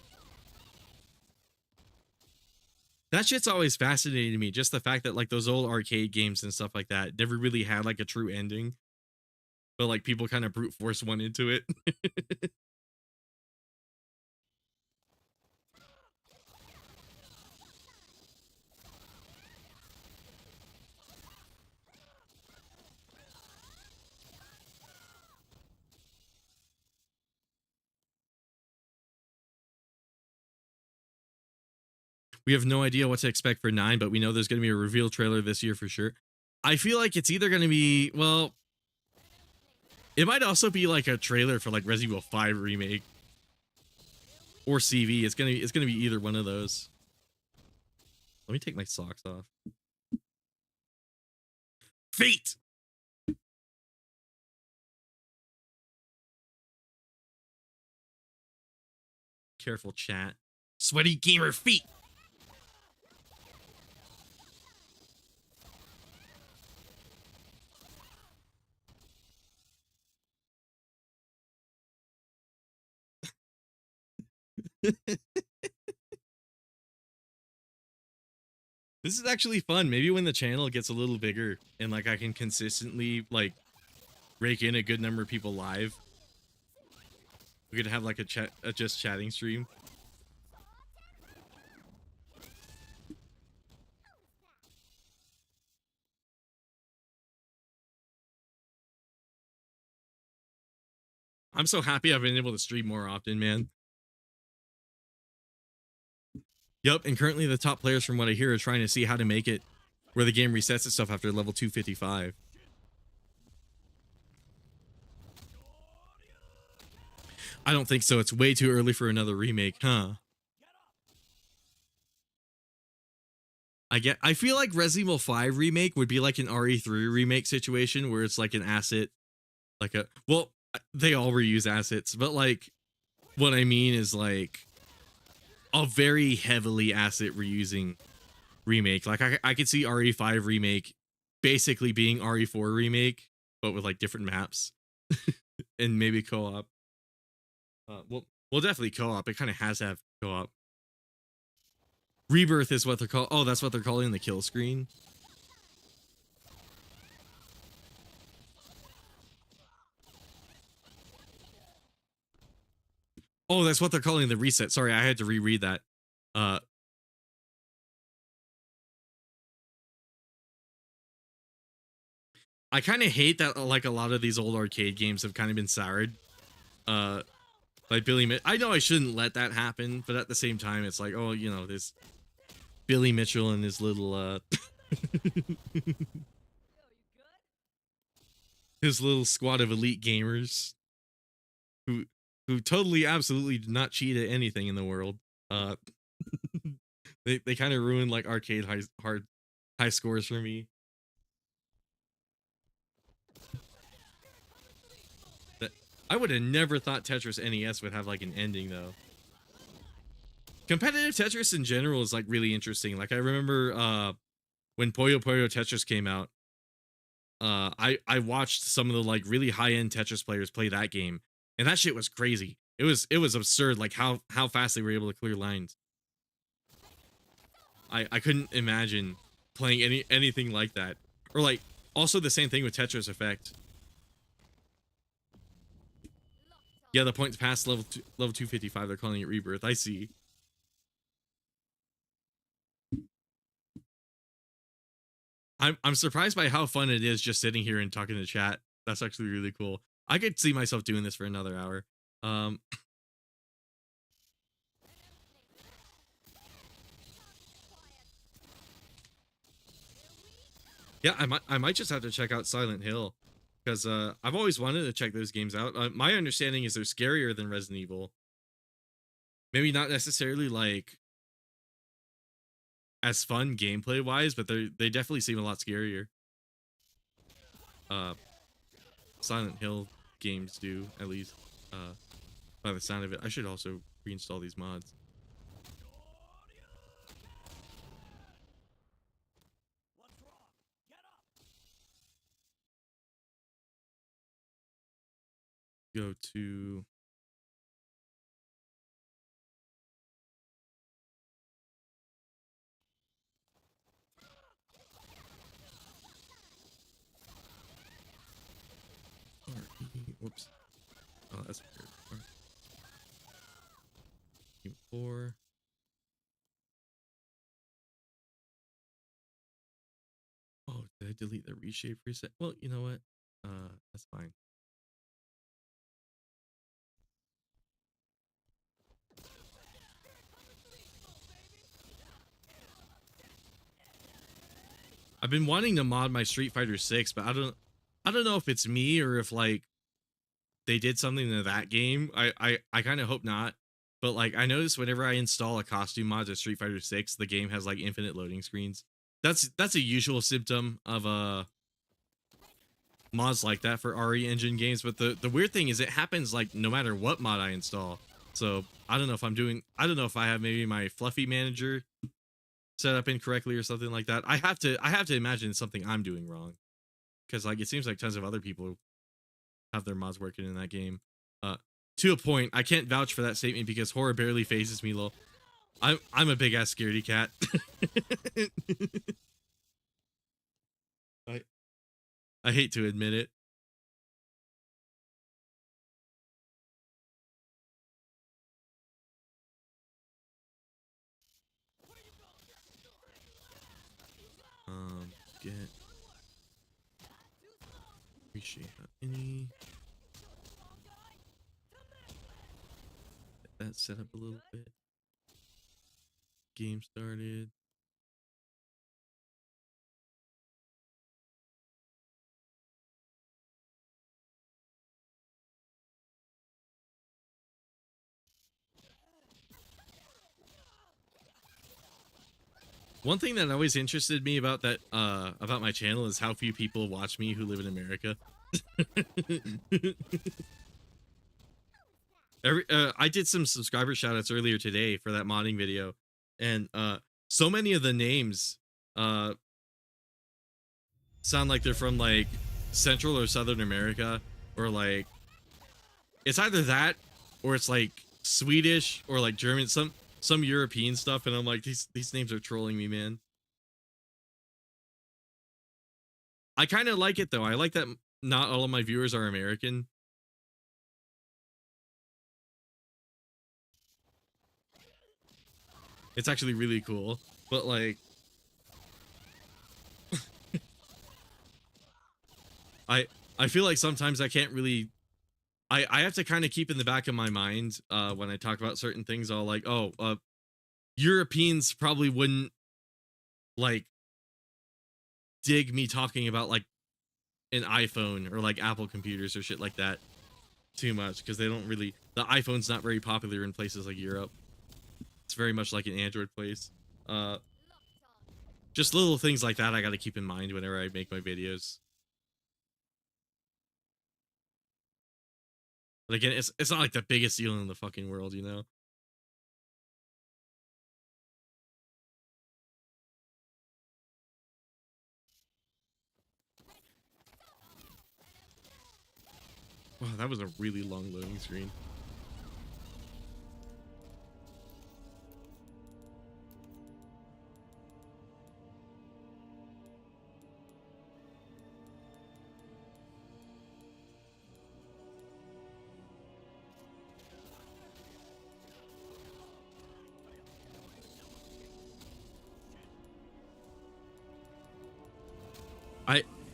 shit's always fascinating to me. Just the fact that like those old arcade games and stuff like that never really had like a true ending. But like people kind of brute force one into it. We have no idea what to expect for 9, but we know there's going to be a reveal trailer this year for sure. I feel like it's either going to be, well, It might also be like a trailer for like Resident Evil 5 remake or CV. It's gonna be either one of those. Let me take my socks off. Fate. Careful, chat. Sweaty gamer feet. This is actually fun. Maybe when the channel gets a little bigger and like I can consistently like rake in a good number of people live, we could have like a just chatting stream. I'm so happy I've been able to stream more often, man. Yup, and currently the top players from what I hear are trying to see how to make it where the game resets itself after level 255. I don't think so. It's way too early for another remake, huh? I feel like Resident Evil 5 remake would be like an RE3 remake situation where it's like an asset, like a, well, they all reuse assets, but like what I mean is like a very heavily asset reusing remake. Like I could see RE5 remake basically being RE4 remake, but with like different maps and maybe co-op. Well, definitely co-op. It kind of has to have co-op. Rebirth is what they're called. Oh, that's what they're calling the kill screen. Oh, that's what they're calling the reset. Sorry, I had to reread that. I kind of hate that like a lot of these old arcade games have kind of been soured. Like Billy I know I shouldn't let that happen, but at the same time it's like, oh, you know, this Billy Mitchell and his little his little squad of elite gamers who totally absolutely did not cheat at anything in the world. They kind of ruined like arcade high scores for me. I would have never thought Tetris NES would have like an ending though. Competitive Tetris in general is like really interesting. Like I remember when Puyo Puyo Tetris came out, I watched some of the like really high-end Tetris players play that game, and that shit was crazy. It was absurd like how fast they were able to clear lines. I couldn't imagine playing anything like that. Or like also the same thing with Tetris Effect. Yeah, the points past level 255, they're calling it Rebirth. I see. I'm surprised by how fun it is just sitting here and talking to chat. That's actually really cool. I could see myself doing this for another hour. Yeah, I might just have to check out Silent Hill because I've always wanted to check those games out. My understanding is they're scarier than Resident Evil. Maybe not necessarily like as fun gameplay wise, but they definitely seem a lot scarier. Silent Hill games do, at least by the sound of it. I should also reinstall these mods. Go to RE. Whoops. Oh, that's weird. RE4. Oh, did I delete the reshape reset? Well, you know what? That's fine. I've been wanting to mod my Street Fighter 6, but I don't know if it's me or if like they did something to that game. I kind of hope not. But like I noticed whenever I install a costume mod to Street Fighter 6, the game has like infinite loading screens. That's a usual symptom of mods like that for RE engine games. But the weird thing is it happens like no matter what mod I install. So I don't know if I don't know if I have maybe my fluffy manager set up incorrectly or something like that. I have to imagine it's something I'm doing wrong. Because like it seems like tons of other people have their mods working in that game. To a point, I can't vouch for that statement because horror barely phases me, lol. I'm a big ass scaredy cat. I I hate to admit it. Get appreciate that any. Get that set up a little bit. Game started. One thing that always interested me about that about my channel is how few people watch me who live in America. I did some subscriber shoutouts earlier today for that modding video, and so many of the names sound like they're from like Central or Southern America, or like it's either that or it's like Swedish or like German, some European stuff, and I'm like, these names are trolling me, man. I kind of like it though. I like that not all of my viewers are American. It's actually really cool, but like I feel like sometimes I can't really I have to kind of keep in the back of my mind when I talk about certain things. I'll like, oh, Europeans probably wouldn't like dig me talking about like an iPhone or like Apple computers or shit like that too much, because they don't really, the iPhone's not very popular in places like Europe. It's very much like an Android place. Just little things like that I got to keep in mind whenever I make my videos. But again, it's not like the biggest deal in the fucking world, you know? Wow, that was a really long loading screen.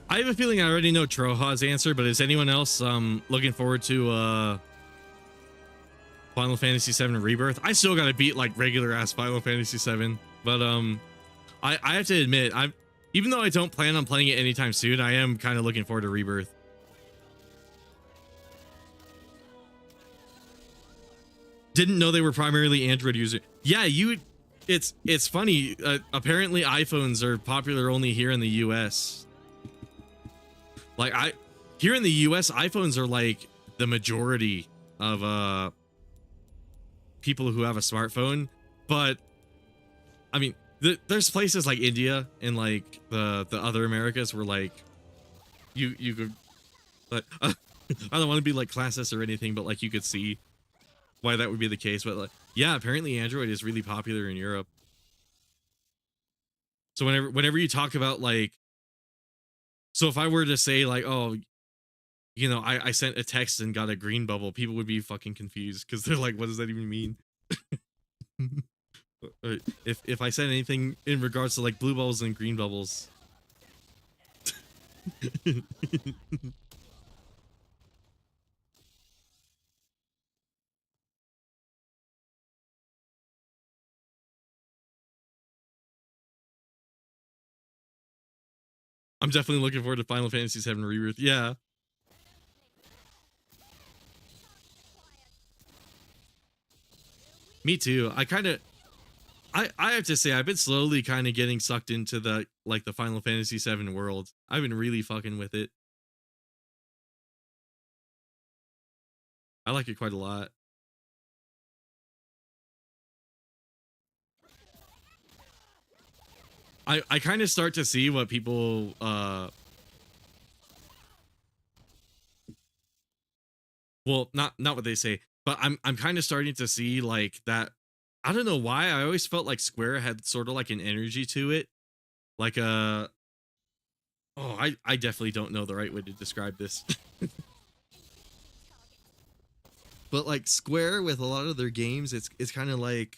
I have a feeling I already know Troha's answer, but is anyone else looking forward to Final Fantasy VII Rebirth? I still gotta beat like regular ass Final Fantasy VII, but I have to admit, even though I don't plan on playing it anytime soon, I am kind of looking forward to Rebirth. Didn't know they were primarily Android user. Yeah, it's funny. Apparently iPhones are popular only here in the US. Like here in the US, iPhones are like the majority of people who have a smartphone. But I mean, there's places like India and like the other Americas where like you could, like, I don't want to be like classist or anything, but like you could see why that would be the case. But like, yeah, apparently Android is really popular in Europe. So whenever you talk about like, so if I were to say like, oh, you know, I sent a text and got a green bubble, people would be fucking confused because they're like, what does that even mean? If I said anything in regards to like blue bubbles and green bubbles. I'm definitely looking forward to Final Fantasy VII Rebirth. Yeah. Me too. I have to say I've been slowly kind of getting sucked into the like the Final Fantasy VII world. I've been really fucking with it. I like it quite a lot. I kind of start to see what people well, not what they say, but I'm kind of starting to see like that. I don't know why I always felt like Square had sort of like an energy to it, like oh, I definitely don't know the right way to describe this. But like Square with a lot of their games, it's kind of like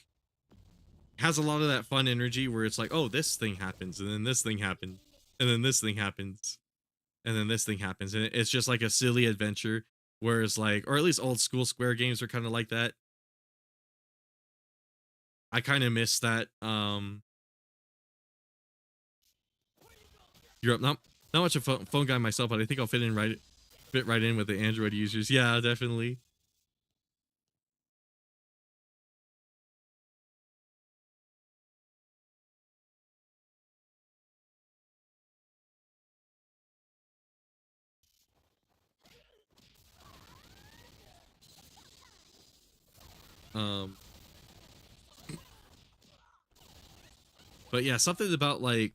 has a lot of that fun energy where it's like, oh, this thing happens, and then this thing happens, and then this thing happens, and then this thing happens, and it's just like a silly adventure. Whereas like, or at least old school Square games are kind of like that. I kind of miss that. You're up. Not much of a phone guy myself, but I think I'll fit right in with the Android users. Yeah, definitely. But yeah, something about like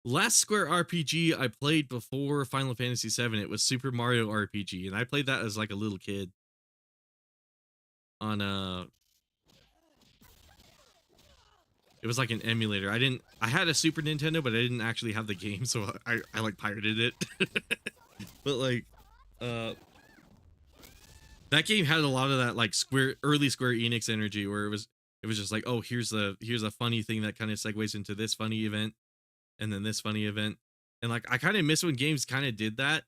last Square RPG I played before Final Fantasy VII. It was Super Mario RPG, and I played that as like a little kid on it was like an emulator. I had a Super Nintendo, but I didn't actually have the game, so I like pirated it. But like that game had a lot of that like early Square Enix energy where it was just like, oh, here's a funny thing that kind of segues into this funny event and then this funny event. And like I kind of miss when games kind of did that.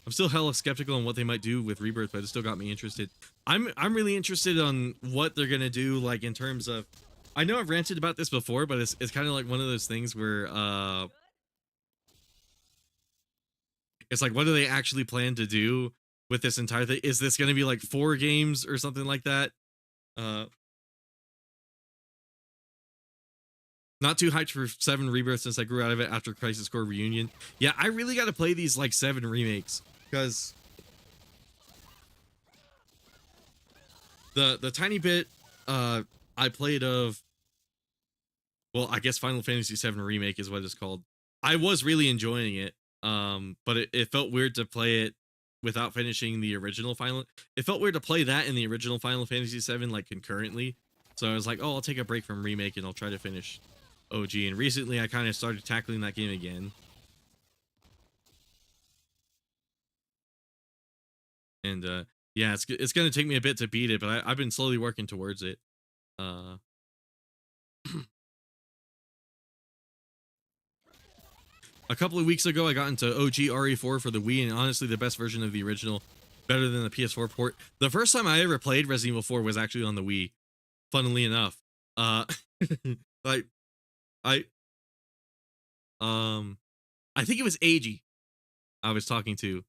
I'm still hella skeptical on what they might do with Rebirth, but it still got me interested. I'm really interested on what they're gonna do, like in terms of, I know I've ranted about this before, but it's kind of like one of those things where it's like, what do they actually plan to do with this entire thing? Is this gonna be like 4 games or something like that? Not too hyped for 7 Rebirth since I grew out of it after Crisis Core Reunion. Yeah, I really got to play these like 7 remakes because the tiny bit I played of, well, I guess Final Fantasy VII Remake is what it's called. I was really enjoying it, but it felt weird to play it without finishing the original Final. It felt weird to play that in the original Final Fantasy VII like concurrently. So I was like, oh, I'll take a break from Remake and I'll try to finish OG. And recently I kind of started tackling that game again. And yeah, it's going to take me a bit to beat it, but I've been slowly working towards it. A couple of weeks ago, I got into OG RE4 for the Wii, and honestly, the best version of the original, better than the PS4 port. The first time I ever played Resident Evil 4 was actually on the Wii, funnily enough. Like, I think it was AG I was talking to.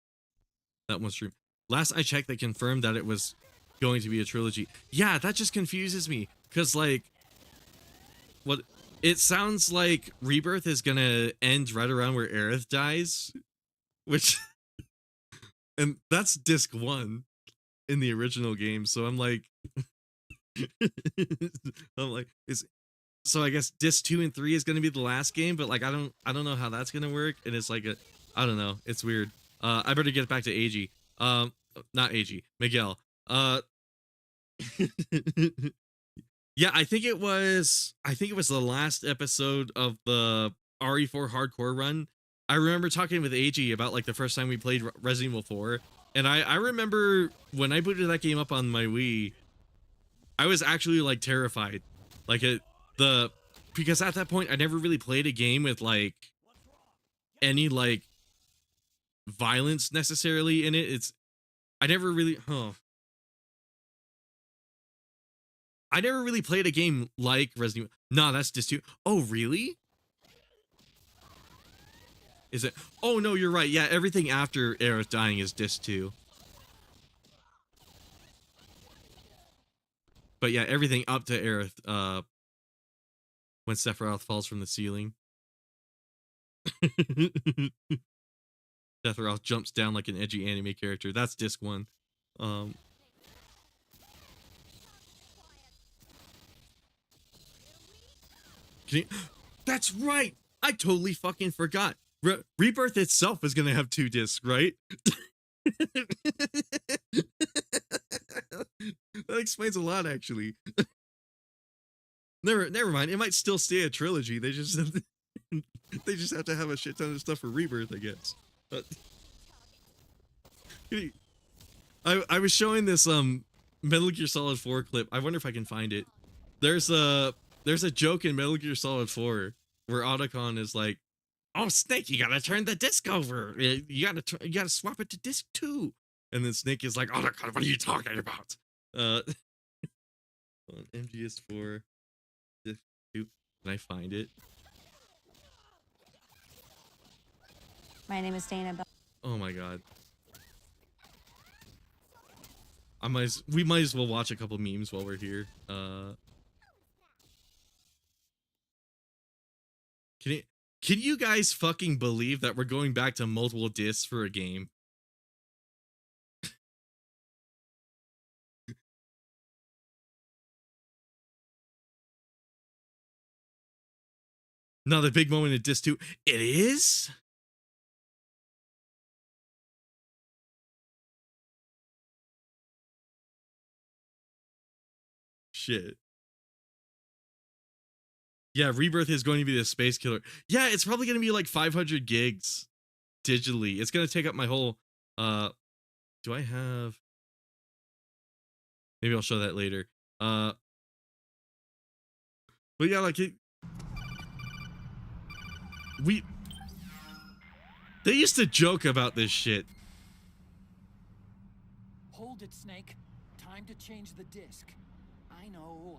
That one's true. Last I checked, they confirmed that it was going to be a trilogy. Yeah, that just confuses me, because, like, what... It sounds like Rebirth is gonna end right around where Aerith dies, which, and that's disc 1 in the original game. So I'm like, so I guess disc 2 and 3 is gonna be the last game, but like I don't know how that's gonna work, and it's like I don't know, it's weird. I better get back to AG. Not AG, Miguel. Yeah, I think it was the last episode of the RE4 hardcore run. I remember talking with AG about like the first time we played Resident Evil 4, and I remember when I booted that game up on my Wii, I was actually like terrified, like because at that point I never really played a game with like any like violence necessarily in it. I never really played a game like Resident Evil. No, that's disc 2. Oh, really? Is it? Oh, no, you're right. Yeah, everything after Aerith dying is disc 2. But yeah, everything up to Aerith, when Sephiroth falls from the ceiling. Sephiroth jumps down like an edgy anime character. That's disc 1. Um, that's right. I totally fucking forgot. Rebirth itself is gonna have 2 discs, right? That explains a lot, actually. Never mind. It might still stay a trilogy. They just they just have to have a shit ton of stuff for Rebirth, I guess. I was showing this Metal Gear Solid 4 clip. I wonder if I can find it. There's a joke in Metal Gear Solid 4 where Otacon is like, "Oh, Snake, you gotta turn the disc over. You gotta swap it to disc 2." And then Snake is like, "Otacon, what are you talking about?" MGS4 disc 2. Can I find it? My name is Dana. Oh my god. We might as well watch a couple memes while we're here. Can you guys fucking believe that we're going back to multiple discs for a game? No, the big moment in disc 2. It is? Shit. Yeah, Rebirth is going to be the space killer. Yeah, it's probably going to be like 500 gigs digitally. It's going to take up my whole do I have Maybe I'll show that later. But yeah, like they used to joke about this shit. Hold it, Snake. Time to change the disc. I know,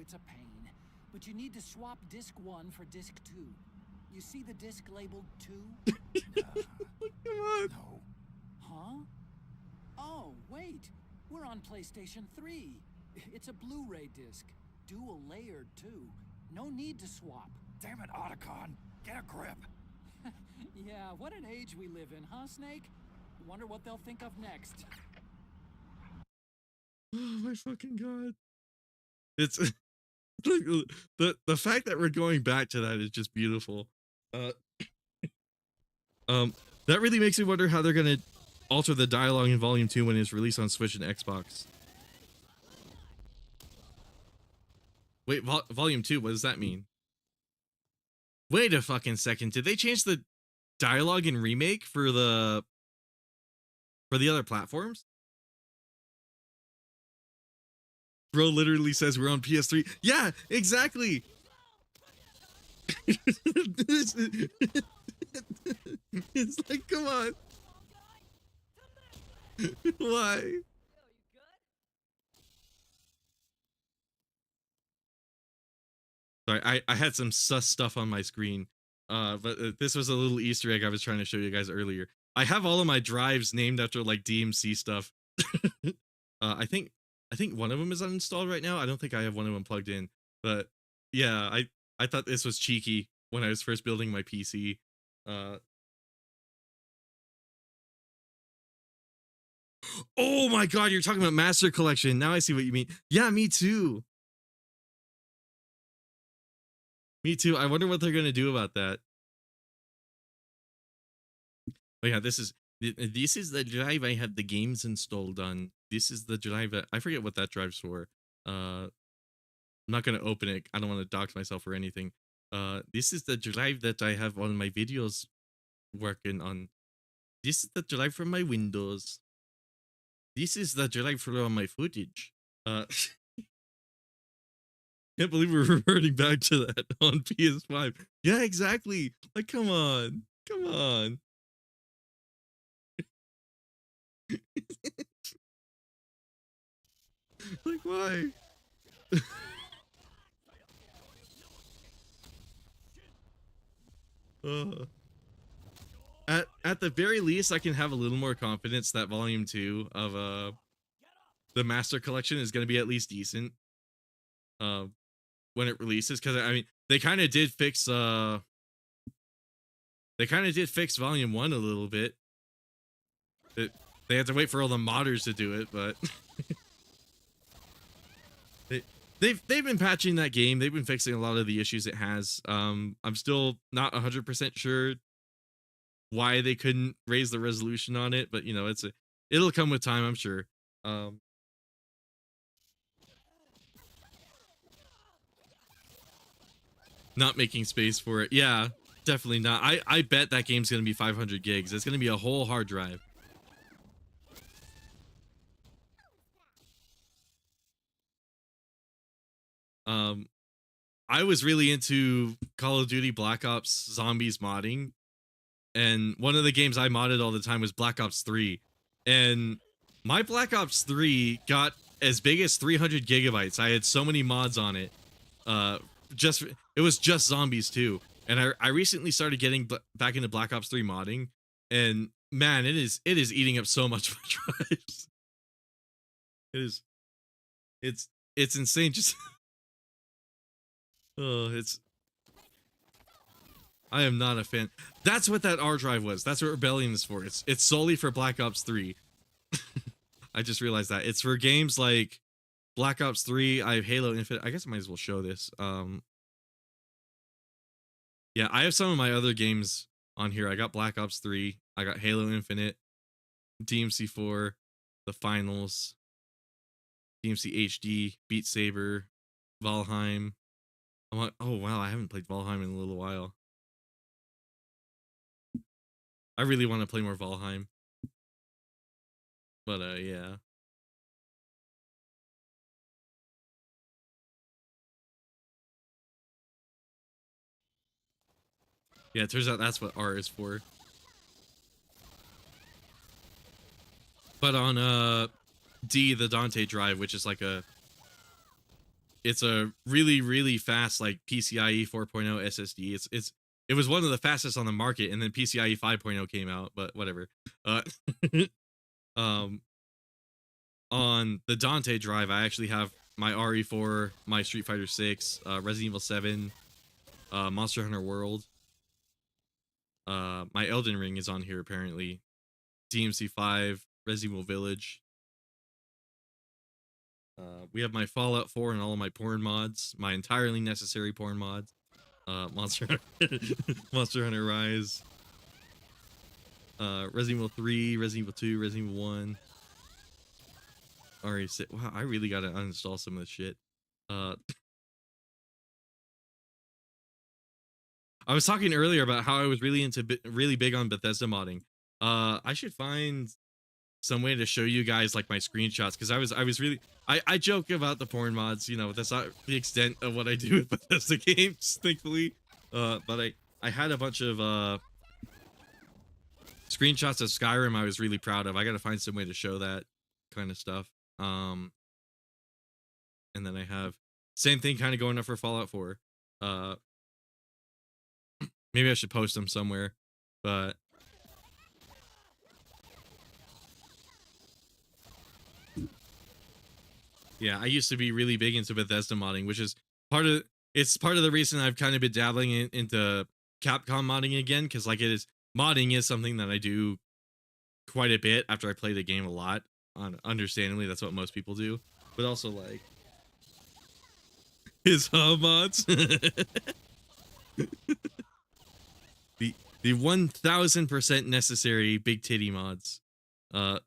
it's a pain. But you need to swap disc 1 for disc 2. You see the disc labeled 2? Come on. No. Huh? Oh, wait. We're on PlayStation 3. It's a Blu-ray disc. Dual layered, too. No need to swap. Damn it, Otacon. Get a grip. Yeah, what an age we live in, huh, Snake? Wonder what they'll think of next. Oh my fucking god. It's the fact that we're going back to that is just beautiful. That really makes me wonder how they're gonna alter the dialogue in Volume 2 when it's released on Switch and Xbox. Wait, Volume 2, what does that mean? Wait a fucking second. Did they change the dialogue in Remake for the other platforms? Bro literally says we're on PS3. Yeah, exactly. It's like, come on. Why? Sorry, I had some sus stuff on my screen. But this was a little Easter egg I was trying to show you guys earlier. I have all of my drives named after like DMC stuff. I think one of them is uninstalled right now. I don't think I have one of them plugged in. But yeah, I thought this was cheeky when I was first building my PC. Oh my god, you're talking about Master Collection. Now I see what you mean. Yeah, me too. Me too. I wonder what they're gonna do about that. Oh yeah, this is the drive I have the games installed on. This is the drive I forget what that drive's for. I'm not gonna open it. I don't want to dox myself or anything. This is the drive that I have all my videos working on. This is the drive from my Windows. This is the drive for all my footage. Can't believe we're reverting back to that on PS5. Yeah, exactly. Like, come on. Come on. Like, why? At the very least, I can have a little more confidence that Volume 2 of the Master Collection is going to be at least decent. when it releases, because I mean they kind of did fix volume 1 a little bit. They had to wait for all the modders to do it, but they've been patching that game. They've been fixing a lot of the issues it has. I'm still not 100% sure why they couldn't raise the resolution on it, but you know, it'll come with time, I'm sure. Not making space for it. Yeah, definitely not. I bet that game's gonna be 500 gigs. It's gonna be a whole hard drive. I was really into Call of Duty Black Ops Zombies modding, and one of the games I modded all the time was Black Ops 3. And my Black Ops 3 got as big as 300 gigabytes. I had so many mods on it. It was just zombies too. And I recently started getting back into Black Ops 3 modding, and man, it is eating up so much of my drives. It's insane. Just I am not a fan. That's what that R drive was. That's what Rebellion is for. It's solely for Black Ops 3. I just realized that. It's for games like Black Ops 3, I have Halo Infinite. I guess I might as well show this. Yeah, I have some of my other games on here. I got Black Ops 3, I got Halo Infinite, DMC4, The Finals, DMC HD, Beat Saber, Valheim. I'm like, oh wow, I haven't played Valheim in a little while. I really want to play more Valheim. But yeah. Yeah, it turns out that's what R is for. But on D, the Dante drive, which is like it's a really fast like PCIe 4.0 SSD. It was one of the fastest on the market, and then PCIe 5.0 came out, but whatever. On the Dante drive, I actually have my RE4, my Street Fighter 6, Resident Evil 7, Monster Hunter World. My Elden Ring is on here apparently. DMC 5, Resident Evil Village. We have my Fallout 4 and all of my porn mods, my entirely necessary porn mods. Monster Hunter Rise. Resident Evil 3, Resident Evil 2, Resident Evil 1. RE6. Wow, I really gotta uninstall some of this shit. I was talking earlier about how I was really big on Bethesda modding. I should find some way to show you guys like my screenshots, because I was really I joke about the porn mods, you know, that's not the extent of what I do with Bethesda games, thankfully. But I had a bunch of screenshots of Skyrim I was really proud of. I gotta find some way to show that kind of stuff. And then I have same thing kind of going up for Fallout 4. Maybe I should post them somewhere, but yeah, I used to be really big into Bethesda modding, which is part of the reason I've kind of been dabbling into Capcom modding again, because like modding is something that I do quite a bit after I play the game a lot. Understandably, that's what most people do, but also like his hub mods. The 1000% necessary big titty mods. I'm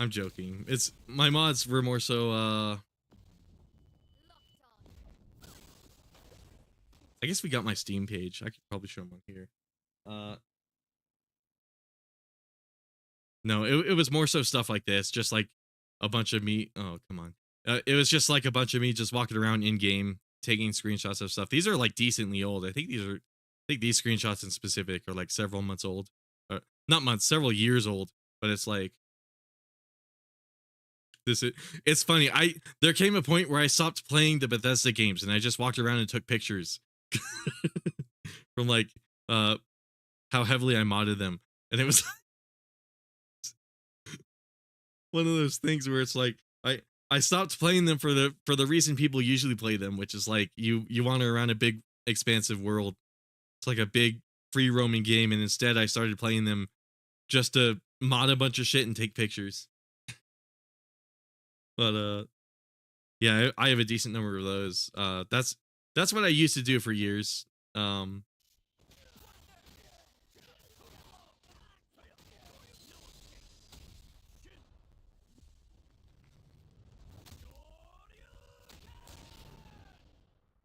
joking. It's my mods were more so I guess we got my Steam page. I could probably show them on here. No, it was more so stuff like this, just like a bunch of me. Oh, come on. It was just like a bunch of me just walking around in game, taking screenshots of stuff. These are like decently old. I think these screenshots in specific are like several months old. Not months, several years old. But it's like It's funny. There came a point where I stopped playing the Bethesda games and I just walked around and took pictures from like how heavily I modded them, and it was one of those things where it's like I stopped playing them for the reason people usually play them, which is like you wander around a big expansive world. It's like a big free roaming game, and instead I started playing them just to mod a bunch of shit and take pictures. But yeah, I have a decent number of those. That's what I used to do for years.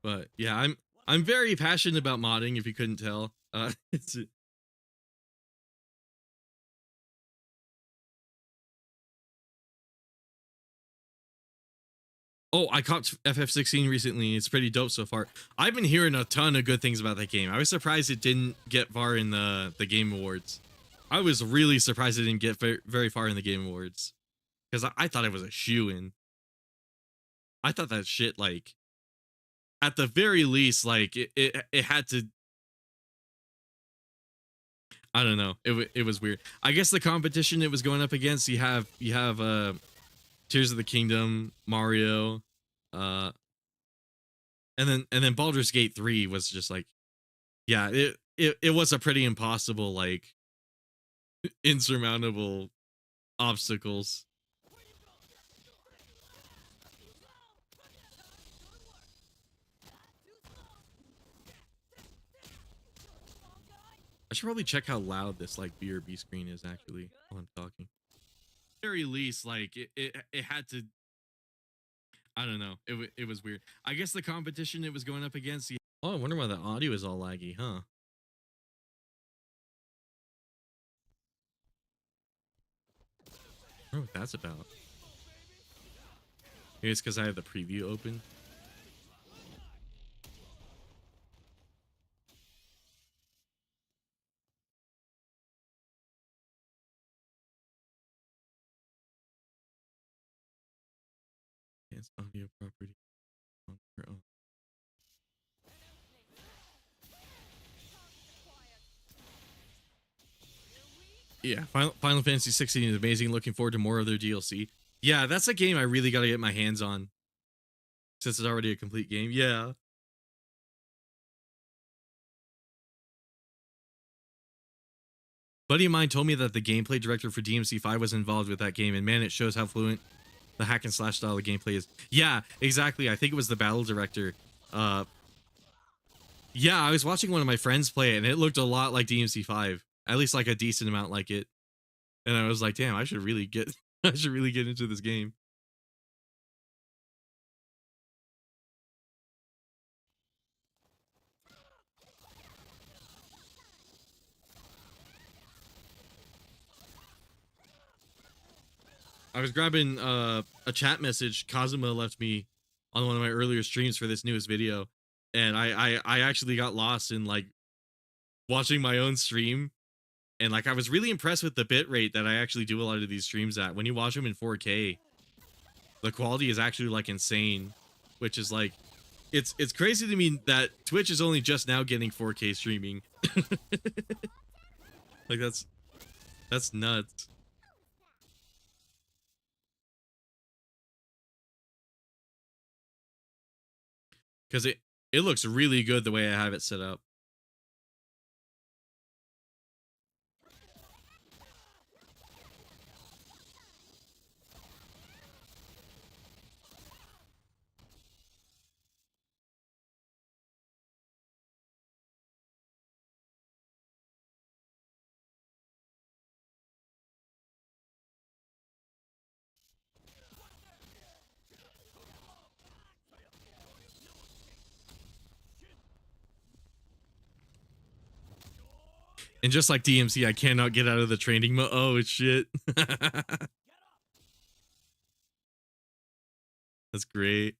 But yeah, I'm very passionate about modding, if you couldn't tell. It's Oh, I copped FF16 recently. It's pretty dope so far. I've been hearing a ton of good things about that game. I was surprised it didn't get far in the Game Awards. I was really surprised it didn't get very far in the Game Awards, because I thought it was a shoo-in. I thought that shit, like, at the very least, like it had to. I don't know. It was weird. I guess the competition it was going up against, you have Tears of the Kingdom, Mario, and then Baldur's Gate 3 was just like, yeah, it was a pretty impossible, like, insurmountable obstacles. I should probably check how loud this like BRB screen is actually while I'm talking. Very least, like it had to. I don't know. It was weird. I guess the competition it was going up against. Oh, I wonder why the audio is all laggy, huh? I wonder what that's about. Maybe it's because I have the preview open. It's audio property on your own. Yeah, Final Fantasy 16 is amazing. Looking forward to more of their DLC. Yeah, that's a game I really got to get my hands on, since it's already a complete game. Yeah. Buddy of mine told me that the gameplay director for DMC5 was involved with that game, and man, it shows how fluent the hack and slash style of gameplay is. Yeah, exactly. I think it was the battle director. Yeah, I was watching one of my friends play it, and it looked a lot like DMC5, at least like a decent amount like it. And I was like, damn, I should really get I should really get into this game. I was grabbing a chat message Kazuma left me on one of my earlier streams for this newest video, and I actually got lost in like watching my own stream, and like I was really impressed with the bit rate that I actually do a lot of these streams at. When you watch them in 4K, the quality is actually like insane, which is like it's crazy to me that Twitch is only just now getting 4K streaming. Like that's nuts. Because it looks really good the way I have it set up. And just like DMC, I cannot get out of the training mode. Oh, shit. That's great.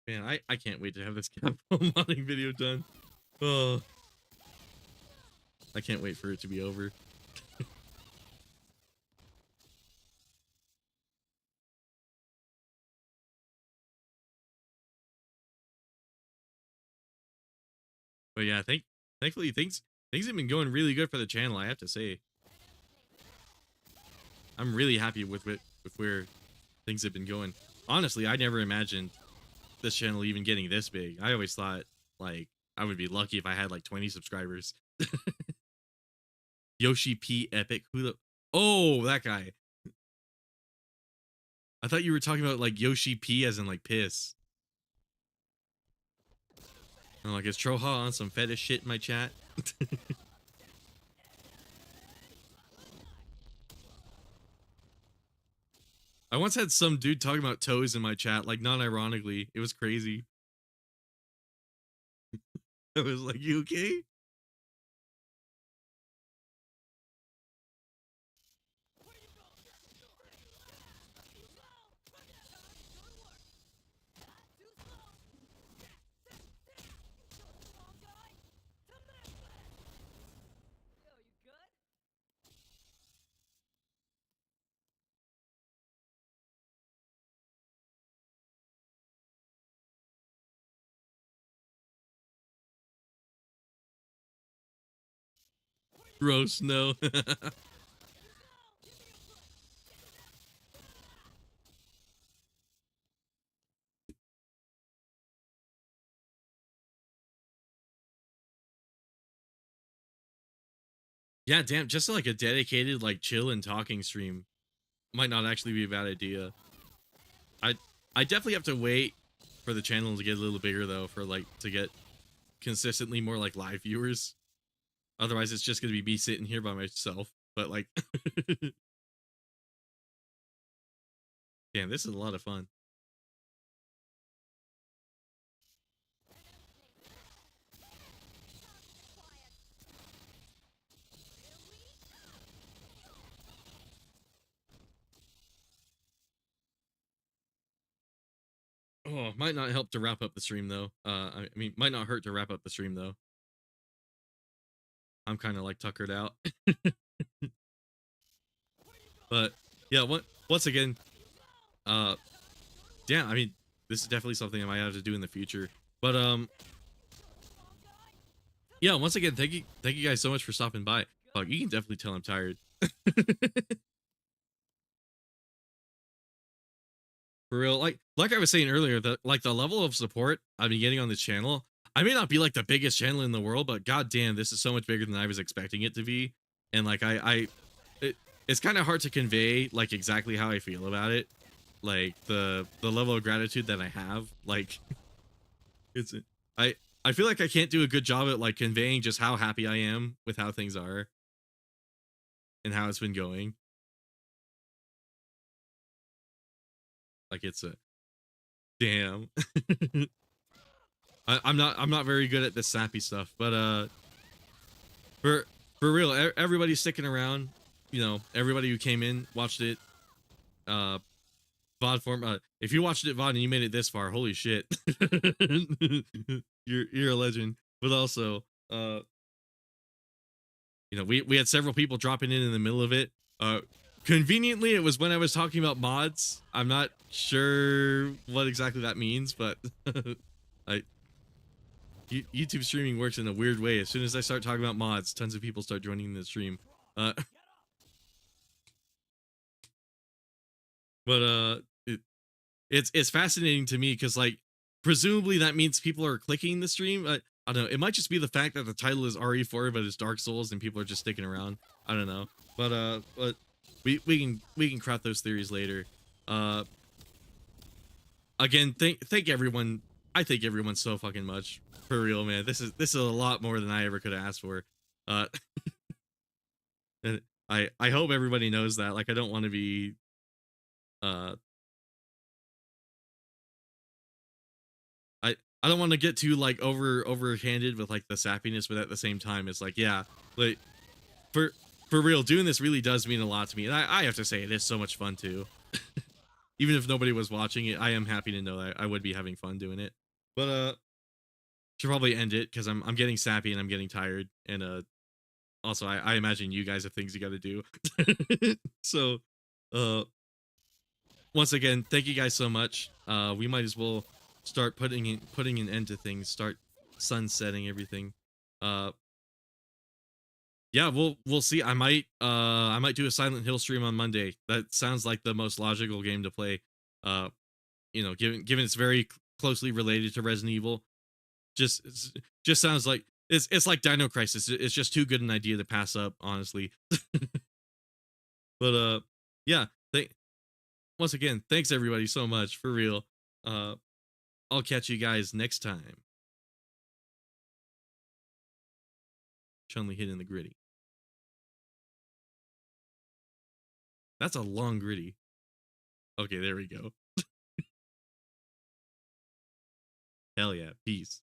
Man, I can't wait to have this Capcom modding video done. Oh, I can't wait for it to be over. But yeah, thankfully things have been going really good for the channel, I have to say. I'm really happy with where things have been going. Honestly, I never imagined this channel even getting this big. I always thought like I would be lucky if I had like 20 subscribers. Yoshi P Epic. Who the Oh, that guy. I thought you were talking about like Yoshi P as in like piss. I'm like, is Troha on some fetish shit in my chat? I once had some dude talking about toes in my chat, like non-ironically. It was crazy. I was like, you okay? Gross, no. Yeah, damn, just like a dedicated, like chill and talking stream might not actually be a bad idea. I definitely have to wait for the channel to get a little bigger though, for like to get consistently more like live viewers. Otherwise it's just gonna be me sitting here by myself. But like damn, this is a lot of fun. Oh, might not help to wrap up the stream though. I mean, might not hurt to wrap up the stream though. I'm kind of like tuckered out. But yeah, once again, yeah, I mean, this is definitely something I might have to do in the future. But yeah, once again, thank you guys so much for stopping by. Fuck, you can definitely tell I'm tired. For real, like I was saying earlier, the level of support I've been getting on this channel, I may not be like the biggest channel in the world, but goddamn, this is so much bigger than I was expecting it to be. And like it's kind of hard to convey like exactly how I feel about it, like the level of gratitude that I have. Like it's I feel like I can't do a good job at like conveying just how happy I am with how things are and how it's been going. Like it's a damn. I'm not very good at this sappy stuff, but for real, everybody sticking around, you know, everybody who came in, watched it, VOD form. If you watched it VOD and you made it this far, holy shit, you're a legend. But also, you know, we had several people dropping in the middle of it. Conveniently, it was when I was talking about mods. I'm not sure what exactly that means, but YouTube streaming works in a weird way. As soon as I start talking about mods, tons of people start joining the stream. But it's fascinating to me because like presumably that means people are clicking the stream. I don't know. It might just be the fact that the title is RE4 but it's Dark Souls and people are just sticking around. I don't know. But we can craft those theories later. Again, thank everyone. I thank everyone so fucking much. For real, man. This is a lot more than I ever could have asked for. And I hope everybody knows that. Like I don't want to be I don't want to get too like overhanded with like the sappiness, but at the same time it's like, yeah, like for real, doing this really does mean a lot to me. And I have to say it is so much fun too. Even if nobody was watching it, I am happy to know that I would be having fun doing it. But should probably end it because I'm getting sappy and I'm getting tired. And also I imagine you guys have things you got to do. So uh once again, thank you guys so much. We might as well start putting an end to things, start sunsetting everything. Yeah, we'll see. I might do a Silent Hill stream on Monday. That sounds like the most logical game to play. Uh, given it's very closely related to Resident Evil, just sounds like it's like Dino Crisis. It's just too good an idea to pass up, honestly. But yeah. Once again, thanks everybody so much for real. I'll catch you guys next time. Chun-Li hitting the gritty. That's a long gritty. Okay, there we go. Hell yeah, peace.